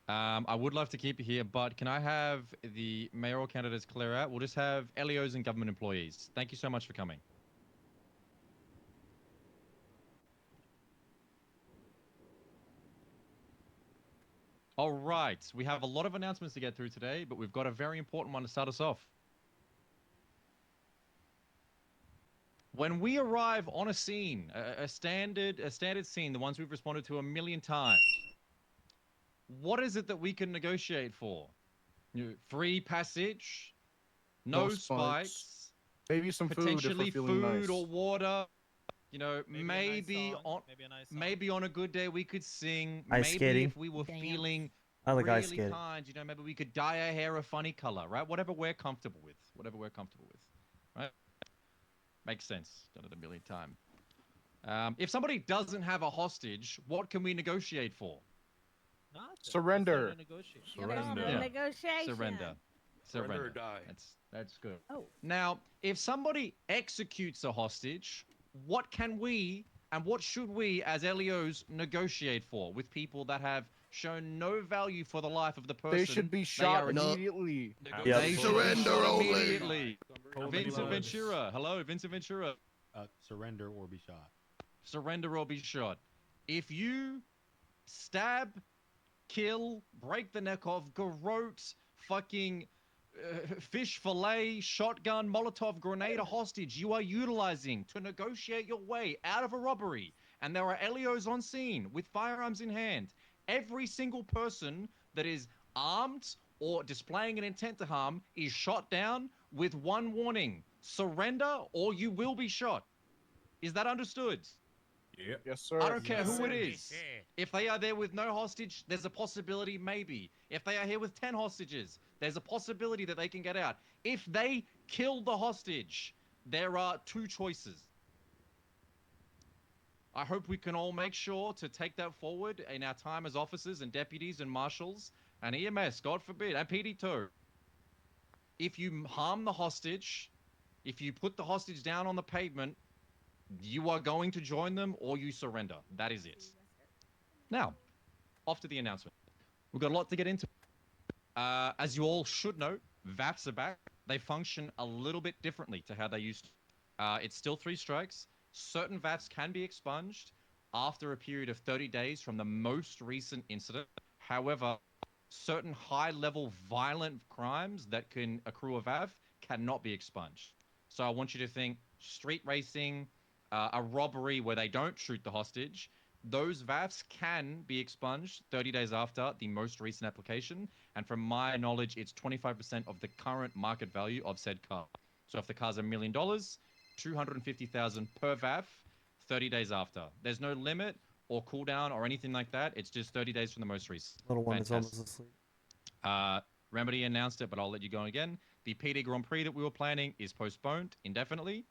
I would love to keep you here, but can I have the mayoral candidates clear out? We'll just have LEOs and government employees. Thank you so much for coming. All right. We have a lot of announcements to get through today, but we've got a very important one to start us off. When we arrive on a scene, a standard scene, the ones we've responded to 1,000,000 times, what is it that we can negotiate for? Free passage, no spikes, maybe some potentially food, if we're feeling nice. or water. You know, maybe maybe on a good day we could sing. Ice maybe skating. if we were feeling I like really ice skating. kind, you know, maybe we could dye our hair a funny color, right? Whatever we're comfortable with. Right? Makes sense. Done it 1,000,000 times. If somebody doesn't have a hostage, what can we negotiate for? Surrender. Yeah. Negotiation. Surrender or die. That's good. Oh. Now, if somebody executes a hostage, what can we and what should we as LEOs negotiate for with people that have shown no value for the life of the person? They should be shot immediately. They should be Surrender shot only. immediately. Vincent Ventura. Hello, Vincent Ventura. Surrender or be shot. Surrender or be shot. If you stab, kill, break the neck off, garrote, fucking fish fillet, shotgun, Molotov grenade a hostage you are utilizing to negotiate your way out of a robbery, and there are LEOs on scene with firearms in hand, every single person that is armed or displaying an intent to harm is shot down with one warning: surrender or you will be shot. Is that understood? Yep. Yes, sir. I don't care who it is. If they are there with no hostage, there's a possibility maybe. If they are here with 10 hostages, there's a possibility that they can get out. If they kill the hostage, there are two choices. I hope we can all make sure to take that forward in our time as officers and deputies and marshals and EMS, God forbid, and PD2. If you harm the hostage, if you put the hostage down on the pavement, you are going to join them or you surrender. That is it. Now, off to the announcement. We've got a lot to get into. As you all should know, VAFs are back. They function a little bit differently to how they used to. It's still 3 strikes. Certain VAFs can be expunged after a period of 30 days from the most recent incident. However, certain high-level violent crimes that can accrue a VAF cannot be expunged. So I want you to think street racing, a robbery where they don't shoot the hostage. Those VAFs can be expunged 30 days after the most recent application. And from my knowledge, it's 25% of the current market value of said car. So if the car's $1 million, $250,000 per VAF, 30 days after. There's no limit or cooldown or anything like that. It's just 30 days from the most recent. Little one is almost asleep. Remedy announced it, but I'll let you go again. The PD Grand Prix that we were planning is postponed indefinitely.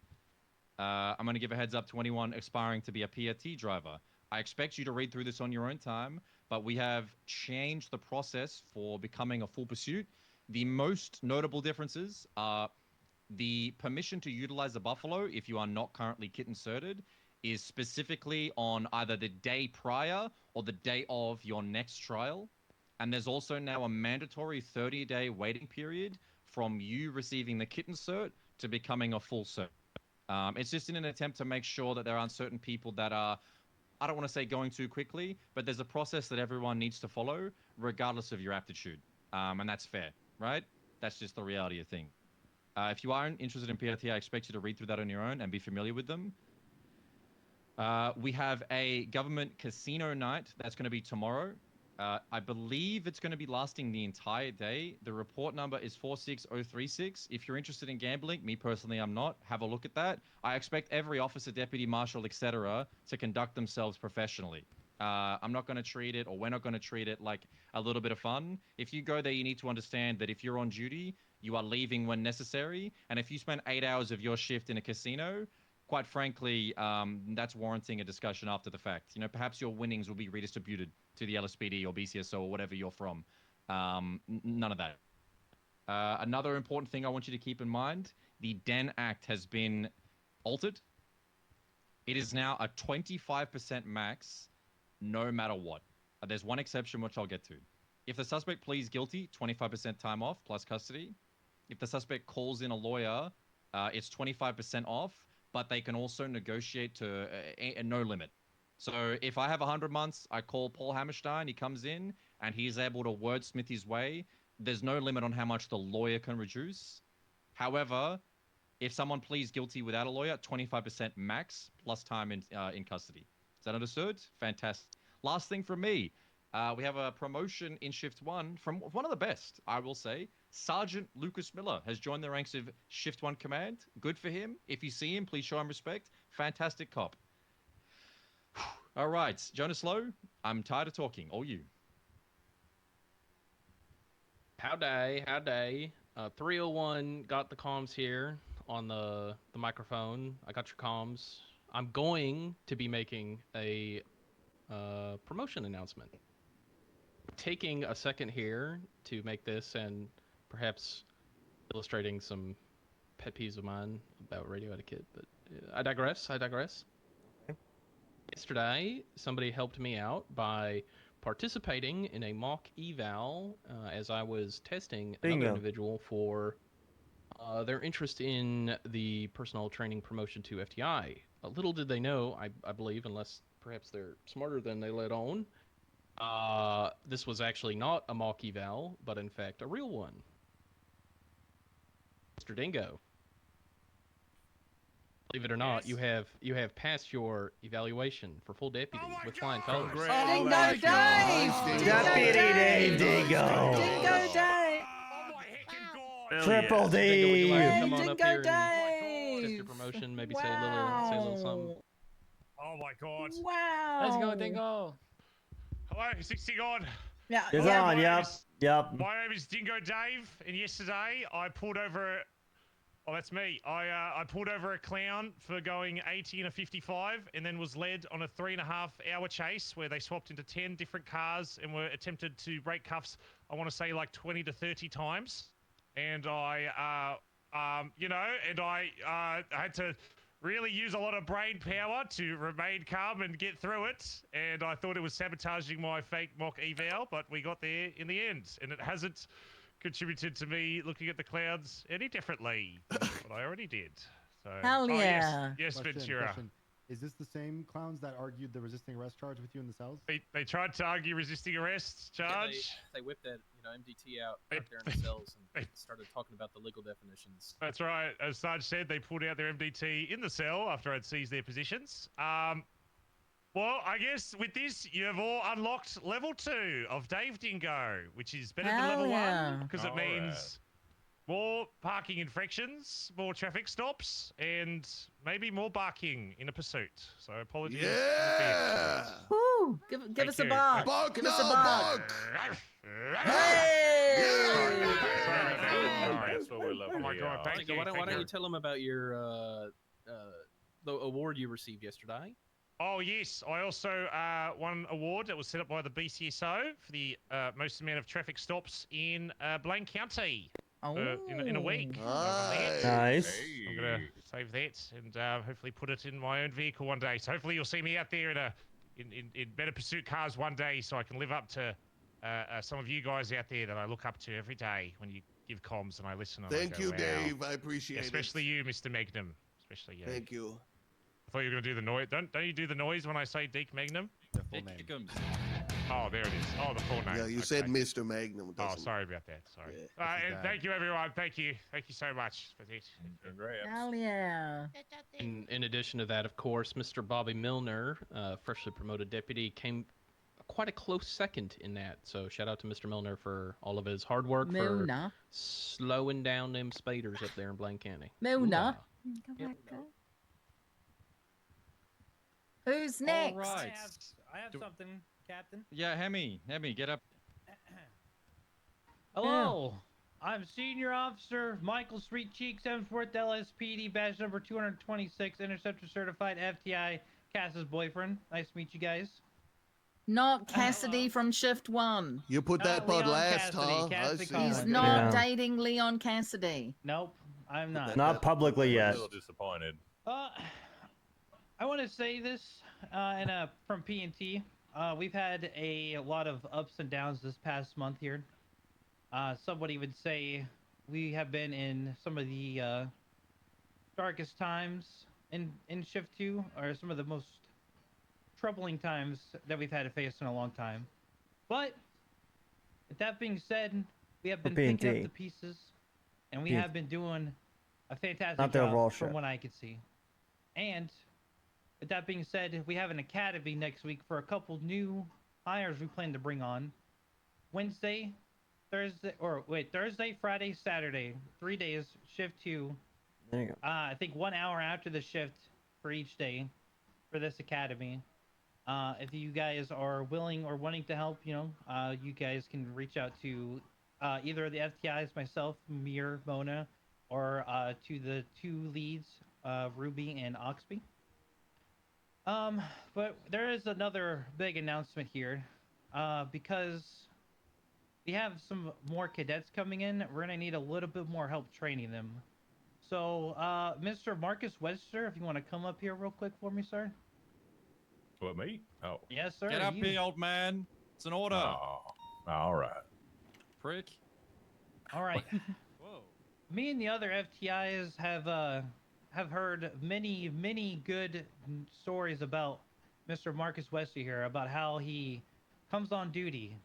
I'm going to give a heads up to anyone aspiring to be a PRT driver. I expect you to read through this on your own time, but we have changed the process for becoming a full pursuit. The most notable differences are the permission to utilize the Buffalo if you are not currently kit inserted is specifically on either the day prior or the day of your next trial. And there's also now a mandatory 30-day waiting period from you receiving the kit insert to becoming a full cert. It's just in an attempt to make sure that there aren't certain people that are, I don't want to say going too quickly, but there's a process that everyone needs to follow regardless of your aptitude. And that's fair, right? That's just the reality of things. If you aren't interested in PRT, I expect you to read through that on your own and be familiar with them. We have a government casino night that's going to be tomorrow. I believe it's going to be lasting the entire day. The report number is 46036. If you're interested in gambling, me personally, I'm not. Have a look at that. I expect every officer, deputy, marshal, etc. to conduct themselves professionally. I'm not going to treat it, or we're not going to treat it like a little bit of fun. If you go there, you need to understand that if you're on duty, you are leaving when necessary. And if you spend 8 hours of your shift in a casino, quite frankly, that's warranting a discussion after the fact. You know, perhaps your winnings will be redistributed to the LSPD or BCSO or whatever you're from. None of that. Another important thing I want you to keep in mind, the DEN Act has been altered. It is now a 25% max, no matter what. There's one exception, which I'll get to. If the suspect pleads guilty, 25% time off plus custody. If the suspect calls in a lawyer, it's 25% off, but they can also negotiate to a no limit. So if I have 100 months, I call Paul Hammerstein, he comes in, and he's able to wordsmith his way. There's no limit on how much the lawyer can reduce. However, If someone pleads guilty without a lawyer, 25% max plus time in custody. Is that understood? Fantastic. Last thing from me. We have a promotion in Shift 1 from one of the best, I will say. Sergeant Lucas Miller has joined the ranks of Shift 1 Command. Good for him. If you see him, please show him respect. Fantastic cop. All right, Jonas Lowe, I'm tired of talking. All you. Howdy. 301 got the comms here on the microphone. I got your comms. I'm going to be making a promotion announcement. Taking a second here to make this and perhaps illustrating some pet peeves of mine about radio etiquette, but I digress. Okay. Yesterday, somebody helped me out by participating in a mock eval as I was testing another individual for their interest in the personnel training promotion to FTI. Little did they know, I believe, unless perhaps they're smarter than they let on, this was actually not a mock eval, but in fact a real one. Mr. Dingo, believe it or not, you have passed your evaluation for full deputy with flying colors. Dingo Dave! Deputy Dave Dingo! Dingo Dave! Triple D! Would you like to come on Dingo up here and Dave! test your promotion? Maybe say a little something. Oh my god. Wow! Let's go, Dingo. Hello, 60 God. Yeah. It's on, yep. My name is Dingo Dave, and yesterday I pulled over. Oh, that's me. I pulled over a clown for going 80 and a 55, and then was led on a 3.5-hour chase where they swapped into 10 different cars and were attempted to break cuffs. I want to say like 20 to 30 times, and I had to really use a lot of brain power to remain calm and get through it, and I thought it was sabotaging my fake mock eval, but we got there in the end, and it hasn't contributed to me looking at the clouds any differently than what I already did. So, Hell yeah. Yes, Ventura. Question. Is this the same clowns that argued the resisting arrest charge with you in the cells? They tried to argue resisting arrest charge. Yeah, they whipped that MDT out there in the cells and started talking about the legal definitions. That's right. As Sarge said, they pulled out their MDT in the cell after I'd seized their positions. Well, I guess with this, you have all unlocked level 2 of Dave Dingo, which is better than level 1 because it means more parking infractions, more traffic stops, and maybe more barking in a pursuit. So apologies. Yeah! Woo! Give us a bark. Bark Give us a bark. Hey! That's what we're loving. Oh my god, thank you. Why don't you tell them about your the award you received yesterday? Oh yes, I also won an award that was set up by the BCSO for the most amount of traffic stops in Blaine County in a week. Nice. I'm gonna save that and hopefully put it in my own vehicle one day. So hopefully you'll see me out there in better pursuit cars one day, so I can live up to some of you guys out there that I look up to every day when you give comms and I listen. And Thank I go, you, wow. Dave. I appreciate Especially you, Mr. Magnum. Especially you. Thank you. I thought you were going to do the noise. Don't you do the noise when I say Deke Magnum? The full name. Oh, there it is. Oh, the full name. Yeah, you said Mr. Magnum. Oh, sorry about that. Sorry. And thank you, everyone. Thank you. Thank you so much for this. Hell yeah. In addition to that, of course, Mr. Bobby Milner, freshly promoted deputy, came quite a close second in that. So shout out to Mr. Milner for all of his hard work for slowing down them speeders up there in Blaine County. Milner. Yep. Who's next? All right. I have something, Captain. Yeah, Hemi, get up. Hello. I'm Senior Officer Michael Sweet Cheek, 7th LSPD, badge number 226, Interceptor Certified FTI, Cass's boyfriend. Nice to meet you guys. Not Cassidy from Shift 1. You put that pod last, huh? He's not dating Leon Cassidy. Nope, I'm not. Not publicly yet. I'm a little disappointed. I want to say this from P&T. We've had a lot of ups and downs this past month here. Somebody would say we have been in some of the darkest times in Shift 2, or some of the most troubling times that we've had to face in a long time. But with that being said, we have been picking up the pieces, and we have been doing a fantastic Not the job overall from shift. what I could see. And with that being said, we have an academy next week for a couple new hires we plan to bring on. Thursday, Friday, Saturday, 3 days, shift 2. There you go. I think 1 hour after the shift for each day for this academy. If you guys are willing or wanting to help, you guys can reach out to either the FTIs, myself, Mir, Mona, or to the 2 leads, Ruby and Oxby. But there is another big announcement here, because we have some more cadets coming in. We're gonna need a little bit more help training them. So, Mr. Marcus Webster, if you want to come up here real quick for me, sir. What, me? Oh. Yes, sir. Get up here, old man. It's an order. Oh, all right. Prick. All right. Whoa. Me and the other FTIs have heard many good stories about Mr. Marcus Webster here, about how he comes on duty.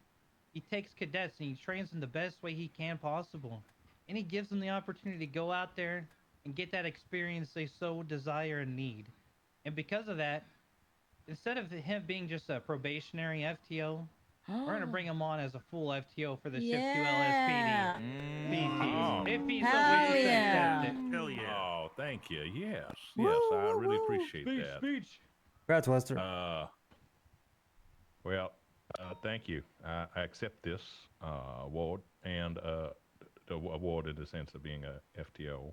He takes cadets and he trains them the best way he can possible. And he gives them the opportunity to go out there and get that experience they so desire and need. And because of that, instead of him being just a probationary FTO, we're going to bring him on as a full FTO for the Shift 2 LSPD. Oh. If he's Hell so willing to yeah. accept it. Hell yeah. Oh, thank you. Yes. Yes, I really appreciate that. Speech. Congrats, Wester. Well, thank you. I accept this award and the award in the sense of being a FTO.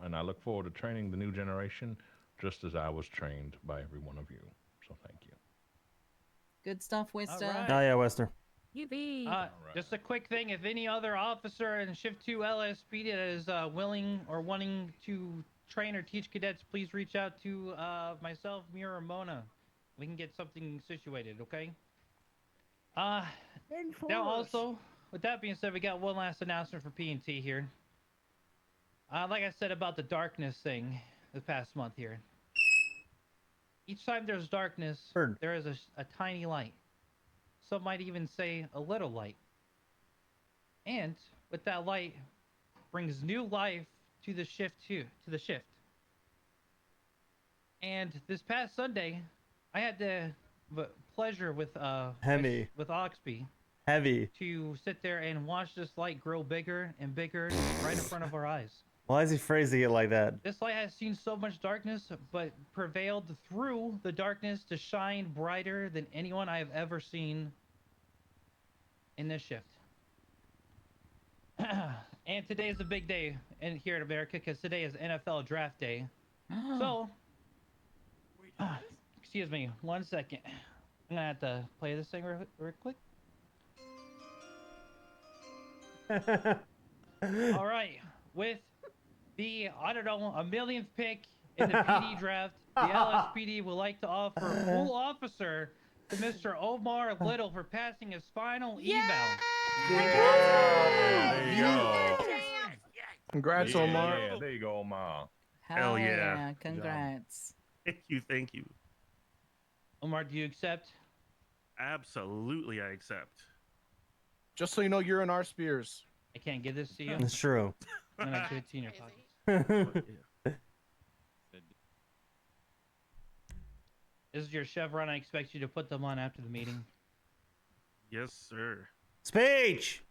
And I look forward to training the new generation just as I was trained by every one of you. So thank you. Good stuff, Wester. right. Oh yeah, Wester. Just a quick thing, if any other officer in Shift 2 LSPD that is willing or wanting to train or teach cadets, please reach out to myself, Mira, or Mona. We can get something situated, okay? Now also, with that being said, we got one last announcement for P&T here. Like I said about the darkness thing this past month here. Each time there's darkness, there is a tiny light. Some might even say a little light. And with that light brings new life to the shift too, to the shift. And this past Sunday, I had the pleasure with Heavy. with Oxby Heavy. to sit there and watch this light grow bigger and bigger right in front of our eyes. Why is he phrasing it like that? This light has seen so much darkness, but prevailed through the darkness to shine brighter than anyone I have ever seen in this shift. And today is a big day here in America because today is NFL Draft Day. So, excuse me, 1 second. I'm gonna have to play this thing real quick. All right, with the, I don't know, a millionth pick in the PD draft, the LSPD would like to offer full officer to Mr. Omar Little for passing his final eval. There you go. Congrats, Omar. Yeah, there you go, Omar. Hell yeah. Congrats. Thank you. Omar, do you accept? Absolutely, I accept. Just so you know, you're in our spears. I can't give this to you. That's true. I'm gonna give it to you in your pocket. This is your chevron. I expect you to put them on after the meeting. Yes, sir. Speech!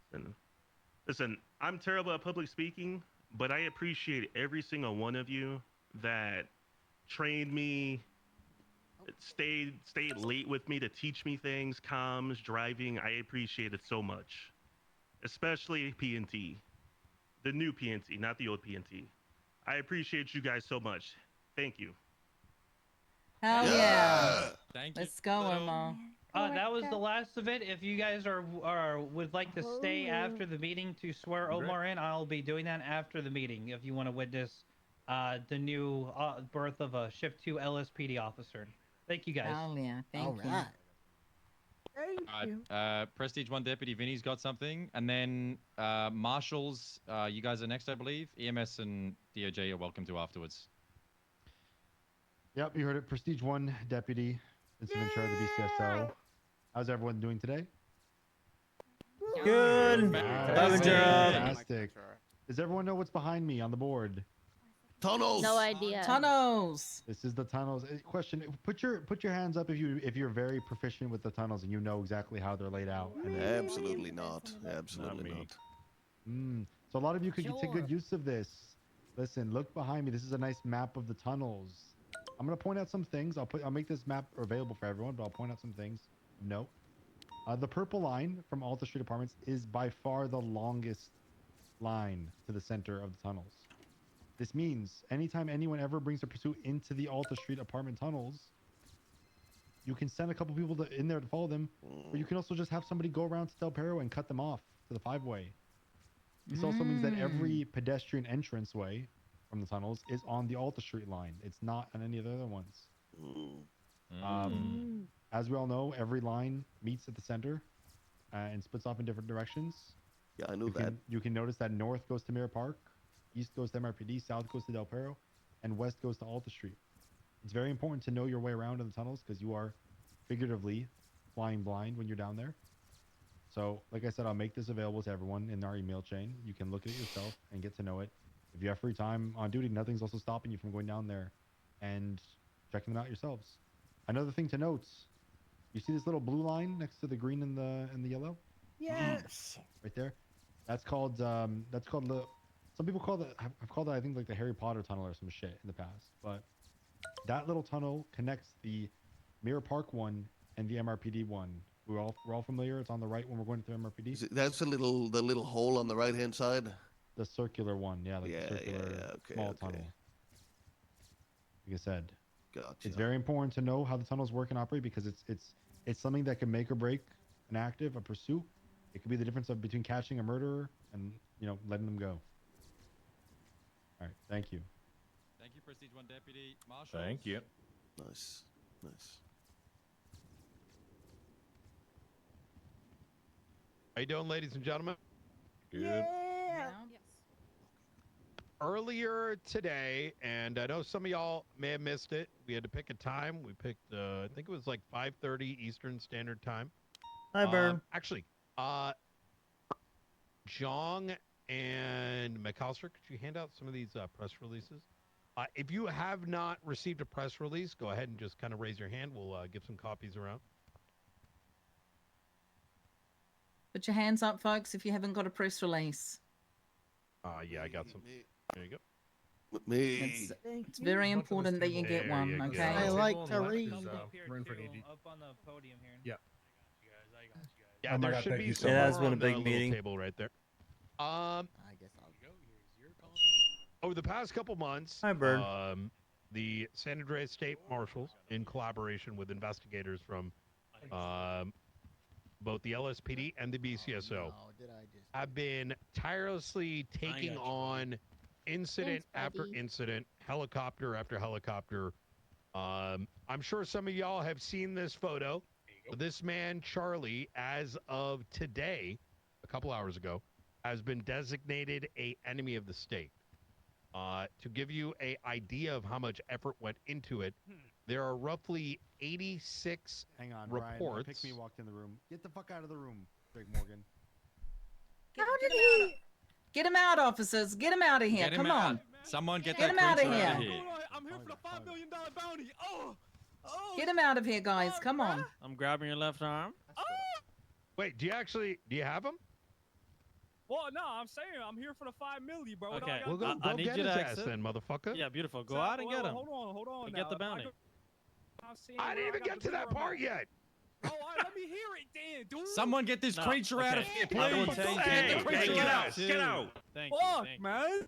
Listen, I'm terrible at public speaking, but I appreciate every single one of you that trained me, stayed late with me to teach me things, comms, driving. I appreciate it so much. Especially PNT. The new PNT, not the old PNT. I appreciate you guys so much. Thank you. Hell yeah. Thank you. Let's go, Omar. That was the last of it. If you guys would like to stay after the meeting to swear Omar in, I'll be doing that after the meeting. If you want to witness the new birth of a Shift 2 LSPD officer. Thank you guys. Hell yeah. Thank you. Prestige 1 Deputy Vinny's got something, and then Marshals, you guys are next, I believe. EMS and DOJ are welcome to afterwards. Yep, you heard it. Prestige 1 Deputy is in charge of the BCSO. How's everyone doing today? Good. Fantastic. Does everyone know what's behind me on the board? Tunnels. No idea. Tunnels. This is the tunnels. Question: Put your hands up if you're very proficient with the tunnels and you know exactly how they're laid out. Absolutely not. Absolutely not. So a lot of you could take good use of this. Listen, look behind me. This is a nice map of the tunnels. I'm gonna point out some things. I'll make this map available for everyone, but I'll point out some things. No. The purple line from Alta Street Apartments is by far the longest line to the center of the tunnels. This means anytime anyone ever brings a pursuit into the Alta Street apartment tunnels, you can send a couple people in there to follow them, or you can also just have somebody go around to Del Perro and cut them off to the 5-way. This also means that every pedestrian entranceway from the tunnels is on the Alta Street line. It's not on any of the other ones. As we all know, every line meets at the center and splits off in different directions. Yeah, I knew that. You can notice that north goes to Mirror Park, east goes to MRPD, south goes to Del Perro, and west goes to Alta Street. It's very important to know your way around in the tunnels because you are figuratively flying blind when you're down there. So, like I said, I'll make this available to everyone in our email chain. You can look at it yourself and get to know it. If you have free time on duty, nothing's also stopping you from going down there and checking them out yourselves. Another thing to note, you see this little blue line next to the green and the yellow? Yes. Right there. That's called some people call it, I've called it, I think, like the Harry Potter tunnel or some shit in the past. But that little tunnel connects the Mirror Park one and the MRPD one. We're all familiar. It's on the right when we're going to the MRPD. That's the little hole on the right hand side. The circular one, yeah, like the circular small tunnel. Like I said, gotcha. It's very important to know how the tunnels work and operate because it's something that can make or break an active, a pursuit. It could be the difference between catching a murderer and letting them go. All right, thank you. Thank you, Prestige 1 Deputy Marshal. Thank you. Nice. How you doing, ladies and gentlemen? Good. Yeah. Earlier today, and I know some of y'all may have missed it, we had to pick a time. We picked, I think it was like 5:30 Eastern Standard Time. Hi, Burn. Actually, Jong and McAllister, could you hand out some of these press releases? If you have not received a press release, go ahead and just kind of raise your hand. We'll give some copies around. Put your hands up, folks, if you haven't got a press release. Yeah, I got some. There you go. Me. It's very important that you get one, okay? I like to read. We're in for up on the podium here. Yeah. Yeah, Oh my there God, should thank be you so some much. It has been a on the big little meeting. table right there. I guess I'll go. Here's your copy. Over the past couple months, Hi, Bird. the San Andreas State Marshals, in collaboration with investigators from both the LSPD and the BCSO, have been tirelessly taking on incident after incident, helicopter after helicopter. I'm sure some of y'all have seen this photo. This man, Charlie, as of today, a couple hours ago, has been designated an enemy of the state. To give you an idea of how much effort went into it, there are roughly 86 Hang on, reports. Brian. Pick me walked in the room. Get the fuck out of the room, Greg Morgan. How did he? Get him out, officers. Get him out of here. Get him Come out. on. Someone get Get that him out of creature here. out of here. I'm here for the $5 million bounty. Get him out of here, guys. Come on. I'm grabbing your left arm. Wait, do you have him? Well, no, I'm saying I'm here for the $5 million, bro. Okay, well, go need get you his to ass exit. then, motherfucker. Yeah, beautiful. Go out and get him. Hold on. And get the bounty. I didn't even get to that part yet. Oh, all right, let me hear it then, dude. Someone get this creature out of here, I will please. take Get it. the creature Get out. out. Get out. Thank you. Fuck, Thank you. man.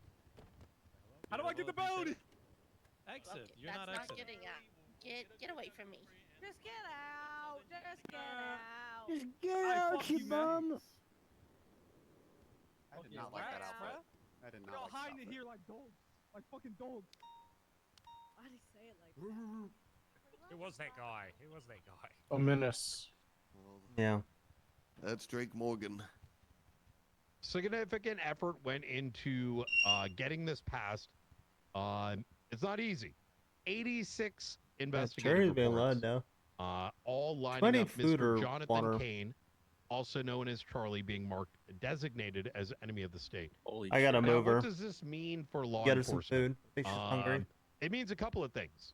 How do I get the bounty? Exit. You're That's not exiting. getting out. Get away from me. Just get out. Just get out. Just get out, you bum. I did not like that outfit. I did not Y'all like that hiding outfit. here like dogs. Like fucking dogs. Why did he say it like that? Who was that guy? Who was that guy? A menace. Yeah. That's Drake Morgan. Significant effort went into getting this passed. It's not easy. 86 investigative Cherry's been reports, loud now. all lining Plenty up food or Mr. Jonathan water? Kane also known as Charlie, being marked designated as enemy of the state. Holy I gotta Now, move her. what does this mean for law Get her some enforcement? food. I think she's hungry. It means a couple of things.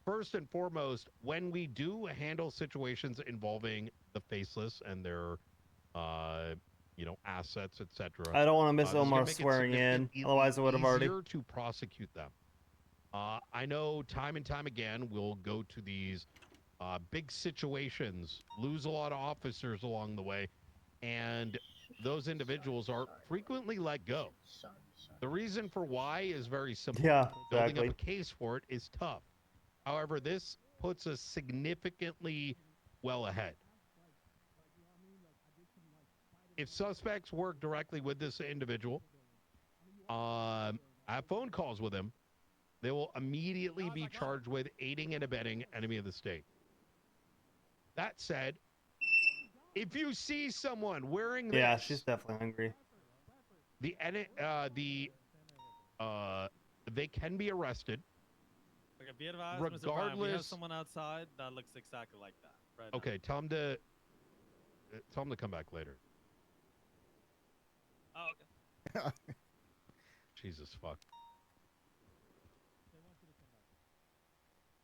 First and foremost, when we do handle situations involving the faceless and their, assets, etc. I don't want to miss Omar swearing in. Otherwise, I would have already. Easier to prosecute them. I know time and time again we'll go to these big situations, lose a lot of officers along the way, and those individuals are frequently let go. The reason for why is very simple. Yeah, Building exactly. up a case for it is tough. However, this puts us significantly well ahead. If suspects work directly with this individual, I have phone calls with him, they will immediately be charged with aiding and abetting enemy of the state. That said, if you see someone wearing this, Yeah, she's definitely hungry. They can be arrested. Okay, be advised, Mr. Prime, we have Regardless. someone outside that looks exactly like that. Right now. Okay, tell him to come back later. Oh, okay. Jesus fuck.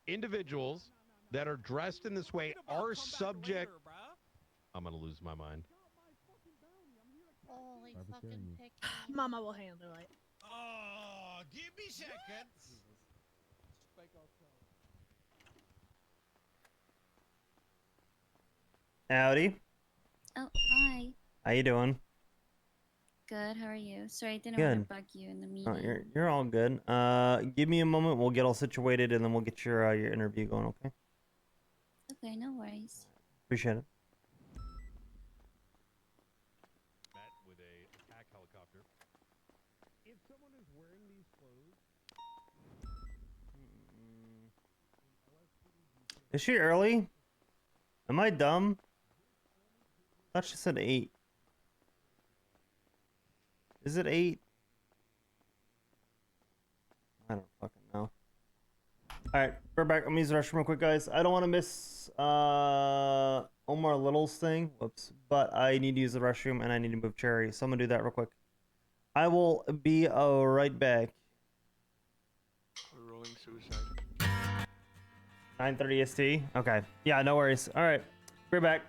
Individuals that are dressed in this way are subject. I'm gonna lose my mind. Holy fucking pick. Mama will handle it. Oh, give me seconds. Howdy. Oh, hi. How you doing? Good. How are you? Sorry, I didn't Good. want to bug you in the meeting. Oh, you're all good. Give me a moment. We'll get all situated, and then we'll get your interview going. Okay. Okay, no worries. Appreciate it. Met with a attack helicopter. If someone is wearing these clothes. Is she early? Am I dumb? I thought she said 8. Is it 8? I don't fucking know. Alright, we're back. I'm gonna use the restroom real quick, guys. I don't want to miss Omar Little's thing. Whoops. But I need to use the restroom and I need to move Cherry. So I'm gonna do that real quick. I will be right back. We're rolling suicide. 9:30 ST. Okay. Yeah, no worries. Alright. We're back.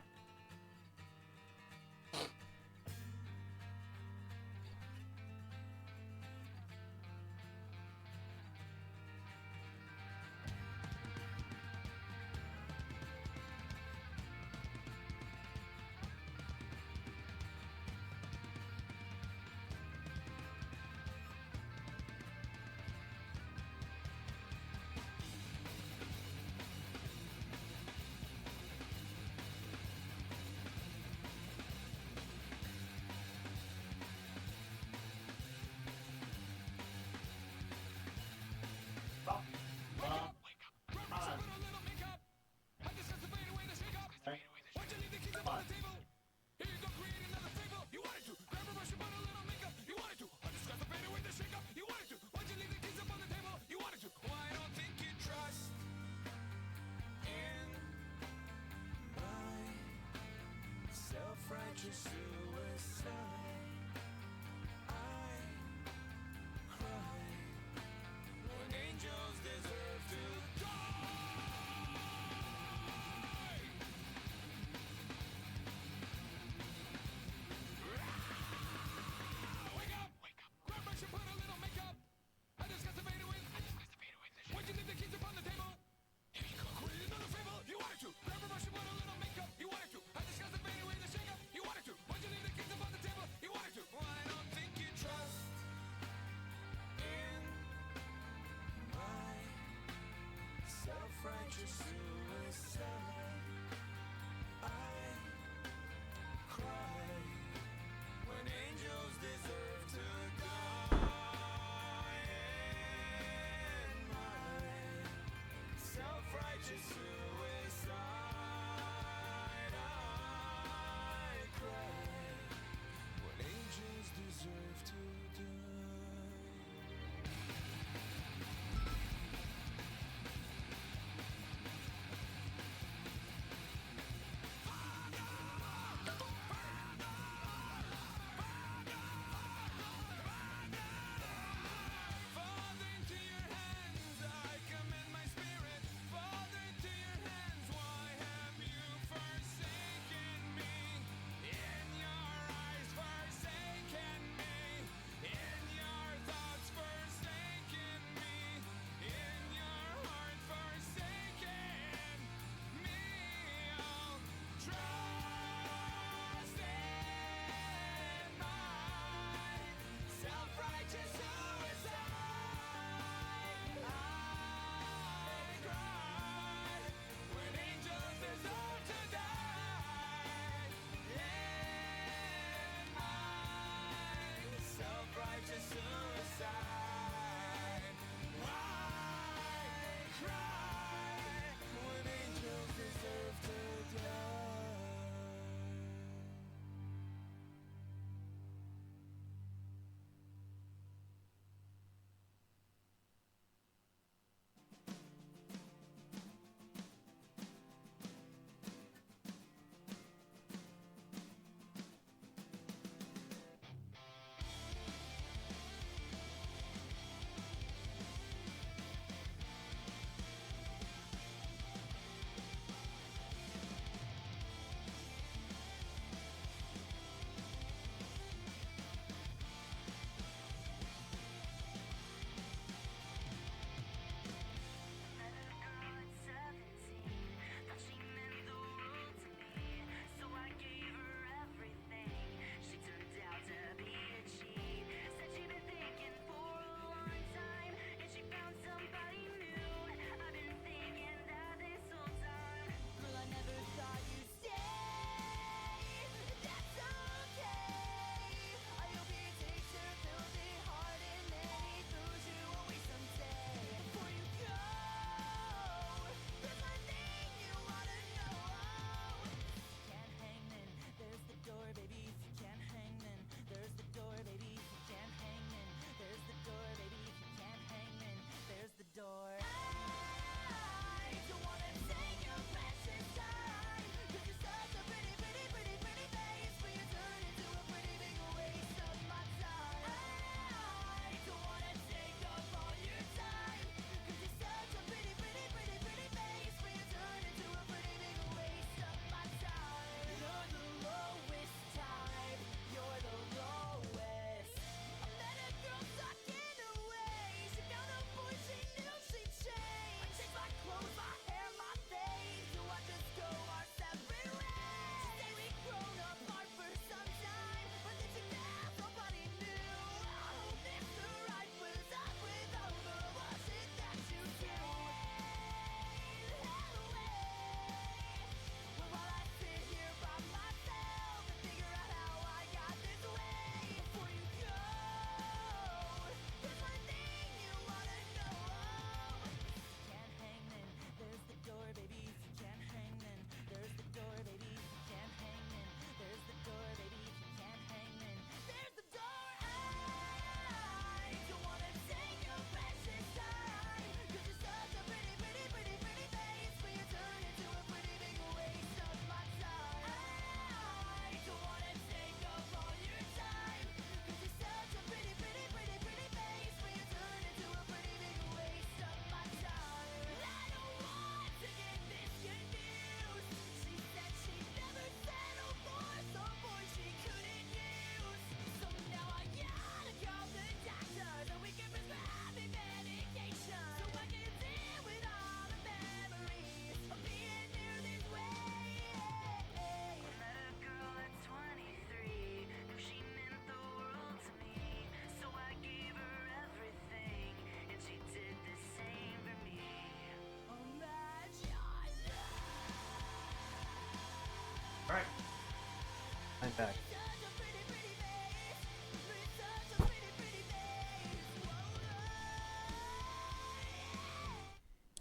back.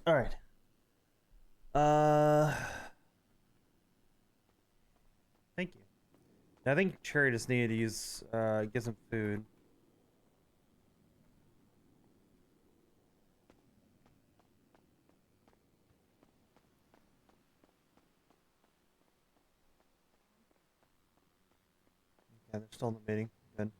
All right. Thank you. I think Cherry just needed to use get some food. Yeah, they're still in the meeting. Good.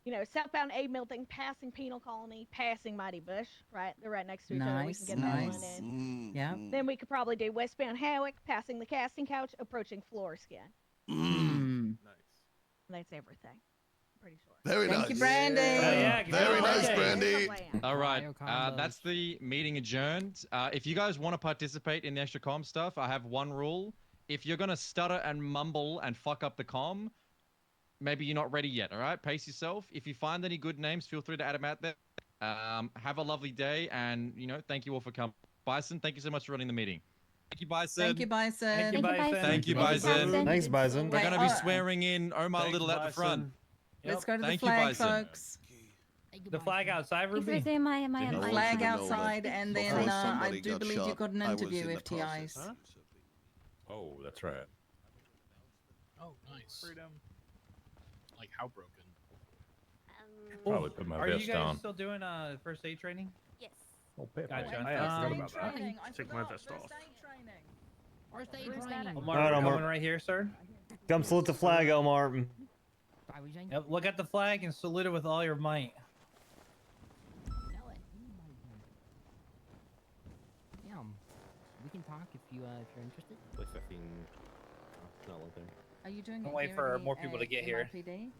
You know, southbound A Milton, passing Penal Colony, passing Mighty Bush, right? They're right next to each other. We can get that one in. Yeah. Then we could probably do westbound Howick, passing the casting couch, approaching Floreskin. Mm. That's everything. Pretty sure. Very Thank nice. you, Brandy. Yeah, very nice, Brandy. All right, that's the meeting adjourned. If you guys want to participate in the extra comm stuff, I have one rule. If you're gonna stutter and mumble and fuck up the comm, maybe you're not ready yet. All right, pace yourself. If you find any good names, feel free to add them out there. Have a lovely day, and thank you all for coming. Bison, thank you so much for running the meeting. Thank you, Bison. Thank you, Bison. Thank you, Bison. Thank you, Bison. Thanks, Bison. We're gonna be swearing in Omar Thanks, Little at the Bison. front. Let's go to the Thank you, flag, Bison. folks. The flag outside, Is Ruby. there my The flag outside, and then before I somebody do got believe you shot, got an I was interview in the with TIs. process. Oh, that's right. Oh, nice. Freedom. Like how broken? Probably put my Are you vest guys on. still doing first aid training? Yes. Oh, Pepe. Gotcha. I forgot about that. Take my vest off. First aid training. Omar, All right, we're Omar. coming right here, sir. Come salute the flag, Omar. Yep, look at the flag and salute it with all your might. Yeah, we can talk if you're interested. Like 15. Not like there. Are you doing I'll it wait here for at more people to get here. NYPD?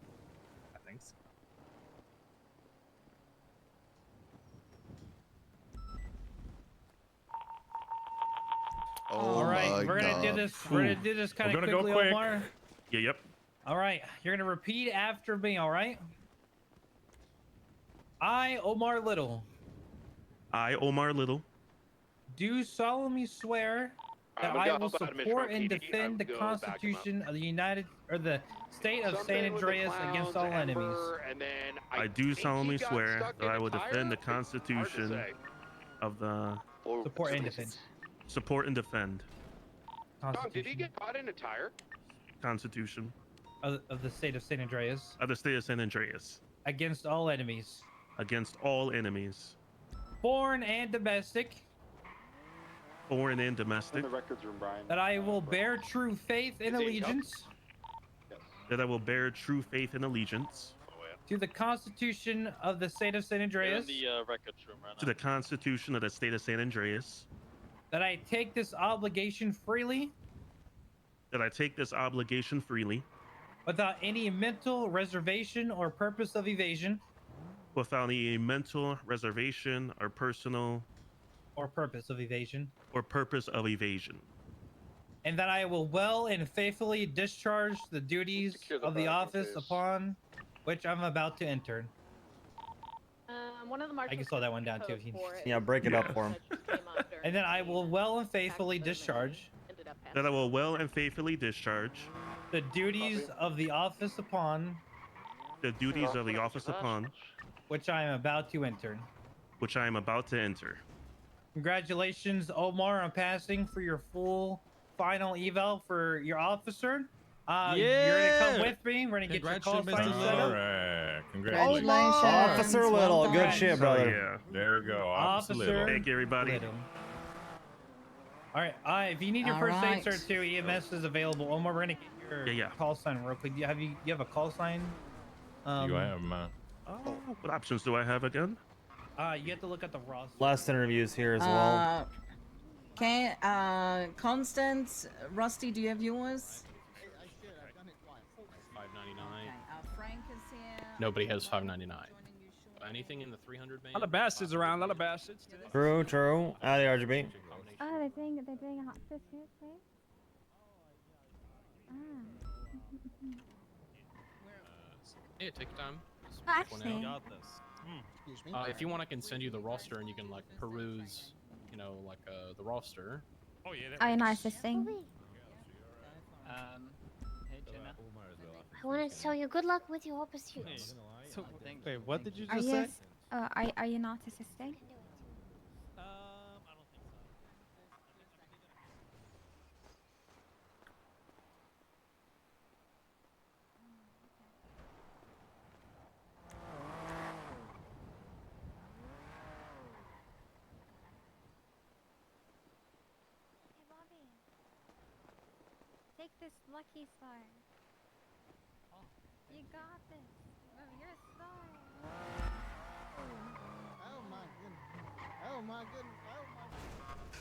I think so. Oh All right, my we're gonna do God. this. We're gonna do this kind We're of gonna go quickly, quick. Omar. Yeah, yep. All right, you're gonna repeat after me. All right. I, Omar Little, I, Omar Little, do solemnly swear that I will support and defend the Constitution of the the state of San Andreas against all enemies. I do solemnly swear that I will defend the Constitution of the Support and defend. support and defend Tom, did he Constitution get caught in a tire? Constitution of the state of San Andreas of the state of San Andreas against all enemies, against all enemies, foreign and domestic. foreign and In domestic, the records room, Brian. That I will bear true faith and allegiance that I will bear true faith and allegiance to the Constitution of the state of San Andreas. records room right to the Constitution of the state of San Andreas, That I take this obligation freely that I take this obligation freely without any mental reservation or purpose of evasion. without any mental reservation or personal Or purpose of evasion. or purpose of evasion. And that I will well and faithfully discharge the duties of the office upon which I'm about to enter. One of the I marshals can slow that one down too. code If you... for it. Yeah, break it up for him. And then I will well and faithfully discharge That I will well and faithfully discharge the duties of the office upon the duties of the office upon which I am about to enter. which I am about to enter. Congratulations, Omar, on passing for your full final eval for your officer. You're gonna come with me. We're gonna get your call sign set All up. right. Congratulations. Officer Little, Well good done. shit, Oh, brother. yeah. There we go. Officer Little. Officer Thank you, everybody. Little. All right. If you need your All first right. aid cert too, EMS is available. Omar, we're gonna get your Yeah. call sign real quick. Do you have a call sign? You have mine. Oh, what options do I have again? You have to look at the roster. Last interviews here as well. Okay, Constance, Rusty, do you have yours? $5.99. Frank is here. Nobody has $5.99. Anything in the 300 band? A lot of bastards around, a lot of bastards. True, true. Out of the RGB. Oh, they're doing a hot fish here today. Yeah, take your time. Just Oh, pick one actually- out. Got this. If you want, I can send you the roster and you can like peruse, like the roster. Oh yeah. Are you not assisting? Hey Jenna. I want to tell you good luck with your pursuits. So, wait, what did you Are just you say? are you not assisting? I don't think so. Hey Bobby, take this lucky star. You got this. You're a star. Oh my goodness. Oh my goodness. Oh my goodness.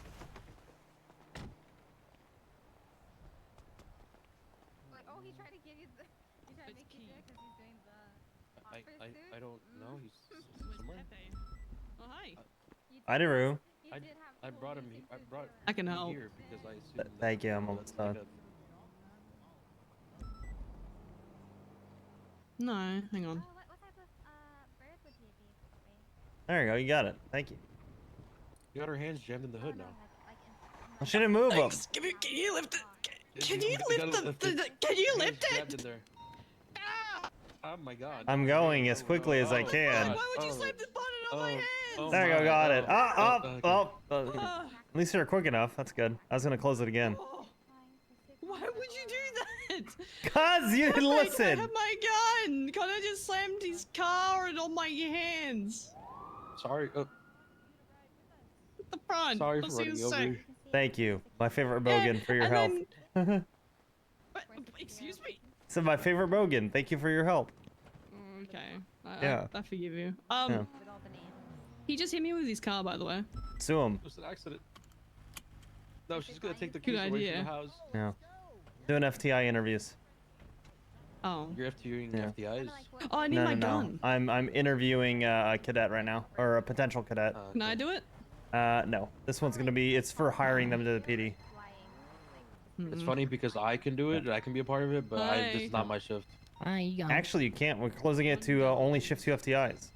Like, oh, he tried to give you the. He tried to make you do it because he's doing the. I don't know. He's somewhere. Oh hi. Idaru. I brought him. I brought. I can him help. here because I assumed Thank you. I'm that almost that's like done. No, hang on. What type of bird would you be, Bobby? There you go. You got it. Thank you. You got her hands jammed in the hood now. I shouldn't move them. Thanks. Can you lift it? Can You you gotta lift the? lift it. Can you Hands lift jammed it? in there. Oh my god. I'm going as quickly as I can. Why would you slam the button on my hands? There you go. Got it. Okay. At least you're quick enough. That's good. I was gonna close it again. Why would you do that? Cause you didn't I listen. have my gun. Can't I just slammed his car on my hands? Sorry. At the front. Sorry I'll for see you running in a over sec. you. Thank you. My favorite bogan for your and help. then- Excuse me. So my favorite bogan. Thank you for your help. Okay. Yeah. I forgive you. Yeah. He just hit me with his car, by the way. Sue him. It was an accident. No, she's gonna take the Good keys away idea. from the house. Yeah. Doing FTI interviews. Oh. You're FTUing Yeah. FTIs. Oh, I need my gun. I'm interviewing a cadet right now, or a potential cadet. Can I do it? No. This one's gonna be. It's for hiring them to the PD. It's funny because I can do it, and I can be a part of it, but this is not my shift. Actually, you can't. We're closing it to only shift 2 FTIs.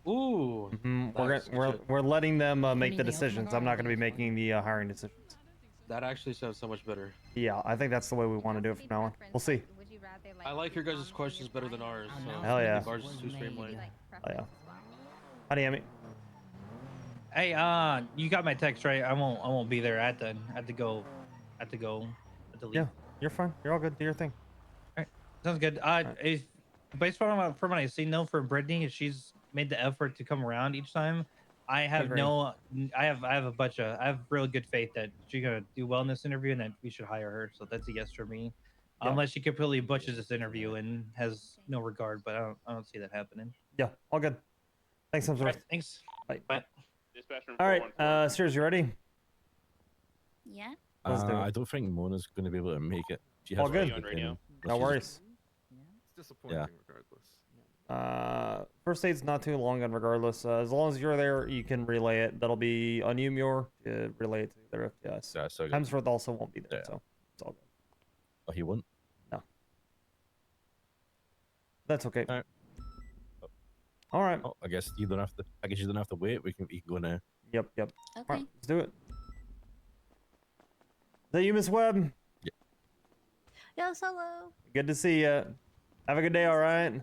Ooh. We're letting them make the decisions. I'm not going to be making the hiring decisions. That actually sounds so much better. Yeah, I think that's the way we want to do it from now on. We'll see. I like your guys' questions better than ours. So Hell yeah. Ours is too streamlined. Oh yeah. Howdy, Amy. Hey, you got my text right? I won't be there. I had to go. Leave. Yeah, you're fine. You're all good. Do your thing. All right, sounds good. If, based from what I see, no, for Brittany, if she's made the effort to come around each time, I have Agree. I have real good faith that she's gonna do well in this interview and that we should hire her. So that's a yes for me. Yeah. Unless she completely butches this interview and has no regard, but I don't see that happening. Yeah, all good. Thanks, Hemsworth. Right, thanks. Bye. Bye. All right, Sears, you ready? Yeah. Let's do it. I don't think Mona's going to be able to make it. She All has good. to pin, No she's- worries. It's disappointing Yeah. regardless. First aid's not too long, and regardless, as long as you're there, you can relay it. That'll be on you, Muir, to relay it to their FTIs. Yeah, so good. Hemsworth also won't be there, Yeah. so it's all good. Oh, he won't? No. That's okay. All right. All right. Oh, I guess you don't have to. I guess you don't have to wait. We can go now. Yep. All Okay. right, let's do it. Is that you, Miss Webb? Yes, hello. Good to see you. Have a good day, all right?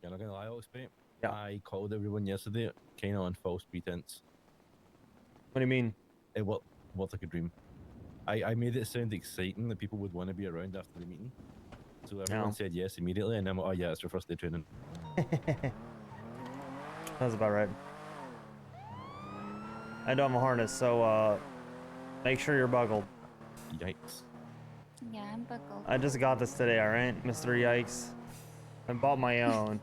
You're not gonna lie, Oxby. Yeah. I called everyone yesterday, kind of on false pretense. What do you mean? It was like a dream. I made it sound exciting that people would want to be around after the meeting. So everyone No. said yes immediately, and I'm like, oh yeah, it's your first day training. That's about right. I don't have a harness, so make sure you're buckled. Yikes. Yeah, I'm buckled. I just got this today, all right, Mr. Yikes. I bought my own.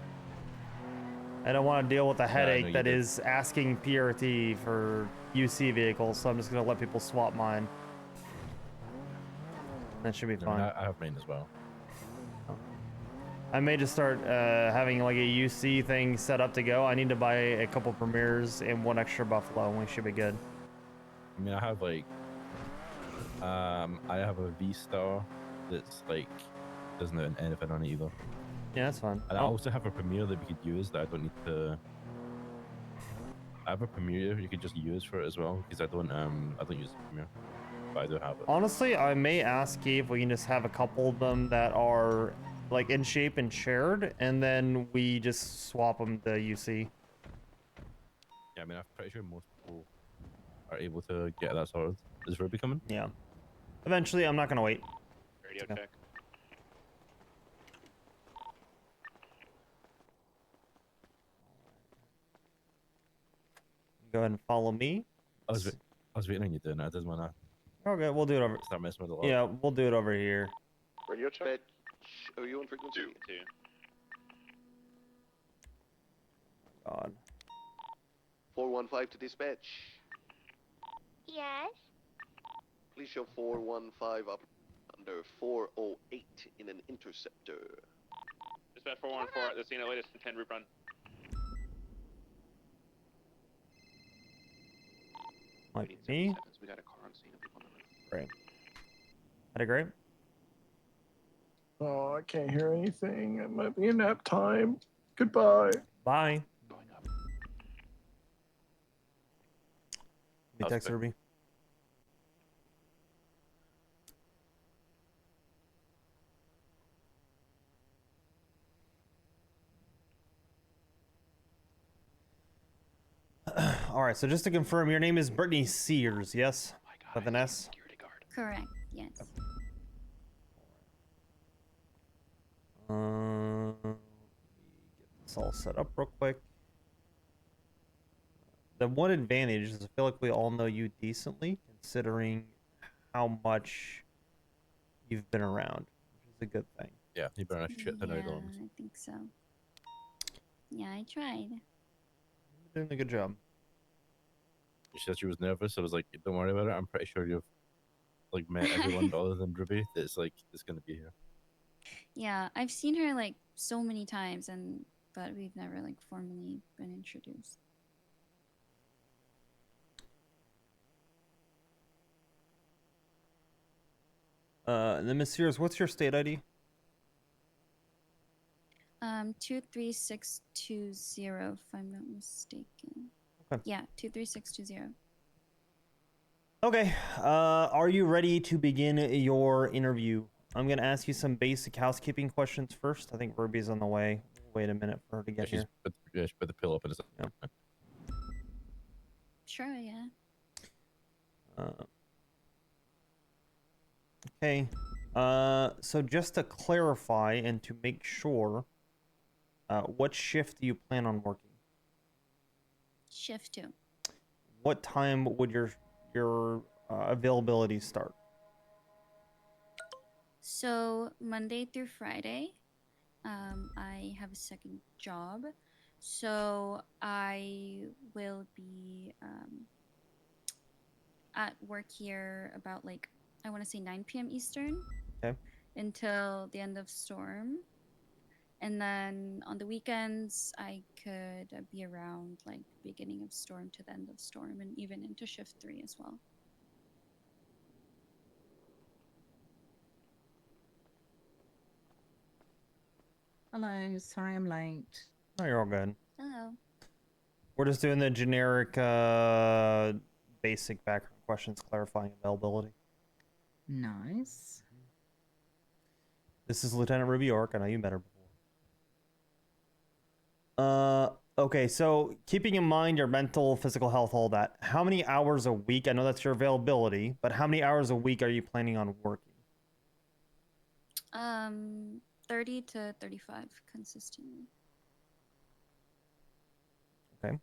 I don't want to deal with the I know headache you that did. is asking PRT for UC vehicles, so I'm just gonna let people swap mine. That should be No, fine. I have mine as well. I may just start having like a UC thing set up to go. I need to buy a couple Premiers and one extra Buffalo, and we should be good. I mean, I have like, I have a V-Star that's like doesn't have anything on it either. Yeah, that's fine. And I also have a Premier that we could use that I don't need to. I have a Premiere you could just use for it as well, because I don't use Premiere, but I do have it. Honestly, I may ask Gabe if we can just have a couple of them that are like in shape and shared, and then we just swap them to UC. Yeah, I mean, I'm pretty sure most people are able to get that sorted. Is Ruby coming? Yeah. Eventually, I'm not gonna wait. Radio Okay. check. Go ahead and follow me. I was waiting on you doing that. I didn't want to Okay, we'll do it over. start messing with the log. Yeah, we'll do it over here. Radio check. Are you on frequency? 2. God. 415 to dispatch. Yes. Please show 415 up under 408 in an interceptor. Dispatch 414 at the scene at latest 10 route run. Might be me. We got a car on scene. People on the roof. Great. Had a great. Oh, I can't hear anything. It might be nap time. Goodbye. Bye. Going up. Let me text Ruby. All right, so just to confirm, your name is Brittany Sears, yes? With an S? Correct. Yes. Get this all set up real quick. The one advantage is I feel like we all know you decently, considering how much you've been around, which is a good thing. Yeah, you've been around a shit ton of Yeah, times. I think so. Yeah, I tried. You're doing a good job. She said she was nervous. I was like, don't worry about it. I'm pretty sure you've like met everyone other than Ruby that's like is gonna be here. Yeah, I've seen her like so many times, but we've never like formally been introduced. And then Miss Sears, what's your state ID? 23620, if I'm not mistaken. Okay. Yeah, 23620. Okay, are you ready to begin your interview? I'm gonna ask you some basic housekeeping questions first. I think Ruby's on the way. Wait a minute for her to get here. She put the pill up in his. Yeah. Sure, yeah. Okay. So just to clarify and to make sure, what shift do you plan on working? Shift 2. What time would your availability start? So Monday through Friday, I have a second job, so I will be at work here about like I want to say 9 p.m. Eastern. Okay. Until the end of storm, and then on the weekends I could be around like beginning of storm to the end of storm, and even into shift 3 as well. Hello, sorry I'm late. No, you're all good. Hello. We're just doing the generic, basic background questions clarifying availability. Nice. This is Lieutenant Ruby York. I know you met her before. Okay, so keeping in mind your mental, physical health, all that, how many hours a week, I know that's your availability, but how many hours a week are you planning on working? 30 to 35 consistently. Okay.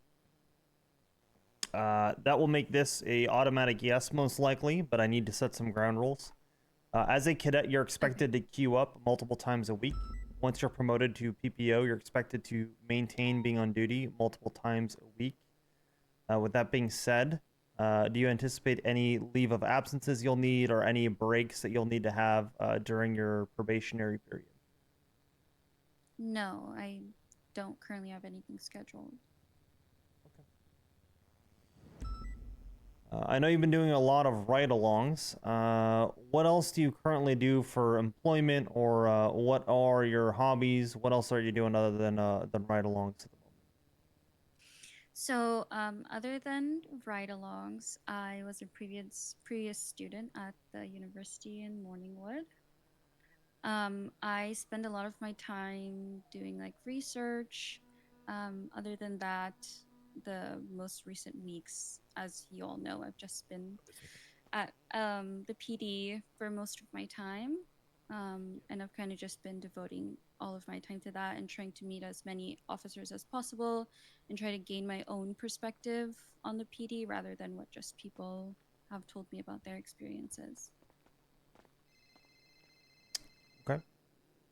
That will make this a automatic yes, most likely, but I need to set some ground rules. As a cadet, you're expected to queue up multiple times a week. Once you're promoted to PPO, you're expected to maintain being on duty multiple times a week. With that being said, do you anticipate any leave of absences you'll need or any breaks that you'll need to have during your probationary period? No, I don't currently have anything scheduled. I know you've been doing a lot of ride-alongs. What else do you currently do for employment, or what are your hobbies? What else are you doing other than ride-alongs at the moment? So, other than ride-alongs, I was a previous student at the university in Morningwood. I spend a lot of my time doing like research. Other than that, the most recent weeks, as you all know, I've just been at the PD for most of my time. And I've kind of just been devoting all of my time to that and trying to meet as many officers as possible and try to gain my own perspective on the PD rather than what just people have told me about their experiences. Okay.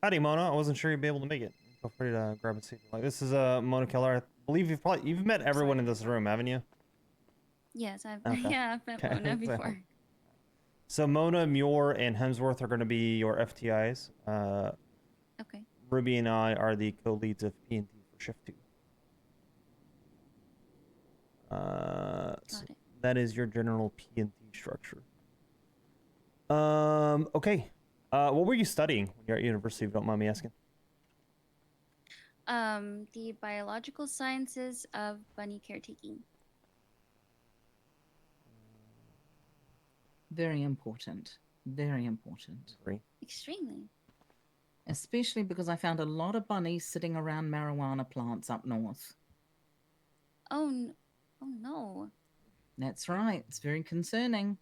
Howdy, Mona. I wasn't sure you'd be able to make it. Feel free to grab a seat. Like, this is Mona Keller. I believe you've met everyone in this room, haven't you? Yes, I've Okay. yeah, I've met Okay. Mona before. So Mona, Muir, and Hemsworth are going to be your FTIs. Okay. Ruby and I are the co-leads of P&T for Shift 2. So that is your general P&T structure. Okay. What were you studying when you're at university, if you don't mind me asking? The biological sciences of bunny caretaking. Very important. Very important. Great. Extremely. Especially because I found a lot of bunnies sitting around marijuana plants up north. Oh no. That's right. It's very concerning.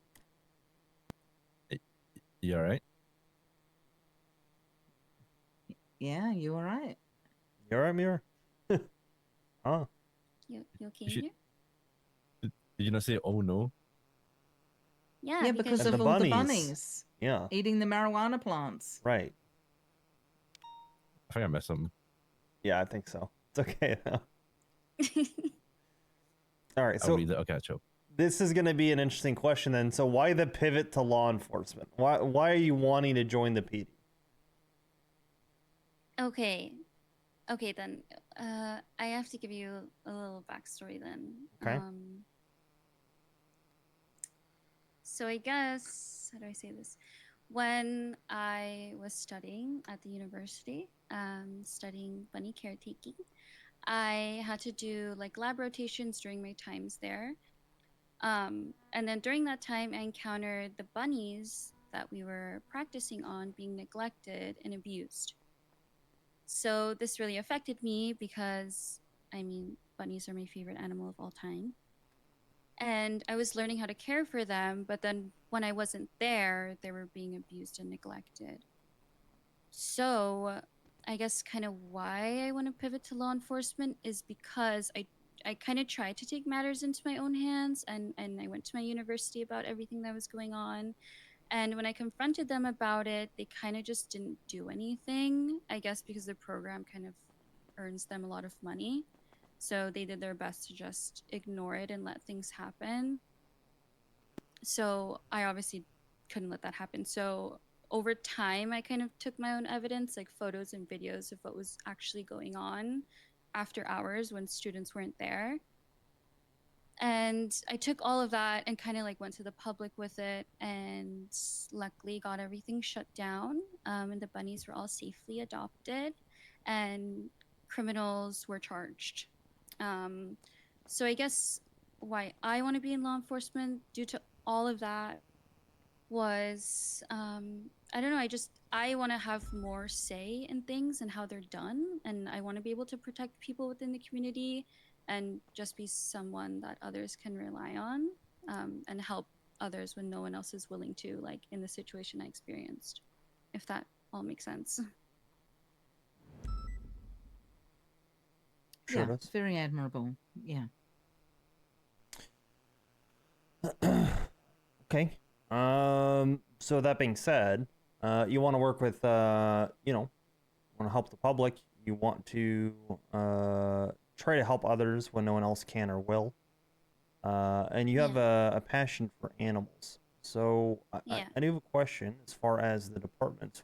You all right? Yeah, you all right? You all right, Muir? Huh? You okay You should- here? Did you not say, oh no? Yeah, because And of the all the bunnies. bunnies Yeah. eating the marijuana plants. Right. I think I missed something. Yeah, I think so. It's okay though. All right, I'll so read it. I'll catch up. this is going to be an interesting question then. So why the pivot to law enforcement? Why are you wanting to join the PD? Okay then. I have to give you a little backstory then. Okay. So I guess, how do I say this? When I was studying at the university, studying bunny caretaking, I had to do like lab rotations during my times there. And then during that time, I encountered the bunnies that we were practicing on being neglected and abused. So this really affected me because, I mean, bunnies are my favorite animal of all time. And I was learning how to care for them, but then when I wasn't there, they were being abused and neglected. So I guess kind of why I want to pivot to law enforcement is because I kind of tried to take matters into my own hands, and I went to my university about everything that was going on. And when I confronted them about it, they kind of just didn't do anything, I guess because the program kind of earns them a lot of money. So they did their best to just ignore it and let things happen. So I obviously couldn't let that happen. So over time, I kind of took my own evidence, like photos and videos of what was actually going on after hours when students weren't there. And I took all of that and kind of like went to the public with it, and luckily got everything shut down. And the bunnies were all safely adopted, and criminals were charged. So I guess why I want to be in law enforcement due to all of that was I don't know, I want to have more say in things and how they're done, and I want to be able to protect people within the community and just be someone that others can rely on, and help others when no one else is willing to, like in the situation I experienced, if that all makes sense. Sure Yeah, does. very admirable. Yeah. Okay. So that being said, you want to work with, you know, want to help the public. You want to try to help others when no one else can or will. And you have a passion for animals. So I do have a question as far as the departments.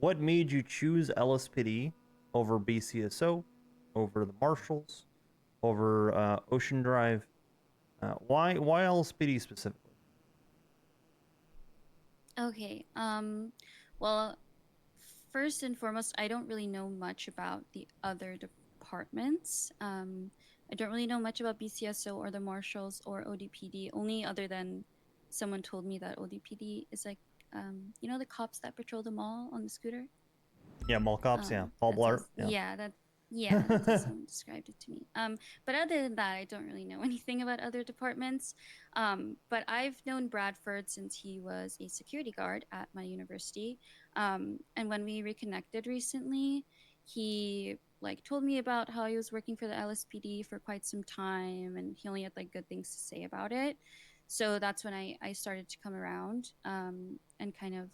What made you choose LSPD over BCSO, over the Marshals, over Ocean Drive? Why LSPD specifically? Okay. Well, first and foremost, I don't really know much about the other departments. I don't really know much about BCSO or the marshals or ODPD, only other than someone told me that ODPD is like, you know, the cops that patrol the mall on the scooter. Yeah, mall cops. Yeah, Paul That's Blart. that's how someone described it to me. But other than that, I don't really know anything about other departments. But I've known Bradford since he was a security guard at my university. And when we reconnected recently, he like told me about how he was working for the LSPD for quite some time, and he only had like good things to say about it. So that's when I started to come around and kind of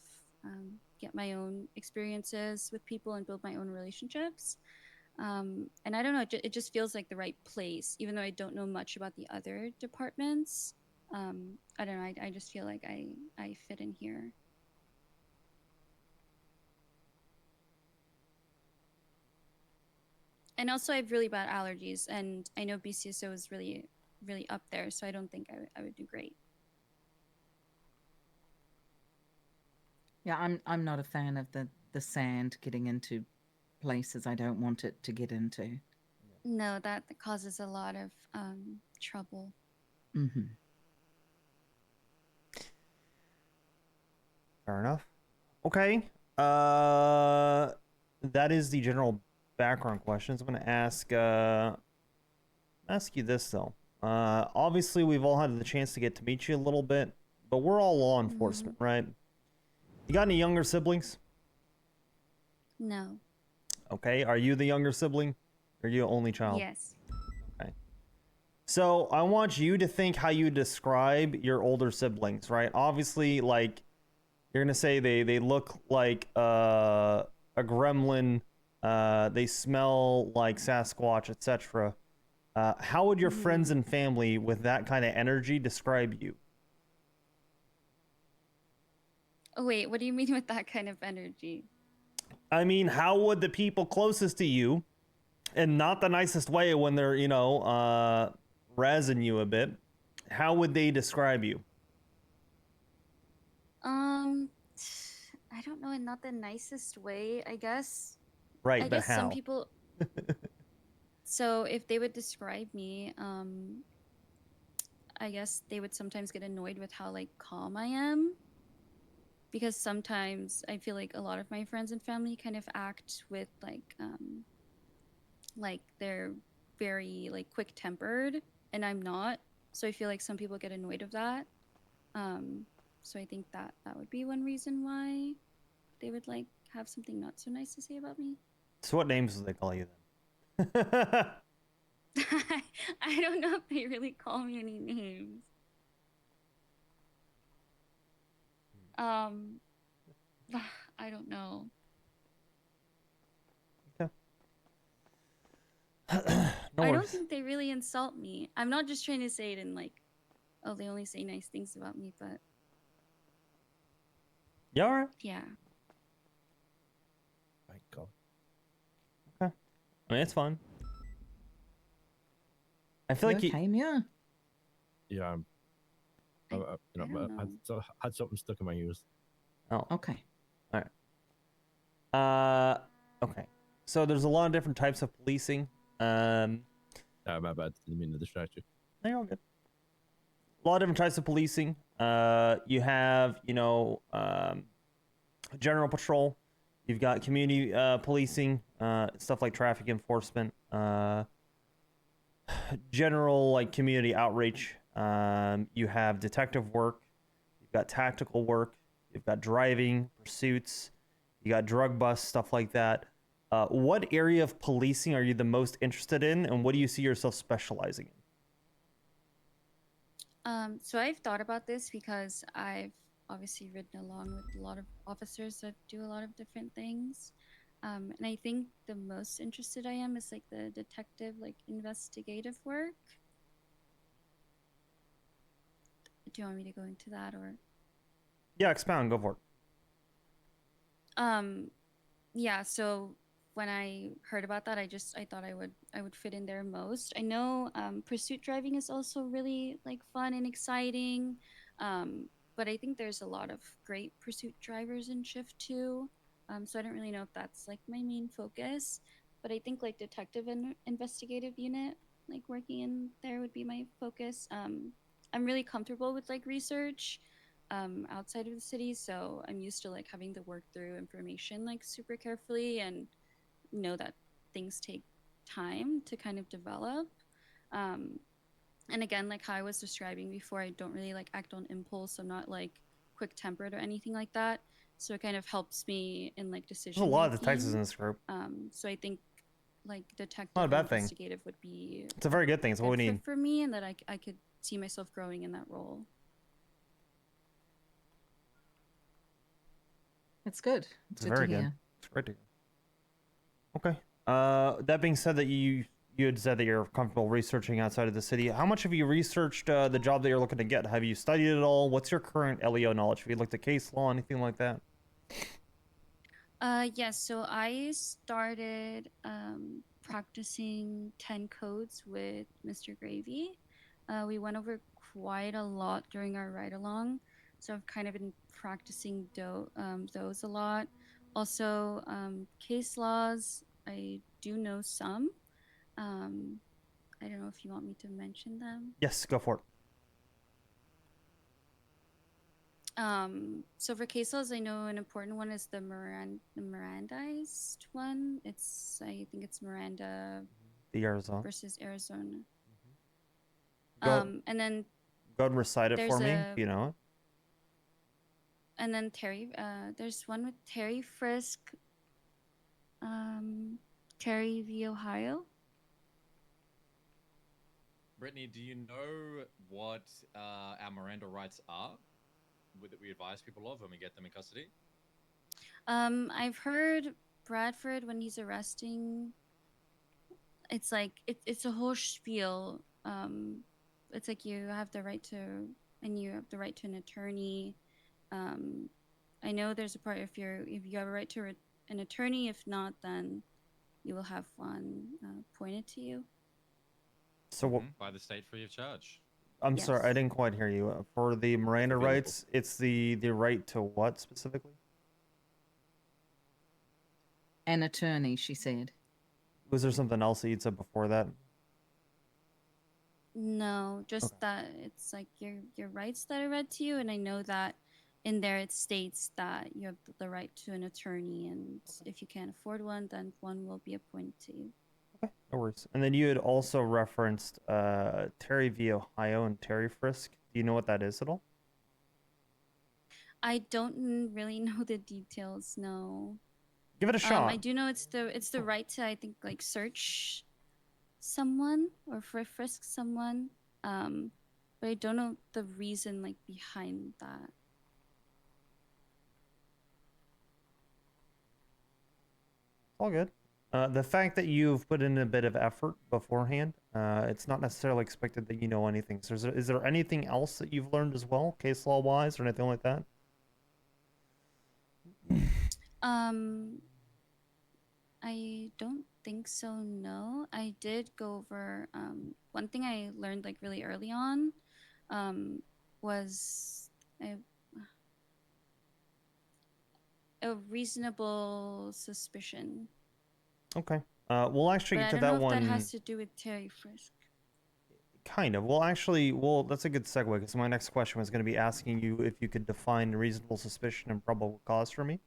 get my own experiences with people and build my own relationships. And I don't know, it just feels like the right place, even though I don't know much about the other departments. I don't know, I just feel like I fit in here. And also, I have really bad allergies, and I know BCSO is really, really up there, so I don't think I would do great. Yeah, I'm not a fan of the sand getting into places I don't want it to get into. No, that causes a lot of trouble. Mm-hmm. Fair enough. Okay. That is the general background questions. I'm gonna ask you this though. Obviously we've all had the chance to get to meet you a little bit, but we're all law enforcement, right? You got any younger siblings? No. Okay. Are you the younger sibling? Or are you an only child? Yes. Okay. So I want you to think how you describe your older siblings, right? Obviously, like, you're gonna say they look like a gremlin, they smell like Sasquatch, etc. How would your friends and family with that kind of energy describe you? Oh wait, what do you mean with that kind of energy? I mean, how would the people closest to you, and not the nicest way when they're, you know, razzing you a bit, how would they describe you? I don't know, in not the nicest way, I guess. Right, I but guess how? some people. So if they would describe me, I guess they would sometimes get annoyed with how like calm I am. Because sometimes I feel like a lot of my friends and family kind of act with like they're very like quick tempered, and I'm not. So I feel like some people get annoyed of that. So I think that would be one reason why they would like have something not so nice to say about me. So what names do they call you then? I don't know if they really call me any names. I don't know. No I don't worries. think they really insult me. I'm not just trying to say it in like, oh, they only say nice things about me, but You alright? yeah. My God. Okay. I mean, it's fine. I feel like you... yeah. Yeah, you know, I had something stuck in my ears. Oh. Okay. All right. Okay. So there's a lot of different types of policing. My bad. Didn't mean to distract you. No, you're all good. A lot of different types of policing. You have, you know, general patrol. You've got community policing, stuff like traffic enforcement. General like community outreach. You have detective work. You've got tactical work. You've got driving, pursuits. You got drug busts, stuff like that. What area of policing are you the most interested in, and what do you see yourself specializing in? So I've thought about this because I've obviously ridden along with a lot of officers that do a lot of different things. And I think the most interested I am is like the detective, like investigative work. Do you want me to go into that or? Yeah, expound. Go for it. Yeah. So when I heard about that, I thought I would fit in there most. I know pursuit driving is also really like fun and exciting, but I think there's a lot of great pursuit drivers in shift too. So I don't really know if that's like my main focus, but I think like detective and investigative unit like working in there would be my focus. I'm really comfortable with like research outside of the city, so I'm used to like having to work through information like super carefully and know that things take time to kind of develop. And again, like how I was describing before, I don't really like act on impulse. I'm not like quick tempered or anything like that. So it kind of helps me in like decision. There's a lot of detectives in this group. So I think like detective Not a or bad thing. investigative would be. It's a very good thing. It's what we need. For me, and that I could see myself growing in that role. It's good. It's very good. It's great to hear. Okay. That being said, that you had said that you're comfortable researching outside of the city. How much have you researched the job that you're looking to get? Have you studied it all? What's your current LEO knowledge? Have you looked at case law, anything like that? Yes. So I started practicing 10 codes with Mr. Gravy. We went over quite a lot during our ride along, so I've kind of been practicing those a lot. Also, case laws, I do know some. I don't know if you want me to mention them. Yes, go for it. So for case laws, I know an important one is the Mirandized one. I think it's Miranda The Arizona versus Arizona. Go, And then go ahead and recite it for me, if you know it. And then there's one with Terry Frisk, Terry v. Ohio. Brittany, do you know what our Miranda rights are that we advise people of when we get them in custody? I've heard Bradford, when he's arresting, it's like it's a whole spiel. It's like you have the right to, and you have the right to an attorney. I know there's a part if you have a right to an attorney. If not, then you will have one pointed to you. So by the state free of charge. I'm sorry, I didn't quite hear you. For the Miranda rights, it's the right to what specifically? An attorney, she said. Was there something else that you'd said before that? No, just that it's like your rights that are read to you, and I know that in there it states that you have the right to an attorney, and if you can't afford one, then one will be appointed to you. Okay, no worries. And then you had also referenced Terry v. Ohio and Terry Frisk. Do you know what that is at all? I don't really know the details. No. Give it a shot. I do know it's the right to, I think, like search someone or frisk someone, but I don't know the reason like behind that. All good. The fact that you've put in a bit of effort beforehand, it's not necessarily expected that you know anything. So is there anything else that you've learned as well, case law wise, or anything like that? I don't think so. No, I did go over. One thing I learned like really early on, was a reasonable suspicion. Okay. We'll actually get to that one. I don't know if that has to do with Terry Frisk. Kind of. That's a good segue, because my next question was going to be asking you if you could define reasonable suspicion and probable cause for me.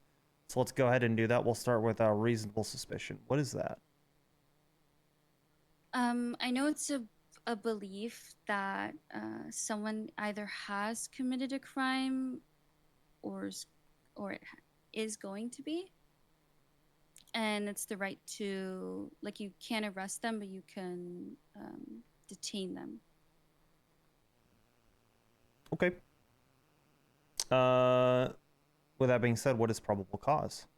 So let's go ahead and do that. We'll start with reasonable suspicion. What is that? I know it's a belief that someone either has committed a crime or it is going to be. And it's the right to, like, you can't arrest them, but you can detain them. Okay. With that being said, what is probable cause?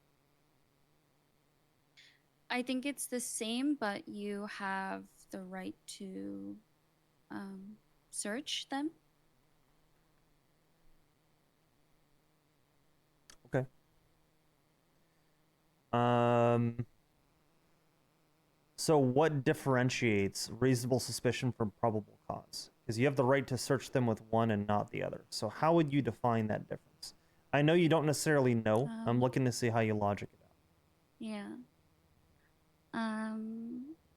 I think it's the same, but you have the right to search them. Okay. So what differentiates reasonable suspicion from probable cause? Because you have the right to search them with one and not the other. So how would you define that difference? I know you don't necessarily know. I'm looking to see how you logic it out. Yeah.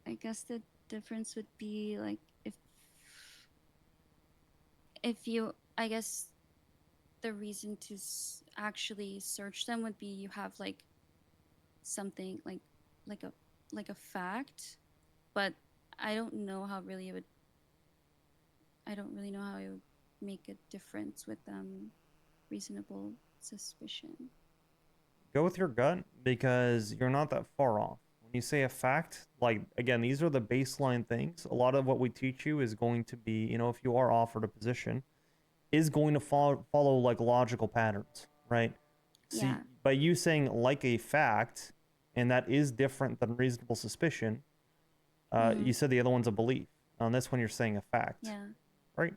I guess the difference would be like if you, I guess, the reason to actually search them would be you have like something like a fact, but I don't know how really it would. I don't really know how it would make a difference with reasonable suspicion. Go with your gut because you're not that far off. When you say a fact, like, again, these are the baseline things. A lot of what we teach you is going to be, you know, if you are offered a position, is going to follow like logical patterns, right? See, Yeah. by you saying like a fact, and that is different than reasonable suspicion, you said the other one's a belief. On this one, you're saying a fact. Yeah. Right?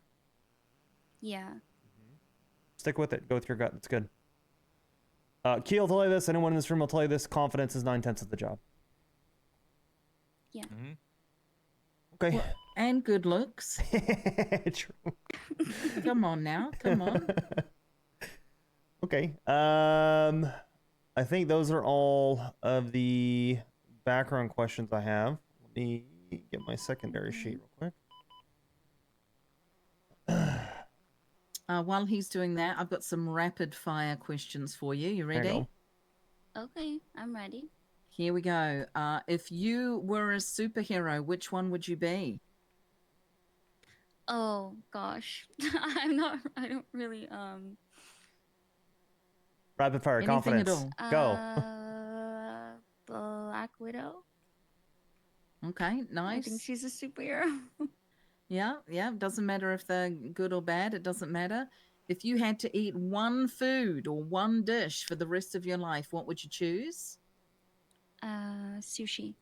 Yeah. Stick with it. Go with your gut. That's good. Key will tell you this. Anyone in this room will tell you this. Confidence is 9/10 of the job. Yeah. Okay. Well, and good looks. True. Come on now. Come on. Okay. I think those are all of the background questions I have. Let me get my secondary sheet real quick. While he's doing that, I've got some rapid fire questions for you. You There you ready? go. Okay, I'm ready. Here we go. If you were a superhero, which one would you be? Oh gosh, I don't really Rapid fire Anything at confidence. all. Go. Black Widow. Okay, nice. I think she's a superhero. Yeah, doesn't matter if they're good or bad, it doesn't matter. If you had to eat one food or one dish for the rest of your life, what would you choose? Sushi.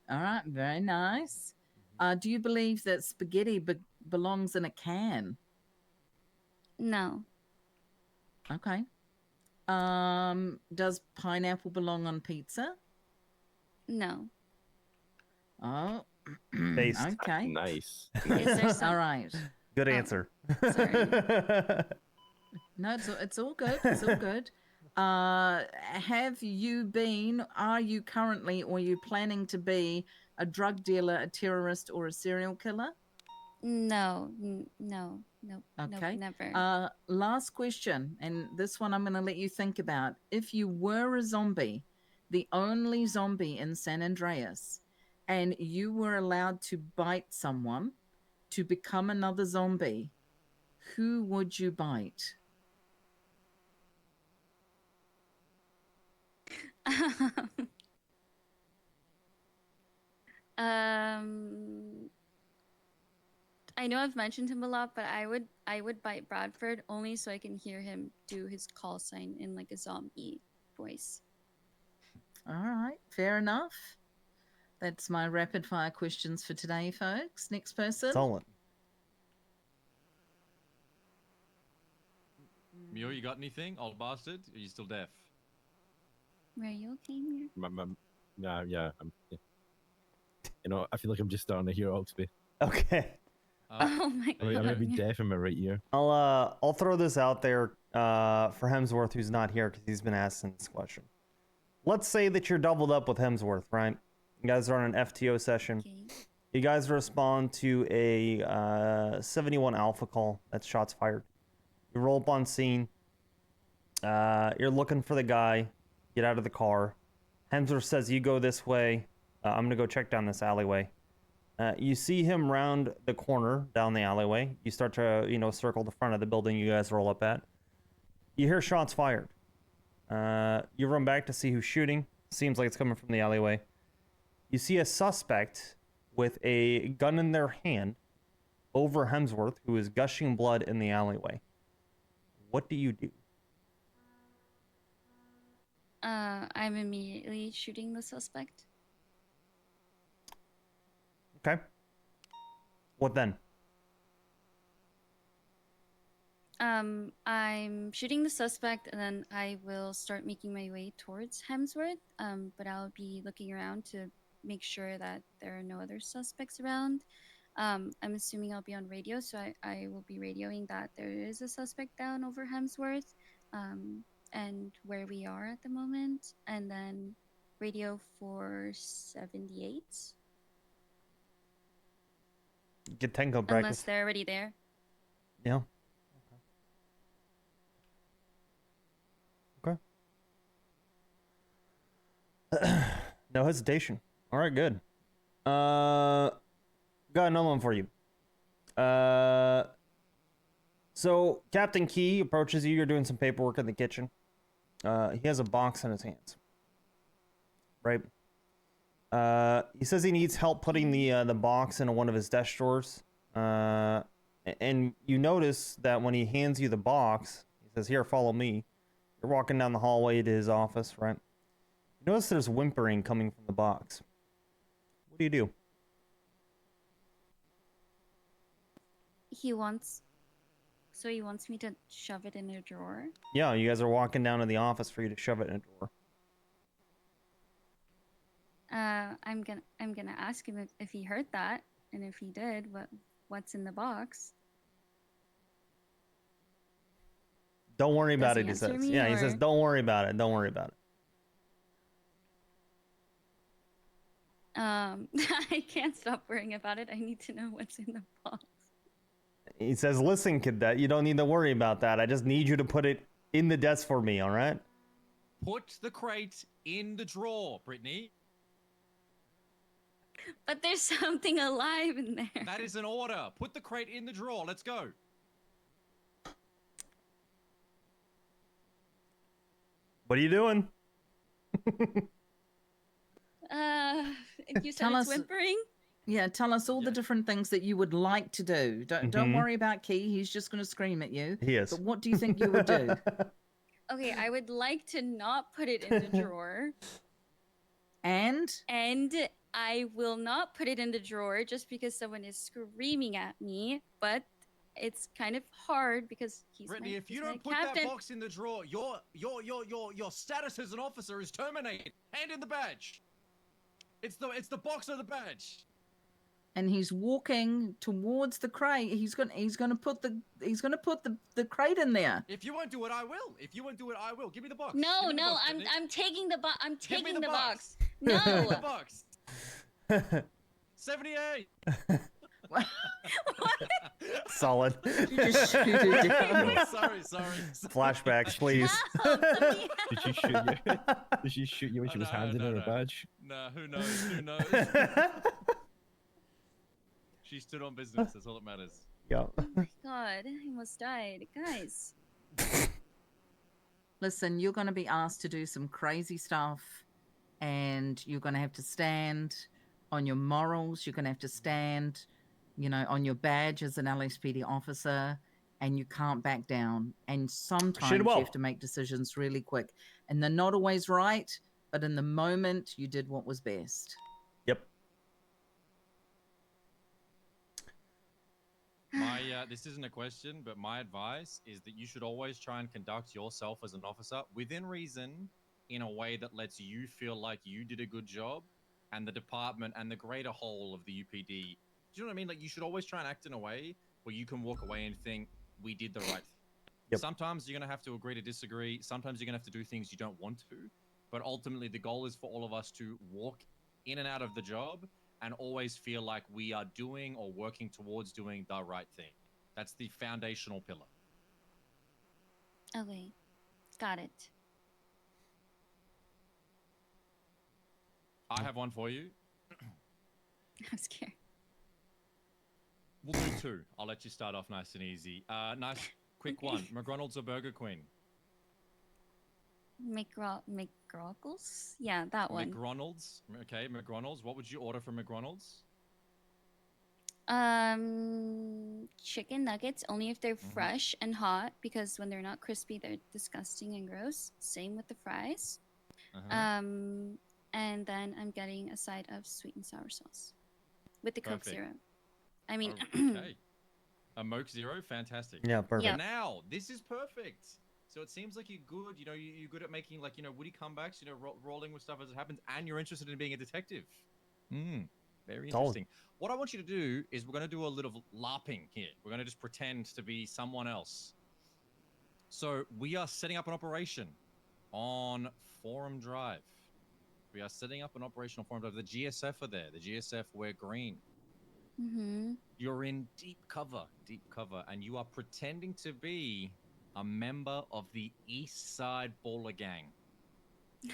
All right, very nice. Do you believe that spaghetti belongs in a can? No. Okay. Does pineapple belong on pizza? No. Oh, Based. okay. Nice. Is there some... All right. Good answer. Sorry. No, it's all good. It's all good. Have you been, are you currently, or are you planning to be a drug dealer, a terrorist, or a serial killer? No. No. Nope. Okay. Nope, never. Last question, and this one I'm going to let you think about. If you were a zombie, the only zombie in San Andreas, and you were allowed to bite someone to become another zombie, who would you bite? I know I've mentioned him a lot, but I would bite Bradford only so I can hear him do his call sign in like a zombie voice. All right, fair enough. That's my rapid fire questions for today, folks. Next person. Solid. Mio, you got anything, old bastard? Are you still deaf? Are you okay, Mir? Yeah. Yeah. You know, I feel like I'm just starting to hear Oxby. Okay. Oh my god. I'm gonna be deaf in my right ear. I'll throw this out there for Hemsworth, who's not here because he's been asking this question. Let's say that you're doubled up with Hemsworth, right? You guys are on an FTO session. Okay. You guys respond to a 71 alpha call. That's shots fired. You roll up on scene. You're looking for the guy. Get out of the car. Hemsworth says, you go this way. I'm gonna go check down this alleyway. You see him round the corner down the alleyway. You start to, circle the front of the building you guys roll up at. You hear shots fired. You run back to see who's shooting. Seems like it's coming from the alleyway. You see a suspect with a gun in their hand over Hemsworth, who is gushing blood in the alleyway. What do you do? I'm immediately shooting the suspect. Okay. What then? I'm shooting the suspect, and then I will start making my way towards Hemsworth. But I'll be looking around to make sure that there are no other suspects around. I'm assuming I'll be on radio, so I will be radioing that there is a suspect down over Hemsworth, and where we are at the moment, and then radio for 78. Get Tenko unless practice. they're already there. Yeah. Okay. No hesitation. All right, good. Got another one for you. So Captain Key approaches you. You're doing some paperwork in the kitchen. He has a box in his hands. Right. He says he needs help putting the box into one of his desk drawers. And you notice that when he hands you the box, he says, "Here, follow me." You're walking down the hallway to his office, right? You notice there's whimpering coming from the box. What do? He wants me to shove it in a drawer. Yeah, you guys are walking down to the office for you to shove it in a drawer. I'm gonna ask him if he heard that, and if he did, what's in the box. Don't worry about Does it, he he says. answer me, Yeah, he says, or- don't worry about it. Don't worry about it. I can't stop worrying about it. I need to know what's in the box. He says, "Listen, cadet, you don't need to worry about that. I just need you to put it in the desk for me, all right?" Put the crate in the drawer, Brittany. But there's something alive in there. That is an order. Put the crate in the drawer. Let's go. What are you doing? You said Tell it's us- whimpering? Yeah, tell us all the different things that you would like to do. Don't Mhm. worry about Key. He's just going to scream at you. He is. But what do you think you would do? Okay, I would like to not put it in the drawer. And I will not put it in the drawer just because someone is screaming at me, but it's kind of hard because he's Brittany, my, if you he's don't my put captain. that box in the drawer, your status as an officer is terminated. Hand in the badge. It's the box or the badge. and he's walking towards the crate. He's going to put the crate in there. If you won't do it, I will. If you won't do it, I will. Give me the box. No, Give me the no, box, I'm Brittany. taking the box. I'm Give me taking the the box. box. No. Give me the box. 78. Solid. You just shoot it down. Sorry. Flashbacks, please. Did she shoot you? Did she shoot you when she was handing her a badge? No, who knows? Who knows? She stood on business. That's all that matters. Yeah. Oh my god, I almost died. Guys. Listen, you're going to be asked to do some crazy stuff, and you're going to have to stand on your morals. You're going to have to stand, on your badge as an LSPD officer, and you can't back down. And sometimes you have to make decisions really quick, and they're not always right, but in the moment, you did what was best. Yep. This isn't a question, but my advice is that you should always try and conduct yourself as an officer within reason, in a way that lets you feel like you did a good job, and the department and the greater whole of the UPD. Do you know what I mean? Like, you should always try and act in a way where you can walk away and think, we did the right thing. Yep. Sometimes you're going to have to agree to disagree. Sometimes you're going to have to do things you don't want to. But ultimately, the goal is for all of us to walk in and out of the job and always feel like we are doing or working towards doing the right thing. That's the foundational pillar. Okay. Got it. I have one for you. I'm scared. We'll do two. I'll let you start off nice and easy. Nice, quick one. McDonald's or Burger Queen? McGroggles? Yeah, that one. McDonald's. Okay, McDonald's. What would you order from McDonald's? Chicken nuggets, only if they're fresh and hot, because when they're not crispy, they're disgusting and gross. Same with the fries. And then I'm getting a side of sweet and sour sauce with the Coke Perfect. Zero. I mean, Okay. A Moke Zero, fantastic. Yeah, perfect. Yep. Now, this is perfect. So it seems like you're good. You're good at making witty comebacks. Rolling with stuff as it happens, and you're interested in being a detective. Very Solid. interesting. What I want you to do is we're going to do a little LARPing here. We're going to just pretend to be someone else. So we are setting up an operation on Forum Drive. We are setting up an operational Forum Drive. The GSF are there. The GSF wear green. You're in deep cover, and you are pretending to be a member of the East Side Baller Gang.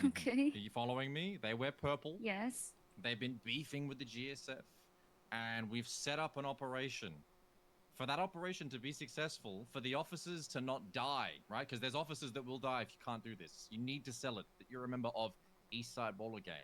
Okay. Are you following me? They wear purple. Yes. They've been beefing with the GSF, and we've set up an operation. For that operation to be successful, for the officers to not die, right? Because there's officers that will die if you can't do this. You need to sell it that you're a member of East Side Baller Gang.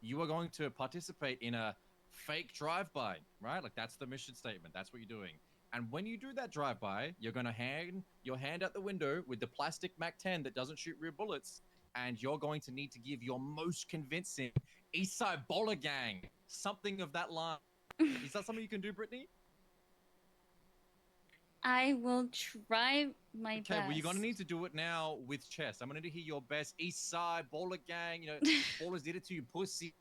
You are going to participate in a fake drive-by, right? Like that's the mission statement. That's what you're doing. And when you do that drive-by, you're going to hang your hand out the window with the plastic MAC-10 that doesn't shoot real bullets, and you're going to need to give your most convincing East Side Baller Gang something of that line. Is that something you can do, Brittany? I will try my Okay, best. well, you're going to need to do it now with chess. I'm going to hear your best East Side Baller Gang. You know, ballers did it to you, pussy.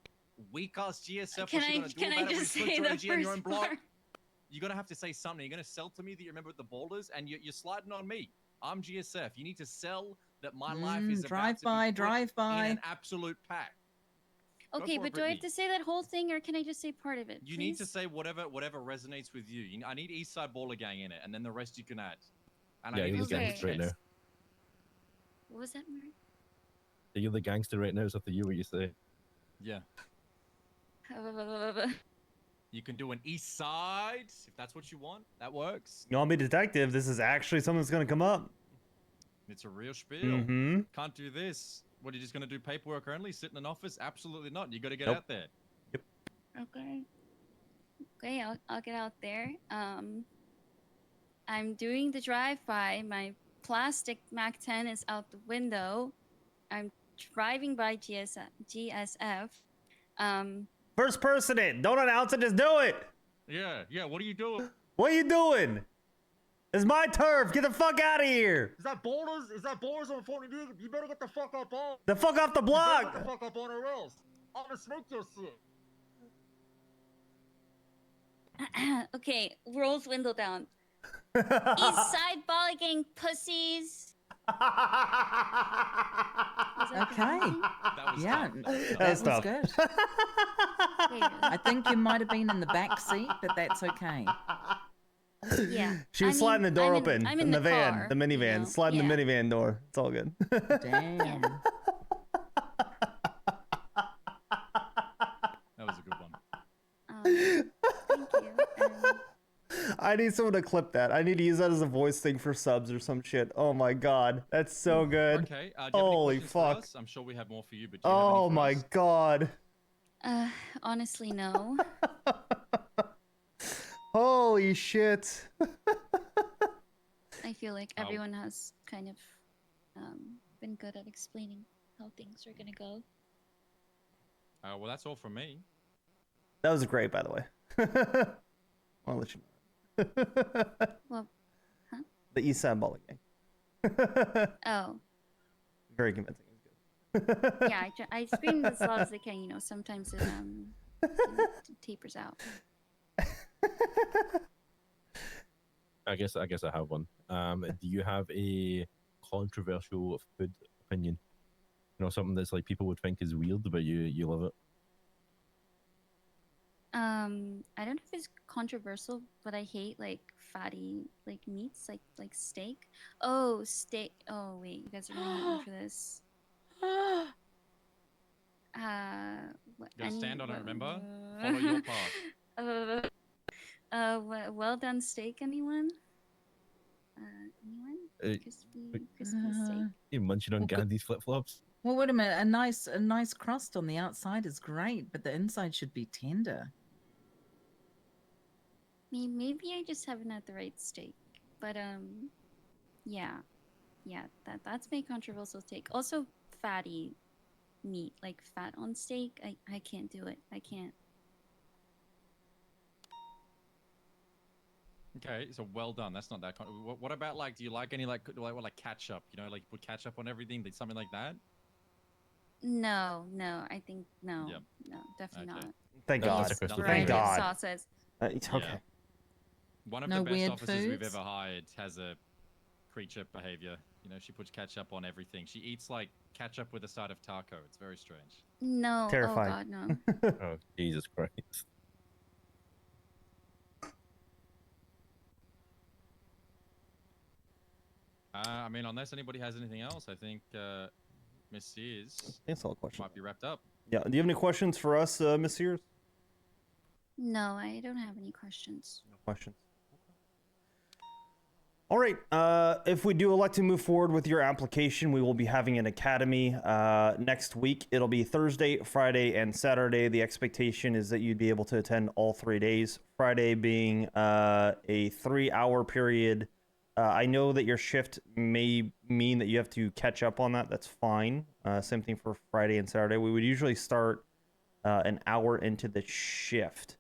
Weak-ass GSF. Can I just say the first part? You're going to have to say something. You're going to sell to me that you remember the ballers, and you're sliding on me. I'm GSF. You need to sell that my life is about to be drive by. in an absolute pack. Okay, but do I have to say that whole thing, or can I just say part of it? You need to say whatever resonates with you. I need East Side Baller Gang in it, and then the rest you can add. And yeah, I need you're the gangster right now. What was that, Mary? You're the gangster right now. It's up to you what you say. Yeah. You can do an East Side if that's what you want. That works. You want me detective? This is actually something that's gonna come up. It's a real spiel. Mm-hmm. Can't do this. What, are you just going to do paperwork only? Sit in an office? Absolutely not. You got to get Nope. out there. Yep. Okay, I'll get out there. I'm doing the drive-by. My plastic MAC-10 is out the window. I'm driving by GSF. First person it. Don't announce it. Just do it. Yeah. What are you doing? What are you doing? It's my turf. Get the fuck out of here. Is that borders? Is that borders on 40? You better get the fuck up on. The fuck off the block. Get the fuck up on or else. I'm gonna smoke your shit. Okay, rolls window down. East Side Baller Gang pussies. Okay. Yeah, That's that was tough. good. I think you might have been in the back seat, but that's okay. Yeah. She was sliding the door open I'm in in the the van, car, the minivan, you know? sliding the minivan door. It's all good. Damn. That was a good one. Thank you. I need someone to clip that. I need to use that as a voice thing for subs or some shit. Oh my god, that's so good. Okay. Do you have Holy any questions for fuck. us? I'm sure we have more for you, but do you have Oh any for my us? god. Honestly, no. Holy shit. I feel like everyone has kind of been good at explaining how things are gonna go. Well, that's all from me. That was great, by the way. I'll let you know. Well, huh? The East Side Baller Gang. Oh. Very convincing. Yeah, I scream as loud as I can. You know, sometimes it tapers out. I guess I have one. Do you have a controversial food opinion? You know, something that's like people would think is weird, but you love it. I don't know if it's controversial, but I hate like fatty like meats, like steak. Oh, steak. Oh wait, you guys are gonna hate me for this. Gotta stand on it, remember? Follow your path. Well done steak, anyone? Anyone? Crispy steak. You munching on Gandhi's flip flops. Well, wait a minute. A nice crust on the outside is great, but the inside should be tender. Maybe I just haven't had the right steak, but yeah, that's my controversial take. Also, fatty meat, like fat on steak. I can't do it. I can't. Okay, so well done. That's not that. What about like? Do you like any like ketchup? You know, like put ketchup on everything, something like that. No, I think no. Yep. No, definitely not. Thank God. Variety Thank of God. sauces. It's okay. Yeah. One of No the best weird officers we've foods? ever hired has a creature behavior. You know, she puts ketchup on everything. She eats like ketchup with a side of taco. It's very strange. No. Terrifying. Oh God, no. Oh, Jesus Christ. I mean, unless anybody has anything else, I think Miss Sears That's all questions. might be wrapped up. Yeah. Do you have any questions for us, Miss Sears? No, I don't have any questions. No questions. All right. If we do elect to move forward with your application, we will be having an academy next week. It'll be Thursday, Friday, and Saturday. The expectation is that you'd be able to attend all 3 days. Friday being a 3-hour period. I know that your shift may mean that you have to catch up on that. That's fine. Same thing for Friday and Saturday. We would usually start an hour into the shift.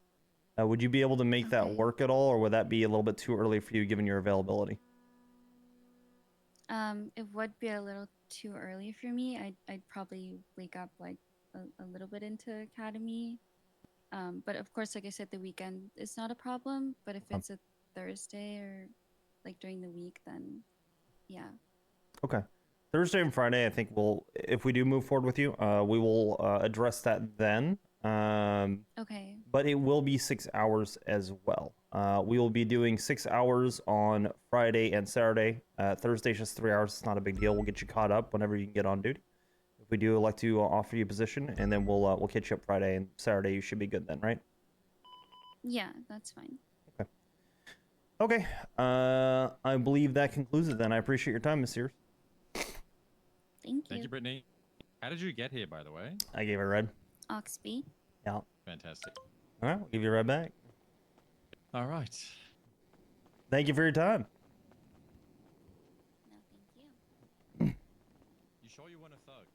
Would you be able to make that work at all, or would that be a little bit too early for you given your availability? It would be a little too early for me. I'd probably wake up like a little bit into academy. But of course, like I said, the weekend is not a problem. But if it's a Thursday or like during the week, then yeah. Okay. Thursday and Friday, I think if we do move forward with you, we will address that then. Okay. But it will be 6 hours as well. We will be doing 6 hours on Friday and Saturday. Thursday's just 3 hours. It's not a big deal. We'll get you caught up whenever you can get on duty. If we do elect to offer you a position, and then we'll catch you up Friday and Saturday. You should be good then, right? Yeah, that's fine. Okay. I believe that concludes it then. I appreciate your time, Miss Sears. Thank you, Brittany. How did you get here, by the way? I gave her a red. Oxby. Yeah. Fantastic. All right, we'll give you a red back. All right. Thank you for your time. You sure you weren't a thug?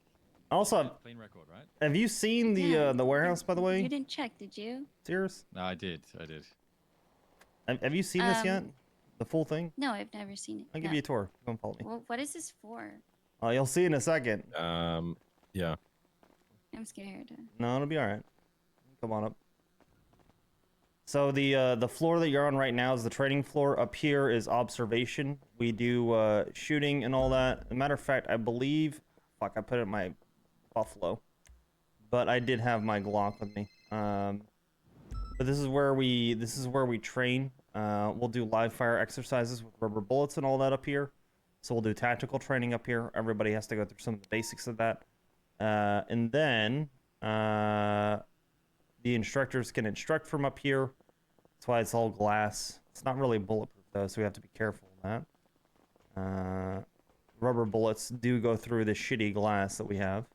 Also, Clean record, right? have you seen the warehouse, by the way? You didn't check, did you? Sears? No, I did. Have you seen this yet? The full thing? No, I've never seen it. I'll give you a tour. Come follow me. Well, what is this for? Oh, you'll see in a second. Yeah. I'm scared. No, it'll be all right. Come on up. So the floor that you're on right now is the trading floor. Up here is observation. We do shooting and all that. As a matter of fact, I believe, fuck, I put it in my Buffalo, but I did have my Glock with me. But this is where we train. We'll do live fire exercises with rubber bullets and all that up here. So we'll do tactical training up here. Everybody has to go through some of the basics of that. And then the instructors can instruct from up here. That's why it's all glass. It's not really bulletproof though, so we have to be careful on that. Rubber bullets do go through the shitty glass that we have.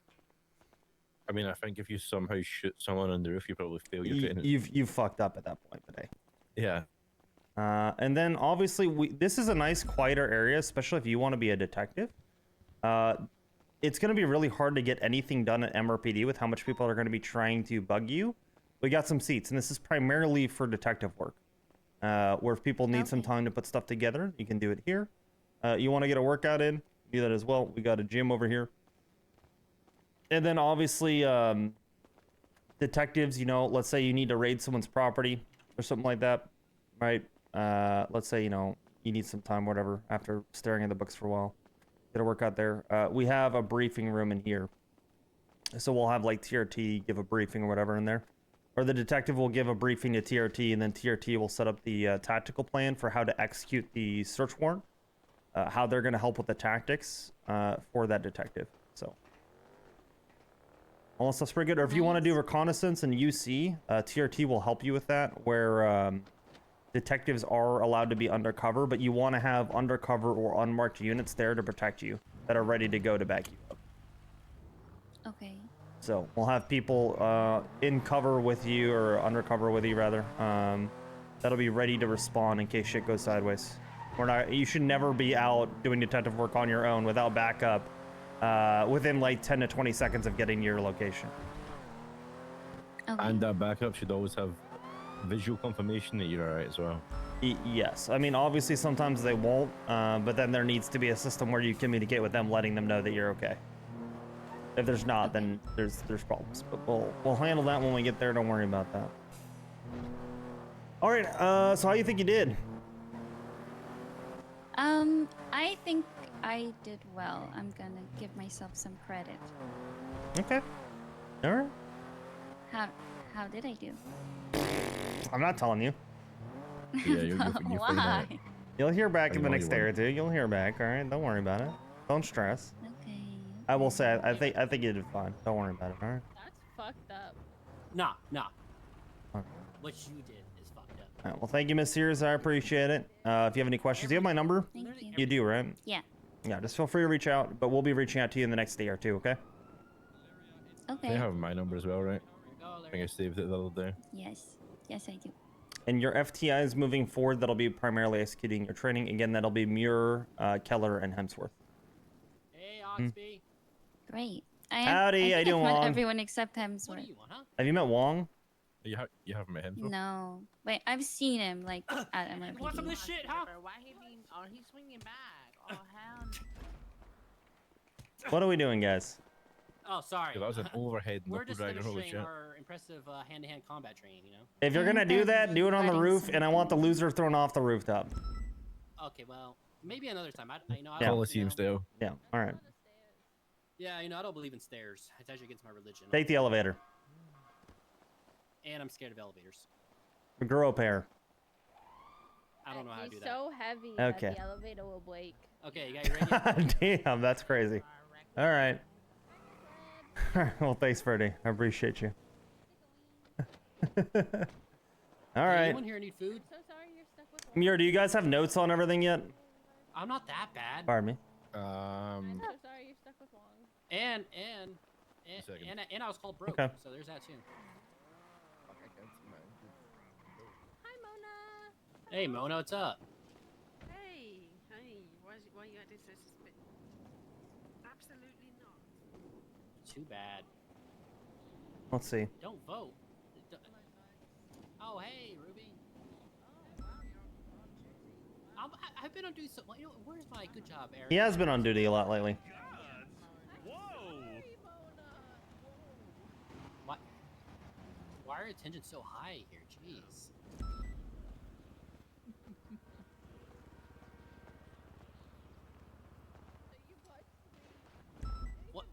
I mean, I think if you somehow shoot someone on the roof, you probably fail your training. You've fucked up at that point today. Yeah. And then obviously this is a nice quieter area, especially if you want to be a detective. It's going to be really hard to get anything done at MRPD with how much people are going to be trying to bug you. We got some seats, and this is primarily for detective work. Where if people need some time to put stuff together, you can do it here. You want to get a workout in, do that as well. We got a gym over here. And then obviously, detectives, you know, let's say you need to raid someone's property or something like that, right? Let's say, you know, you need some time, whatever, after staring at the books for a while. Get a workout there. We have a briefing room in here. So we'll have like TRT give a briefing or whatever in there. Or the detective will give a briefing to TRT, and then TRT will set up the tactical plan for how to execute the search warrant. How they're going to help with the tactics for that detective. So all that stuff's pretty good. Or if you want to do reconnaissance and UC, TRT will help you with that, where detectives are allowed to be undercover, but you want to have undercover or unmarked units there to protect you that are ready to go to back you up. Okay. So we'll have people in cover with you, or undercover with you rather, that'll be ready to respond in case shit goes sideways. You should never be out doing detective work on your own without backup within like 10 to 20 seconds of getting to your location. Okay. And that backup should always have visual confirmation that you're alright as well. Yes. I mean, obviously sometimes they won't, but then there needs to be a system where you communicate with them, letting them know that you're okay. If there's not, then there's problems. But we'll handle that when we get there. Don't worry about that. All right. So how you think you did? I think I did well. I'm gonna give myself some credit. Okay. All right. How did I do? I'm not telling you. Yeah, you're Why? You'll hear back How in you the know next you day or won? two. You'll hear back. All right. Don't worry about it. Don't stress. Okay. I will say I think you did fine. Don't worry about it. All right. That's fucked up. Nah, nah. Alright. What you did is fucked up. All right. Well, thank you, Miss Sears. I appreciate it. If you have any questions, do you have my number? Thank you. You do, right? Yeah. Yeah. Just feel free to reach out, but we'll be reaching out to you in the next day or two. Okay. Okay. They have my number as well, right? I think I saved it the other day. Yes. Yes, I do. And your FTIs moving forward, that'll be primarily executing your training. Again, that'll be Muir, Keller, and Hemsworth. Hey, Oxby. Great. Howdy, I how think you I've doing, met Wong? everyone except Hemsworth. Have you met Wong? You haven't met him? So? No. Wait, I've seen him like at MRPD. Want some of this shit, huh? Why he being? Oh, he's swinging back. Oh hell. What are we doing, guys? Oh, sorry. Yeah, that was an overhead We're knuckle just dragger. Holy demonstrating shit. our impressive hand-to-hand combat training, you know? If you're gonna do that, do it on the roof, and I want the loser thrown off the rooftop. Okay, well, maybe another time. I Yeah. don't, Coliseum style. Yeah. All right. Yeah, I don't believe in stairs. It's actually against my religion. Take the elevator. And I'm scared of elevators. Grow a pair. I don't know how to He's do that. so heavy Okay. that the elevator will break. Okay, you got your ready? Damn, that's crazy. All right. Well, thanks, Freddie. I appreciate you. All right. Anyone here need food? So sorry you're stuck with Muir, do you guys have notes on everything yet? I'm not that bad. Pardon me. I'm so sorry you're stuck with Wong. And I was called broke, Okay. so there's that too. Hi, Mona. Hey, Mona, what's up? Hey, why you acting so suspicious? Absolutely not. Too bad. Let's see. Don't vote. Oh, hey, Ruby. I've been on duty so. You know, where's my good job, Eric? He has been on duty a lot lately. Why are attention so high here? Jeez. What?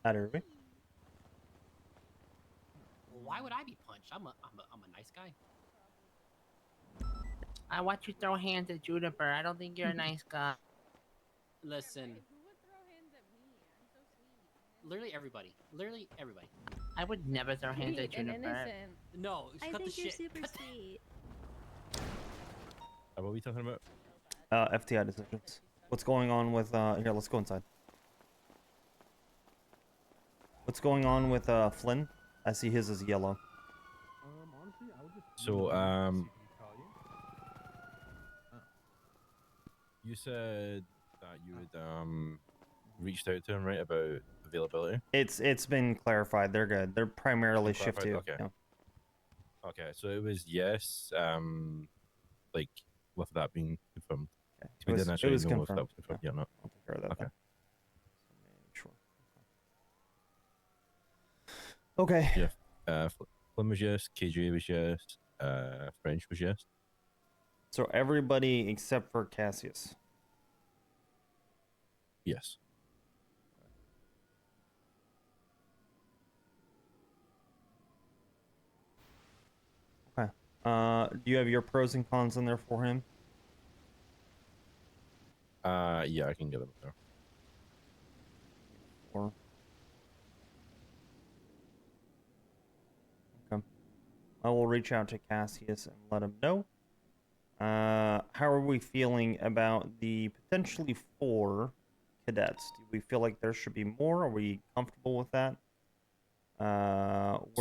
Hi, Ruby. Why would I be punched? I'm a nice guy. I watch you throw hands at Juniper. I don't think you're a nice guy. Listen. Literally everybody. Literally everybody. I would never throw hands at Sweet and Juniper. innocent. No, I cut the think you're shit. super sweet. What are we talking about? FTI decisions. What's going on with here, let's go inside. What's going on with Flynn? I see his is yellow. So, you said that you would reached out to him, right, about availability? It's been clarified. They're good. They're primarily Been shift clarified? 2. Okay. Yeah. Okay, so it was yes, like with that being confirmed. Okay. We didn't actually know if that confirmed. was confirmed yet or not. I'll take care of that. Okay. Sure. Okay. Yeah. Flynn was yes, KJ was yes, French was yes. So everybody except for Cassius. Yes. Okay. Do you have your pros and cons in there for him? Yeah, I can get them there. Or okay. I will reach out to Cassius and let him know. How are we feeling about the potentially 4 cadets? Do we feel like there should be more? Are we comfortable with that? Where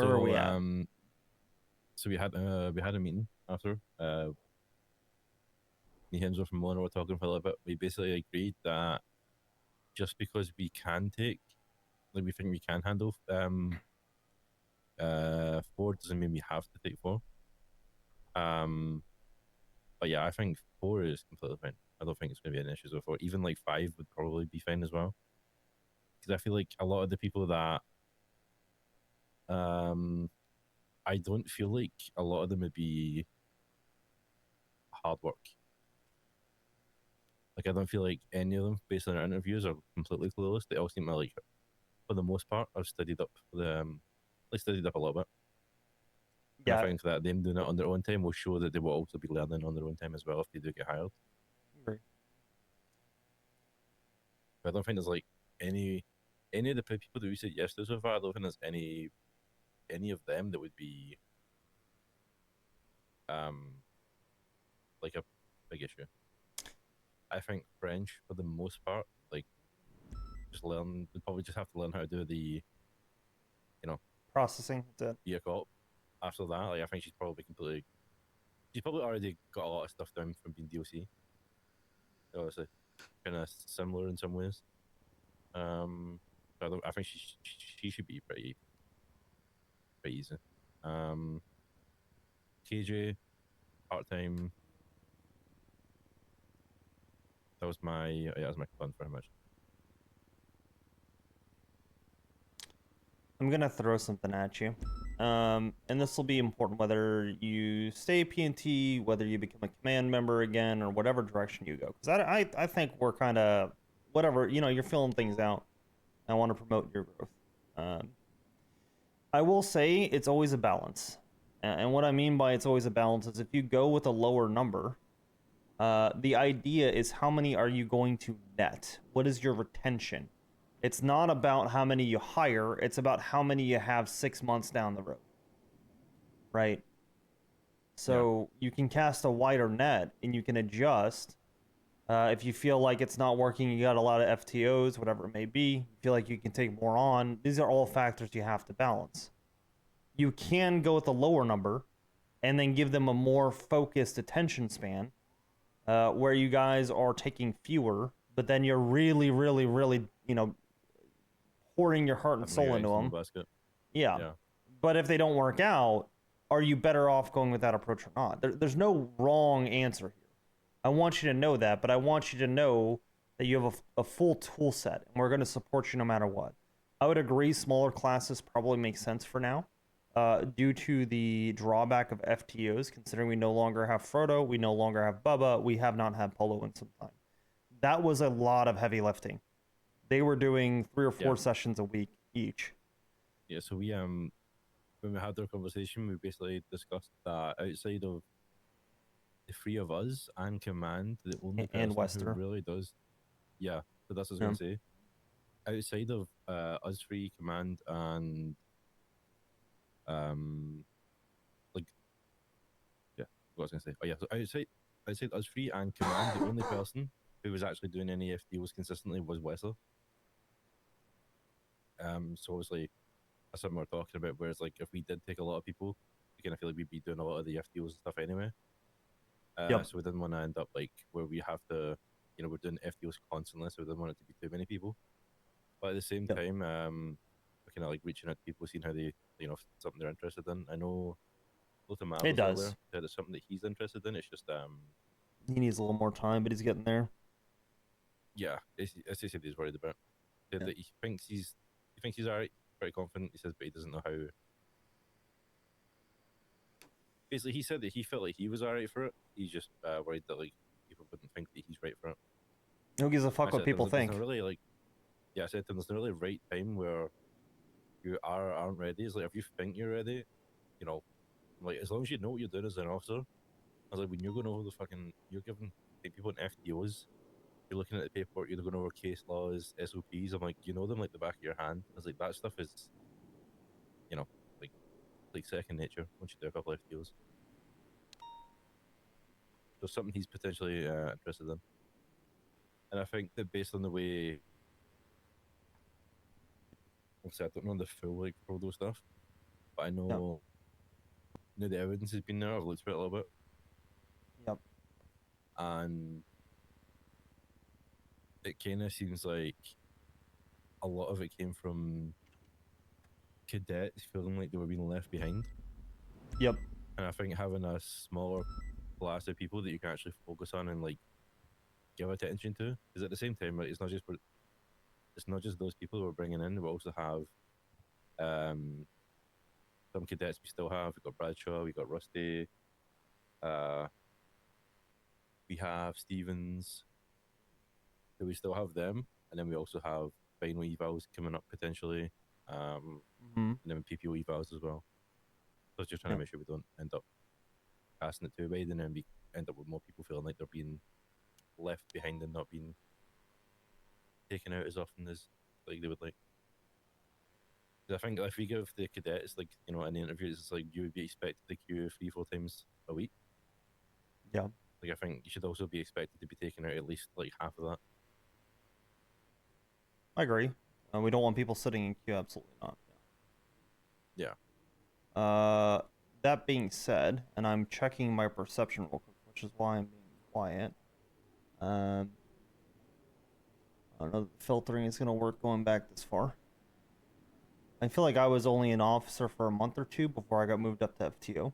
are we at? So we had a meeting after. Me, Henzo from Mona were talking for a little bit. We basically agreed that just because we can take, like we think we can handle 4 doesn't mean we have to take 4. But yeah, I think 4 is completely fine. I don't think it's going to be an issue so far. Even like 5 would probably be fine as well. Because I feel like a lot of the people that I don't feel like a lot of them would be hard work. Like I don't feel like any of them, based on their interviews, are completely clueless. They all seem to, like, for the most part, have studied up the, they studied up a little bit. Yeah. I think that them doing it on their own time will show that they will also be learning on their own time as well if they do get hired. Agree. But I don't think there's like any of the people that we said yes to so far. I don't think there's any of them that would be like a big issue. I think French for the most part, like they probably just have to learn how to do the Processing. Be a cop. After that, like I think she's probably already got a lot of stuff down from being DLC. Obviously, kind of similar in some ways. But I think she should be pretty easy. KJ, part time. That was my plan very much. I'm gonna throw something at you, and this will be important whether you stay PNT, whether you become a command member again, or whatever direction you go. Because I think we're kind of whatever, you're filling things out. I want to promote your growth. I will say it's always a balance, and what I mean by it's always a balance is if you go with a lower number, the idea is how many are you going to net? What is your retention? It's not about how many you hire, it's about how many you have 6 months down the road. Right? So you can cast a wider net and you can adjust. If you feel like it's not working, you got a lot of FTOs, whatever it may be, you feel like you can take more on. These are all factors you have to balance. You can go with a lower number and then give them a more focused attention span where you guys are taking fewer, but then you're really, really, really, pouring your heart and soul into them. Yeah. But if they don't work out, are you better off going with that approach or not? There's no wrong answer here. I want you to know that, but I want you to know that you have a full tool set, and we're going to support you no matter what. I would agree smaller classes probably make sense for now, due to the drawback of FTOs, considering we no longer have Frodo, we no longer have Bubba, we have not had Polo in some time. That was a lot of heavy lifting. They were doing 3 or 4 sessions a week each. Yeah, so when we had our conversation, we basically discussed that outside of the 3 of us and Command, the only person who really does, so that's what I was going to say. Outside of us 3, Command, and what was I going to say? Oh yeah, so outside us 3 and Command, the only person who was actually doing any FTOs consistently was Wesley. So obviously that's something we're talking about, whereas like if we did take a lot of people, we kind of feel like we'd be doing a lot of the FTOs and stuff anyway. So we didn't want to end up like where we have to, we're doing FTOs constantly, so we didn't want it to be too many people. But at the same time, we're kind of like reaching out to people, seeing how they, if something they're interested in. I know It does. That is something that he's interested in. It's just he needs a little more time, but he's getting there. Yeah, as he said, he's worried about. That he thinks he's alright, very confident. He says, but he doesn't know how. Basically, he said that he felt like he was alright for it. He's just worried that like people wouldn't think that he's right for it. Who gives a fuck what people think? I said to him, there's no really right time where you aren't ready. It's like if you think you're ready, like as long as you know what you're doing as an officer. I was like, when you're going over you're giving people in FTOs. You're looking at the paperwork, you're going over case laws, SOPs. I'm like, you know them like the back of your hand. I was like, that stuff is, like second nature once you do a couple of FTOs. There's something he's potentially interested in. And I think that based on the way, obviously I don't know the full like Frodo stuff, but I know, the evidence has been there. I've looked through it a little bit. Yep. And it kind of seems like a lot of it came from cadets feeling like they were being left behind. Yep. And I think having a smaller class of people that you can actually focus on and like give attention to, because at the same time, like, it's not just those people we're bringing in. We also have some cadets we still have. We got Bradshaw, we got Rusty, we have Stevens. So we still have them, and then we also have final evals coming up potentially, and then PPO evals as well. I was just trying to make sure we don't end up passing it too wide, and then we end up with more people feeling like they're being left behind and not being taken out as often as like they would like. 'Cause I think if we give the cadets like in the interviews, it's like you would be expected to queue 3-4 times a week. Yeah. Like I think you should also be expected to be taking out at least like half of that. I agree. We don't want people sitting in queue. Absolutely not. Yeah. That being said, and I'm checking my perception real quick, which is why I'm being quiet. I don't know if the filtering is going to work going back this far. I feel like I was only an officer for a month or two before I got moved up to FTO.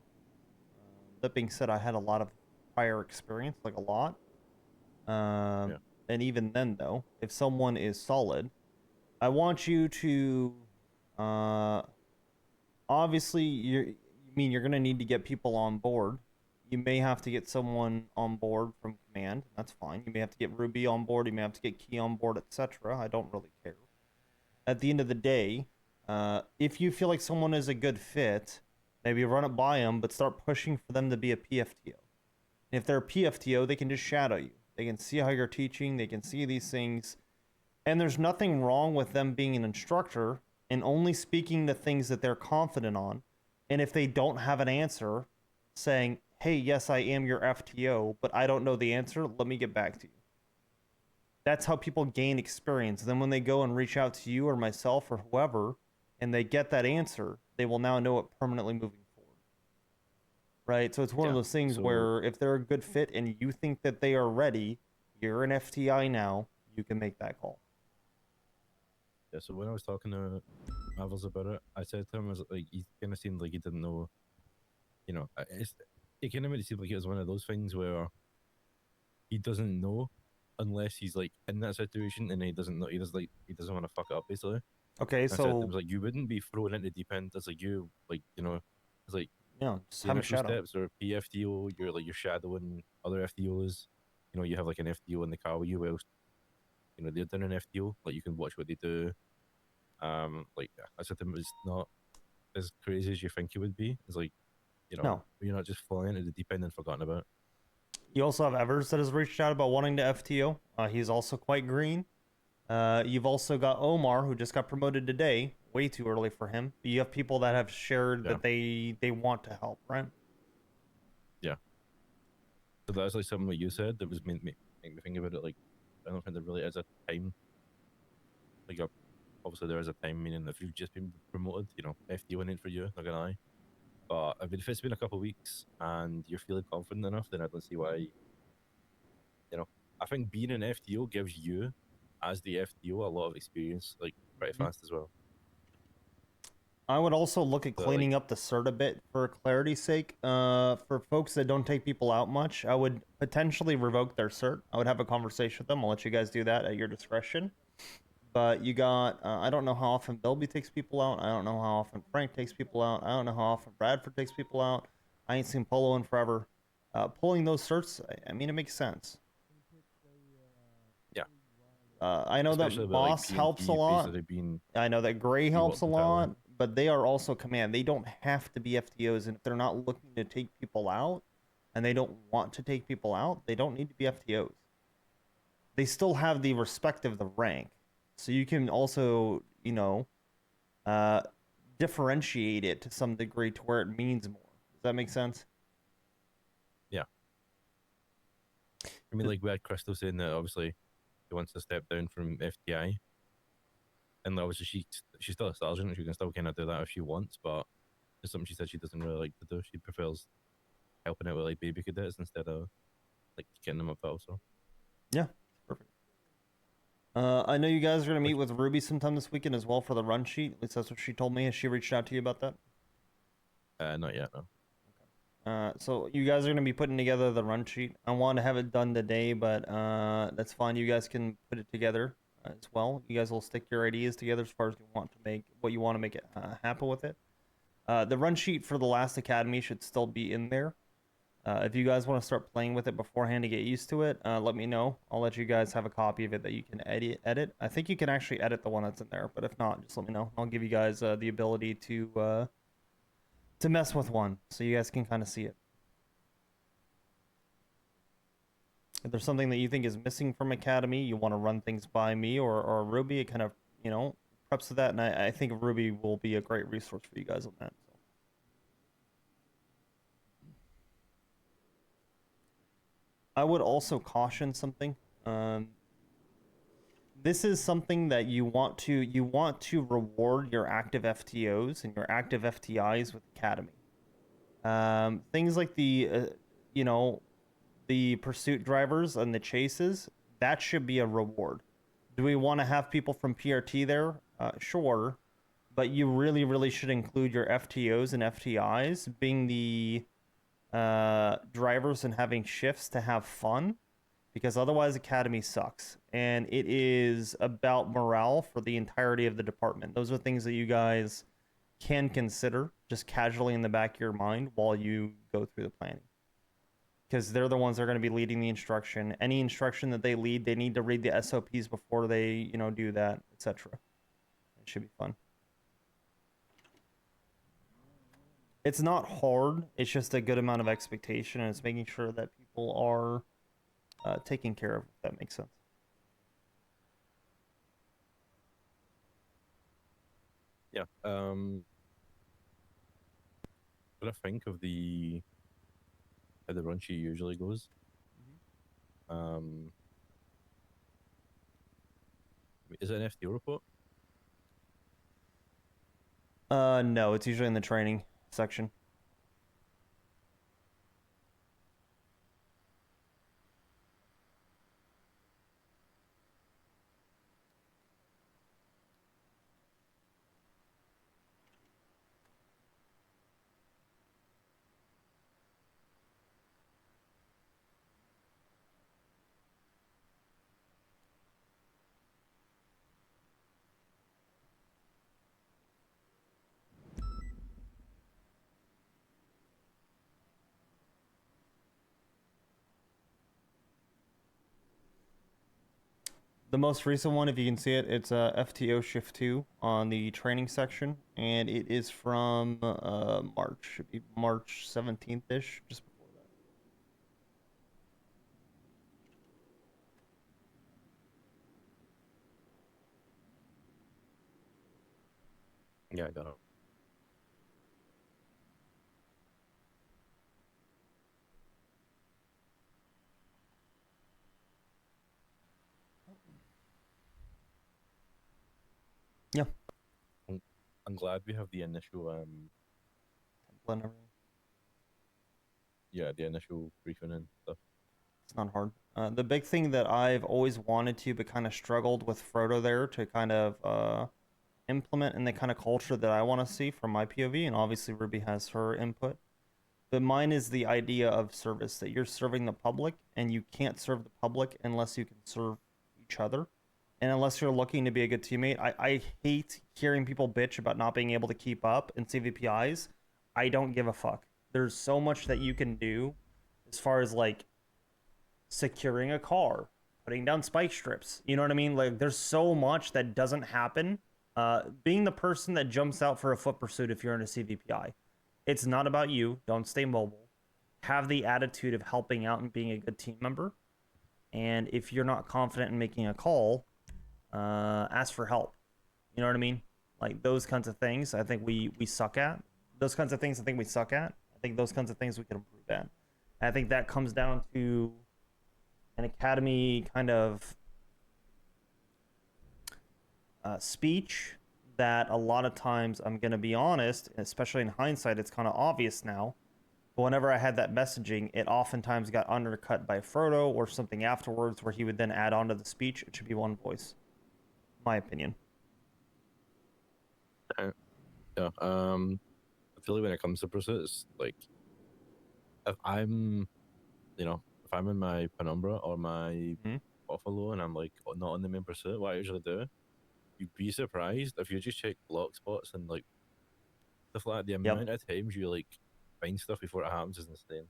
That being said, I had a lot of prior experience, like a lot. And even then, though, if someone is solid, I want you to, obviously, you're going to need to get people on board. You may have to get someone on board from command. That's fine. You may have to get Ruby on board. You may have to get Key on board, etc. I don't really care. At the end of the day, if you feel like someone is a good fit, maybe run it by them, but start pushing for them to be a PFTO. And if they're a PFTO, they can just shadow you. They can see how you're teaching. They can see these things. And there's nothing wrong with them being an instructor and only speaking the things that they're confident on. And if they don't have an answer, saying, hey, yes, I am your FTO, but I don't know the answer. Let me get back to you. That's how people gain experience. Then when they go and reach out to you or myself or whoever, and they get that answer, they will now know it permanently moving forward. Right? So it's one of those things where if they're a good fit and you think that they are ready, you're an FTI now, you can make that call. Yeah, so when I was talking to Mavels about it, I said to him, he kind of seemed like he didn't know, it kind of made it seem like it was one of those things where he doesn't know unless he's like in that situation, and he doesn't know, he doesn't want to fuck it up, basically. Okay, and so I said to him, I was like, you wouldn't be thrown into deep end. That's like you, it's like just the have a initial shadow. steps or PFTO, you're shadowing other FTOs. You have like an FTO in the car with you, whilst they're doing an FTO. Like you can watch what they do. Like I said to him, it's not as crazy as you think it would be. It's like, No. you're not just falling into the deep end and forgotten about. You also have Evers that has reached out about wanting to FTO. He's also quite green. You've also got Omar, who just got promoted today. Way too early for him. But you have people that have shared that they want to help, right? Yeah. So that's like something that you said that was made me think about it. Like, I don't think there really is a time. Like, obviously there is a time, meaning if you've just been promoted, FTO in for you, not gonna lie. But if it's been a couple of weeks and you're feeling confident enough, then I don't see why. I think being an FTO gives you, as the FTO, a lot of experience, like pretty fast as well. I would also look at So, cleaning up the cert a bit for clarity's sake. For folks that don't take people out much, I would potentially revoke their cert. I would have a conversation with them. I'll let you guys do that at your discretion. But you got, I don't know how often Belby takes people out. I don't know how often Frank takes people out. I don't know how often Bradford takes people out. I ain't seen Polo in forever. Pulling those certs, I mean, it makes sense. Yeah. I know that Especially with, Moss like, helps a PNP lot. basically being I know that Gray helps a up the tower. lot, but they are also command. They don't have to be FTOs, and if they're not looking to take people out, and they don't want to take people out, they don't need to be FTOs. They still have the respect of the rank. So you can also, differentiate it to some degree to where it means more. Does that make sense? Yeah. I mean, like we had Crystal saying that obviously he wants to step down from FTI. And obviously she's still a sergeant. She can still kind of do that if she wants, but it's something she said she doesn't really like to do. She prefers helping out with like baby cadets instead of like getting them up also. Yeah, perfect. I know you guys are going to meet with Ruby sometime this weekend as well for the run sheet. At least that's what she told me. Has she reached out to you about that? Not yet, no. So you guys are going to be putting together the run sheet. I want to have it done today, but that's fine. You guys can put it together as well. You guys will stick your ideas together as far as what you want to make it happen with it. The run sheet for the last academy should still be in there. If you guys want to start playing with it beforehand to get used to it, let me know. I'll let you guys have a copy of it that you can edit. I think you can actually edit the one that's in there, but if not, just let me know. I'll give you guys the ability to to mess with one, so you guys can kind of see it. If there's something that you think is missing from Academy, you want to run things by me or Ruby, it kind of, you know, preps to that, and I think Ruby will be a great resource for you guys on that. So. I would also caution something. This is something that you want to reward your active FTOs and your active FTIs with Academy. Things like the you know, the pursuit drivers and the chases, that should be a reward. Do we want to have people from PRT there? Sure, but you really should include your FTOs and FTIs being the drivers and having shifts to have fun, because otherwise Academy sucks, and it is about morale for the entirety of the department. Those are things that you guys can consider just casually in the back of your mind while you go through the planning, because they're the ones that are going to be leading the instruction. Any instruction that they lead, they need to read the SOPs before they, you know, do that, etc. It should be fun. It's not hard. It's just a good amount of expectation, and it's making sure that people are taken care of, if that makes sense. Yeah. What I think of the how the run sheet usually goes. Is it an FTO report? No, it's usually in the training section. The most recent one, if you can see it, it's FTO Shift 2 on the training section, and it is from March. Should be March 17th-ish, just before that. Yeah, I got it. Yeah. I'm glad we have the initial Template and everything. Yeah, the initial briefing and stuff. It's not hard. The big thing that I've always wanted to, but kind of struggled with Frodo there to kind of implement in the kind of culture that I want to see from my POV, and obviously Ruby has her input. But mine is the idea of service, that you're serving the public, and you can't serve the public unless you can serve each other. And unless you're looking to be a good teammate, I hate hearing people bitch about not being able to keep up in CVPIs. I don't give a fuck. There's so much that you can do as far as like securing a car, putting down spike strips. You know what I mean? Like there's so much that doesn't happen. Being the person that jumps out for a foot pursuit if you're in a CVPI. It's not about you. Don't stay mobile. Have the attitude of helping out and being a good team member. And if you're not confident in making a call, ask for help. You know what I mean? Like those kinds of things I think we suck at. Those kinds of things I think we suck at. I think those kinds of things we can improve at. And I think that comes down to an academy kind of speech that a lot of times, I'm going to be honest, especially in hindsight, it's kind of obvious now. But whenever I had that messaging, it oftentimes got undercut by Frodo or something afterwards where he would then add on to the speech. It should be one voice. My opinion. Yeah. I feel like when it comes to pursuits, like if I'm, you know, if I'm in my Penumbra or my Buffalo and I'm like not on the main pursuit, what I usually do, you'd be surprised if you just check block spots and like stuff like that. The amount of times you like find stuff before it happens is insane.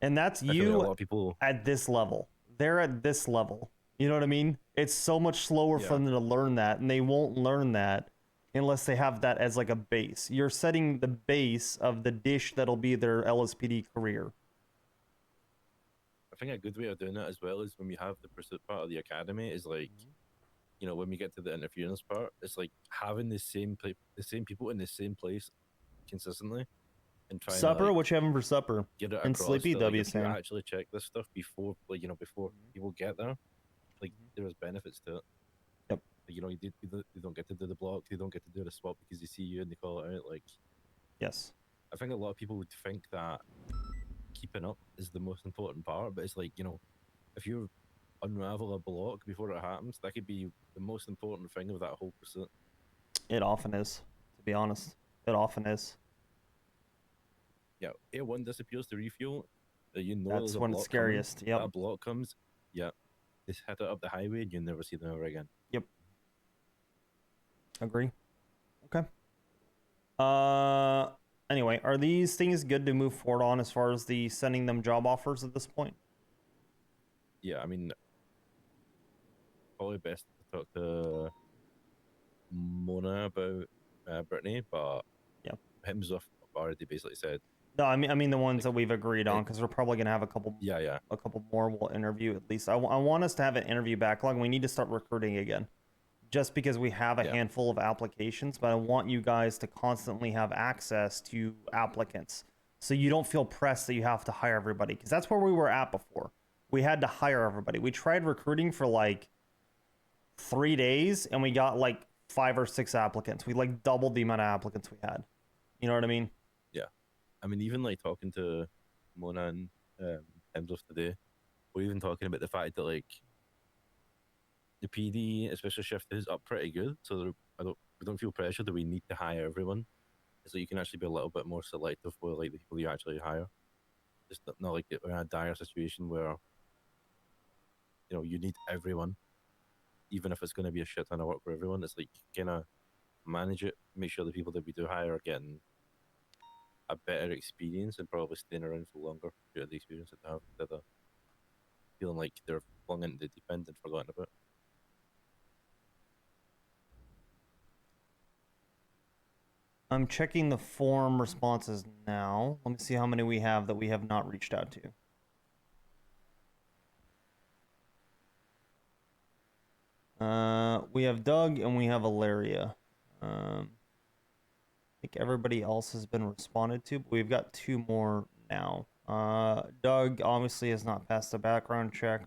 And that's I feel you like a lot of people at this level. They're at this level. You know what I mean? It's so much slower for them to learn that, and they won't learn that unless they have that as like a base. You're setting the base of the dish that'll be their LSPD career. I think a good way of doing that as well is when we have the pursuit part of the academy is like, you know, when we get to the interference part, it's like having the same people in the same place consistently and trying Supper, to, like, what you having for supper? get it And across Sleepy that, like, W if you saying. actually check this stuff before, like, you know, before people get there, like, there's benefits to it. Yep. Like, you know, you don't get to do the block, you don't get to do the swap because they see you and they call it out. Like, yes, I think a lot of people would think that keeping up is the most important part, but it's like, you know, if you unravel a block before it happens, that could be the most important thing of that whole pursuit. It often is, to be honest. It often is. Yeah, A1 disappears to refuel. You know, That's there's a when block it's scariest. Coming. Yep. That block comes. Yeah, they hit it up the highway, and you never see them ever again. Yep. Agree. Okay. Anyway, are these things good to move forward on as far as the sending them job offers at this point? Yeah, I mean, probably best to talk to Mona about Brittany, but yeah, Hemsworth already basically said. No, I mean the ones that we've agreed on, because we're probably gonna have a couple. Yeah. A couple more we'll interview at least. I want us to have an interview backlog. We need to start recruiting again, just because we have a handful of applications. But I want you guys to constantly have access to applicants, so you don't feel pressed that you have to hire everybody. Because that's where we were at before. We had to hire everybody. We tried recruiting for like 3 days, and we got like 5 or 6 applicants. We like doubled the amount of applicants we had. You know what I mean? Yeah, I mean, even like talking to Mona and Hemsworth today, we're even talking about the fact that like the PD, especially shift, is up pretty good. So we don't feel pressure that we need to hire everyone. So you can actually be a little bit more selective for like the people you actually hire. Just not like we're in a dire situation where, you know, you need everyone, even if it's going to be a shit ton of work for everyone. It's like kind of manage it, make sure the people that we do hire are getting a better experience and probably staying around for longer due to the experience that they have, instead of feeling like they're flung into the deep end and forgotten about. I'm checking the form responses now. Let me see how many we have that we have not reached out to. We have Doug and we have Ilaria. I think everybody else has been responded to, but we've got 2 more now. Doug obviously has not passed the background check.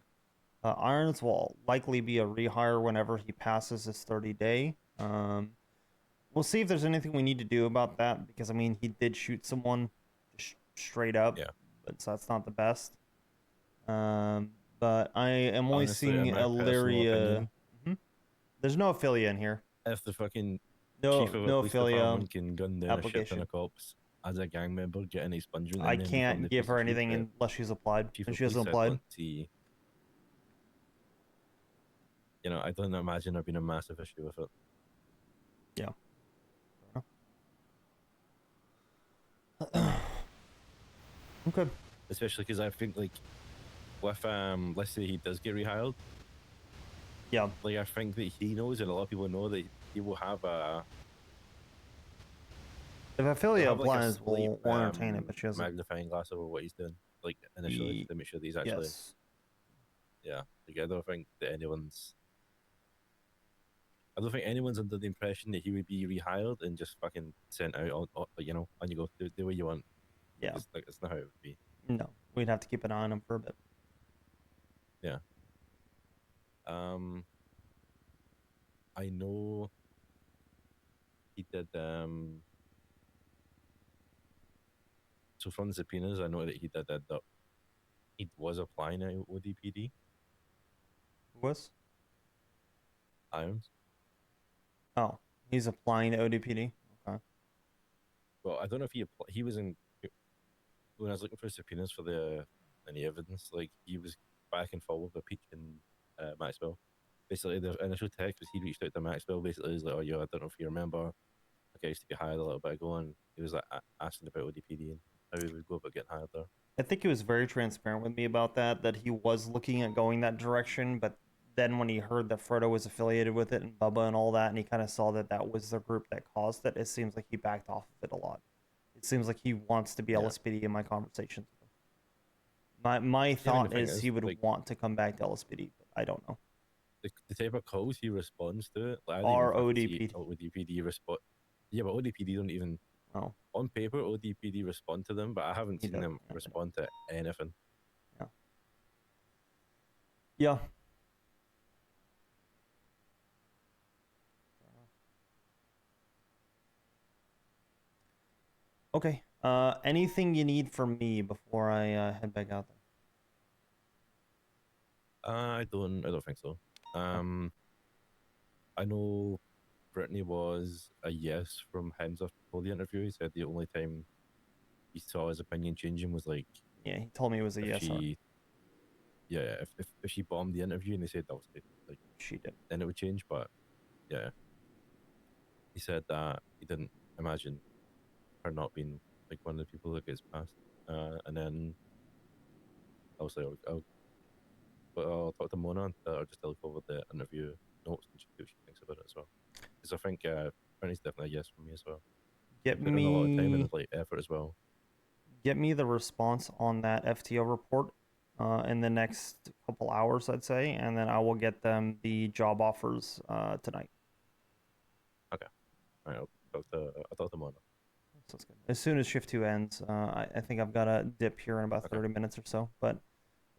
Irons will likely be a rehire whenever he passes his 30-day. We'll see if there's anything we need to do about that, because I mean he did shoot someone straight up. Yeah. But so that's not the best. But I am only Honestly, seeing in my personal Ilaria. opinion, There's no affiliate in here. if the fucking No, chief of a no police affiliate department can gun down a shit ton application. of cops as a gang member, get an expungement, I and then can't become the give piece her of shit anything that unless she's applied, chief and of she hasn't police said, applied. but you know, I don't imagine there being a massive issue with it. Yeah. Okay. Especially because I think, like, with let's say he does get rehired. Yeah. Like, I think that he knows, and a lot of people know, that he will have a. If affiliate he'll have, like, a applies, we'll slight, entertain it, but she hasn't. magnifying glass over what he's doing, like initially, to make sure that he's actually. Yes. Yeah, like I don't think that anyone's. I don't think anyone's under the impression that he would be rehired and just fucking sent out on you know, on you go, do what you want. Yeah. It's, like, it's not how it would be. No, we'd have to keep an eye on him for a bit. Yeah. I know he did so from the subpoenas I know that he did that he was applying at ODPD. Who was? Irons. Oh, he's applying to ODPD. Okay. Well, I don't know if he was in when I was looking for subpoenas for any evidence, like he was back and forth with Peach and Maxwell. Basically, the initial text was he reached out to Maxwell. Basically, he's like, "Oh, yo, I don't know if you remember, like I used to be hired a little bit ago," and he was like asking about ODPD and how he would go about getting hired there. I think he was very transparent with me about that he was looking at going that direction, but then when he heard that Frodo was affiliated with it and Bubba and all that, and he kind of saw that that was the group that caused it, it seems like he backed off of it a lot. It seems like he wants to be LSPD in my conversations with him. My thought is he would want to come back to LSPD, but I don't know. The type of calls he responds to it, like, Are ODPD. ODPD respond. Yeah, but ODPD don't even. Oh. On paper, ODPD respond to them, but I haven't seen them respond to anything. Yeah. Yeah. Okay. Anything you need from me before I head back out there? I don't think so. I know Brittany was a yes from Hamza for the interview. He said the only time he saw his opinion changing was like. Yeah, he told me it was a yes. Yeah, if she bombed the interview and they said that was it, like she did, then it would change. But yeah, he said that he didn't imagine her not being like one of the people that gets passed. And then I was like, I'll talk to Mona or just look over the interview notes and see what she thinks about it as well. Because I think Bernie's definitely a yes for me as well. Get put in a lot of time and like effort as well. Get me the response on that FTO report in the next couple hours, I'd say, and then I will get them the job offers tonight. Okay. All right, I'll talk to Mona. Sounds good. As soon as shift 2 ends, I think I've got a dip here in about 30 minutes or so, but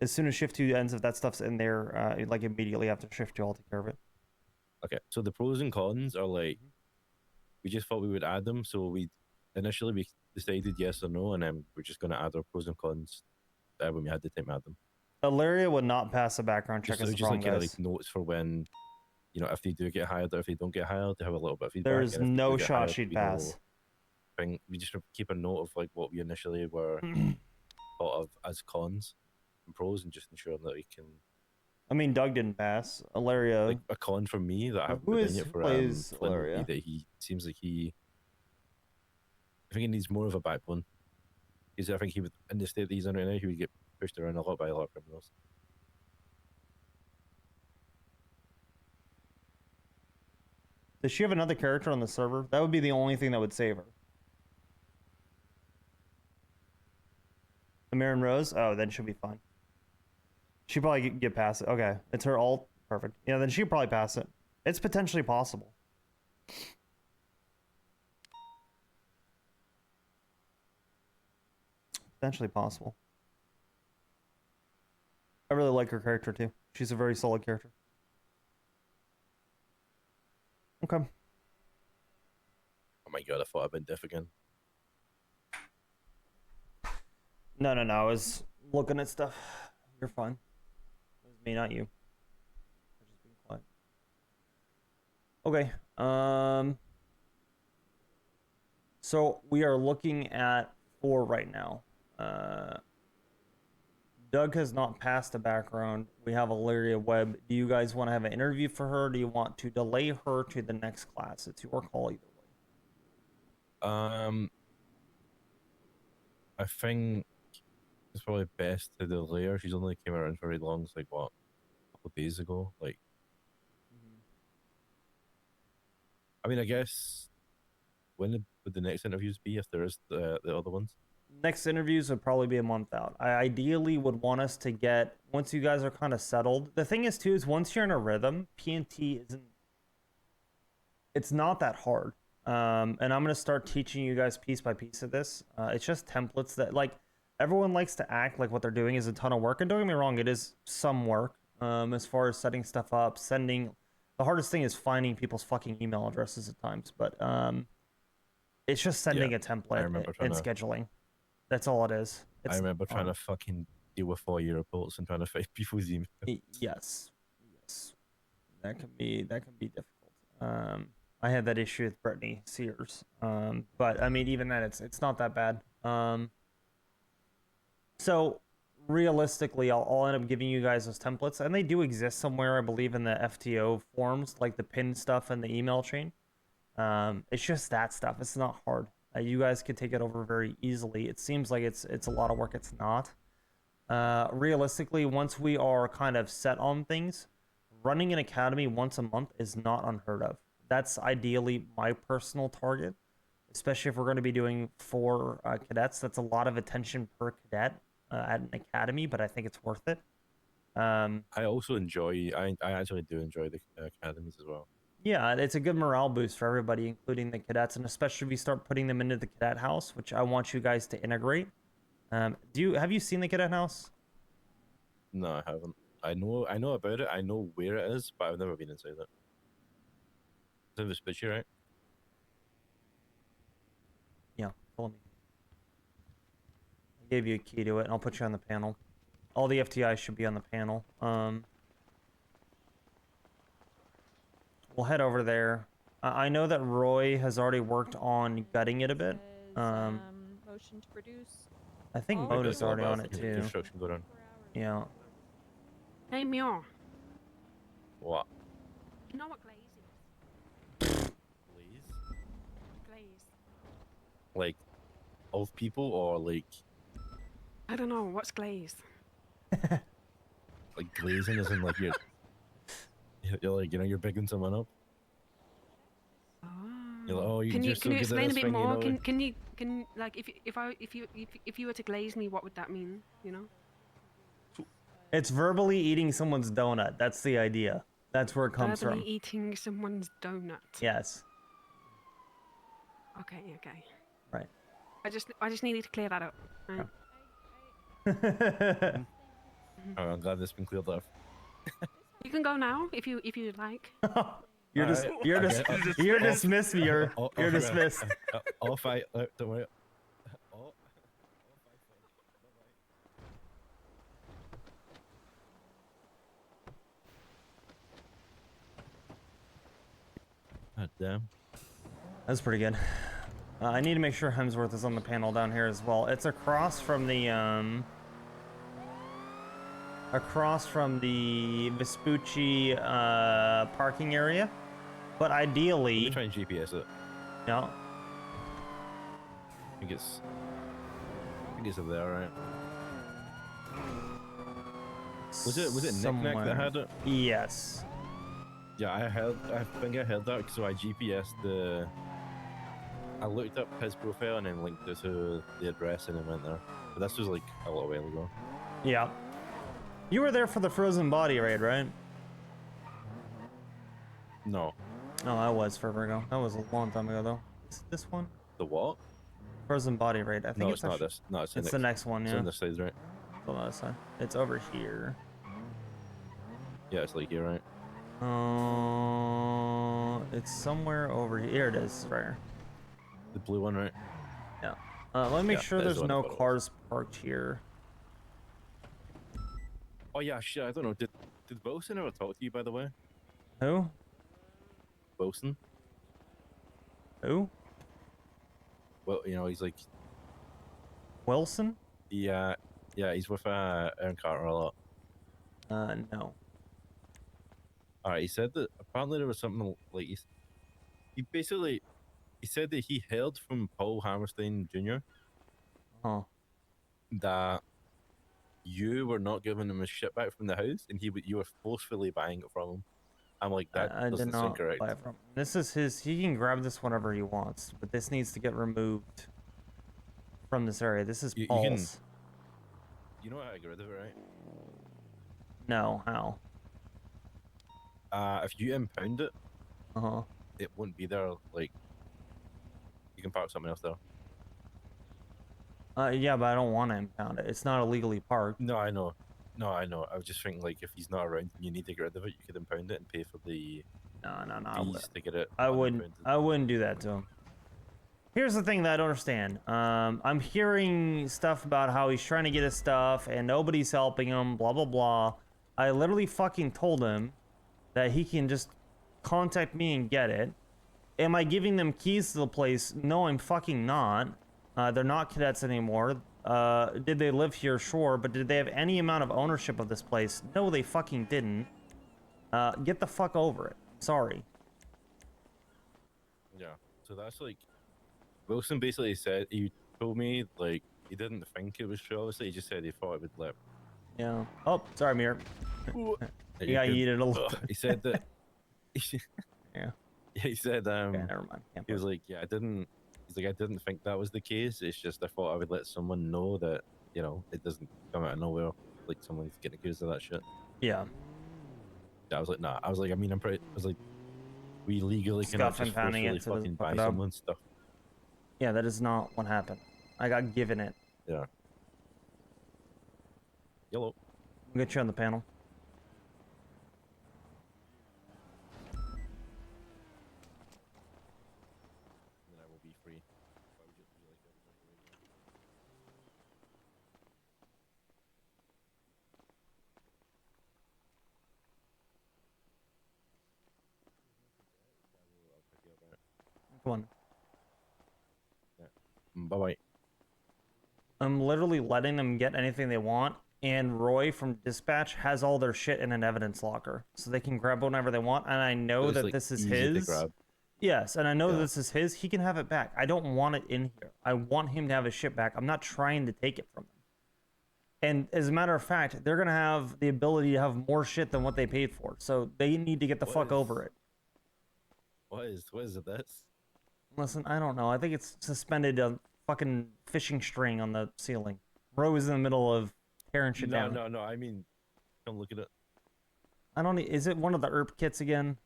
as soon as shift 2 ends, if that stuff's in there, like immediately after shift 2, I'll take care of it. Okay, so the pros and cons are like, we just thought we would add them, so we decided yes or no, and then we're just going to add our pros and cons when we had the time to add them. Ilaria would not pass a background check as just wrong, like, guys. like notes for when, if they do get hired or if they don't get hired, to have a little bit of feedback. There's no shot she'd pass. We just keep a note of like what we initially were thought of as cons and pros, and just ensure that we can. I mean, Doug didn't pass. Ilaria. Like a con for me that I've who put in it for plays Flynn would Ilaria? be that he seems like I think he needs more of a backbone. Because I think he would, in the state that he's in right now, he would get pushed around a lot by a lot of criminals. Does she have another character on the server? That would be the only thing that would save her. Amarin Rose? Oh, then she'll be fine. She'll probably get past it. Okay, it's her ult. Perfect. Yeah, then she'll probably pass it. It's potentially possible. Potentially possible. I really like her character too. She's a very solid character. Okay. Oh my god, I thought I'd been deaf again. No. I was looking at stuff. You're fine. It was me, not you. I'm just being quiet. Okay. So we are looking at 4 right now. Doug has not passed a background. We have Ilaria Webb. Do you guys want to have an interview for her? Do you want to delay her to the next class? It's your call either way. I think it's probably best to delay her. She's only came around for very long. It's like what, a couple of days ago. Like, I mean, I guess when would the next interviews be if there is the other ones? Next interviews would probably be a month out. I ideally would want us to get, once you guys are kind of settled. The thing is too, is once you're in a rhythm, PNT it's not that hard. And I'm going to start teaching you guys piece by piece of this. It's just templates that, like, everyone likes to act like what they're doing is a ton of work. And don't get me wrong, it is some work as far as setting stuff up, sending. The hardest thing is finding people's fucking email addresses at times. But it's just sending a template and scheduling. That's all it is. I remember trying to fucking deal with 4-year reports and trying to find people's emails. Yes. That can be difficult. I had that issue with Brittany Sears. But I mean, even then, it's not that bad. So realistically, I'll end up giving you guys those templates, and they do exist somewhere, I believe, in the FTO forms, like the pin stuff and the email chain. It's just that stuff. It's not hard. You guys could take it over very easily. It seems like it's a lot of work. It's not. Realistically, once we are kind of set on things, running an academy once a month is not unheard of. That's ideally my personal target, especially if we're going to be doing 4 cadets. That's a lot of attention per cadet at an academy, but I think it's worth it. I also enjoy. I actually do enjoy the academies as well. Yeah, it's a good morale boost for everybody, including the cadets, and especially if we start putting them into the cadet house, which I want you guys to integrate. Have you seen the cadet house? No, I haven't. I know about it. I know where it is, but I've never been inside it. It's in Vespucci, right? Yeah, follow me. I gave you a key to it, and I'll put you on the panel. All the FTIs should be on the panel. We'll head over there. I know that Roy has already worked on gutting it a bit. Motion to produce. I think Moda's already on it too. Construction going on. Yeah. Hey, Mio. What? You know what glaze is? Glaze. Like, of people or like? I don't know. What's glaze? Like glazing isn't like you're like, you know, you're bigging someone up. You're like, oh, Can you explain a bit more? You know? Can like if you were to glaze me, what would that mean? You know. It's verbally eating someone's donut. That's the idea. That's where it comes Verbally from. eating someone's donut. Yes. Okay. Okay. Right. I just needed to clear that up. Right. Oh, I'm glad this has been cleared up. You can go now if you like. You're dismissed. You're dismissed. I'll fight. Don't worry. God damn. That's pretty good. I need to make sure Hemsworth is on the panel down here as well. It's across from the Vespucci parking area, but ideally. Let me try and GPS it. Yeah. I think it's there, right? Was it Knick-Knack that had it? Yes. Yeah, I think I heard that, so I GPS'd the. I looked up his profile and then linked it to the address and then went there. But this was like a little while ago. Yeah. You were there for the frozen body raid, right? No. No, I was forever ago. That was a long time ago, though. Is it this one? The what? Frozen body raid. I think No, it's not actually... this. No, it's the next one. It's Yeah. on this side, right? It's on that side. It's over here. Yeah, it's like here, right? It's somewhere over here. Here it is, right here. The blue one, right? Yeah. Let me make sure that is there's the one I no thought it was. cars parked here. Oh yeah, shit. I don't know. Did Wilson ever talk to you, by the way? Who? Wilson. Who? Well, you know, he's like. Wilson? Yeah, he's with Aaron Carter a lot. No. Alright, he said that apparently there was something like he said that he heard from Paul Hammerstein Jr. Huh. that you were not giving him his shit back from the house, and you were forcefully buying it from him. I'm like, that I did doesn't seem not correct. buy it from him. This is his. He can grab this whenever he wants, but this needs to get removed from this area. This is Paul's. You know how to get rid of it, right? No, how? If you impound it, Uh-huh. it won't be there. Like, you can park something else there. Yeah, but I don't want to impound it. It's not illegally parked. No, I know. I was just thinking, like, if he's not around and you need to get rid of it, you could impound it and pay for the fees to get it. I wouldn't do that to him. Here's the thing that I don't understand. I'm hearing stuff about how he's trying to get his stuff and nobody's helping him, blah, blah, blah. I literally fucking told him that he can just contact me and get it. Am I giving them keys to the place? No, I'm fucking not. They're not cadets anymore. Did they live here? Sure, but did they have any amount of ownership of this place? No, they fucking didn't. Get the fuck over it. Sorry. Yeah, so that's like... Wilson basically said, he told me, like, he didn't think it was true, obviously, he just said he thought it would let. Yeah. Oh, sorry, Mir. He got yeeted a little bit. He said that. Yeah. He said, Okay, never mind. he was like, yeah, I didn't. He's like, I didn't think that was the case. It's just I thought I would let someone know that, you know, it doesn't come out of nowhere. Like someone's getting accused of that shit. Yeah. I was like, nah. I was like, I mean, I was like, we legally cannot Scuff and just pounding forcefully it so it doesn't fucking fuck buy it up. someone's stuff. Yeah, that is not what happened. I got given it. Yeah. Yellow. We'll get you on the panel. Then I will be free. Why would you like that? Come on. Bye bye. I'm literally letting them get anything they want, and Roy from dispatch has all their shit in an evidence locker, so they can grab whenever they want. And I know It's, that like, this is easy to his. grab. Yes, and I know this is his. He can have it back. I don't want it in here. I want him to have his shit back. I'm not trying to take it from him. And as a matter of fact, they're gonna have the ability to have more shit than what they paid for. So they need to get the fuck over it. What is this? Listen, I don't know. I think it's suspended a fucking fishing string on the ceiling. Roy is in the middle of tearing shit down. No. I mean, come look at it. I don't. Is it one of the ERP kits again?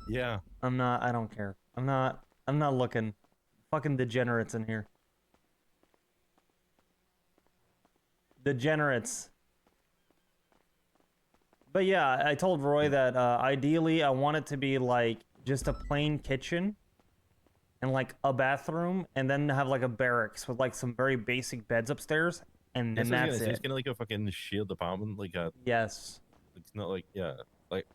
Yeah. I'm not. I don't care. I'm not looking. Fucking degenerates in here. Degenerates. But yeah, I told Roy that ideally I want it to be like just a plain kitchen and like a bathroom, and then have like a barracks with like some very basic beds upstairs, and then that's it. It's kind of like a fucking shared apartment, like a. Yes. It's not like like.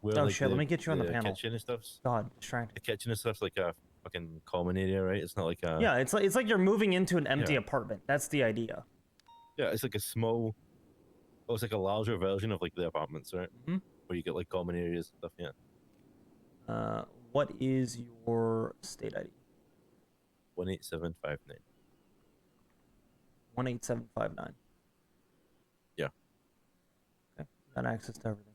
Where, Oh like, shit! Let me get you on the panel. Kitchen and stuff's. God, distracted. The kitchen and stuff's like a fucking common area, right? It's not like a. Yeah, it's like you're moving into an empty apartment. That's the idea. Yeah, it's like a small. Oh, it's like a larger version of like the apartments, right? Mm-hmm. Where you get like common areas and stuff. Yeah. What is your state ID? 18759. 18759. Yeah. Okay, got access to everything.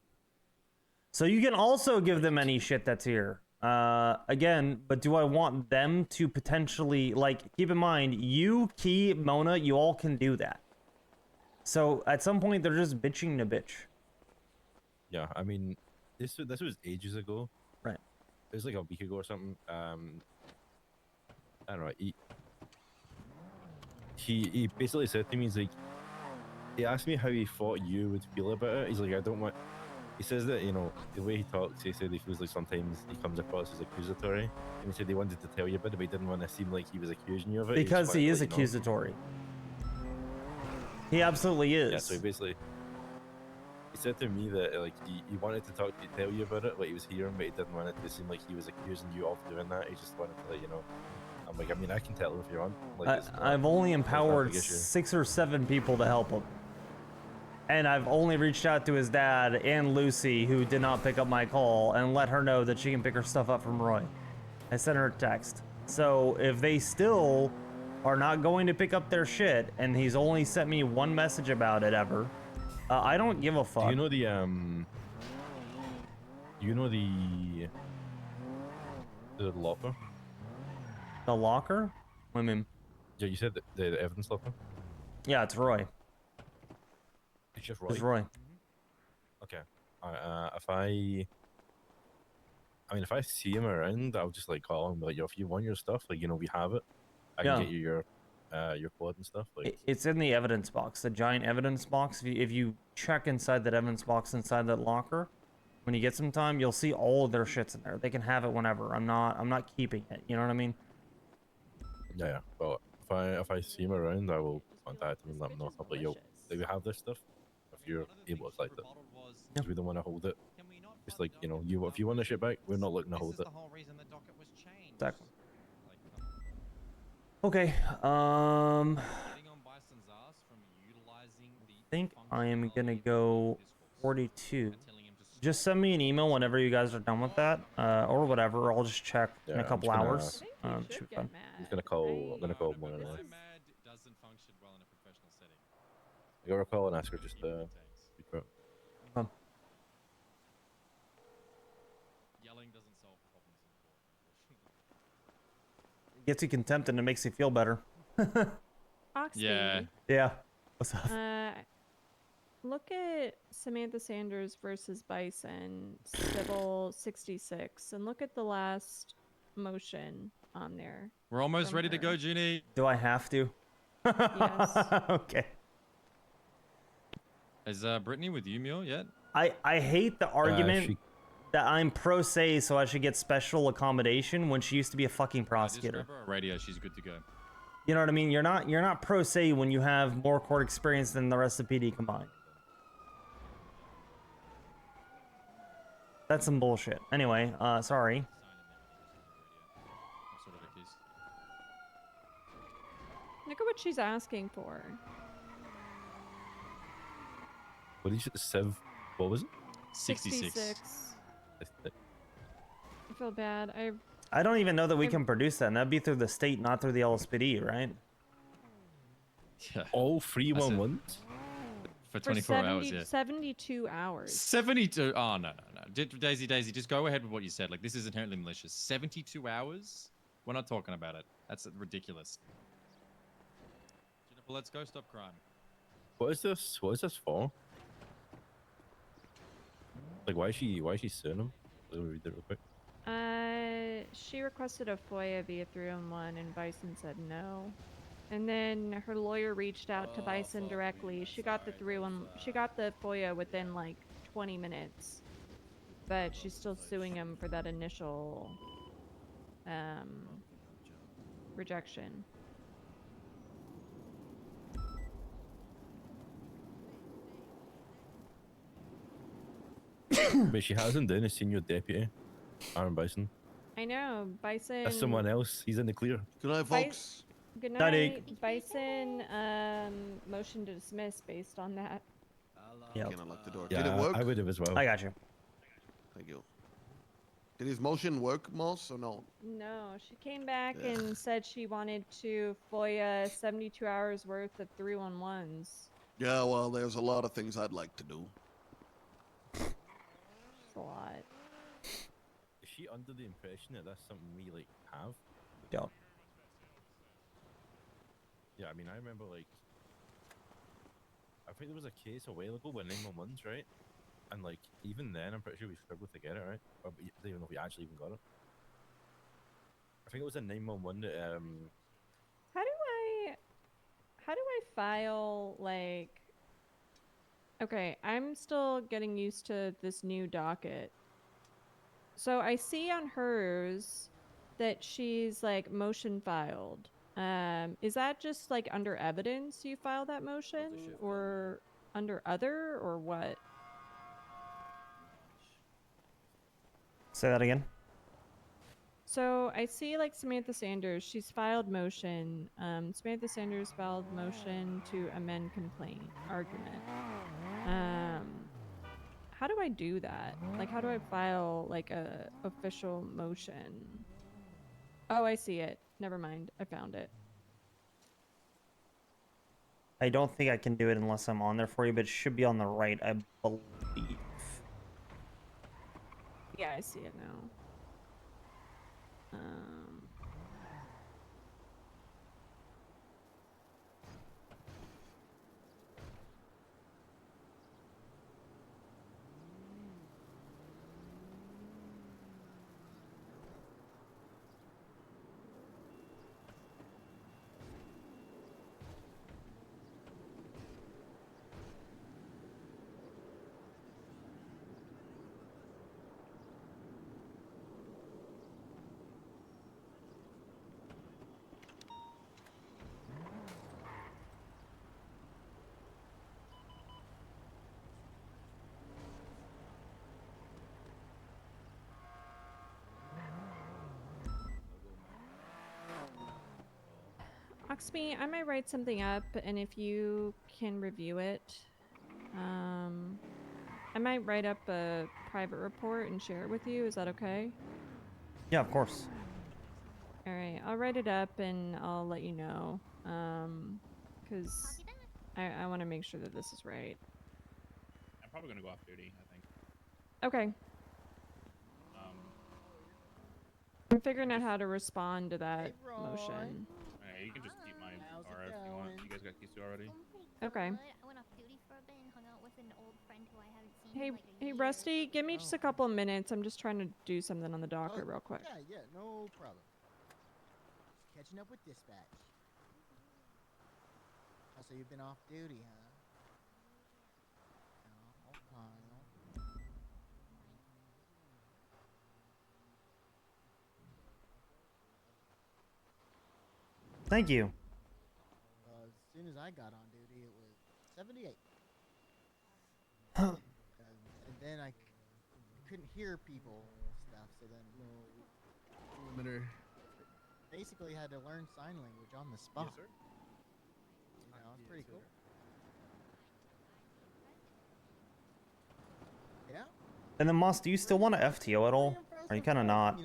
So you can also give them any shit that's here. Again, but do I want them to potentially, like, keep in mind, you, Key, Mona, you all can do that. So at some point, they're just bitching to bitch. Yeah, I mean, this was ages ago. Right. It was like a week ago or something. I don't know. He basically said to me, he's like, he asked me how he thought you would feel about it. He's like, I don't want. He says that, you know, the way he talks, he said he feels like sometimes he comes across as accusatory. And he said he wanted to tell you about it, but he didn't want to seem like he was accusing you of it. Because he is accusatory. He absolutely is. Yeah, so he basically. He said to me that like he wanted to tell you about it, what he was hearing, but he didn't want it to seem like he was accusing you of doing that. He just wanted to let you know. I'm like, I mean, I can tell him if you want. Like, I've only empowered 6 or 7 people to help him. And I've only reached out to his dad and Lucy, who did not pick up my call, and let her know that she can pick her stuff up from Roy. I sent her a text. So if they still are not going to pick up their shit, and he's only sent me one message about it ever, I don't give a fuck. Do you know the locker? The locker? What do you mean? Yeah, you said the evidence locker. Yeah, it's Roy. It's just Roy. It's Roy. Okay. If I see him around, I'll just like call him and be like, yo, if you want your stuff, like, you know, we have it. I can get you your code and stuff. Like, it's in the evidence box, the giant evidence box. If you check inside that evidence box inside that locker, when you get some time, you'll see all of their shits in there. They can have it whenever. I'm not keeping it. You know what I mean? yeah. But if I see him around, I will contact him and let him know. I'll be like, yo, do we have this stuff? If you're able to collect it, because we don't want to hold it. It's like, you know, if you want the shit back, we're not looking to hold it. Exactly. Okay. I think I am gonna go 42. Just send me an email whenever you guys are done with that, or whatever. I'll just check in a couple hours. Should be fun. I'm gonna call one of them. I gotta call and ask her just to be pro. gets you contempt and it makes you feel better. Oxby. Yeah. What's up? Look at Samantha Sanders versus Bison, Civil 66, and look at the last motion on there. We're almost from ready to her. go, Junie. Do I have to? Yes. Okay. Is Brittany with you, Mule, yet? I hate the argument that I'm pro se, so I should get special accommodation when she used to be a fucking Just prosecutor. grab her a radio. She's good to go. You know what I mean? You're not pro se when you have more court experience than the rest of PD combined. That's some bullshit. Anyway, sorry. Look at what she's asking for. What did you say? Civ? What was it? 66. I feel bad. I don't even know that we can produce that, and that'd be through the state, not through the LSPD, right? Yeah. All 311s? For 24 hours, yeah. 72 hours. 72. Oh, no. Daisy, just go ahead with what you said. Like, this is inherently malicious. 72 hours? We're not talking about it. That's ridiculous. Jennifer, let's go stop crime. What is this? What is this for? Like, why is she suing him? Let me read it real quick. She requested a FOIA via 311 and Bison said no. And then her lawyer reached out to Bison directly. She got the FOIA within like 20 minutes. But she's still suing him for that initial rejection. But she hasn't done a senior deputy, Aaron Bison. I know, Bison. That's someone else. He's in the clear. Good night, folks. Good night. Bison motion to dismiss based on that. Yep. Can unlock the door. Yeah, Did it work? I would have as well. I got you. Thank you. Did his motion work, Moss, or no? No, she came back and said she wanted to FOIA 72 hours worth of 311s. Yeah, well, there's a lot of things I'd like to do. It's a lot. Is she under the impression that that's something we like have? Don't. Yeah, I mean, I remember like, I think there was a case a while ago with 911s, right? And like, even then, I'm pretty sure we struggled to get it, right? Or I don't even know if we actually even got it. I think it was a 911 that, How do I file, like... Okay, I'm still getting used to this new docket. So I see on hers that she's, like, motion filed. Is that just, like, under evidence you file that motion? Or under other, or what? Say that again. So I see like Samantha Sanders, she's filed motion. Samantha Sanders filed motion to amend complaint argument. How do I do that? Like, how do I file like a official motion? Oh, I see it. Never mind. I found it. I don't think I can do it unless I'm on there for you, but it should be on the right, I believe. Yeah, I see it now. Oxby, I might write something up, and if you can review it, I might write up a private report and share it with you. Is that okay? Yeah, of course. All right, I'll write it up and I'll let you know, because I want to make sure that this is right. I'm probably gonna go off duty, I think. Okay. I'm figuring out how to respond to that motion. Hey, you can just keep my RF if you want. You guys got keys to already? Okay. I went off duty for a bit and hung out with an old friend who I haven't seen Hey, in like a hey, year. Rusty, give me just a couple of minutes. I'm just trying to do something on the docket real quick. Yeah, no problem. Just catching up with dispatch. Oh, so you've been off duty, huh? Oh, okay. Thank you. As soon as I got on duty, it was 78. And then I couldn't hear people stuff, so then basically had to learn sign language on the spot. Yes, sir. You know, it's pretty cool. Yeah. And then Moss, do you still want to FTO at all? Or are you kind of not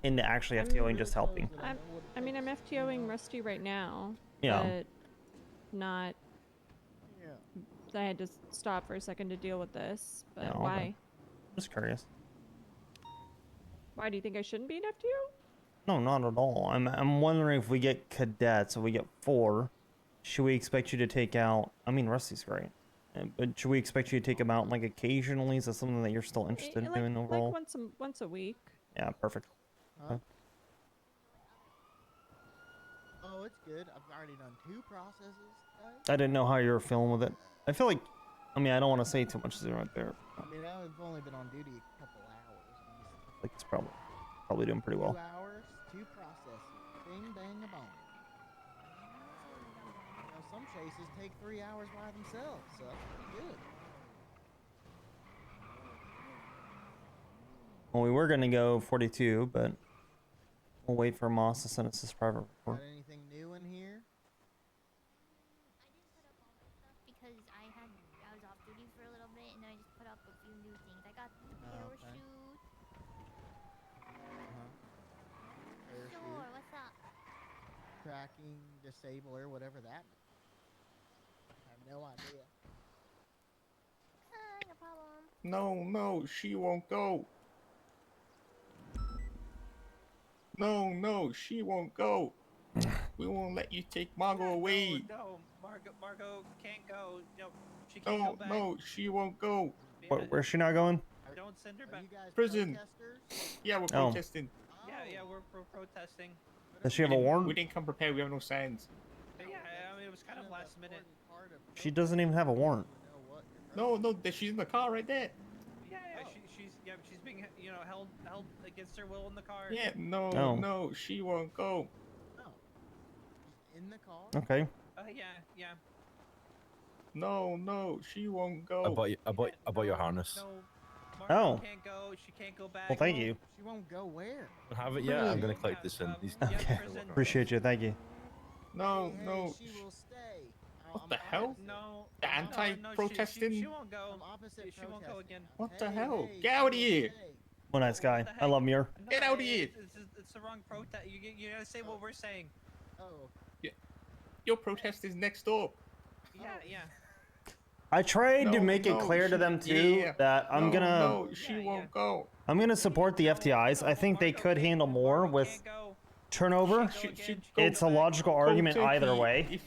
into actually FTOing, just helping? I mean, I'm FTOing Rusty right now. Yeah. But not. I had to stop for a second to deal with this. But Yeah, okay. why? Just curious. Why do you think I shouldn't be an FTO? No, not at all. I'm wondering if we get cadets, so we get 4. Should we expect you to take out? I mean, Rusty's great, but should we expect you to take him out like occasionally? Is that something that you're still interested in doing overall? Like once a week. Yeah, perfect. Huh? Oh, it's good. I've already done 2 processes. I didn't know how you were feeling with it. I feel like, I mean, I don't want to say too much right there. I mean, I've only been on duty a couple hours. Like it's probably doing pretty well. 2 hours, 2 processes. Bing, bang, a bong. You know, some chases take 3 hours by themselves, so that's pretty good. Well, we were gonna go 42, but we'll wait for Moss to send us his private report. Got anything new in here? Because I was off duty for a little bit and then I just put up a few new things. I got the parachute. Parachute. Sure, what's up? Tracking, disabler, whatever that means. I have no idea. No problem. No, she won't go. No, she won't go. We won't let you take Margot away. No, Margot can't go. No, she can't go back. No, she won't go. Where's she not going? Don't send her back. Prison. Yeah, we're Oh. protesting. Yeah, we're protesting. Does she have a warrant? We didn't come prepared. We have no signs. Yeah, I mean, it was kind of last minute. She doesn't even have a warrant. No, she's in the car right there. Yeah, she's being held against her will in the car. Yeah, Oh. no, she won't go. In the car? Okay. Yeah. No, she won't go. I bought your harness. Oh. Can't go. She can't go back. Well, thank you. She won't go where? Have it yet? I'm gonna collect this in. Okay. Appreciate you. Thank you. No. She will stay. What the hell? No. The anti-protesting? She won't go. She won't go again. What the hell? Get out of here! What a nice guy. I love Muir. Get out of here! It's the wrong protest. You gotta say what we're saying. Oh. Your protest is next door. Yeah. I tried to make it clear to them too that I'm gonna. No, she won't go. I'm gonna support the FTIs. I think they could handle more with turnover. It's a logical argument either way.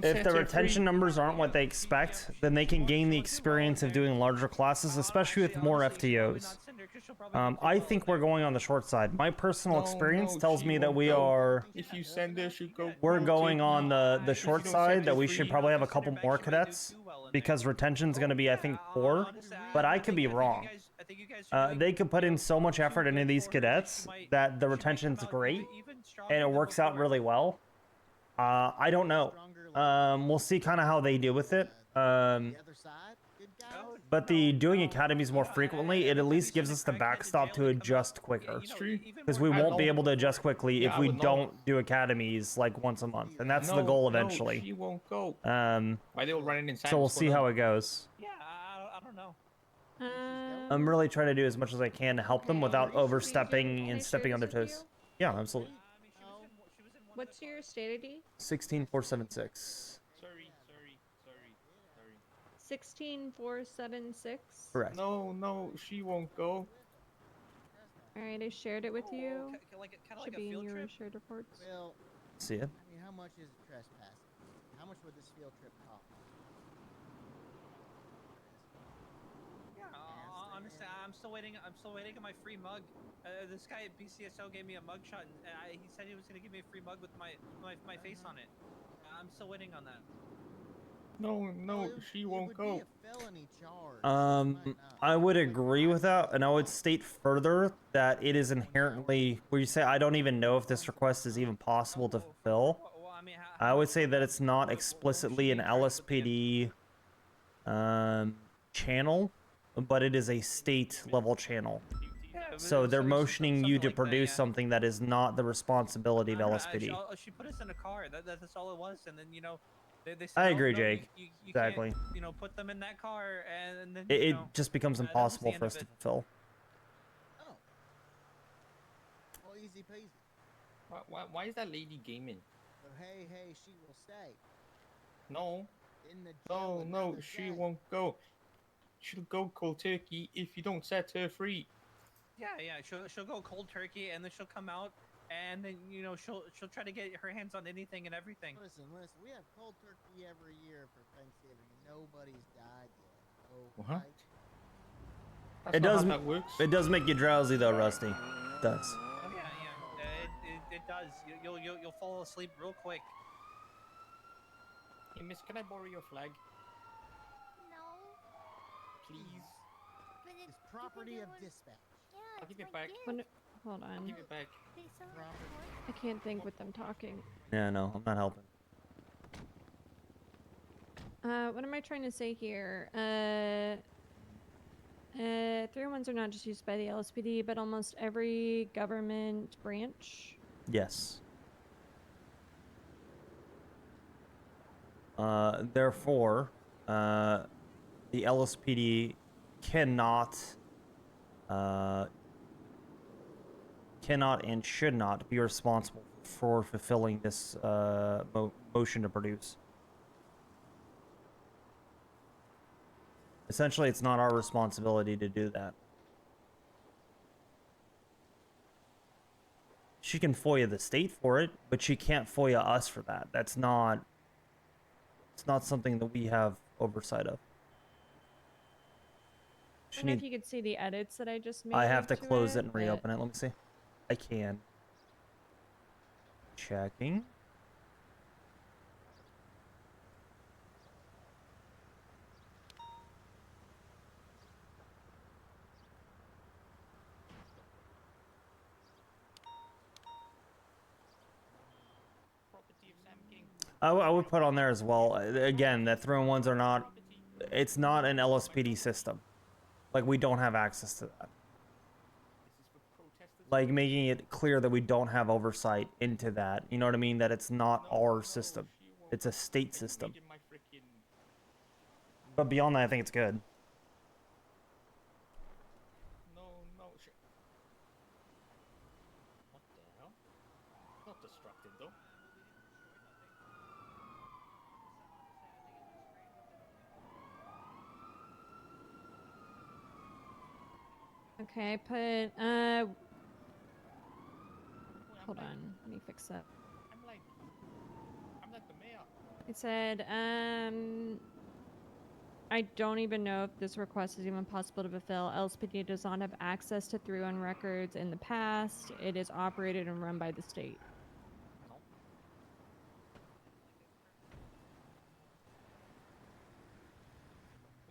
If the retention numbers aren't what they expect, then they can gain the experience of doing larger classes, especially with more FTOs. I think we're going on the short side. My personal experience tells me that we are. If you send her, she'll go. We're going on the short side. That we should probably have a couple more cadets because retention's going to be, I think, poor. But I could be wrong. They could put in so much effort into these cadets that the retention's great and it works out really well. I don't know. We'll see kind of how they deal with it. But the doing academies more frequently, it at least gives us the backstop to adjust quicker. Because we won't be able to adjust quickly if we don't do academies like once a month, and that's the goal eventually. She won't go. Why they all running inside? So we'll see how it goes. Yeah, I don't know. I'm really trying to do as much as I can to help them without overstepping and stepping on their toes. Yeah, absolutely. What's your state ID? 16476. Sorry. 16476. Correct. No, she won't go. All right, I shared it with you. Like kind of Should like a be in field your trip. shared reports. Well, See it? I mean, how much is trespassing? How much would this field trip cost? Yeah, honestly, I'm still waiting. I'm still waiting on my free mug. This guy at BCSO gave me a mug shot, and he said he was gonna give me a free mug with my face on it. I'm still waiting on that. No, she won't go. Be a felony charge. I would agree with that, and I would state further that it is inherently where you say I don't even know if this request is even possible to fulfill. Well, I mean, I would say that it's not explicitly an LSPD channel, but it is a state level channel. So they're motioning you to produce something that is not the responsibility of LSPD. She put us in a car. That's all it was, and then they said, I "Oh, agree, no, Jake. You Exactly. can't, put them in that car, and then It just becomes that was the impossible end for of us to it. fulfill. Oh. Well, easy peasy. Why is that lady gaming? So, hey, she will stay. No. In the jail No, another she day. won't go. She'll go cold turkey if you don't set her free. Yeah, she'll go cold turkey, and then she'll come out, and then she'll try to get her hands on anything and everything. Listen, we have cold turkey every year for Thanksgiving, and nobody's died yet. Oh, What? right? It does make you drowsy though, Rusty. It does. Yeah, it does. You'll fall asleep real quick. Hey, miss, can I borrow your flag? No. Please. But It's property of dispatch. Yeah, I'll it's give it my back. gift. Hold I'll on. give it back. They sell it I can't think with them talking. Yeah, no, I'm not helping. What am I trying to say here? 301s are not just used by the LSPD, but almost every government branch. Yes. Therefore, the LSPD cannot and should not be responsible for fulfilling this motion to produce. Essentially, it's not our responsibility to do that. She can FOIA the state for it, but she can't FOIA us for that. It's not something that we have oversight of. I don't know if you could see the edits that I just made. I have to close it and but- reopen it. Let me see. I can. Checking. I would put on there as well. Again, that 301s are not. It's not an LSPD system. Like, we don't have access to that. Like, making it clear that we don't have oversight into that. You know what I mean? That it's not our system. It's a state system. But beyond that, I think it's good. No, shit. What the hell? Not distracted though. Okay, I put hold on, let me fix that. I'm like the mayor. It said, I don't even know if this request is even possible to fulfill. LSPD does not have access to 301 records in the past. It is operated and run by the state.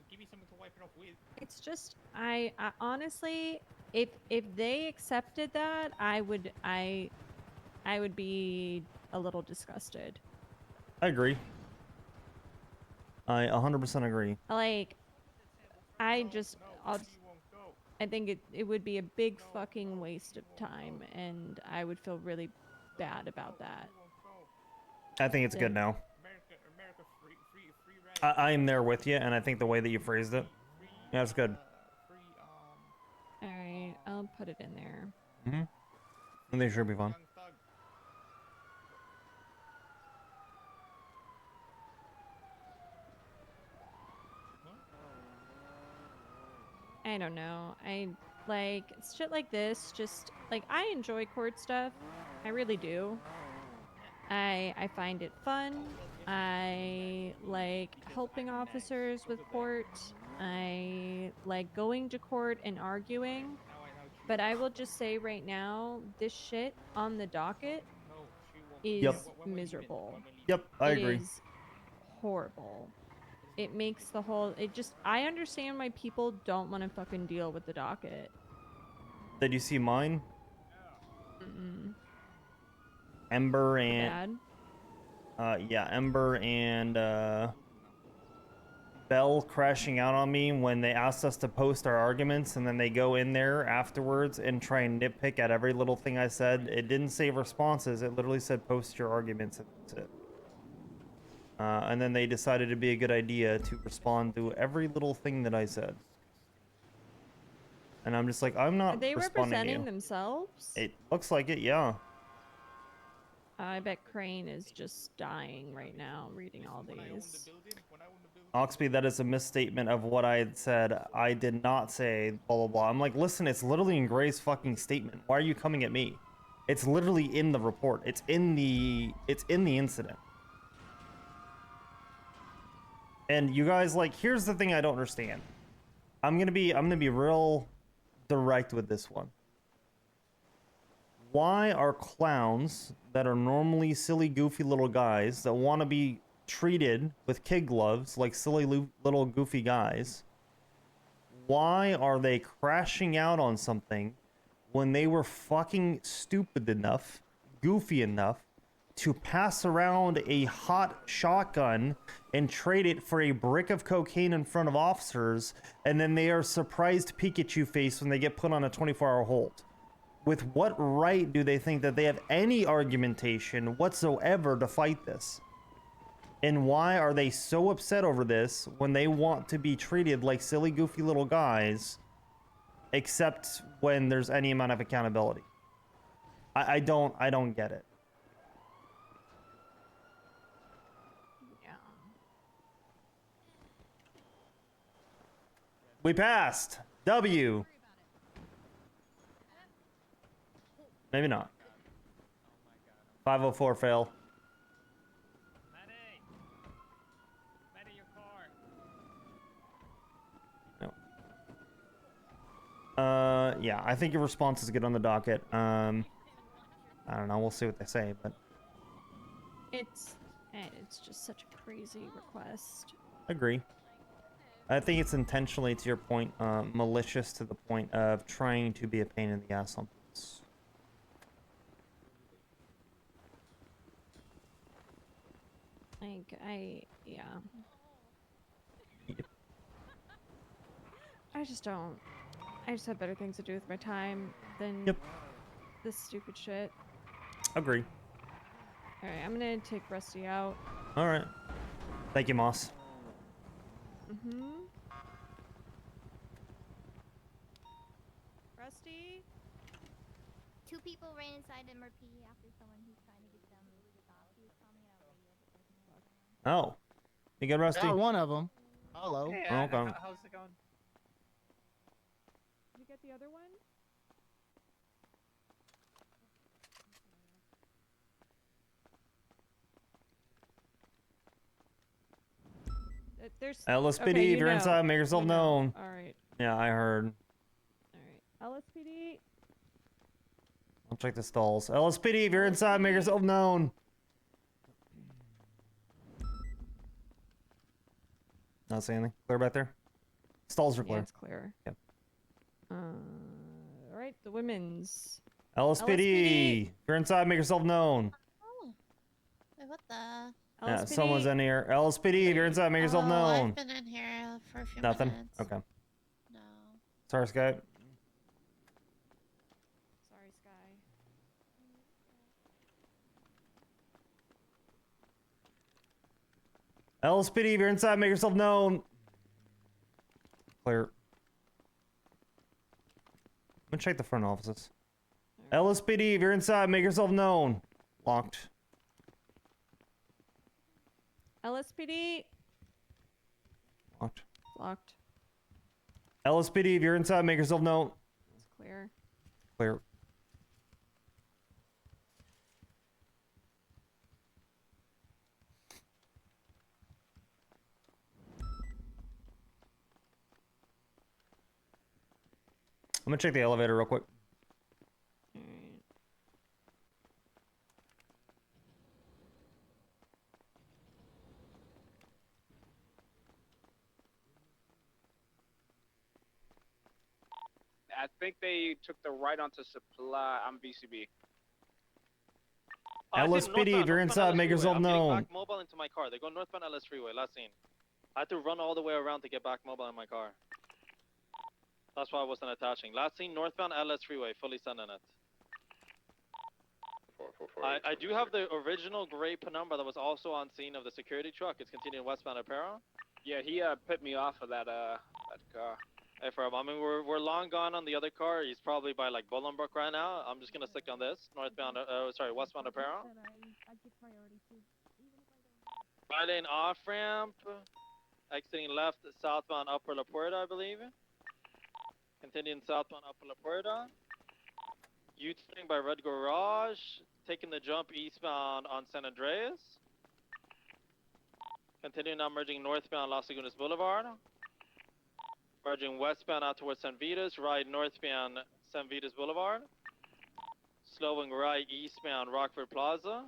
Give me something to wipe it off with. It's just, I honestly, if they accepted that, I would be a little disgusted. I agree. I 100% agree. Like, I think it would be a big fucking waste of time, and I would feel really bad about that. I think it's good now. America free I am there with you, and I think the way that you phrased it, yeah, it's good. All right, I'll put it in there. Mm-hmm. And they should be fun. I don't know. Like, shit like this, just, like, I enjoy court stuff. I really do. I find it fun. I like helping officers with court. I like going to court and arguing. But I will just say right now, this shit on the docket is Yep. miserable. Yep, I It agree. is horrible. It makes the whole, I understand why people don't want to fucking deal with the docket. Did you see mine? Mm-mm. Ember and Bad. yeah, Ember and Bell crashing out on me when they asked us to post our arguments, and then they go in there afterwards and try and nitpick at every little thing I said. It didn't say responses, it literally said post your arguments, and that's it. And then they decided it'd be a good idea to respond to every little thing that I said. And I'm just like, I'm not Are they responding to representing you. themselves? It looks like it, yeah. I bet Crane is just dying right now reading all these. Oxby, that is a misstatement of what I had said. I did not say blah, blah, blah. I'm like, listen, it's literally in Gray's fucking statement. Why are you coming at me? It's literally in the report. It's in the incident. And you guys, like, here's the thing I don't understand. I'm gonna be real direct with this one. Why are clowns that are normally silly, goofy little guys that want to be treated with kid gloves like silly little goofy guys, why are they crashing out on something when they were fucking stupid enough, goofy enough to pass around a hot shotgun and trade it for a brick of cocaine in front of officers, and then they are surprised Pikachu face when they get put on a 24-hour hold? With what right do they think that they have any argumentation whatsoever to fight this? And why are they so upset over this when they want to be treated like silly, goofy little guys, except when there's any amount of accountability? I don't get it. Yeah. We passed. W. Maybe not. 504 fail. Yeah, I think your response is good on the docket. I don't know. We'll see what they say, but It's just such a crazy request. agree. I think it's intentionally, to your point, malicious to the point of trying to be a pain in the ass on police. Like, yeah. Yep. I just have better things to do with my time than this stupid shit. Agree. Alright, I'm gonna take Rusty out. All right. Thank you, Moss. Mm-hmm. Rusty? 2 people ran inside MRP after someone who's trying to get them stopped. He was calling it out radio. Oh. You good, Rusty? One of them. Hello. Hey, Oh, okay. how's it going? Did you get the other one? There's LSPD, okay, if you're inside, make yourself known. Alright. Yeah, I heard. Alright. LSPD. I'll check the stalls. LSPD, if you're inside, make yourself known. Not saying anything. Clear back there? Stalls are clear. Yeah, it's clear. Yep. Alright, the women's. LSPD, if you're inside, make yourself known. Oh. Wait, what the? Yeah, someone's in here. LSPD, if you're inside, make yourself known. I've been in here for a few Nothing? minutes. Okay. No. Sorry, Sky. Sorry, Sky. LSPD, if you're inside, make yourself known. Clear. I'm gonna check the front offices. LSPD, if you're inside, make yourself known. Locked. LSPD. Locked. Locked. LSPD, if you're inside, make yourself known. Clear. Clear. I'm gonna check the elevator real quick. Alright. I think they took the right onto supply. I'm VCB. Atlas PD, if you're inside, make yourself known. Back mobile into my car. They're going northbound LS Freeway. Last scene. I had to run all the way around to get back mobile in my car. That's why I wasn't attaching. Last scene, northbound LS Freeway, fully sending it. I do have the original gray penumbra that was also on scene of the security truck. It's continuing westbound Apparel. Yeah, he put me off of that car. Hey, Ferb, I mean, we're long gone on the other car. He's probably by like Bolingbrook right now. I'm just gonna stick on this northbound. Westbound Apparel. Right lane off ramp. Exiting left, southbound Upper La Puerta, I believe. Continuing southbound Upper La Puerta. U-turning by Red Garage. Taking the jump eastbound on San Andreas. Continuing now merging northbound Las Lagunas Boulevard. Merging westbound out towards San Vitas. Right northbound San Vitas Boulevard. Slowing right eastbound Rockford Plaza.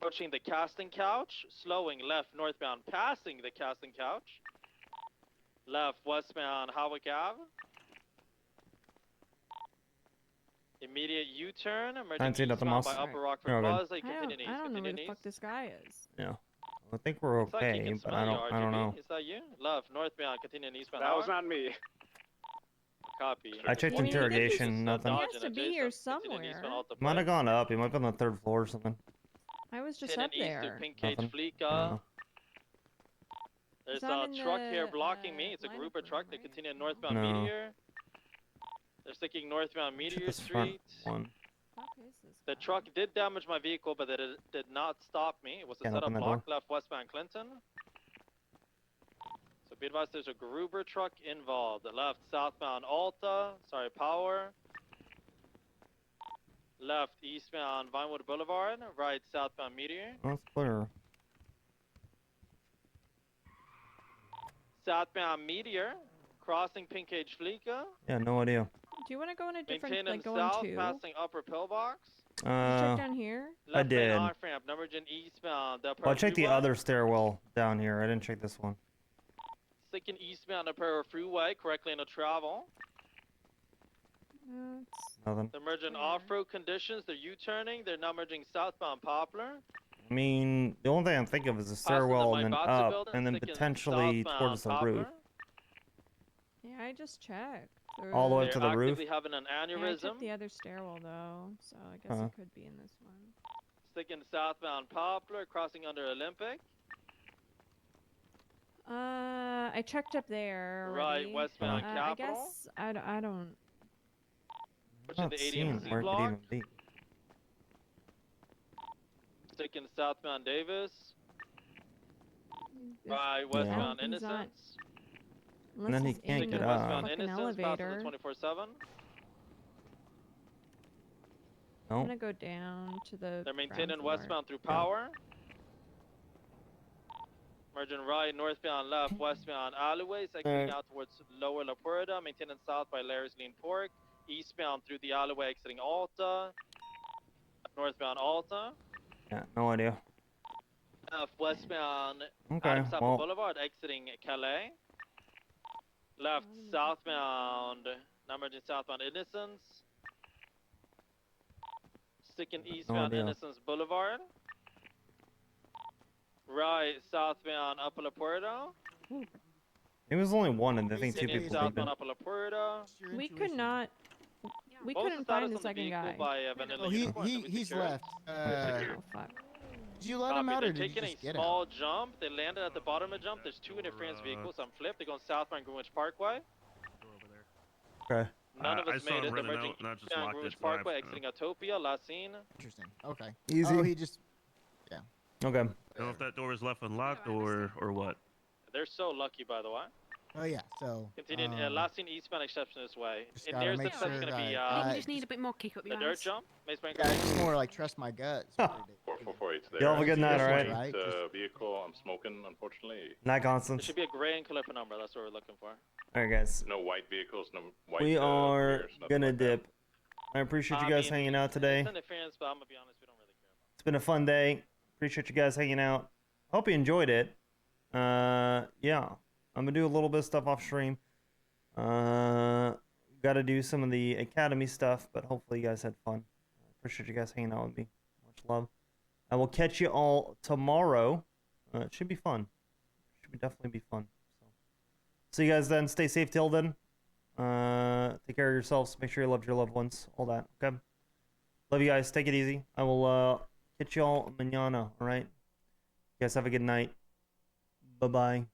Approaching the casting couch. Slowing left northbound passing the casting couch. Left westbound Hawick Ave. Immediate U-turn. Emerging eastbound by Upper Rockford Plaza. I don't know where the fuck this guy is. Yeah. I think we're It's like you okay, can but smell you, I don't RGB. know. Is that you? Left northbound continuing eastbound. That was Howard? not me. Copy. I checked interrogation, nothing. He has to be here somewhere. Might have gone up. He might be on the 3rd floor or something. I was just up there. Pink Cage Nothing. Fleeca. There's It's not a in truck the, here blocking me. It's a grouper truck. They continue northbound No. Meteor. They're sticking northbound Check Meteor this front Street. one. The truck did damage my vehicle, but it did not stop me. It was a Can't setup open that block door. left westbound Clinton. So be advised, there's a Gruber truck involved. Left southbound Alta, sorry, Power. Left eastbound Vinewood Boulevard. Right southbound Meteor. That's clear. Southbound Meteor, crossing Pink Cage Fleeca. Yeah, no idea. Do you want to go in a different, Maintaining like, go south, in two? passing Upper Pillbox. Did you check down here? I Left lane did. off ramp, number gen eastbound. Well, I checked the other stairwell down here. I didn't check this one. Sticking eastbound Upper Freeway, correct lane of travel. Nothing. They're merging off-road conditions. They're U-turning. They're now merging southbound Poplar. I mean, the only thing I'm thinking of is the stairwell and then up, and then potentially towards the roof. Yeah, I just checked. All the way up to the They're roof? actively having an Yeah, I aneurysm. checked the other stairwell though, so I guess Huh. it could be in this one. Sticking southbound Poplar, crossing under Olympic. I checked up there. Right, already. westbound I Capitol. guess I don't. Pushing Not the seeing ADMC where it could block. even be. Sticking southbound Davis. Right, westbound He's on- Innocence. And then he Unless he's can't in get the up. Westbound fucking Innocence, passing elevator. the 24/7. I'm Nope. gonna go down to the. They're ground maintaining floor. westbound through Power. Merging right, northbound, left, westbound alleyways. Exiting out towards Lower La Puerta. Maintaining south by Larry's Lean Pork. Eastbound through the alleyway, exiting Alta. Northbound Alta. Yeah, no idea. Left, westbound Okay, Adams Apple well- Boulevard, exiting Calais. Left, southbound, now merging southbound Innocence. Sticking eastbound idea. Innocence Boulevard. Right, southbound Upper La Puerta. It was only one, and I think two Continuing people did southbound it. Upper La Puerta. We could not. We What was couldn't the status find the on second vehicle guy. by Vanilla Oh, Unicorn that we he's secured? left. Oh fuck. Did you let him Copy. out, They're or did you taking just a get small out? jump. They landed at the bottom of the jump. There's two interference vehicles. I'm flipped. They're going southbound Greenwich Parkway. Okay. None of I us saw made him it. They're running merging out, and I just eastbound locked it, Greenwich so I've- Parkway, exiting Utopia. Last scene. Interesting. Okay. Easy. Oh, he just. Yeah. Okay. I don't know if that door was left unlocked or what. They're so lucky, by the way. Oh yeah, so Continuing, last seen eastbound exception this way. just And gotta nearest make exception is sure gonna be that I think I you just need a bit more kick up the your dirt ass. jump. Mace Bank yeah, it's more like trust my gut. 4448 there. Y'all have a good night, all right? Right? Vehicle, I'm smoking, unfortunately. Night, There Constance. should be a gray and Calippo number. That's what we're looking for. All right, guys. No white vehicles, no white. We are mirrors, nothing gonna like that. dip. I appreciate you I guys mean, hanging out today. It's interference, but I'm gonna be honest, we don't really care. It's been a fun day. Appreciate you guys hanging out. Hope you enjoyed it. Yeah, I'm gonna do a little bit of stuff off stream. Got to do some of the academy stuff, but hopefully you guys had fun. Appreciate you guys hanging out with me. Much love. I will catch you all tomorrow. It should be fun. Should definitely be fun. So, see you guys then. Stay safe till then. Take care of yourselves. Make sure you love your loved ones. All that. Okay. Love you guys. Take it easy. I will catch you all mañana. All right. You guys have a good night. Bye bye.